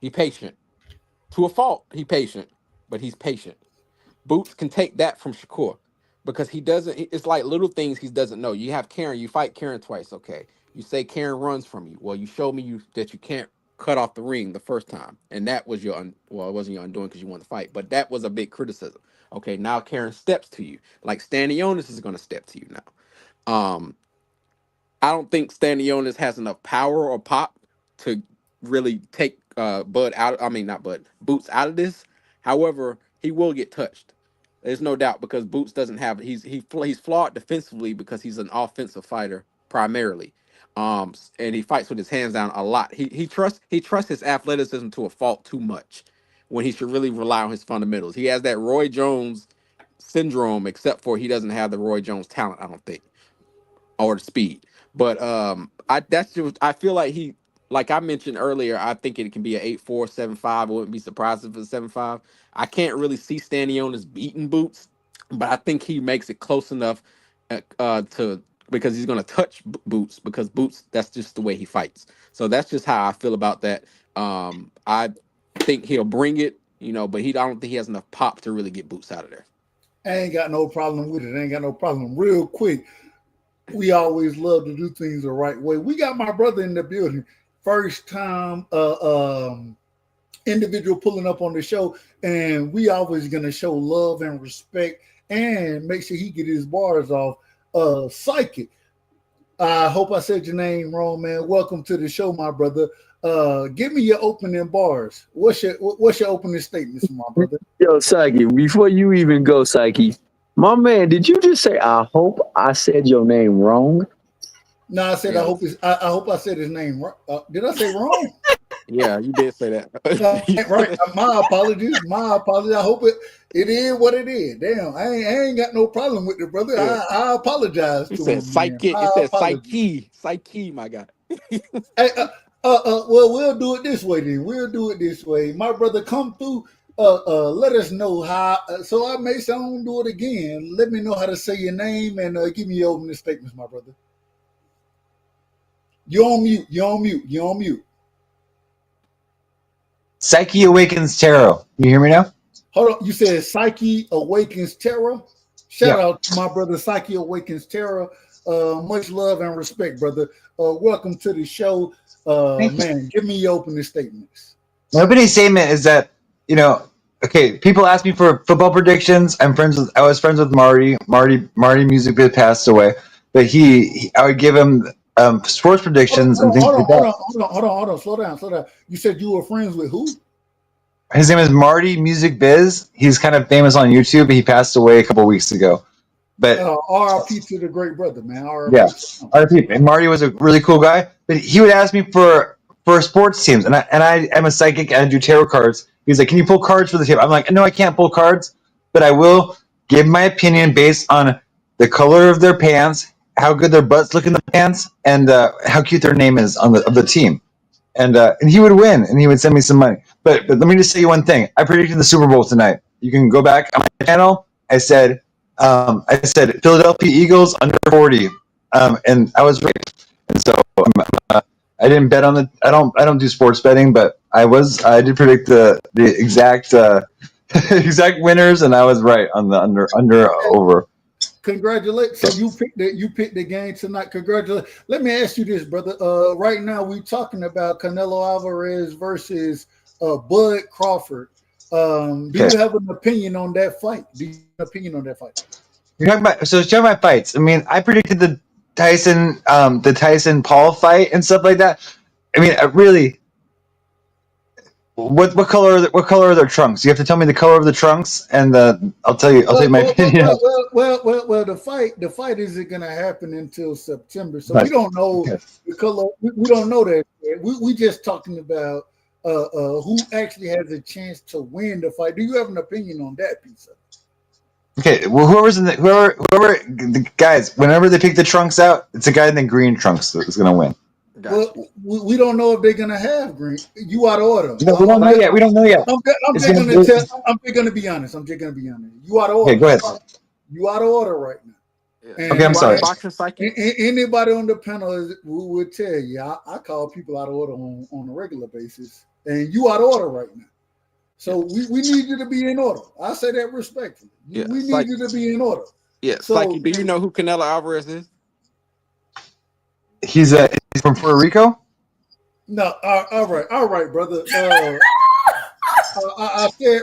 He patient. To a fault, he patient, but he's patient. Boots can take that from Shakur, because he doesn't. It's like little things he doesn't know. You have Karen. You fight Karen twice. Okay. You say Karen runs from you. Well, you showed me that you can't cut off the ring the first time, and that was your it wasn't your undoing because you won the fight, but that was a big criticism. Okay. Now Karen steps to you, like Stanionis is going to step to you now. I don't think Stanionis has enough power or pop to really take Bud out. I mean, not Bud, Boots out of this. However, he will get touched. There's no doubt, because Boots doesn't have. He's flawed defensively because he's an offensive fighter primarily, and he fights with his hands down a lot. He trusts his athleticism to a fault too much, when he should really rely on his fundamentals. He has that Roy Jones syndrome, except for he doesn't have the Roy Jones talent, I don't think, or the speed. But I feel like like I mentioned earlier, I think it can be an 8-4, 7-5. I wouldn't be surprised if it's 7-5. I can't really see Stanionis beating Boots, but I think he makes it close enough because he's going to touch Boots, because Boots, that's just the way he fights. So that's just how I feel about that. I think he'll bring it, but I don't think he has enough pop to really get Boots out of there. I ain't got no problem with it. I ain't got no problem. Real quick, we always love to do things the right way. We got my brother in the building. First time individual pulling up on the show, and we always going to show love and respect and make sure he get his bars off. Psychic, I hope I said your name wrong, man. Welcome to the show, my brother. Give me your opening bars. What's your opening statements, my brother? Yo, Psyche, before you even go, Psyche, my man, did you just say, I hope I said your name wrong? No, I said, yes. I hope I said his name wrong. Did I say wrong? Yeah, you did say that. Right. My apologies. I hope it is what it is. Damn, I ain't got no problem with it, brother. Yeah. I apologize to him. It said psyche, my guy. Hey, well, we'll do it this way then. We'll do it this way. My brother, come through. Let us know how. So I may say I don't do it again. Let me know how to say your name and give me your opening statements, my brother. You're on mute. Psyche Awakens Tarot. You hear me now? Hold on. You said Psyche Awakens Tarot. Shout out to my brother Psyche Awakens Tarot. Much love and respect, brother. Welcome to the show. Man, give me your opening statements. My opening statement is that, okay, people ask me for football predictions. I was friends with Marty. Marty Music Biz passed away, but I would give him sports predictions and things like that. Hold on. Slow down. You said you were friends with who? His name is Marty Music Biz. He's kind of famous on YouTube, but he passed away a couple of weeks ago. But R.I.P. to the great brother, man. R.I.P. And Marty was a really cool guy, but he would ask me for sports teams, and I am a psychic and I do tarot cards. He's like, "Can you pull cards for the team?" I'm like, "No, I can't pull cards, but I will give my opinion based on the color of their pants, how good their butts look in the pants, and how cute their name is of the team." And he would win, and he would send me some money. But let me just say you one thing. I predicted the Super Bowl tonight. You can go back on my channel. I said Philadelphia Eagles under 40, and I was right. And so I didn't bet on I don't do sports betting, but I did predict the exact exact winners, and I was right on the under over. Congratulations. So you picked the game tonight. Congratulations. Let me ask you this, brother. Right now we're talking about Canelo Alvarez versus Bud Crawford. Do you have an opinion on that fight? You're talking about fights. I mean, I predicted the Tyson Paul fight and stuff like that. I mean, really, what color are their trunks? You have to tell me the color of the trunks, and I'll tell you my opinion. Well, the fight isn't going to happen until September, so we don't know the color. We don't know that. We just talking about who actually has a chance to win the fight. Do you have an opinion on that piece of it? Okay, well, whoever the guys, whenever they pick the trunks out, it's a guy in the green trunks that's going to win. Well, we don't know if they're going to have green. You out of order. No, we don't know yet. We don't know yet. I'm just going to be honest. You out of order. Okay, go ahead. You out of order right now. And okay, I'm sorry. Anybody on the panel would tell you, I call people out of order on a regular basis, and you out of order right now. So we need you to be in order. I say that respectfully. We need you to be in order. Yeah, so, Psyche, do you know who Canelo Alvarez is? He's from Puerto Rico? No, all right, brother. I said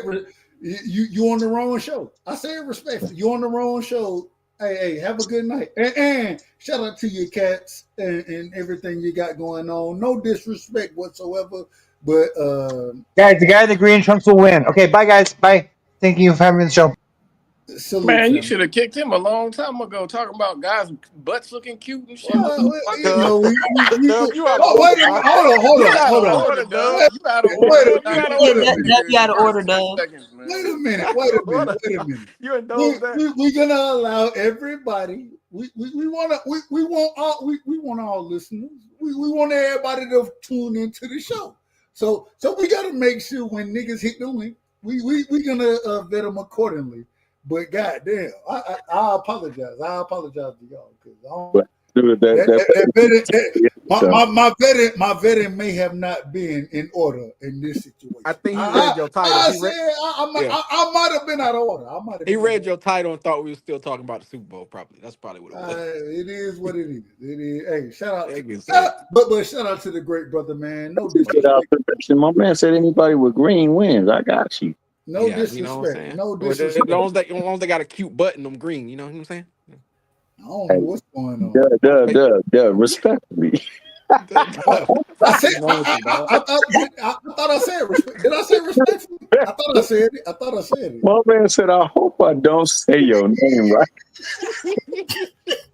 you on the wrong show. I said respectfully, you on the wrong show. Hey, have a good night. And shout out to your cats and everything you got going on. No disrespect whatsoever. But guys, the guy in the green trunks will win. Okay, bye guys. Bye. Thank you for having me on the show. Salute, man, you should have kicked him a long time ago. Talking about guys' butts looking cute and shit. Hold on. Wait a minute. Hold on. You out of order, Dub. Wait a minute. You indulge that? We're gonna allow everybody. We want all listeners. We want everybody to tune into the show. So we gotta make sure when niggas hit the link, we gonna vet them accordingly. But goddamn, I apologize. I apologize to y'all because my vetting may have not been in order in this situation. I think he read your title. I might have been out of order. He read your title and thought we were still talking about the Super Bowl. Probably that's probably what it was. It is what it is. It is. Hey, shout out. But shout out to the great brother, man. No disrespect. My man said anybody with green wins. I got you. No disrespect. You know what I'm saying? No disrespect. As long as they got a cute butt in them green, you know what I'm saying? I don't know what's going on. Duh. Respectfully. I thought I said respect. Did I say respectfully? I thought I said it. My man said, I hope I don't say your name right.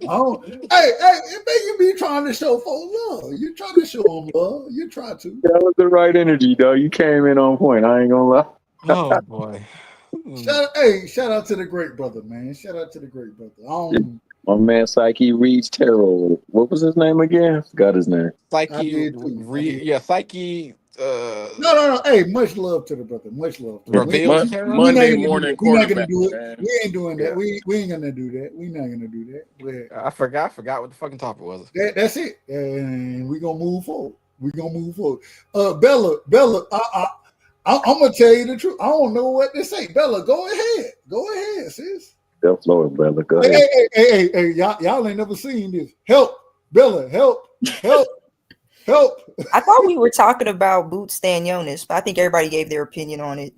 Hey, you be trying to show folks love. You try to show them love. You try to. That was the right energy, though. You came in on point. I ain't gonna lie. Oh boy. Shout out to the great brother, man. Shout out to the great brother. My man Psyche reads tarot. What was his name again? Forgot his name. Psyche. Psyche. No. Hey, much love to the brother. Much love. Monday morning. We're not gonna do it. We ain't doing that. We ain't gonna do that. We're not gonna do that. I forgot what the fucking topic was. That's it. And we're gonna move forward. Bella, I'm gonna tell you the truth. I don't know what to say. Bella, go ahead, sis. Go Florida, Bella. Go ahead. Hey, y'all ain't never seen this. Help, Bella, help. I thought we were talking about Boots Stanionis, but I think everybody gave their opinion on it.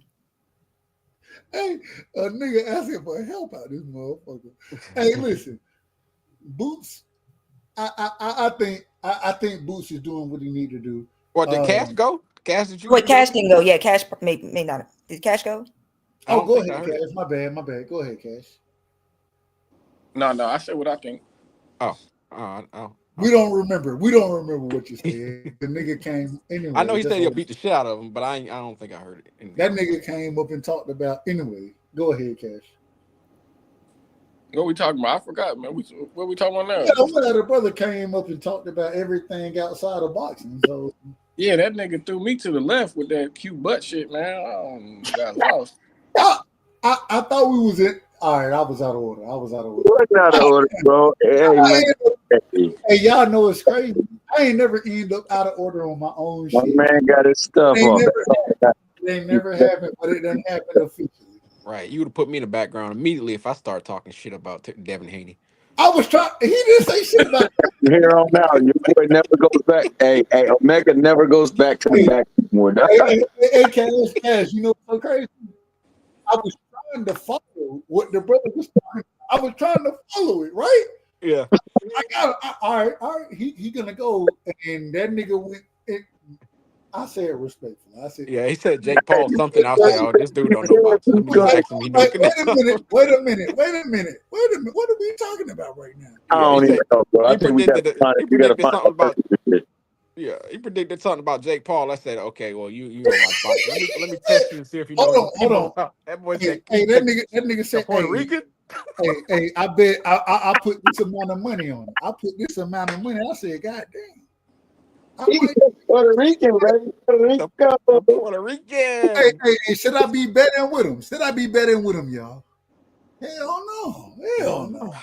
Hey, a nigga asking for help out this motherfucker. Hey, listen, Boots. I think Boots is doing what he need to do. What did Cash go? Cash did you? Wait, Cash didn't go. Yeah, Cash may not. Did Cash go? Oh, go ahead, Cash. My bad. Go ahead, Cash. No, I said what I think. Oh. We don't remember what you said. The nigga came anyway. I know he said he'll beat the shit out of him, but I don't think I heard it. Anyway. That nigga came up and talked about anyway. Go ahead, Cash. What we talking about? I forgot, man. What we talking about now? Yeah, the brother came up and talked about everything outside of boxing. So yeah, that nigga threw me to the left with that cute butt shit, man. I got lost. I thought we was in. All right, I was out of order. What's out of order, bro? Hey, y'all know it's crazy. I ain't never end up out of order on my own shit. My man got his stuff on. ain't never happened, but it doesn't happen officially. Right. You would have put me in the background immediately if I start talking shit about Devin Haney. I was trying. He didn't say shit about From here on out, your boy never goes back. Hey, Omega never goes back to the back anymore. Hey, Cash, you know what's so crazy? I was trying to follow what the brother was talking. I was trying to follow it, right? Yeah. All right. He gonna go, and that nigga went. I said respectfully. I said, yeah. He said Jake Paul something. I said, oh, this dude don't know boxing. Let me just ask him. Wait a minute. What are we talking about right now? I don't even know, bro. I think we got to find something about. Yeah, he predicted something about Jake Paul. I said, okay, well, you don't watch boxing. Let me test you and see if you know. Hold on. That boy said, that nigga said, Puerto Rican. Hey, I bet I put this amount of money on it. I put this amount of money. I said, God damn. Puerto Rican, baby. Puerto Rican. Hey, should I be betting with him? Should I be betting with him, y'all? Hell no.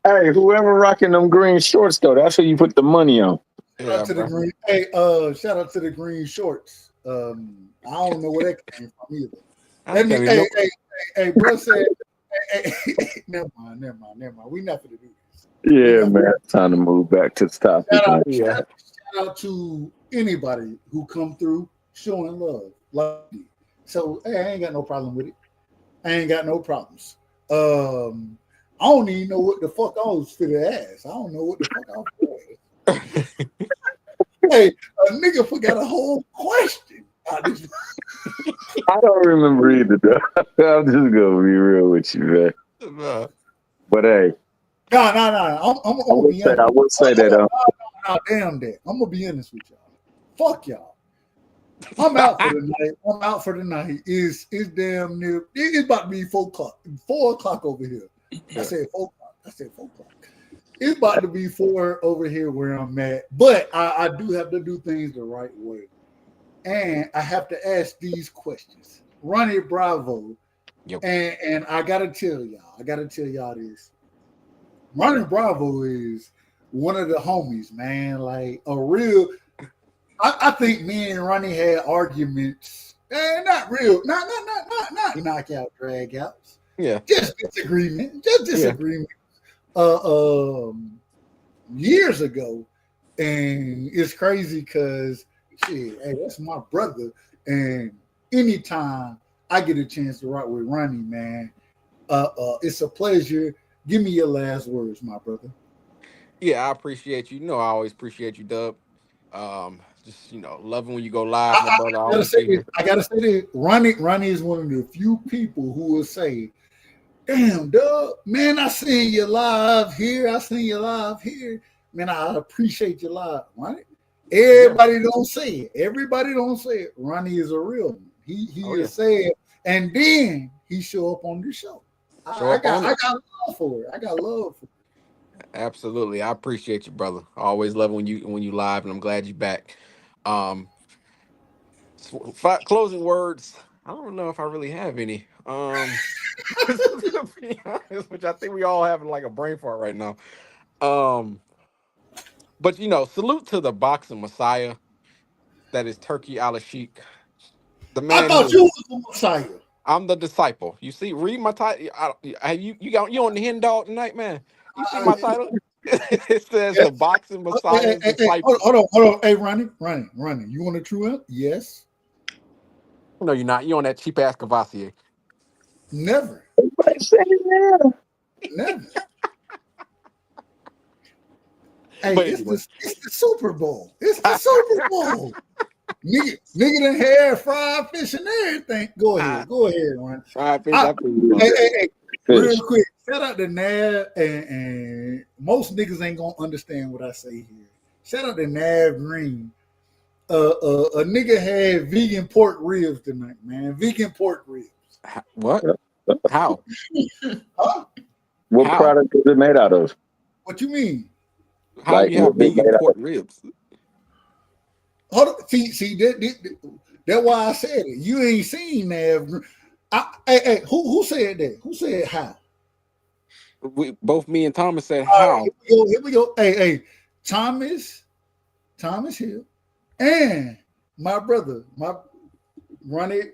Hey, whoever rocking them green shorts though, that's who you put the money on. Shout out to the green. Hey, shout out to the green shorts. I don't know where that came from either. Hey, bro said. Never mind. We not gonna do this. Yeah, man. Time to move back to the topic. Shout out to anybody who come through showing love. Like me. So hey, I ain't got no problem with it. I ain't got no problems. I don't even know what the fuck I was finna ask. I don't know what the fuck I was finna ask. Hey, a nigga forgot a whole question. I don't remember either, though. I'm just gonna be real with you, man. But hey, no. I would say that. No, damn that. I'm gonna be honest with y'all. Fuck y'all. I'm out for the night. It's damn near. It's about to be 4 o'clock. 4 o'clock over here. I said 4 o'clock. It's about to be 4 over here where I'm at. But I do have to do things the right way. And I have to ask these questions. Ronnie Bravo. Yep. And I gotta tell y'all this. Ronnie Bravo is one of the homies, man. Like a real. I think me and Ronnie had arguments. Not real, not knockout, drag outs. Yeah. Just disagreement. Years ago. And it's crazy because shit, hey, that's my brother. And anytime I get a chance to rock with Ronnie, man, it's a pleasure. Give me your last words, my brother. Yeah, I appreciate you. You know, I always appreciate you, Dub. Just loving when you go live, my brother. I gotta say this. Ronnie is one of the few people who will say, "Damn, Dub, man, I seen you live here. Man, I appreciate you live, right?" Everybody don't say it. Ronnie is a real one. He is saying, and then he show up on the show. I got love for it. Absolutely, I appreciate you, brother. I always love when you live, and I'm glad you're back. Closing words. I don't know if I really have any. To be honest, which I think we all having like a brain fart right now. But salute to the boxing messiah. That is Turkey Al-Sheikh. The man. I thought you was the messiah. I'm the disciple. You see, read my title. You on the hen dog tonight, man. You see my title? It says the boxing messiah disciple. Hold on. Hey, Ronnie. You want a true up? Yes. No, you're not. You on that cheap ass Cavassier. Never. Never. Hey, it's the Super Bowl. It's the Super Bowl. Nigga done had fried fish and everything. Go ahead, Ron. Fried fish. Hey, real quick. Shout out to Nav, and most niggas ain't gonna understand what I say here. Shout out to Nav Green. A nigga had vegan pork ribs tonight, man. Vegan pork ribs. What? How? Huh? What product is it made out of? What you mean? How do you have vegan pork ribs? Hold on. See that's why I said it. You ain't seen Nav. Hey, who said that? Who said how? Both me and Thomas said how. Here we go. Hey, Thomas Hill and my brother, run it.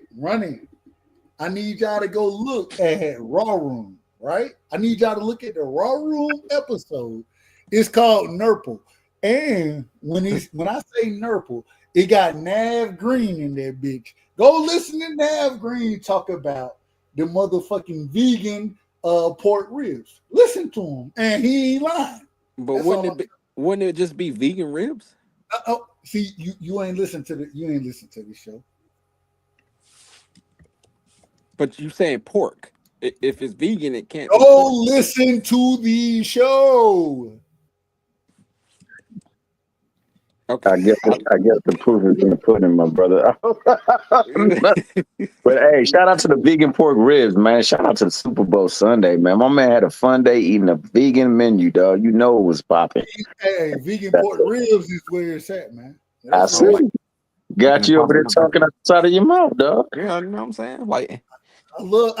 I need y'all to go look at Raw Room, right? I need y'all to look at the Raw Room episode. It's called Nurple. And when I say Nurple, it got Nav Green in that bitch. Go listen to Nav Green talk about the motherfucking vegan pork ribs. Listen to him, and he ain't lying. But wouldn't it just be vegan ribs? See, you ain't listen to the show. But you saying pork. If it's vegan, it can't. Go listen to the show. Okay. I guess the proof is in the pudding, my brother. But hey, shout out to the vegan pork ribs, man. Shout out to the Super Bowl Sunday, man. My man had a fun day eating a vegan menu, dog. You know it was popping. Hey, vegan pork ribs is where it's at, man. I see. Got you over there talking outside of your mouth, dog. Yeah, you know what I'm saying? Like, I love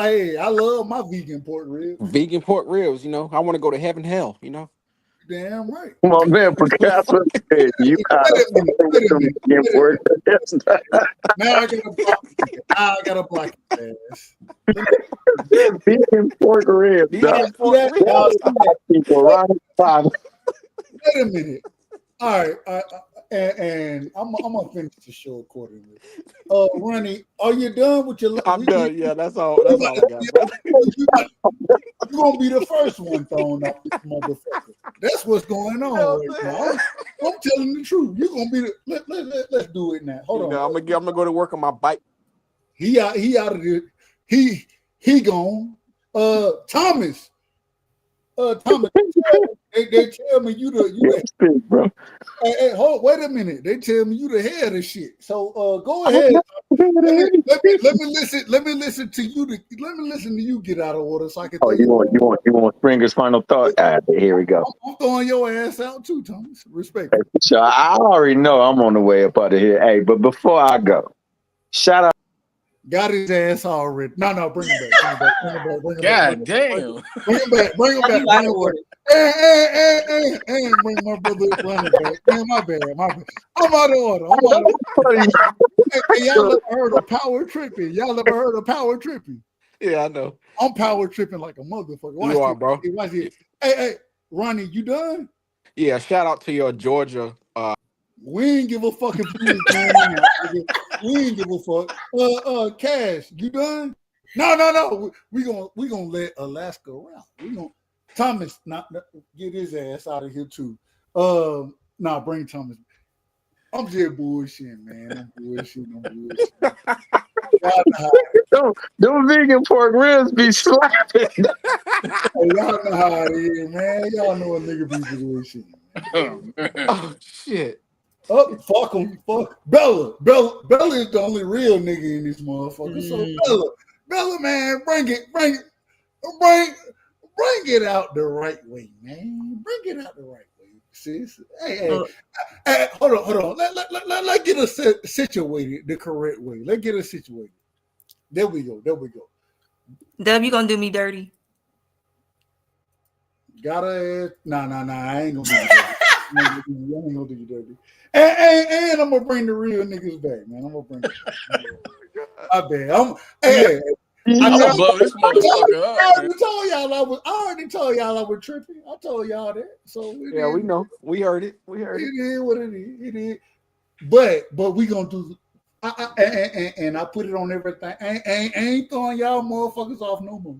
my vegan pork ribs. Vegan pork ribs, you know. I want to go to heaven, hell, you know. Damn right. My man, Picasso said you got vegan pork. Now I gotta block his ass. Vegan pork ribs, dog. Wait a minute. All right. And I'm gonna finish the show accordingly. Ronnie, are you done with your? I'm done. Yeah, that's all. That's all I got. You're gonna be the first one thrown out, this motherfucker. That's what's going on right now. I'm telling the truth. You're gonna be the. Let's do it now. Hold on. I'm gonna go to work on my bike. He out of there. He gone. Thomas. Thomas. They tell me you the bro. Hey, wait a minute. They tell me you the head of shit. So go ahead. Let me listen to you. Let me listen to you get out of order so I can. Oh, you want Springer's final thought? Here we go. I'm throwing your ass out too, Thomas. Respect. Hey, so I already know I'm on the way up out of here. Hey, but before I go, shout out. Got his ass already. No, bring him back. God damn. Bring him back. And bring my brother running back. Man, my bad. I'm out of order. Hey, y'all ever heard of power tripping? Yeah, I know. I'm power tripping like a motherfucker. You are, bro. Watch it. Hey, Ronnie, you done? Yeah, shout out to your Georgia. We ain't give a fuck if you was going on. We ain't give a fuck. Cash, you done? No. We gonna let Alaska around. We gonna Thomas not get his ass out of here too. Bring Thomas. I'm just bullshitting, man. I'm bullshitting. Them vegan pork ribs be slapping. Hey, y'all know how it is, man. Y'all know a nigga be bullshitting. Oh shit. Oh, fuck him. Fuck Bella. Bella is the only real nigga in this motherfucker. So Bella, man, bring it out the right way, man. Bring it out the right way, sis. Hey, hold on. Let's get us situated the correct way. Let's get us situated. There we go. Dub, you gonna do me dirty? Gotta nah. I ain't gonna do you dirty. I ain't gonna do you dirty. And I'm gonna bring the real niggas back, man. I'm gonna bring my bad. I'm gonna blow this motherfucker up. I already told y'all I was tripping. I told y'all that. So yeah, we know. We heard it. It is what it is. It is. But we gonna do. And I put it on everything. I ain't throwing y'all motherfuckers off no more.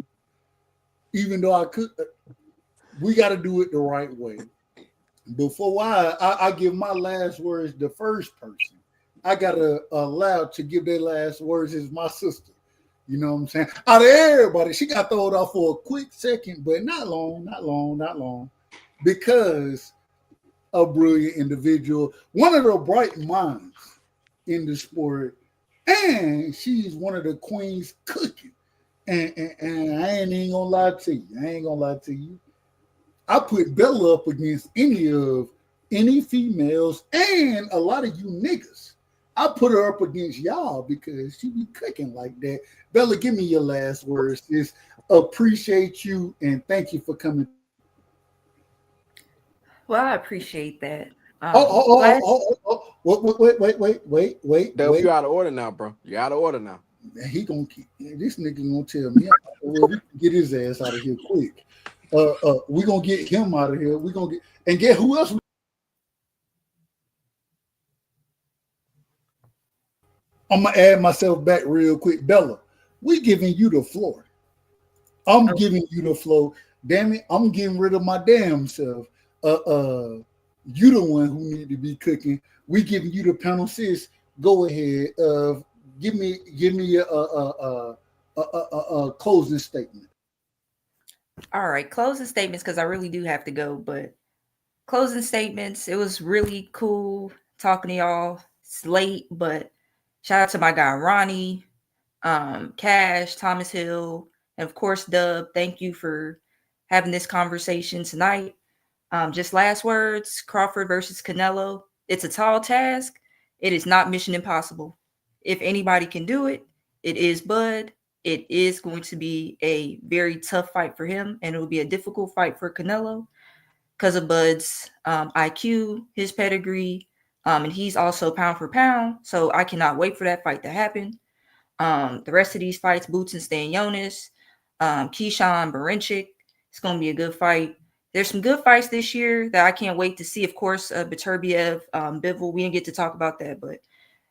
Even though I could, we got to do it the right way. Before I give my last words, the first person I gotta allow to give their last words is my sister. You know what I'm saying? Out of everybody, she got thrown off for a quick second, but not long, because a brilliant individual, one of the bright minds in the sport, and she's one of the queens cooking. And I ain't even gonna lie to you. I put Bella up against any females and a lot of you niggas. I put her up against y'all because she be cooking like that. Bella, give me your last words. Sis, appreciate you and thank you for coming. Well, I appreciate that. Wait. Dub, you out of order now, bro. You out of order now. He gonna keep this nigga gonna tell me well, we can get his ass out of here quick. We gonna get him out of here. We gonna get and get who else? I'm gonna add myself back real quick, Bella. We giving you the floor. I'm giving you the floor. Damn it, I'm getting rid of my damn self. You the one who need to be cooking. We giving you the panel, sis. Go ahead. Give me a closing statement. All right, closing statements because I really do have to go. But closing statements. It was really cool talking to y'all. It's late, but shout out to my guy Ronnie, Cash, Thomas Hill, and of course Dub. Thank you for having this conversation tonight. Just last words: Crawford versus Canelo. It's a tall task. It is not mission impossible. If anybody can do it, it is Bud. It is going to be a very tough fight for him, and it will be a difficult fight for Canelo because of Bud's IQ, his pedigree, and he's also pound for pound. So I cannot wait for that fight to happen. The rest of these fights, Boots and Stanionis, Keyshawn Barinchik, it's going to be a good fight. There's some good fights this year that I can't wait to see. Of course, Beterbiev, Bivol, we didn't get to talk about that, but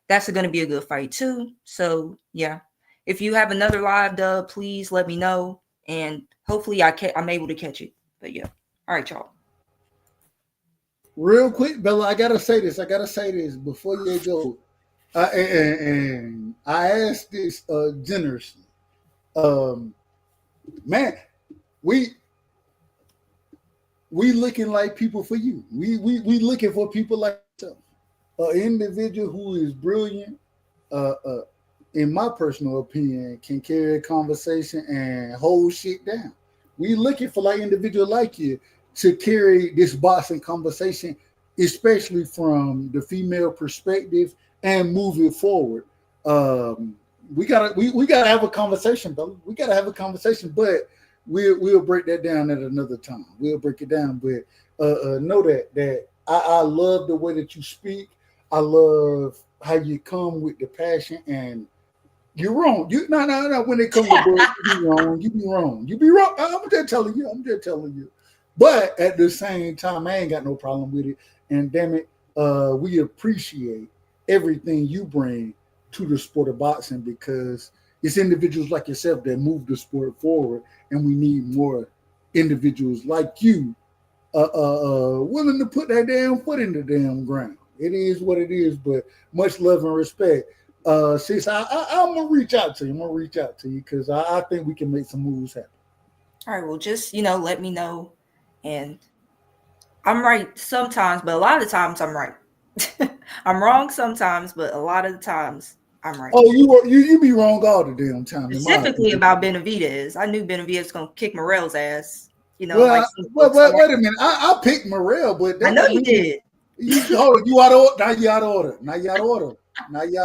that's going to be a good fight too. So yeah, if you have another live Dub, please let me know, and hopefully I'm able to catch it. But yeah, all right, y'all. Real quick, Bella, I gotta say this before you go. And I asked this generously. Man, we looking like people for you. We looking for people like yourself. An individual who is brilliant, in my personal opinion, can carry a conversation and hold shit down. We looking for like individual like you to carry this boxing conversation, especially from the female perspective, and move it forward. We gotta have a conversation, brother. We gotta have a conversation, but we'll break that down at another time. We'll break it down, but know that I love the way that you speak. I love how you come with the passion, and you're wrong. No. When it comes to boys, you be wrong. You be wrong. I'm just telling you. But at the same time, I ain't got no problem with it. And damn it, we appreciate everything you bring to the sport of boxing, because it's individuals like yourself that move the sport forward, and we need more individuals like you willing to put that damn foot in the damn ground. It is what it is, but much love and respect. Sis, I'm gonna reach out to you. Because I think we can make some moves happen. All right, well, just let me know. And I'm right sometimes, but a lot of the times I'm right. I'm wrong sometimes, but a lot of the times I'm right. Oh, you be wrong all the damn time. Specifically about Benavidez. I knew Benavidez was gonna kick Morrell's ass. Wait a minute. I picked Morrell, but I know you did. You out of order. Now you out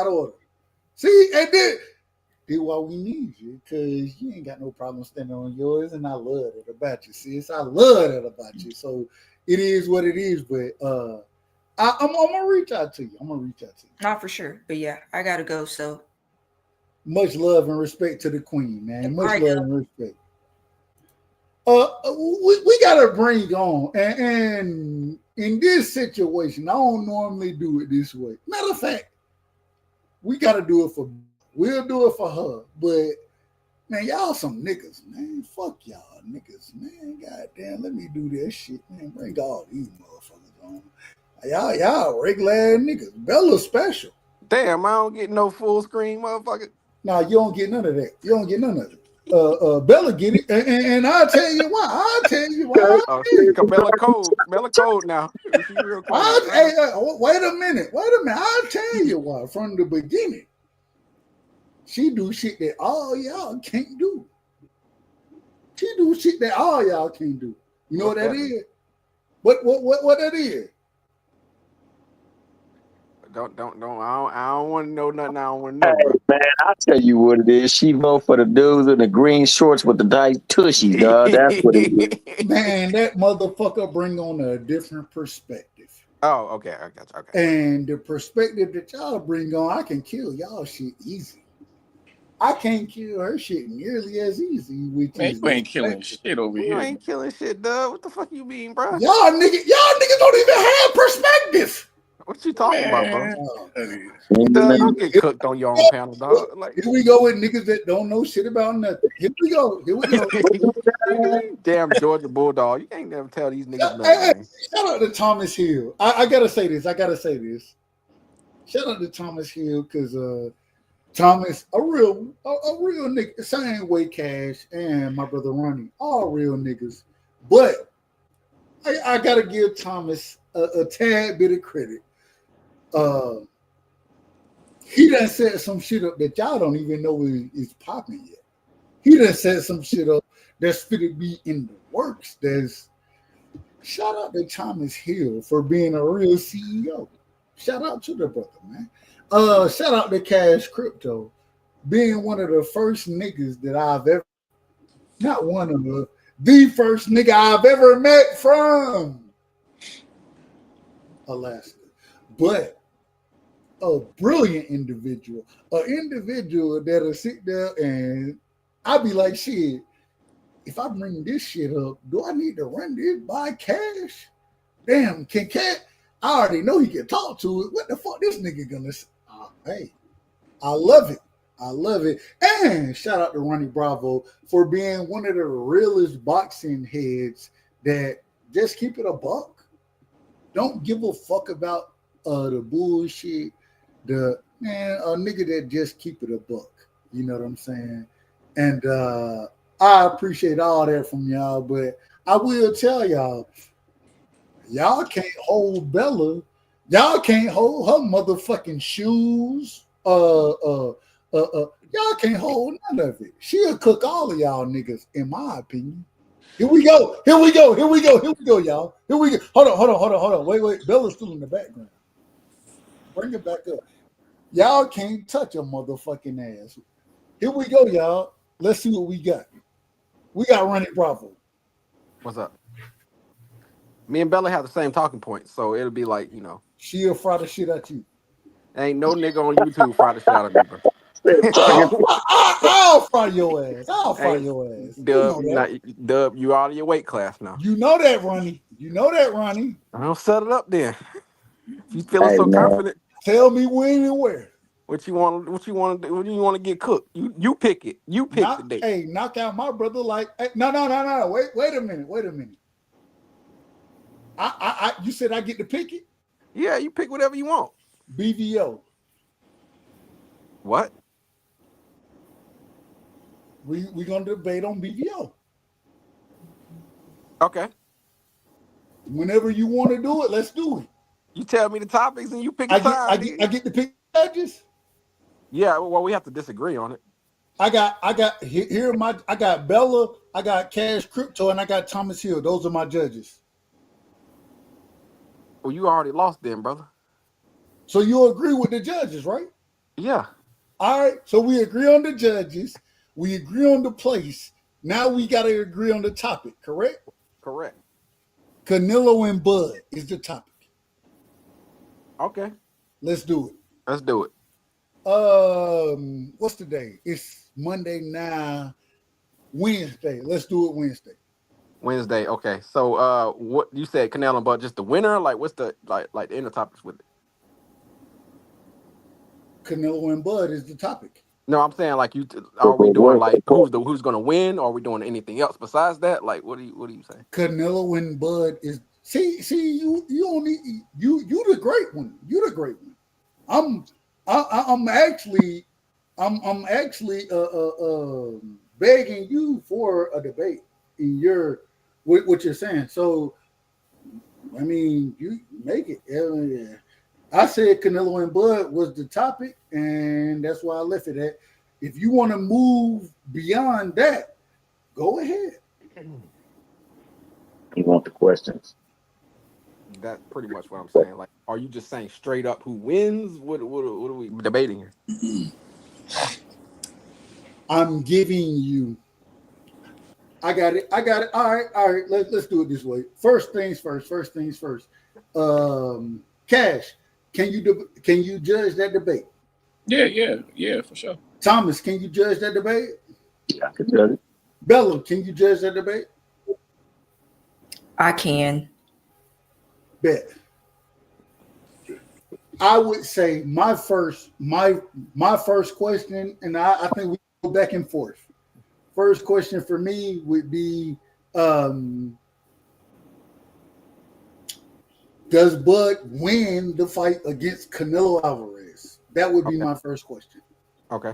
of order. See, and then why we need you, because you ain't got no problem standing on yours, and I love that about you, sis. I love that about you. So it is what it is, but I'm gonna reach out to you. Not for sure, but yeah, I gotta go. So much love and respect to the queen, man. Much love and respect. We gotta bring on, and in this situation, I don't normally do it this way. Matter of fact, we'll do it for her. But man, y'all some niggas, man. Fuck y'all niggas, man. Goddamn, let me do that shit, man. Bring all these motherfuckers on. Y'all regular ass niggas. Bella's special. Damn, I don't get no full screen, motherfucker. Nah, you don't get none of that. Bella get it, and I'll tell you why. Bella code now. Wait a minute. I'll tell you why. From the beginning, she do shit that all y'all can't do. You know what that is? What that is? Don't. I don't want to know nothing. I don't want to know, bro. Man, I'll tell you what it is. She vote for the dudes in the green shorts with the tight tushies, dog. That's what it is. Man, that motherfucker bring on a different perspective. Oh, okay, I got you. Okay. And the perspective that y'all bring on, I can kill y'all shit easy. I can't kill her shit nearly as easy, which Man, is you ain't killing shit over You here. ain't killing shit, Dub. What the fuck you mean, bro? y'all niggas don't even have perspective. What you talking about, bro? Man, Oh, Dub, don't get cooked on your own panel, dog. Like, here we go with niggas that don't know shit about nothing. Here we go. damn Georgia Bulldog. You ain't never tell these niggas nothing, Hey, man. shout out to Thomas Hill. I gotta say this. Shout out to Thomas Hill because Thomas, a real nigga, same way Cash and my brother Ronnie, all real niggas. But I gotta give Thomas a tad bit of credit. He done set some shit up that y'all don't even know is popping yet. He done set some shit up that's fitting to be in the works. Shout out to Thomas Hill for being a real CEO. Shout out to the brother, man. Shout out to Cash Crypto, being one of the first niggas that I've ever, not one of the first nigga I've ever met from Alaska. But a brilliant individual, an individual that'll sit there and I'll be like, shit, if I bring this shit up, do I need to run this by Cash? Damn, can Cash? I already know he can talk to it. What the fuck this nigga gonna say? Hey, I love it. I love it. And shout out to Ronnie Bravo for being one of the realest boxing heads that just keep it a buck. Don't give a fuck about the bullshit. A nigga that just keep it a buck. You know what I'm saying? And I appreciate all that from y'all, but I will tell y'all can't hold Bella. Y'all can't hold her motherfucking shoes. Y'all can't hold none of it. She'll cook all of y'all niggas, in my opinion. Here we go, y'all. Here we go. Hold on. Wait. Bella's still in the background. Bring it back up. Y'all can't touch a motherfucking ass. Here we go, y'all. Let's see what we got. We got Ronnie Bravo. What's up? Me and Bella have the same talking points, so it'll be like, she'll fry the shit at you. Ain't no nigga on YouTube fry the shit out of me, bro. I'll fry your ass. Dub, you out of your weight class now. You know that, Ronnie. I don't set it up then. If you feeling so confident, tell me when and where. What you want to do? What do you want to get cooked? You pick it. You pick the date. Hey, knock out my brother like. Hey, no. Wait a minute. You said I get to pick it? Yeah, you pick whatever you want. BVO. What? We gonna debate on BVO. Okay. Whenever you want to do it, let's do it. You tell me the topics and you pick a time. I get to pick judges. Yeah, well, we have to disagree on it. I got Bella, I got Cash Crypto, and I got Thomas Hill. Those are my judges. Well, you already lost then, brother. So you agree with the judges, right? Yeah. All right. So we agree on the judges. We agree on the place. Now we got to agree on the topic, correct? Correct. Canelo and Bud is the topic. Okay. Let's do it. Let's do it. What's the day? It's Monday now. Wednesday. Let's do it Wednesday. Wednesday. Okay. So what you said, Canelo and Bud, just the winner? Like what's the like the inner topics with it? Canelo and Bud is the topic. No, I'm saying like are we doing like who's gonna win, or are we doing anything else besides that? Like what are you saying? Canelo and Bud is see you don't need you the great one. You the great one. I'm actually begging you for a debate in what you're saying. So I mean you make it. Yeah. I said Canelo and Bud was the topic, and that's why I left it at. If you want to move beyond that, go ahead. You want the questions? That's pretty much what I'm saying. Like, are you just saying straight up who wins? What are we debating here? I'm giving you I got it. All right. Let's do it this way. First things first. Cash, can you judge that debate? Yeah, for sure. Thomas, can you judge that debate? Yeah, I can judge it. Bella, can you judge that debate? I can. Bet. I would say my first question, and I think we go back and forth. First question for me would be, does Bud win the fight against Canelo Alvarez? That would be my first question. Okay.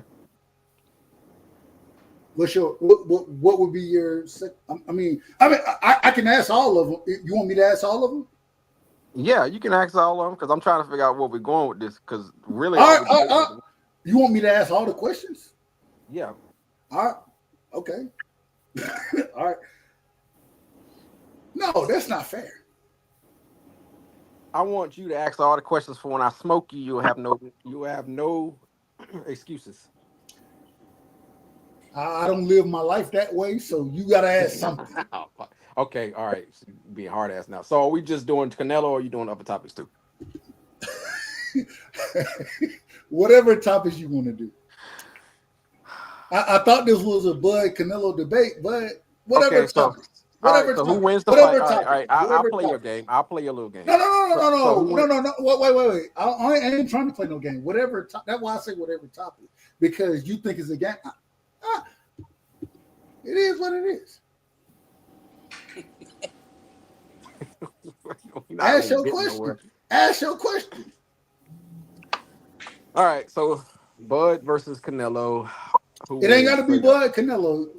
What's your what would be your? I can ask all of them. You want me to ask all of them? Yeah, you can ask all of them because I'm trying to figure out where we're going with this. Because really, you want me to ask all the questions? Yeah. All right. Okay. All right. No, that's not fair. I want you to ask all the questions for when I smoke you. You have no excuses. I don't live my life that way, so you gotta ask something. Okay, all right. So being hard ass now. So are we just doing Canelo, or are you doing other topics too? Whatever topics you want to do. I thought this was a Bud Canelo debate, but whatever topics. Whatever. So who wins the fight? All right. I'll play your game. I'll play your little game. No. Wait. I ain't trying to play no game. Whatever. That's why I say whatever topic, because you think it's a game. It is what it is. Ask your question. Ask your question. All right. So Bud versus Canelo. It ain't got to be Bud Canelo.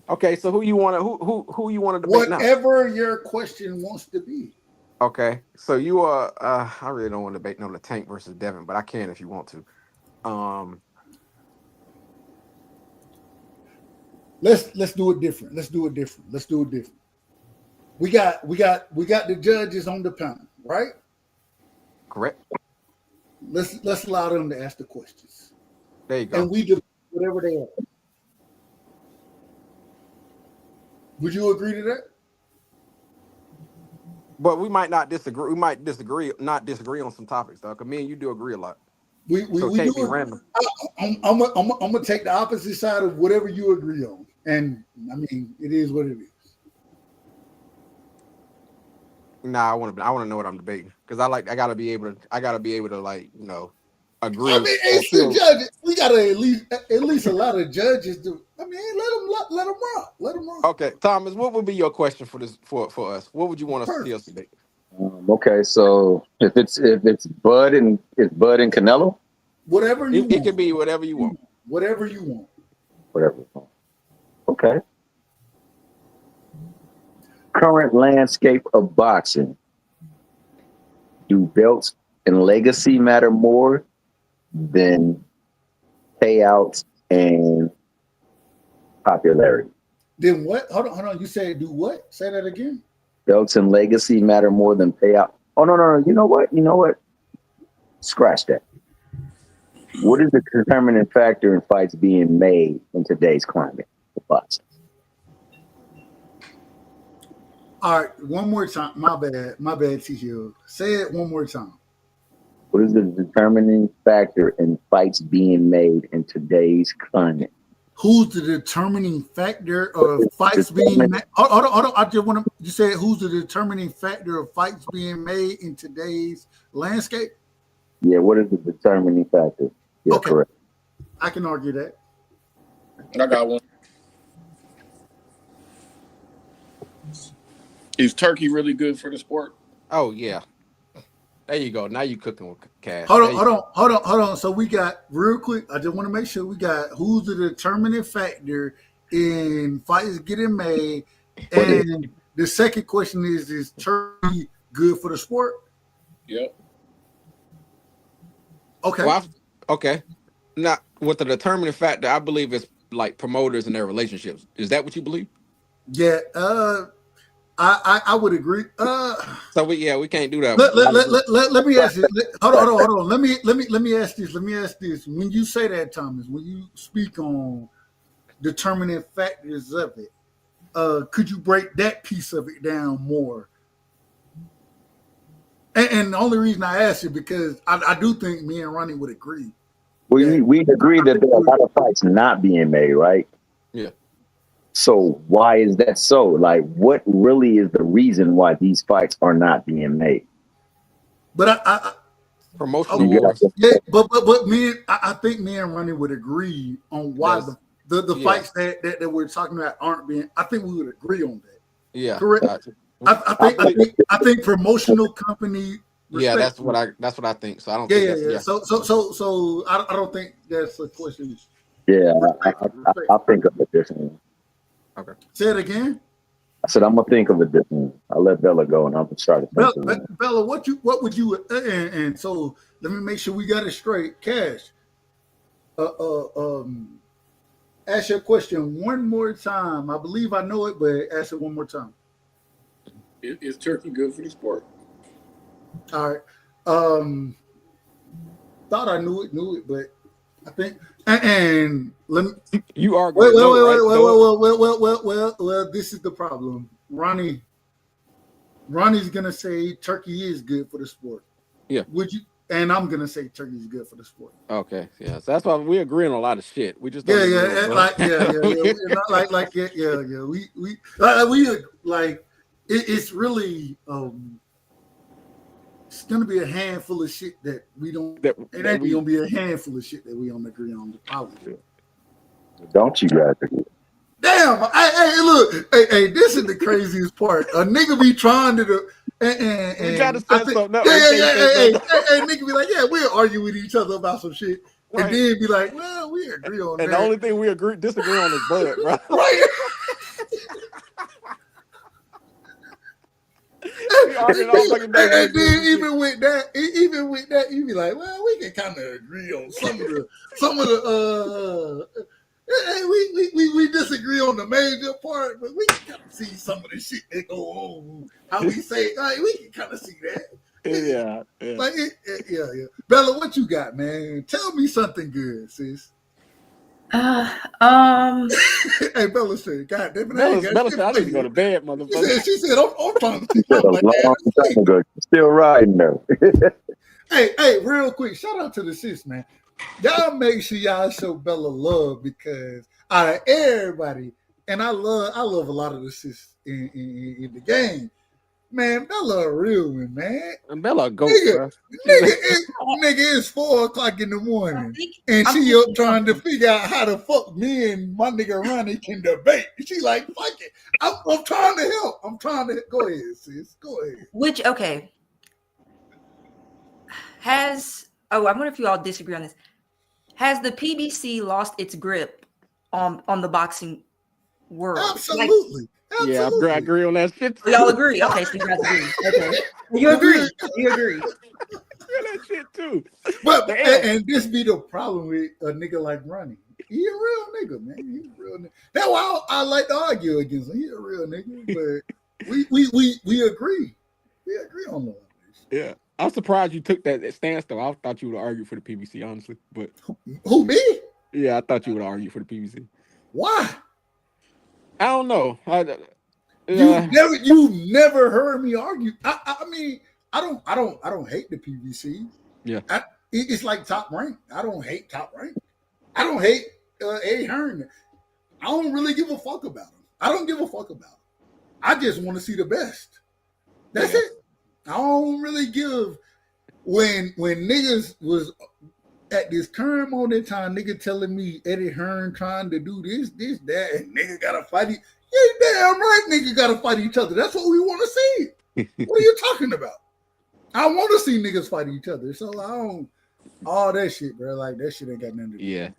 Okay. So who you want to who you want to debate now? Whatever your question wants to be. Okay. So you are. I really don't want to debate no Tank versus Devin, but I can if you want to. Let's do it different. We got the judges on the panel, right? Correct. Let's allow them to ask the questions. There you go. And we do whatever they are. Would you agree to that? But we might not disagree. We might not disagree on some topics, though. Because me and you do agree a lot. We can't be random. I'm gonna take the opposite side of whatever you agree on, and I mean it is what it is. Nah, I want to know what I'm debating because I gotta be able to like agree. I mean, it's the judges. We gotta at least a lot of judges do. I mean, let them rock. Okay, Thomas, what would be your question for this for us? What would you want us to see us debate? Okay, so if it's Bud and Canelo, whatever you want. It can be whatever you want. Whatever you want. Whatever you want. Okay. Current landscape of boxing. Do belts and legacy matter more than payouts and popularity? Then what? Hold on. You said do what? Say that again. Belts and legacy matter more than payout. Oh, no. You know what? Scratch that. What is the determining factor in fights being made in today's climate for boxing? All right, one more time. My bad, T Hill. Say it one more time. What is the determining factor in fights being made in today's climate? Who's the determining factor of fights being made? Hold on. I just want to. You said who's the determining factor of fights being made in today's landscape? Yeah, what is the determining factor? Yeah, okay. Correct. I can argue that. I got one. Is turkey really good for the sport? Oh yeah. There you go. Now you cooking with cash. Hold on. So we got real quick. I just want to make sure we got who's the determining factor in fights getting made, and the second question is turkey good for the sport? Yep. Okay. Well, okay. Not with the determining factor, I believe it's like promoters and their relationships. Is that what you believe? Yeah. I would agree. So we can't do that. Let me ask you. Hold on. Let me ask this. When you say that, Thomas, when you speak on determining factors of it, Could you break that piece of it down more? And the only reason I ask you because I do think me and Ronnie would agree. We agree that there are a lot of fights not being made, right? Yeah. So why is that so? Like, what really is the reason why these fights are not being made? But I promotional wars. Yeah, but I think me and Ronnie would agree on why the fights that we're talking about aren't being. I think we would agree on that. Yeah, correct. I think promotional company. Yeah, that's what I think. So I don't. Yeah, think that's, So I don't think that's a question. Yeah, I think of it differently. Okay. Say it again. I said I'm gonna think of it differently. I'll let Bella go, and I'm gonna try to think of it. Bella, what would you and so let me make sure we got it straight. Cash. Ask your question one more time. I believe I know it, but ask it one more time. Is turkey good for the sport? All right. Thought I knew it, but I think and let me. You are wait. right? Well. This is the problem. Ronnie's gonna say turkey is good for the sport. Yeah. Would you? And I'm gonna say turkey is good for the sport. Okay. Yeah. So that's why we agree on a lot of shit. We just We it's really it's gonna be a handful of shit that we don't. It ain't gonna be a handful of shit that we don't agree on. Probably. Don't you guys agree? Damn! Hey, look! Hey, this is the craziest part. A nigga be trying to do. We got to set something up. Hey, nigga be like, yeah, we'll argue with each other about some shit, right. And then be like, well, we agree on that. And the only thing we disagree on is Bud, bro. Right. And then even with that, you be like, well, we can kind of agree on some of the. Hey, we disagree on the major part, but we can kind of see some of the shit that go on. How we say, like, we can kind of see that. Yeah. Like, yeah. Bella, what you got, man? Tell me something good, sis. Hey, Bella said, God damn it. Bella said, I need to go to bed, motherfucker. She said, I'm trying to see Still riding though. Hey, real quick, shout out to the sis, man. Y'all make sure y'all show Bella love because out of everybody, and I love a lot of the sis in the game. Man, Bella a real one, man. And Bella a goat, nigga, it's 4:00 in the morning, and she up trying to figure out how the fuck me and my nigga Ronnie can debate. She like, fuck it. I'm trying to help. I'm trying to go ahead, sis. Go ahead. Okay. I wonder if you all disagree on this. Has the PBC lost its grip on the boxing world? Absolutely. Yeah, I agree on that shit. Y'all agree? Okay, so you guys agree. Okay. You agree. That shit too. But and this be the problem with a nigga like Ronnie. He a real nigga, man. He a real nigga. That's why I like to argue against him. He a real nigga, but we agree. We agree on that. Yeah. I'm surprised you took that stance though. I thought you would argue for the PBC, honestly. But who, me? Yeah, I thought you would argue for the PBC. Why? I don't know. You've never heard me argue. I mean, I don't hate the PBC. Yeah. It's like Top Rank. I don't hate Top Rank. I don't hate Eddie Hearn. I don't really give a fuck about him. I don't give a fuck about him. I just want to see the best. That's it. I don't really give when niggas was at this current moment in time, nigga telling me Eddie Hearn trying to do this, that, and nigga gotta fight it. Yeah, damn right, nigga gotta fight each other. That's what we want to see. What are you talking about? I want to see niggas fight each other. So I don't all that shit, bro. Like that shit ain't got nothing to do. Yeah.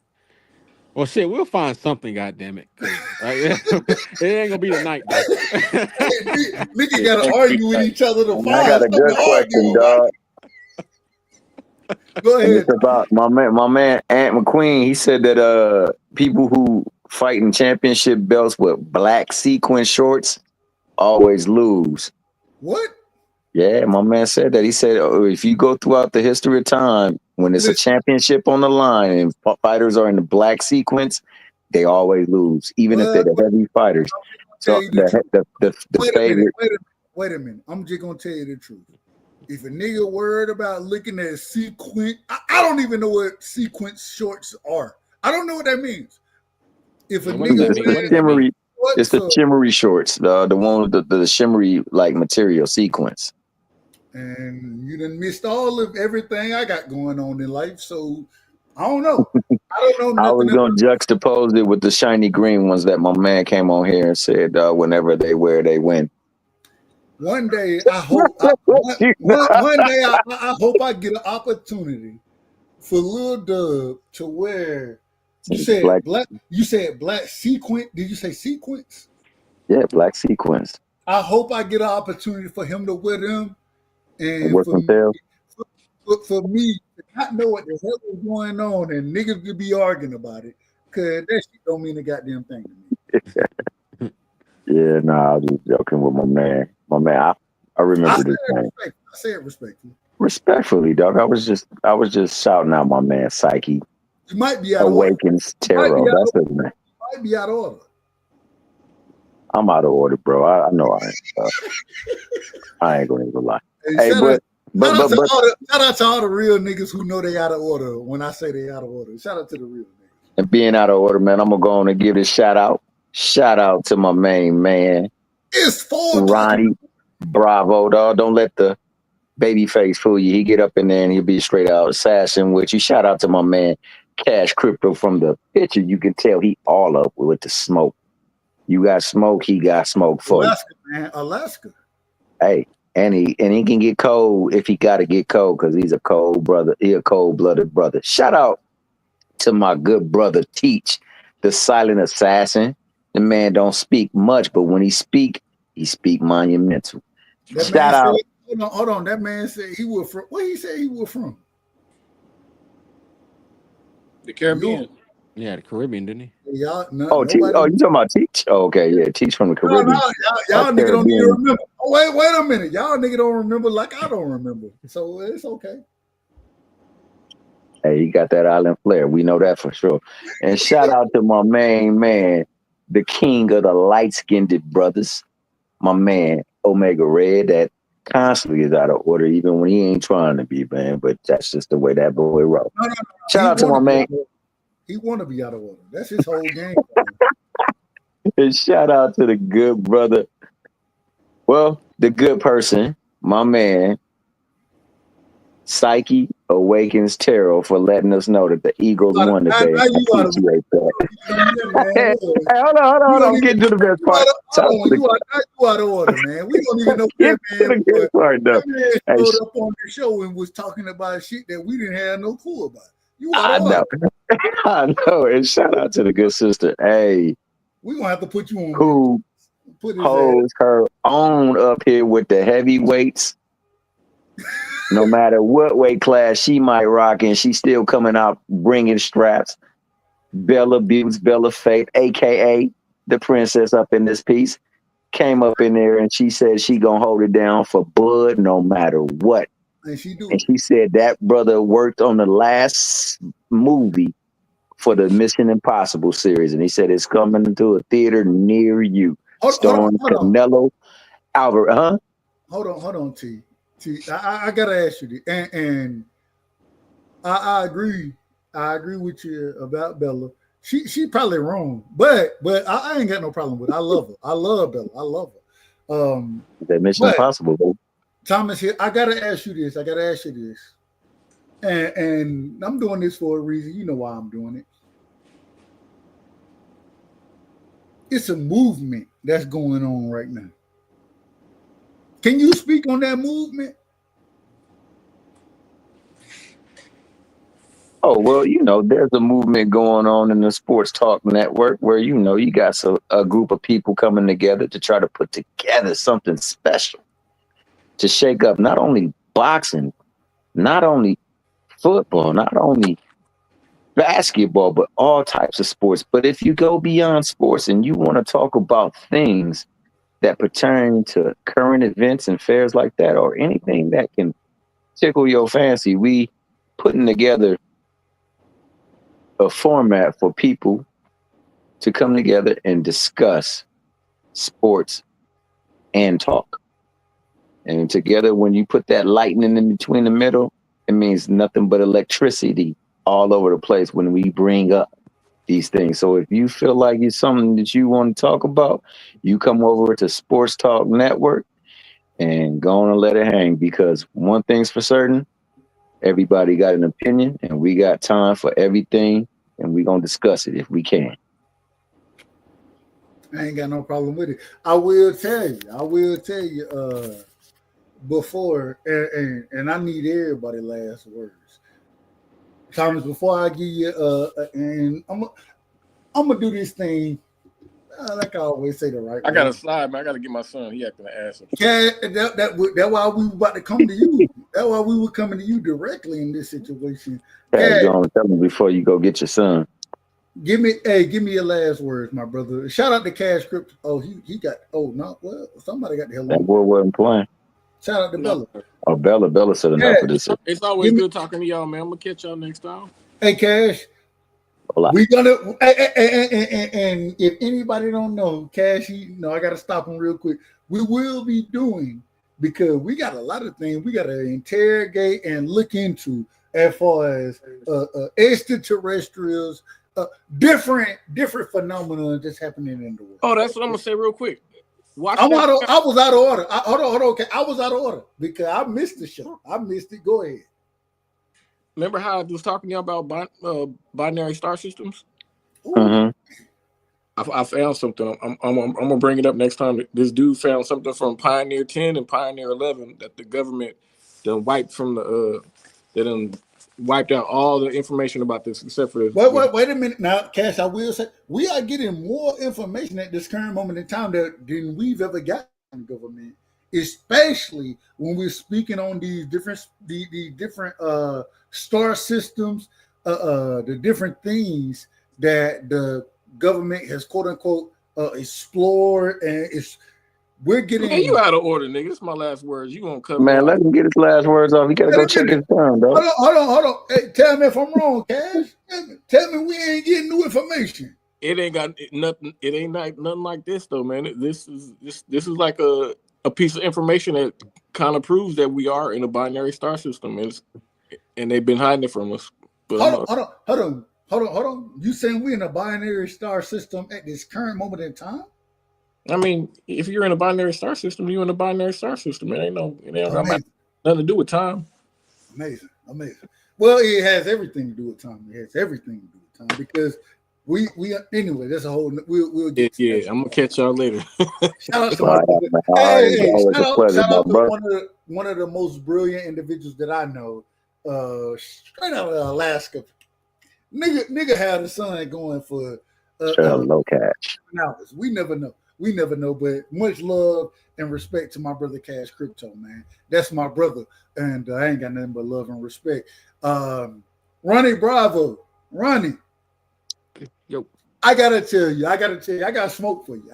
Well, shit, we'll find something, goddammit. Right? It ain't gonna be tonight, though. Nigga gotta argue with each other to find. I got a good question, dog. Go ahead. It's about my man Ant McQueen. He said that people who fight in championship belts with black sequin shorts always lose. What? Yeah, my man said that. He said if you go throughout the history of time, when it's a championship on the line and fighters are in the black sequence, they always lose, even if they're the heavy fighters. tell So you the truth. the Wait a minute. favorite. Wait a minute. I'm just gonna tell you the truth. If a nigga worried about looking at sequence, I don't even know what sequence shorts are. I don't know what that means. If a And what does that nigga mean? What wear does that mean? Shimmery. It's the what's up, shimmery shorts, the one with the shimmery like material sequence. and you done missed all of everything I got going on in life, so I don't know. I don't know I nothing was else. gonna juxtapose it with the shiny green ones that my man came on here and said, whenever they wear, they win. One day, I hope. One day, I hope I get an opportunity for Lil Dub to wear. You said Black, black. You said black sequence. Did you say sequence? yeah, black sequence. I hope I get an opportunity for him to wear them, And and work for from me, tail. for me to not know what the hell is going on, and niggas to be arguing about it, cause that shit don't mean a goddamn thing to me. Yeah, no, I was just joking with my man. My man, I I remember said this thing. respect. I said respectfully. Respectfully, dog. I was just shouting out my man Psyche. You might be out of order. Awakens You might be Tarot. out of That's order. his name. You might be out of order. I'm out of order, bro. I know I ain't. I ain't gonna even lie. Hey, Hey, shout but out to all the real niggas who know they out of order when I say they out of order. Shout out to the real niggas. and being out of order, man, I'm gonna go on and give this shout out. Shout out to my main man, It's 4 o'clock. Ronnie Bravo, dog. Don't let the baby face fool you. He get up in there and he'll be straight out assassin with you. Shout out to my man Cash Crypto from the picture. You can tell he all up with the smoke. You got smoke, he got smoke for Alaska, man. Alaska. you. Hey, and he can get cold if he gotta get cold because he's a cold brother. He a cold-blooded brother. Shout out to my good brother Teach, the silent assassin. The man don't speak much, but when he speak monumental. That Shout man out. said, hold on. That man said he was from, where he said he was from? The Caribbean. Yeah, the Caribbean, didn't he? Y'all, Oh, Teach. nobody. Oh, you talking about Teach? Oh, okay, yeah, Teach from the No, Caribbean. y'all nigga don't even Caribbean. remember. Oh, wait a minute. Y'all nigga don't remember like I don't remember. So it's okay. Hey, he got that island flair. We know that for sure. And shout out to my main man, the king of the light-skinned brothers, my man Omega Red, that constantly is out of order, even when he ain't trying to be, man. But that's just the way that boy roll. No. Shout out to my man. He want to be out of order. That's his whole game. And shout out to the good brother. Well, the good person, my man, Psyche Awakens Tarot, for letting us know that the Eagles won today. Now you out of Appreciate that. Hey, Hold on. I'm getting to the best part. You out of order, man. We don't even know Get that to the man. good part, though. That man Hey, showed up on the show and was talking about shit that we didn't have no clue about. You I out of know. order. I know. And shout out to the good sister. Hey, We gonna have to put you on. who Put his holds her own up here with the heavyweights. No matter what weight class she might rock in, she's still coming out bringing straps. Bella Butts, Bella Faith, aka the princess up in this piece, came up in there and she said she gonna hold it down for Bud no matter what. And she do. And she said that brother worked on the last movie for the Mission Impossible series, and he said it's coming to a theater near you, starring Canelo Alvarez. Huh? Hold on, T. I gotta ask you this, and I agree. I agree with you about Bella. She probably wrong, but I ain't got no problem with it. I love her. I love Bella. I love her. That Mission Impossible, baby. Thomas here. I gotta ask you this. And I'm doing this for a reason. You know why I'm doing it. It's a movement that's going on right now. Can you speak on that movement? Oh, well, there's a movement going on in the Sports Talk Network where, you got a group of people coming together to try to put together something special to shake up not only boxing, not only football, not only basketball, but all types of sports. But if you go beyond sports and you want to talk about things that pertain to current events and fairs like that, or anything that can tickle your fancy, we putting together a format for people to come together and discuss sports, and talk. And together, when you put that lightning in between the middle, it means nothing but electricity all over the place when we bring up these things. So if you feel like it's something that you want to talk about, you come over to Sports Talk Network and go on and let it hang, because one thing's for certain, everybody got an opinion and we got time for everything, and we're going to discuss it if we can. I ain't got no problem with it. I will tell you, before, and I need everybody last words. Thomas, before I give you, and I'm gonna do this thing, like I always say the right I got way. to slide, man. I got to get my son. He acting an ass. Yeah, that's why we were about to come to you. That's why we were coming to you directly in this situation. Cash, go on, tell me before you go get your son. Give me your last words, my brother. Shout out to Cash Crypto. Oh, he got. Oh no, well, somebody got the hell. That boy wasn't playing. Shout out to Bella. Oh, Bella said enough of this. It's always good talking to y'all, man. I'm gonna catch y'all next time. Hey, Cash. Hola. We gonna and if anybody don't know, Cash, I gotta stop him real quick. We will be doing, because we got a lot of things we gotta interrogate and look into as far as extraterrestrials, different phenomena that's happening in the world. Oh, that's what I'm gonna say real quick. I was out of order. Hold on. Okay, I was out of order because I missed the show. I missed it. Go ahead. Remember how I was talking to you about binary star systems? Mm-hmm. I found something. I'm gonna bring it up next time. This dude found something from Pioneer 10 and Pioneer 11 that the government done wiped from the they done wiped out all the information about this except for this. Wait a minute now, Cash. I will say we are getting more information at this current moment in time than we've ever gotten from government, especially when we're speaking on these different star systems, the different things that the government has quote unquote explored, and we're getting. Man, you out of order, nigga. This is my last words. You gonna cut Man, let him get his last words off. He gotta go check his phone, bro. Hold on. Hey, tell me if I'm wrong, Cash. Tell me we ain't getting new information. It ain't got nothing. It ain't like nothing like this though, man. This is like a piece of information that kind of proves that we are in a binary star system, and they've been hiding it from us. But Hold on. You saying we in a binary star system at this current moment in time? I mean, if you're in a binary star system, you're in a binary star system. It ain't nothing to do with time. Amazing. Well, it has everything to do with time. It has everything to do with time because we anyway. That's a whole. We'll get. Yeah. I'm gonna catch y'all later. Shout out to shout out to one of the most brilliant individuals that I know. Straight out of Alaska. Nigga had a son going for low cash. hours. We never know, but much love and respect to my brother Cash Crypto, man. That's my brother, and I ain't got nothing but love and respect. Ronnie Bravo, Ronnie. Yo, I gotta tell you, I got smoke for you.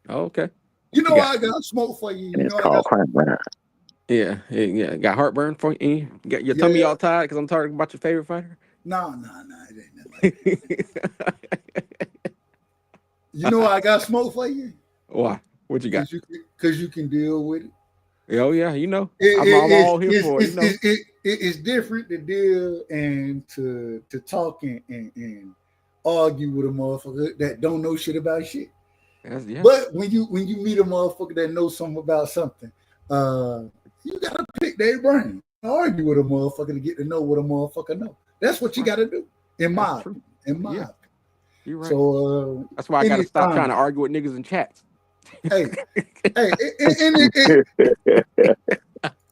Oh, okay. You know I got smoke for you. It's called crime. Yeah. Got heartburn for you? Got your tummy all tired because I'm talking about your favorite fighter? No, it ain't nothing like that. You know I got smoke for you? Why? What you got? Because you can deal with it. Oh, yeah, I'm all here for it. It's different to deal and to talk and argue with a motherfucker that don't know shit about shit. Yeah. But when you meet a motherfucker that knows something about something, you gotta pick their brain. Argue with a motherfucker to get to know what a motherfucker know. That's what you gotta do. In my opinion. You're right. So that's why I gotta stop trying to argue with niggas in chats. Hey,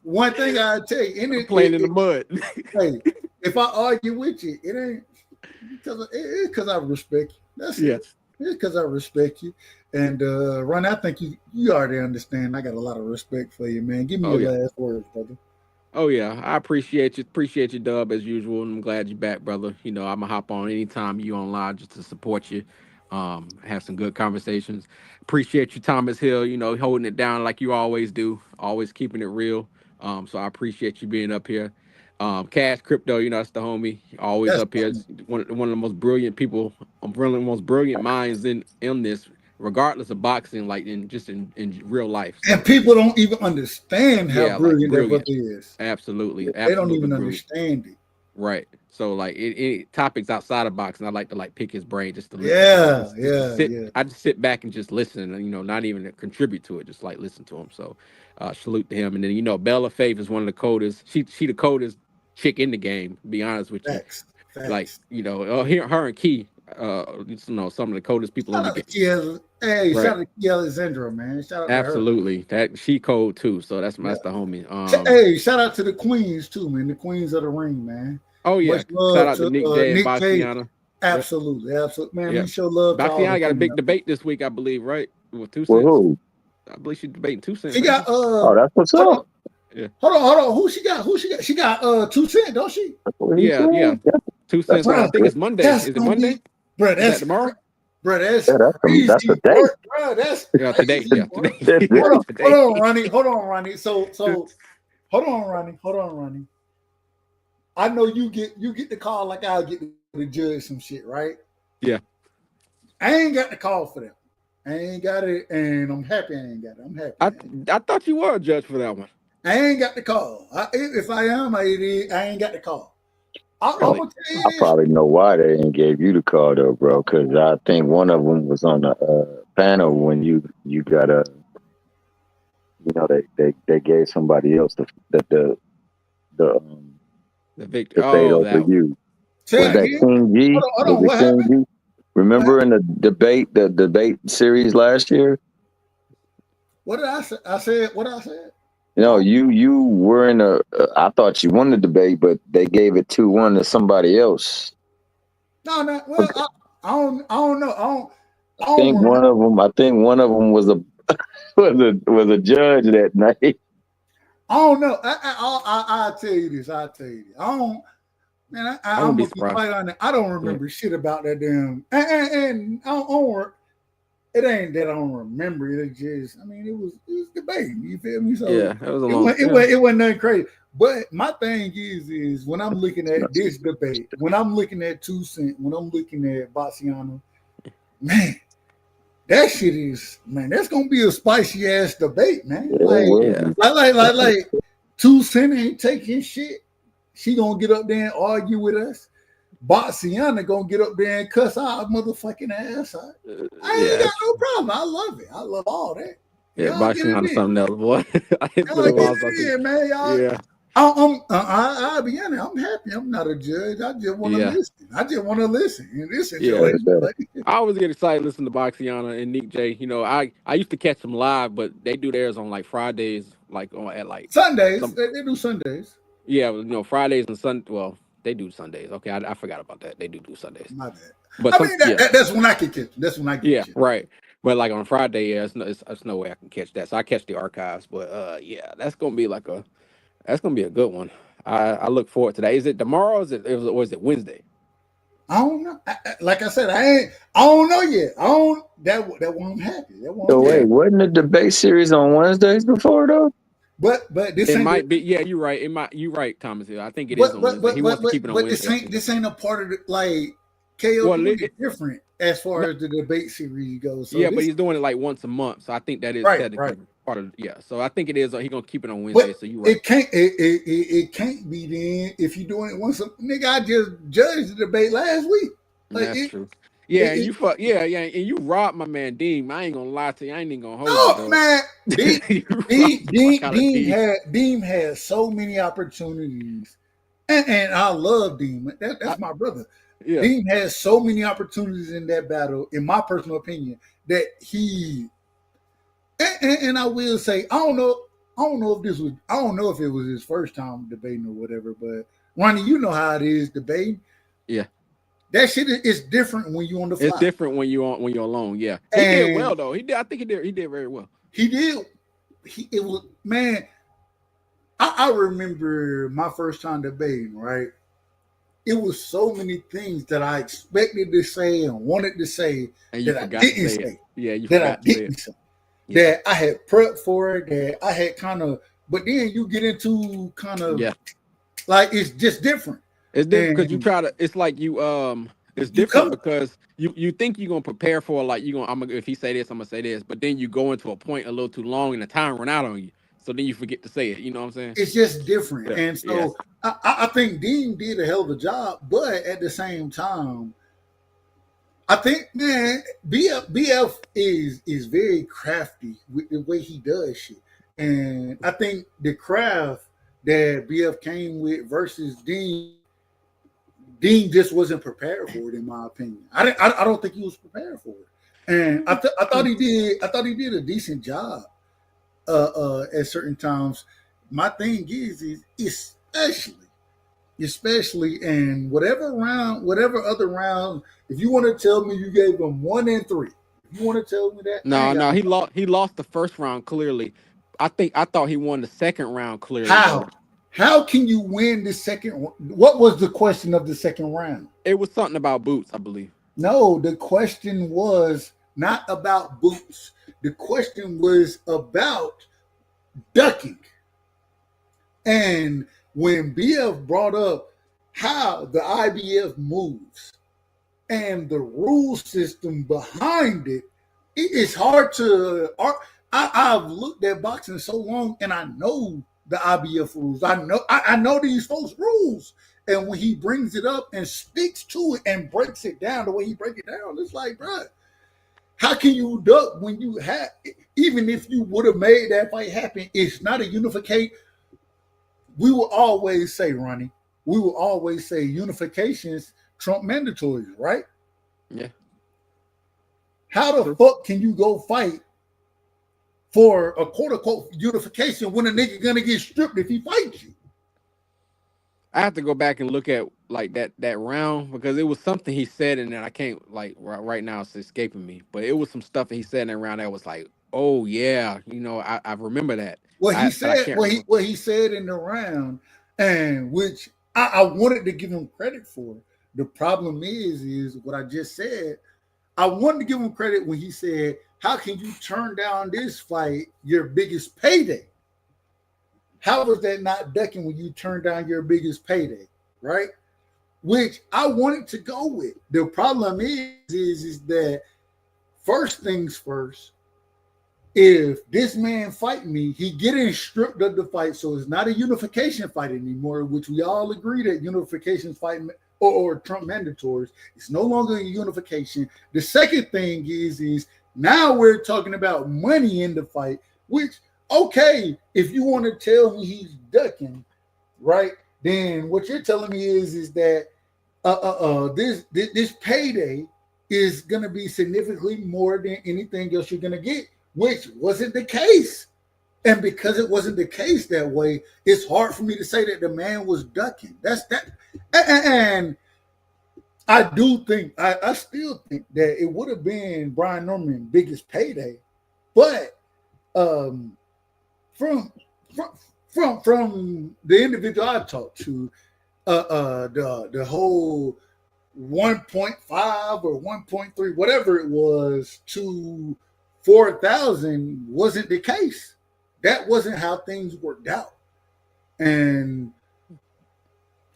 one thing I tell you, playing in the mud. Hey, if I argue with you, it ain't because I respect you. That's it. It's because I respect you. And Ron, I think you already understand. I got a lot of respect for you, man. Give me your last words, brother. Oh yeah, I appreciate you. Appreciate you, Dub, as usual. And I'm glad you're back, brother. I'm gonna hop on anytime you online just to support you. Have some good conversations. Appreciate you, Thomas Hill, holding it down like you always do, always keeping it real. So I appreciate you being up here. Cash Crypto, that's the homie, always up here. One of the most brilliant people, one of the most brilliant minds in this. regardless of boxing, like in real life. So, And people don't even understand how yeah, like brilliant that brilliant. brother is. Absolutely, They don't absolutely even brilliant. understand it. Right. So like topics outside of boxing, I like to like pick his brain just to listen. Yeah, Just to sit. yeah. I just sit back and just listen, and not even to contribute to it, just like listen to him. So salute to him. And then Bella Faith is one of the coldest. She the coldest chick in the game. To be honest with you, Facts. like her and Key, some of the coldest people Shout in the out to game. Key, hey, Right. shout out to Key Alexandra, man. Shout out Absolutely, that she cold too. So that's the homie. to her. Hey, shout out to the queens too, man. The queens of the ring, man. Oh yeah, Much love shout out to Nick J and Nick J. Bastiana. Absolutely, man. Yeah. We show love to all Bastiana the got a big females. debate this week, I believe, right? With 2 Well, cents. who? I believe she's debating 2 cents. She got Oh, that's what's hold up. on. Yeah. Hold on. Who she got? She got 2 cents, don't she? Yeah. 2 cents. I think it's Monday. Is it Monday? Bro, Is that tomorrow? Bro, that's that's crazy. the day. Bro, that's Yeah, today. crazy, Yeah, bro. today. Hold on, Ronnie. So hold on, Ronnie. I know you get the call like I'll get to judge some shit, right? Yeah. I ain't got the call for that. I ain't got it, and I'm happy I ain't got it. I'm happy. I thought you were a judge for that one. I ain't got the call. If I am, I ain't got the call. I'm Oh, gonna tell you I this. probably know why they didn't give you the call though, bro. Because I think one of them was on the panel when you got they gave somebody else the victor debate over that you. Say Was it that again? King G? Hold on, Was what it King happened? G? Remember in the debate series last year? What did I say? I said what I said. No, you were in I thought you won the debate, but they gave it 2-1 to somebody else. No. Well, I don't know. I think one of them was a was a judge that night. I don't know. I'll tell you this. I don't. Man, I'm wouldn't be gonna be surprised. quite honest. I don't remember shit about that damn. And I don't. It ain't that I don't remember it. It's just, it was debating. You feel me? So Yeah, that was a it long. wasn't nothing crazy. But my thing is when I'm looking at this debate, when I'm looking at 2 Cent, when I'm looking at Bassiano, man, that shit is, man, that's gonna be a spicy ass debate, man. Like 2 Cent ain't taking shit. She gonna get up there and argue with us. Bassiana gonna get up there and cuss our motherfucking ass out. I ain't got no problem. I love it. I love all that. Yeah, Y'all boxing get on it in. something else, boy. It's been a Y'all while get since it in, man. Y'all. Yeah. I'll be honest. I'm happy. I'm not a judge. I just want to listen. I just want to listen and listen. Yeah. I always get excited listening to Baxiana and Nick J. I used to catch them live, but they do theirs on like Fridays, like at like Sundays. They do Sundays. Yeah, Fridays and Sundays. Well, they do Sundays. Okay, I forgot about that. They do Sundays. My bad. But that's when I can catch. That's when I get. Yeah, right. But like on Friday, it's no way I can catch that. So I catch the archives. But that's gonna be a good one. I look forward to that. Is it tomorrow? Or is it Wednesday? I don't know. Like I said, I don't know yet. That won't happen. So wait, wasn't the debate series on Wednesdays before though? But this it ain't might be. Yeah, you're right. You're right, Thomas. I think it is on Wednesday. He wants to keep it on Wednesday. This ain't a part of it. Like KO is different as far as the debate series goes. So but he's doing it like once a month. So I think that is technically part of. Yeah, so I think it is. He's gonna keep it on Wednesday. So you right. It can't be then if you're doing it once. Nigga, I just judged the debate last week. That's true. Yeah, and you robbed my man Dean. I ain't gonna lie to you. I ain't even gonna hold you. No, man. Dean had so many opportunities, and I love Dean. That's my brother. Yeah. Dean has so many opportunities in that battle, in my personal opinion, that he. And I will say, I don't know if it was his first time debating or whatever. But Ronnie, you know how it is debating. Yeah. That shit is different when you're on the fly. It's different when you're alone. Yeah, he did well though. He did. I think he did very well. He did. It was, man. I remember my first time debating. Right, it was so many things that I expected to say and wanted to say that I didn't say. Yeah, you that I forgot to didn't say. That I had prepped for it. That I had kind of. But then you get into kind of like it's just different. It's different because you try to. It's like you It's different because you think you're gonna prepare for like if he say this, I'm gonna say this, but then you go into a point a little too long and the time run out on you. So then you forget to say it. You know what I'm saying? It's just different. Yeah. And so I think Dean did a hell of a job, but at the same time, I think, man, BF is very crafty with the way he does shit. And I think the craft that BF came with versus Dean just wasn't prepared for it, in my opinion. I don't think he was prepared for it. And I thought he did a decent job at certain times. My thing is especially and whatever other round, if you want to tell me you gave him 1 and 3, if you want to tell me that, no, he lost the first round clearly. I thought he won the second round clearly. How can you win the second? What was the question of the second round? It was something about boots, I believe. No, the question was not about boots. The question was about ducking. And when BF brought up how the IBF moves and the rule system behind it, it's hard to. I've looked at boxing so long, and I know the IBF rules. I know these folks' rules. And when he brings it up and speaks to it and breaks it down the way he breaks it down, it's like, bro, how can you duck when you have? Even if you would have made that fight happen, it's not a unification. We will always say, Ronnie, unifications trump mandatories, right? Yeah. How the fuck can you go fight for a quote unquote unification when a nigga gonna get stripped if he fights you? I have to go back and look at like that round because it was something he said in there. I can't right now it's escaping me, but it was some stuff that he said in that round that was like, oh yeah, I remember that. What he said in the round, and which I wanted to give him credit for. The problem is what I just said. I wanted to give him credit when he said, how can you turn down this fight, your biggest payday? How was that not ducking when you turn down your biggest payday, right? Which I wanted to go with. The problem is that first things first, if this man fight me, he getting stripped of the fight, so it's not a unification fight anymore, which we all agree that unification fight or Trump mandatories. It's no longer a unification. The second thing is now we're talking about money in the fight, which, okay, if you want to tell me he's ducking, right, then what you're telling me is that this payday is going to be significantly more than anything else you're going to get, which wasn't the case. And because it wasn't the case that way, it's hard for me to say that the man was ducking. That's that. And I do think, I still think that it would have been Brian Norman's biggest payday, but from the individual I talked to, the whole 1.5 or 1.3, whatever it was, to 4,000 wasn't the case. That wasn't how things worked out. And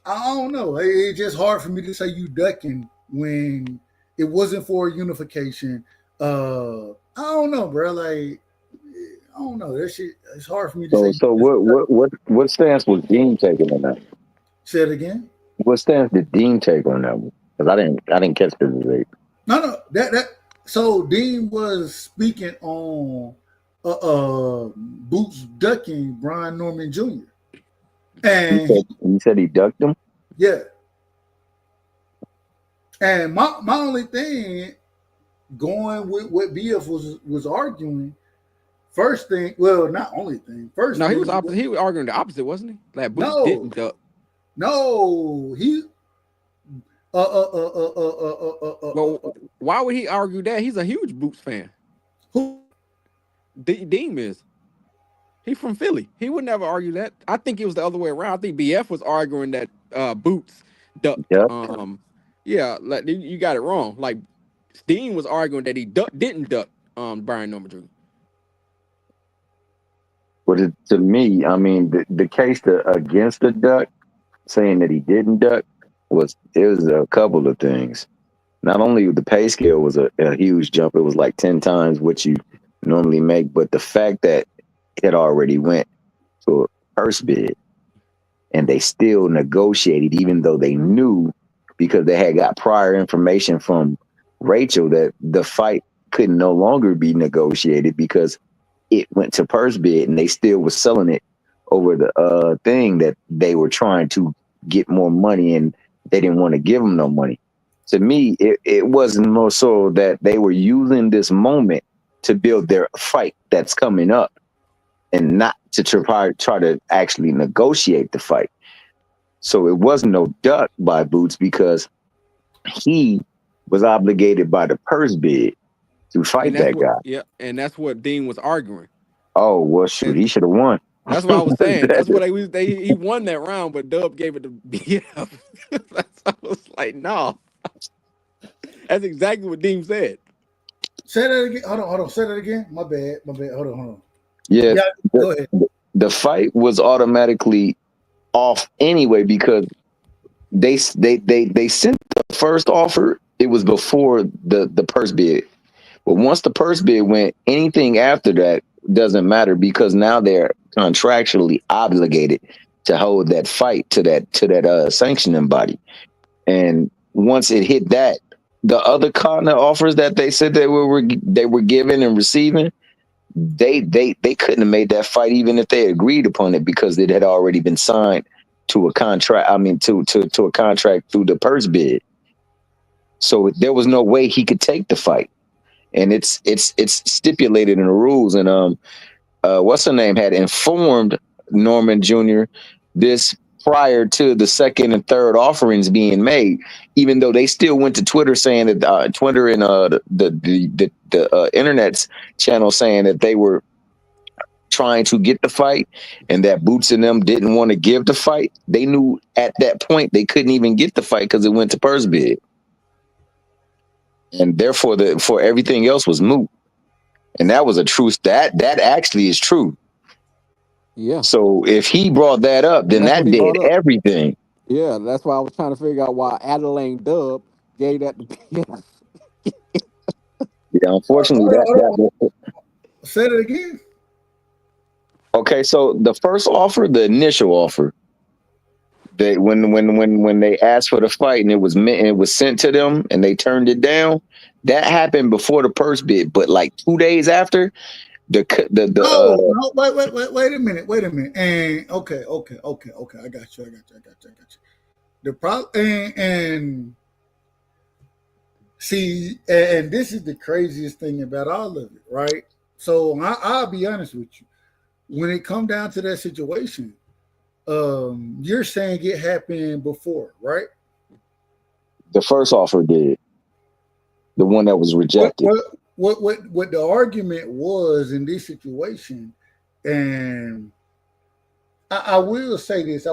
I don't know. It's just hard for me to say you ducking when it wasn't for unification. I don't know, bro. Like, I don't know. That shit, it's hard for me to say. So what stance was Dean taking on that? Say it again. What stance did Dean take on that one? Because I didn't catch the debate. No. So Dean was speaking on Boots ducking Brian Norman Jr. And he said he ducked him? Yeah. And my only thing going with what BF was arguing, first thing, well, not only thing. First, no, thing, he was opposite. He was arguing the opposite, wasn't he? Like Boots didn't duck. No, he. Well, why would he argue that? He's a huge Boots fan. Who? Dean is. He's from Philly. He would never argue that. I think it was the other way around. I think BF was arguing that Boots ducked. Yep. Yeah, like you got it wrong. Like Dean was arguing that he didn't duck Brian Norman Jr. But to me, I mean, the case against the duck, saying that he didn't duck, was a couple of things. Not only the pay scale was a huge jump, it was like 10 times what you normally make, but the fact that it already went to a purse bid and they still negotiated, even though they knew because they had got prior information from Rachel that the fight could no longer be negotiated because it went to purse bid and they still was selling it over the thing that they were trying to get more money and they didn't want to give them no money. To me, it wasn't more so that they were using this moment to build their fight that's coming up and not to try to actually negotiate the fight. So it wasn't no duck by Boots because he was obligated by the purse bid to fight that guy. Yeah, and that's what Dean was arguing. Oh, well, shoot, he should have won. That's what I was saying. That's what he won that round, but Dub gave it to BF. I was like, no. That's exactly what Dean said. Say that again. Hold on. Say that again. My bad. Hold on. Yeah, go ahead. The fight was automatically off anyway because they sent the first offer. It was before the purse bid, but once the purse bid went, anything after that doesn't matter because now they're contractually obligated to hold that fight to that sanctioning body. And once it hit that, the other counter offers that they said they were giving and receiving, they couldn't have made that fight even if they agreed upon it because it had already been signed to a contract. I mean, to a contract through the purse bid. So there was no way he could take the fight, and it's stipulated in the rules. And what's her name had informed Norman Jr. this prior to the second and third offerings being made, even though they still went to Twitter saying that Twitter and the internet's channel saying that they were trying to get the fight and that Boots and them didn't want to give the fight. They knew at that point they couldn't even get the fight because it went to purse bid, and therefore for everything else was moot. And that was a truth that actually is true. Yeah. So if he brought that up, then that did everything. Yeah, that's why I was trying to figure out why Adelaine Dub gave that to BF. Yeah, unfortunately, that say it again. Okay, so the first offer, the initial offer, they when they asked for the fight and it was sent to them and they turned it down, that happened before the purse bid. But like 2 days after, no, wait a minute. And okay. I got you. The problem and see, and this is the craziest thing about all of it, right? So I'll be honest with you. When it come down to that situation, you're saying it happened before, right? The first offer did. The one that was rejected. What the argument was in this situation, and I will say this,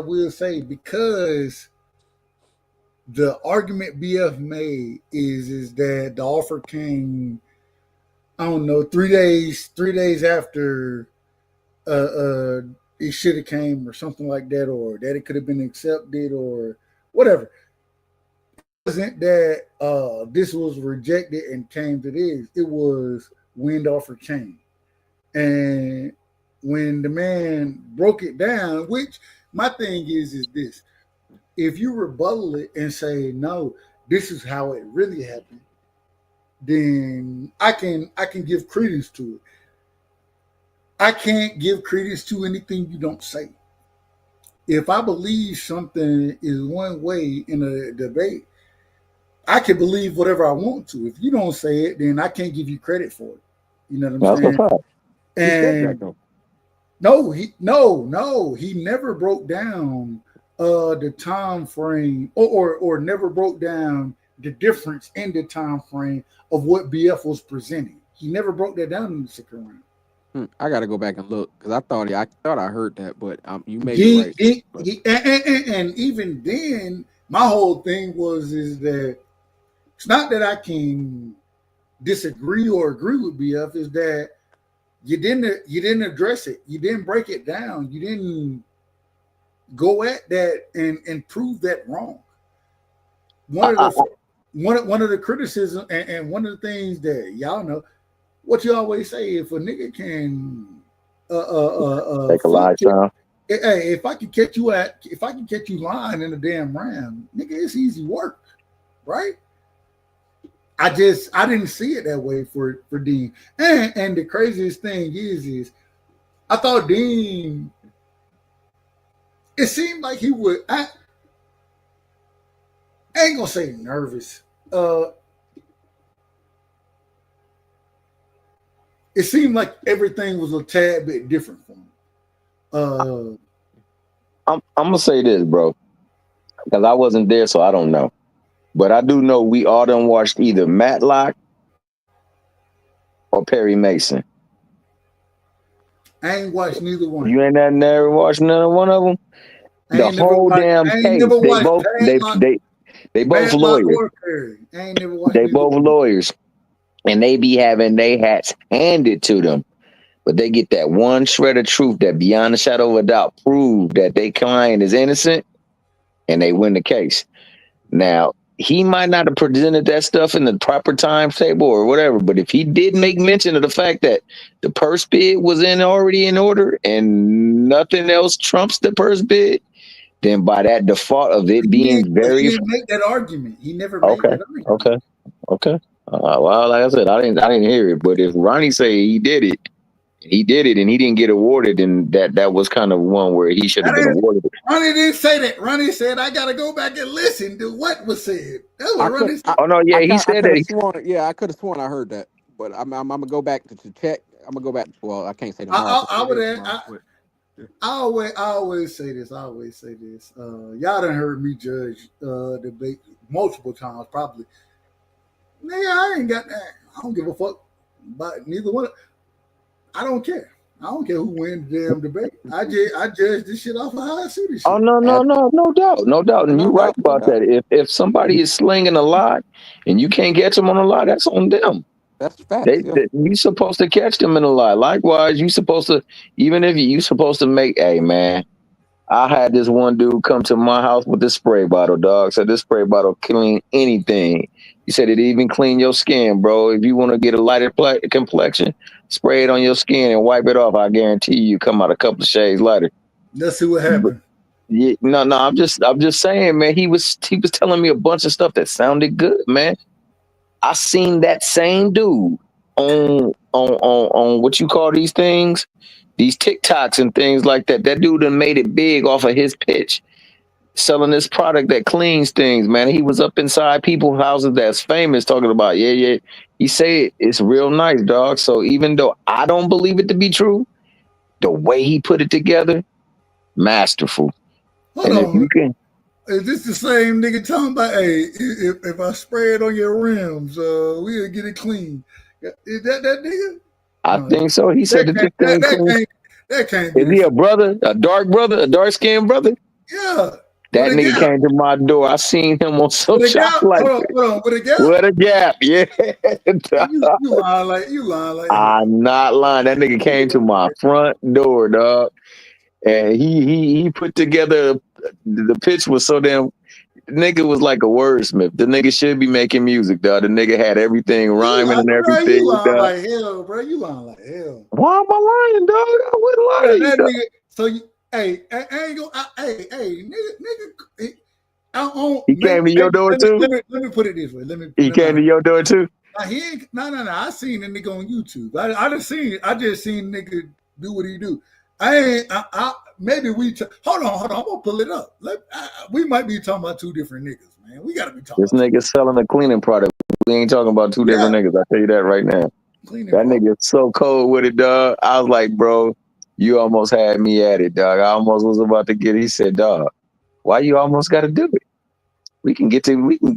because the argument BF made is that the offer came, I don't know, 3 days after it should have came or something like that, or that it could have been accepted or whatever. It wasn't that this was rejected and came to this. It was when the offer came. And when the man broke it down, which my thing is this: if you rebuttal it and say, no, this is how it really happened, then I can give credence to it. I can't give credence to anything you don't say. If I believe something is one way in a debate, I can believe whatever I want to. If you don't say it, then I can't give you credit for it. You know what I'm saying? And no, he never broke down the time frame or never broke down the difference in the time frame of what BF was presenting. He never broke that down in the second round. I got to go back and look because I thought I heard that, but you may be right. And even then, my whole thing is that it's not that I can disagree or agree with BF, is that you didn't address it, you didn't break it down, you didn't go at that and prove that wrong. one of the criticism and one of the things that y'all know, what you always say, if a nigga can Take a lifetime. hey, if I can catch you lying in the damn round, nigga, it's easy work, right? I didn't see it that way for Dean. And the craziest thing is I thought Dean, it seemed like he would, I ain't gonna say nervous. It seemed like everything was a tad bit different for him. I'm gonna say this, bro, because I wasn't there, so I don't know. But I do know we all done watched either Matlock or Perry Mason. I ain't watched neither one. You ain't never watched none one of them. The whole damn case. They both lawyers. They both lawyers, and they be having their hats handed to them. But they get that one shred of truth that beyond a shadow of a doubt prove that their client is innocent, and they win the case. Now, he might not have presented that stuff in the proper timetable or whatever, but if he did make mention of the fact that the purse bid was already in order and nothing else trumps the purse bid, then by that default of it being he didn't make that argument. He never made that argument. Okay. Well, like I said, I didn't hear it, but if Ronnie say he did it, and he didn't get awarded, and that was kind of one where he should have been awarded. Ronnie didn't say that. Ronnie said, "I got to go back and listen to what was said." That's what Ronnie said. He said that. I could have sworn I heard that, but I'm gonna go back to check. I'm gonna go back. Well, I can't say tomorrow. I always say this. Y'all done heard me judge debate multiple times, probably. Nigga, I ain't got that. I don't give a fuck about neither one. I don't care. I don't care who wins the damn debate. I judge this shit off of how I see this shit. Oh no doubt, and you're right about that. If somebody is slinging a lot and you can't catch them on a lie, that's on them. That's fact. You supposed to catch them in a lie. Likewise, you supposed to, even if you supposed to make. Hey man, I had this one dude come to my house with this spray bottle, dog. Said this spray bottle clean anything. He said it even clean your skin, bro. If you want to get a lighter complexion, spray it on your skin and wipe it off. I guarantee you come out a couple of shades lighter. Let's see what happened. Yeah, no. I'm just saying, man. He was telling me a bunch of stuff that sounded good, man. I seen that same dude on what you call these things, these TikToks and things like that. That dude done made it big off of his pitch, selling this product that cleans things, man. He was up inside people's houses that's famous talking about, yeah. He said it's real nice, dog. So even though I don't believe it to be true, the way he put it together, masterful. Hold on. Is this the same nigga talking about, hey, if I spray it on your rims, we'll get it clean? Is that nigga? I think so. He said that can't be. Is he a brother, a dark-skinned brother? Yeah. That nigga came to my door. I seen him on some shop like hold on, with a gap? What a gap, yeah. You lying like I'm not lying. That nigga came to my front door, dog. And he put together, the pitch was so damn, the nigga was like a wordsmith. The nigga should be making music, dog. The nigga had everything rhyming and everything. You lying like hell, bro. You lying like hell. Why am I lying, dog? I wouldn't lie to you, nigga, so you, hey, I ain't gonna, nigga. He came to your door too? Let me put it this way. He came to your door too? No. I seen the nigga on YouTube. I just seen the nigga do what he do. Maybe hold on. I'm gonna pull it up. We might be talking about two different niggas, man. We gotta be talking. This nigga selling a cleaning product. We ain't talking about two different niggas. I tell you that right now. Nigga is so cold with it, dog. I was like, bro, you almost had me at it, dog. I almost was about to get it. He said, dog, why you almost got to do it? We can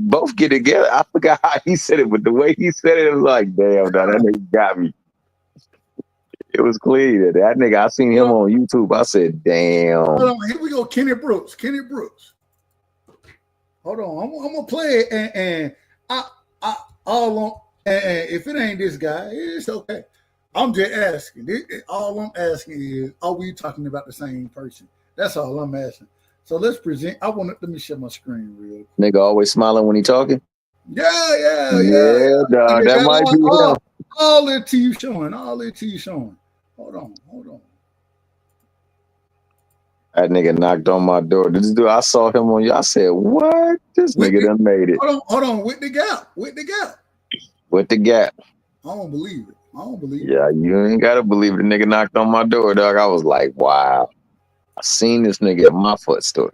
both get together. I forgot how he said it, but the way he said it was like, damn, dog, that nigga got me. It was clear that nigga, I seen him on YouTube. I said, damn. Hold on, here we go. Kenny Brooks. Hold on. I'm gonna play it and if it ain't this guy, it's okay. I'm just asking. All I'm asking is, are we talking about the same person? That's all I'm asking. So let's present. Let me share my screen real quick. Nigga always smiling when he talking? Yeah. Yeah, dog. You That got might be him. all their teeth showing. All their teeth showing. Hold on. That nigga knocked on my door. This dude, I saw him on you. I said, "What? This nigga done made it Hold on. With the gap. with the gap." I don't believe it. Yeah, you ain't gotta believe the nigga knocked on my door, dog. I was like, "Wow, I seen this nigga at my foot store."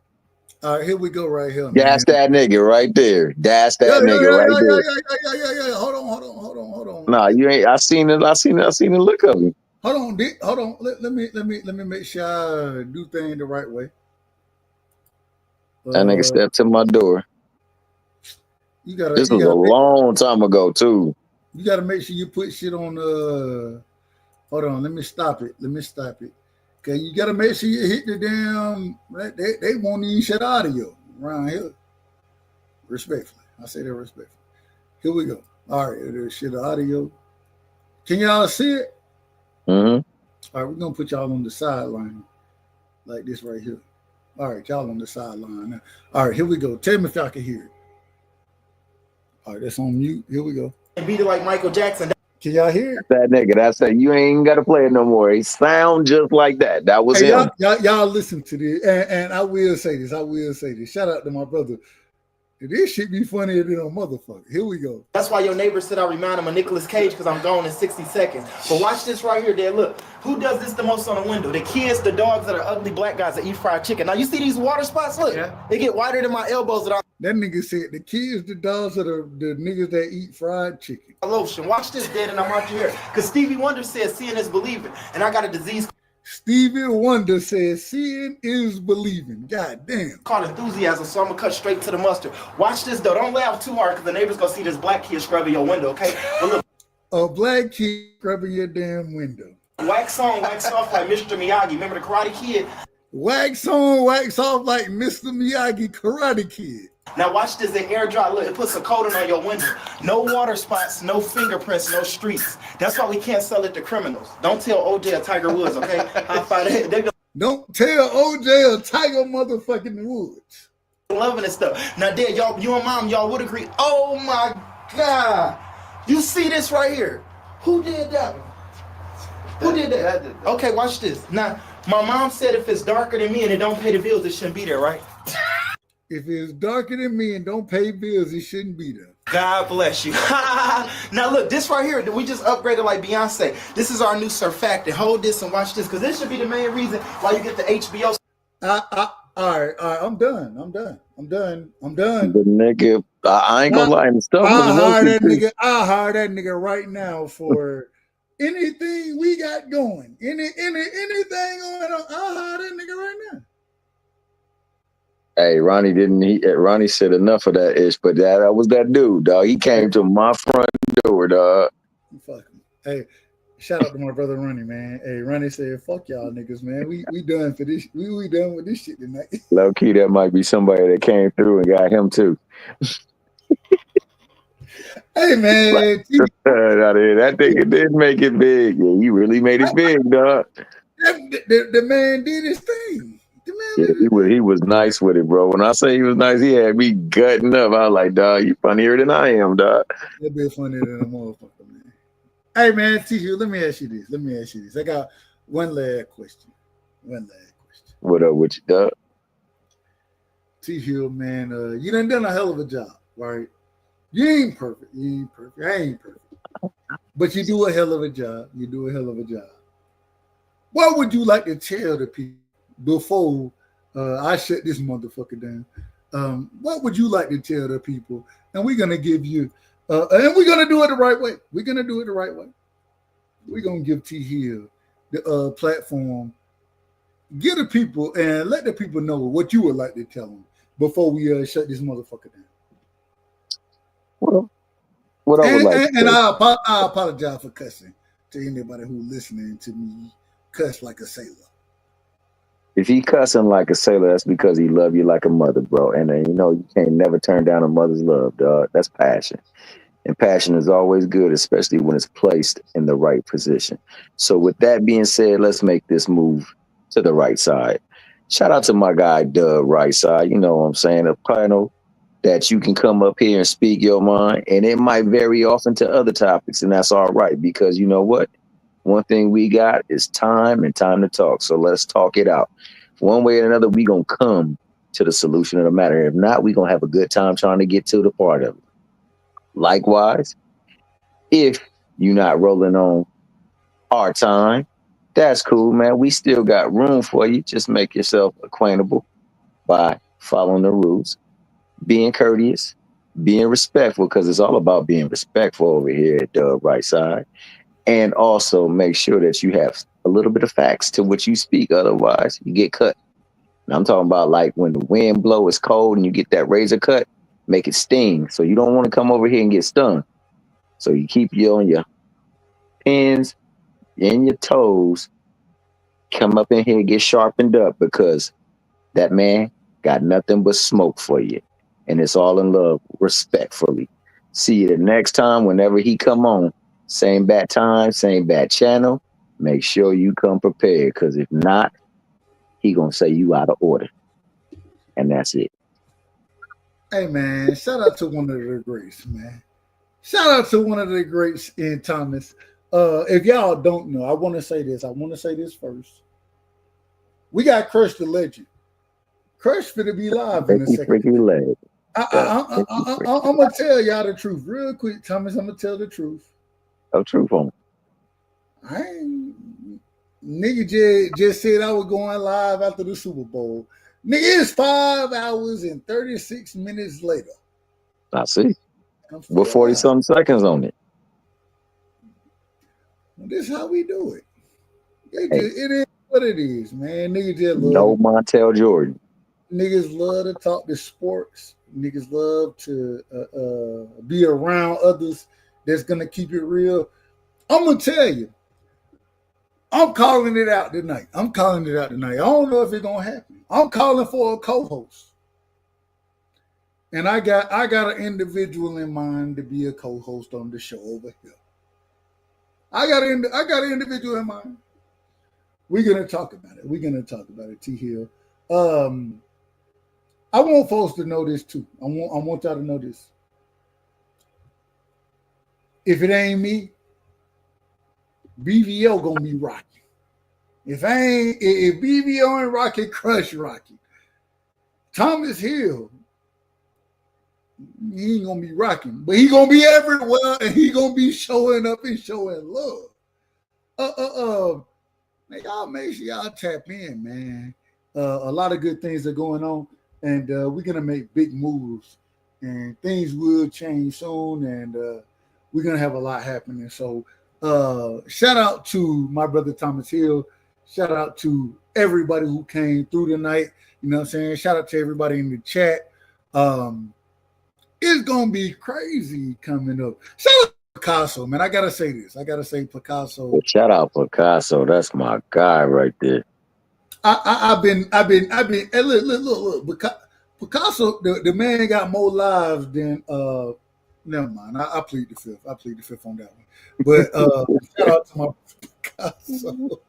All right, here we go right here, man. That's that nigga right there. That's that nigga right there. Yeah. Hold on. Nah, you ain't. I seen it. I seen the look of him. Hold on. Let me make sure I do things the right way. That nigga stepped to my door. This was a long time ago too. You gotta make sure you put shit on. Hold on. Let me stop it. Okay, you gotta make sure you hit the damn. They won't even shut audio around here. Respectfully, I say that respectfully. Here we go. All right, there's shit audio. Can y'all see it? Mm-hmm. All right, we're gonna put y'all on the sideline like this right here. All right, y'all on the sideline now. All right, here we go. Tell me if y'all can hear it. All right, that's on mute. Here we go. Beat it like Michael Jackson. Can y'all hear it? That nigga, that's that. You ain't got to play it no more. He sound just like that. That was him. Y'all listen to this, and I will say this. Shout out to my brother. This shit be funnier than a motherfucker. Here we go. That's why your neighbor said I remind him of Nicolas Cage because I'm gone in 60 seconds. But watch this right here, Dad. Look, who does this the most on the window? The kids, the dogs that are ugly black guys that eat fried chicken. Now you see these water spots? Look, they get wider than my elbows. That nigga said the kids, the dogs, are the niggas that eat fried chicken. Lotion. Watch this, Dad, and I'm out here. Because Stevie Wonder says seeing is believing, and I got a disease. Stevie Wonder says seeing is believing. God damn. Called enthusiasm, so I'm gonna cut straight to the mustard. Watch this though. Don't laugh too hard because the neighbors gonna see this black kid scrubbing your window, okay? But look. A black kid scrubbing your damn window. Wax on, wax off like Mr. Miyagi. Remember the Karate Kid? Wax on, wax off like Mr. Miyagi Karate Kid. Now watch this, the air dry. Look, it puts a coating on your window. No water spots, no fingerprints, no streaks. That's why we can't sell it to criminals. Don't tell OJ or Tiger Woods, okay? High five. Don't tell OJ or Tiger motherfucking Woods. Loving this stuff. Now, Dad, y'all, you and Mom, y'all would agree. Oh my God. You see this right here? Who did that one? Who did that? Okay, watch this. Now, my mom said if it's darker than me and it don't pay the bills, it shouldn't be there, right? If it's darker than me and don't pay bills, it shouldn't be there. God bless you. Now look, this right here, we just upgraded like Beyonce. This is our new surfactant. Hold this and watch this, because this should be the main reason why you get the HBO. All right, I'm done. The nigga, I ain't gonna lie. I hire that nigga right now for anything we got going. Anything going on, I'll hire that nigga right now. Hey, Ronnie said enough of that ish, but that was that dude, dog. He came to my front door, dog. Fuck him. Hey, shout out to my brother Ronnie, man. Hey, Ronnie said, fuck y'all niggas, man. We done for this. We done with this shit tonight. Low key, that might be somebody that came through and got him too. Hey, man. That nigga did make it big. Yeah, he really made it big, dog. The man did his thing. Yeah, he was nice with it, bro. When I say he was nice, he had me gutting up. I was like, dog, you funnier than I am, dog. That'd be funnier than a motherfucker, man. Hey, man, T-Hill, let me ask you this. I got one last question. What up with you, dog? T-Hill, man, you done a hell of a job, right? You ain't perfect. I ain't perfect. But you do a hell of a job. What would you like to tell the people before I shut this motherfucker down? What would you like to tell the people? And we're gonna give you, and we're gonna do it the right way. We're gonna give T Hill the platform. Get the people and let the people know what you would like to tell them before we shut this motherfucker down. Well, what I would like. And I apologize for cussing to anybody who's listening to me cuss like a sailor. If he cussing like a sailor, that's because he love you like a mother, bro. And you know, you can't never turn down a mother's love, dog. That's passion. And passion is always good, especially when it's placed in the right position. So with that being said, let's make this move to the right side. Shout out to my guy, Doug, right side. You know what I'm saying? The panel that you can come up here and speak your mind, and it might vary off into other topics, and that's all right, because you know what? One thing we got is time and time to talk. So let's talk it out. One way or another, we gonna come to the solution of the matter. If not, we gonna have a good time trying to get to the part of it. Likewise, if you're not rolling on our time, that's cool, man. We still got room for you. Just make yourself acquaintable by following the rules, being courteous, being respectful, because it's all about being respectful over here at the right side. And also make sure that you have a little bit of facts to what you speak. Otherwise, you get cut. And I'm talking about like when the wind blows, it's cold, and you get that razor cut, make it sting. So you don't want to come over here and get stung. So you keep you on your pins and your toes. Come up in here and get sharpened up, because that man got nothing but smoke for you. And it's all in love, respectfully. See you the next time whenever he come on. Same bad time, same bad channel. Make sure you come prepared, because if not, he gonna say you out of order. And that's it. Hey, man, shout out to one of the greats, man. Shout out to one of the greats in Thomas. If y'all don't know, I want to say this. I want to say this first. We got Crush the Legend. Crush finna be live in a second. I'm going to tell y'all the truth real quick, Thomas. I'm going to tell the truth. No truth on it. I ain't, nigga just said I was going live after the Super Bowl. Nigga, it's 5 hours and 36 minutes later. I see. With 40-something seconds on it. This is how we do it. It is what it is, man. Niggas just love No Montel Jordan. Niggas love to talk to sports. Niggas love to be around others that's gonna keep it real. I'm gonna tell you, I'm calling it out tonight. I don't know if it's gonna happen. I'm calling for a co-host, and I got an individual in mind to be a co-host on the show over here. I got an individual in mind. We're gonna talk about it. T Hill. I want folks to know this too. I want y'all to know this. If it ain't me, BVO gonna be rocking. If BVO ain't rocking, Crush rocking. Thomas Hill, he ain't gonna be rocking, but he gonna be everywhere, and he gonna be showing up and showing love. Man, y'all make sure y'all tap in, man. A lot of good things are going on, and we're gonna make big moves, and things will change soon, and we're gonna have a lot happening. So shout out to my brother Thomas Hill. Shout out to everybody who came through tonight. You know what I'm saying? Shout out to everybody in the chat. It's gonna be crazy coming up. Shout out to Picasso, man. I gotta say this. I gotta say Picasso. Well, shout out Picasso. That's my guy right there. I've been. Hey, look. Picasso, the man got more lives than. Never mind. I plead the fifth on that one. But shout out to my Picasso.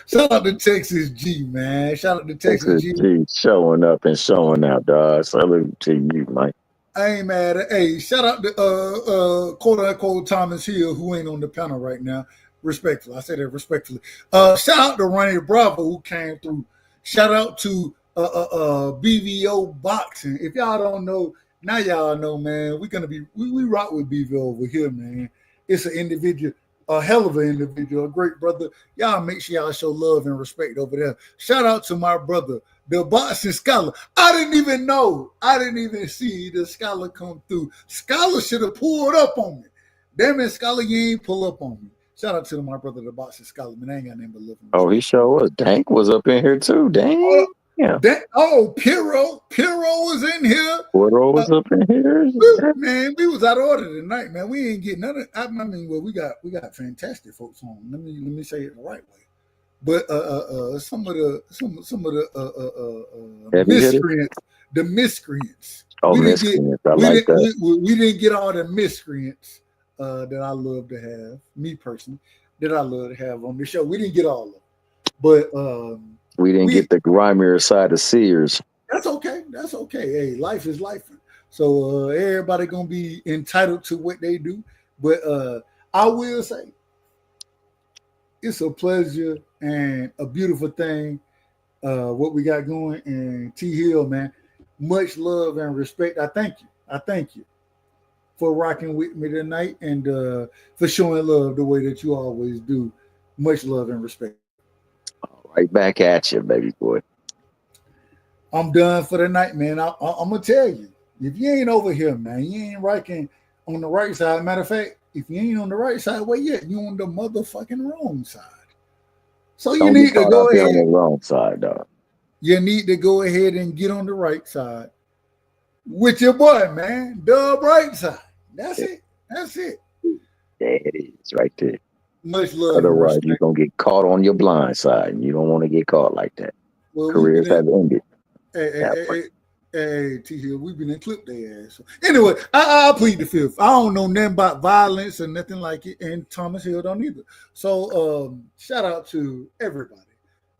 Shout out to Texas G, man. Shout out to Texas G. Showing up and showing out, dog. Salute to you, Mike. I ain't mad. Hey, shout out to quote unquote Thomas Hill, who ain't on the panel right now. Respectfully. I say that respectfully. Shout out to Ronnie Bravo, who came through. Shout out to BVO Boxing. If y'all don't know, now y'all know, man. We rock with BVO over here, man. It's an individual, a hell of an individual, a great brother. Y'all make sure y'all show love and respect over there. Shout out to my brother, the boxing scholar. I didn't even see the scholar come through. Scholar should have pulled up on me. Damn it, scholar, you ain't pull up on me. Shout out to my brother, the boxing scholar. Man, I ain't got nothing but love. Oh, he sure was. Dank was up in here too. Dang. Yeah. Piero was in here. Piero was up in here. Man, we was out of order tonight, man. We ain't getting none of. I mean, well, we got fantastic folks on. Let me say it the right way. But some of the miscreants, the miscreants. Oh, miscreants. I like that. We didn't get all the miscreants that I love to have. Me personally, that I love to have on the show. We didn't get all of them, but we didn't get the grimier side of Sears. That's okay. Hey, life is life. So everybody gonna be entitled to what they do. But I will say it's a pleasure and a beautiful thing what we got going. And T Hill, man, much love and respect. I thank you for rocking with me tonight and for showing love the way that you always do. Much love and respect. Right back at you, baby boy. I'm done for the night, man. I'm gonna tell you, if you ain't over here, man, you ain't rocking on the right side. Matter of fact, if you ain't on the right side, where you at? You on the motherfucking wrong side. So Don't you need to go ahead on the wrong side, dog. You need to go ahead and get on the right side with your boy, man. The right side. That's it. That's it. There it is, right there. Much love. Otherwise, you're gonna get caught on your blind side, and you don't want to get caught like that. Well, careers have ended. Hey, T Hill, we've been in clip their ass. So anyway, I'll plead the fifth. I don't know nothing about violence or nothing like it, and Thomas Hill don't either. So shout out to everybody.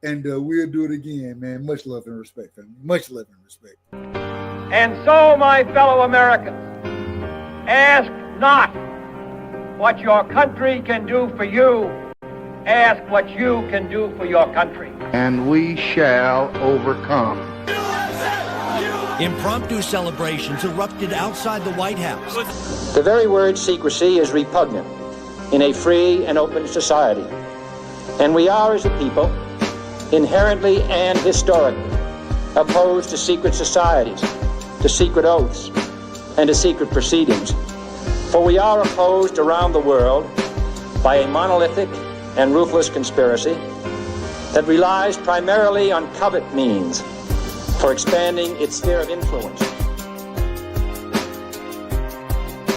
And we'll do it again, man. Much love and respect, family. Much love and respect. And so, my fellow Americans, ask not what your country can do for you. Ask what you can do for your country. And we shall overcome. Impromptu celebrations erupted outside the White House. The very word secrecy is repugnant in a free and open society. And we are, as a people, inherently and historically opposed to secret societies, to secret oaths, and to secret proceedings. For we are opposed around the world by a monolithic and ruthless conspiracy that relies primarily on covert means for expanding its sphere of influence.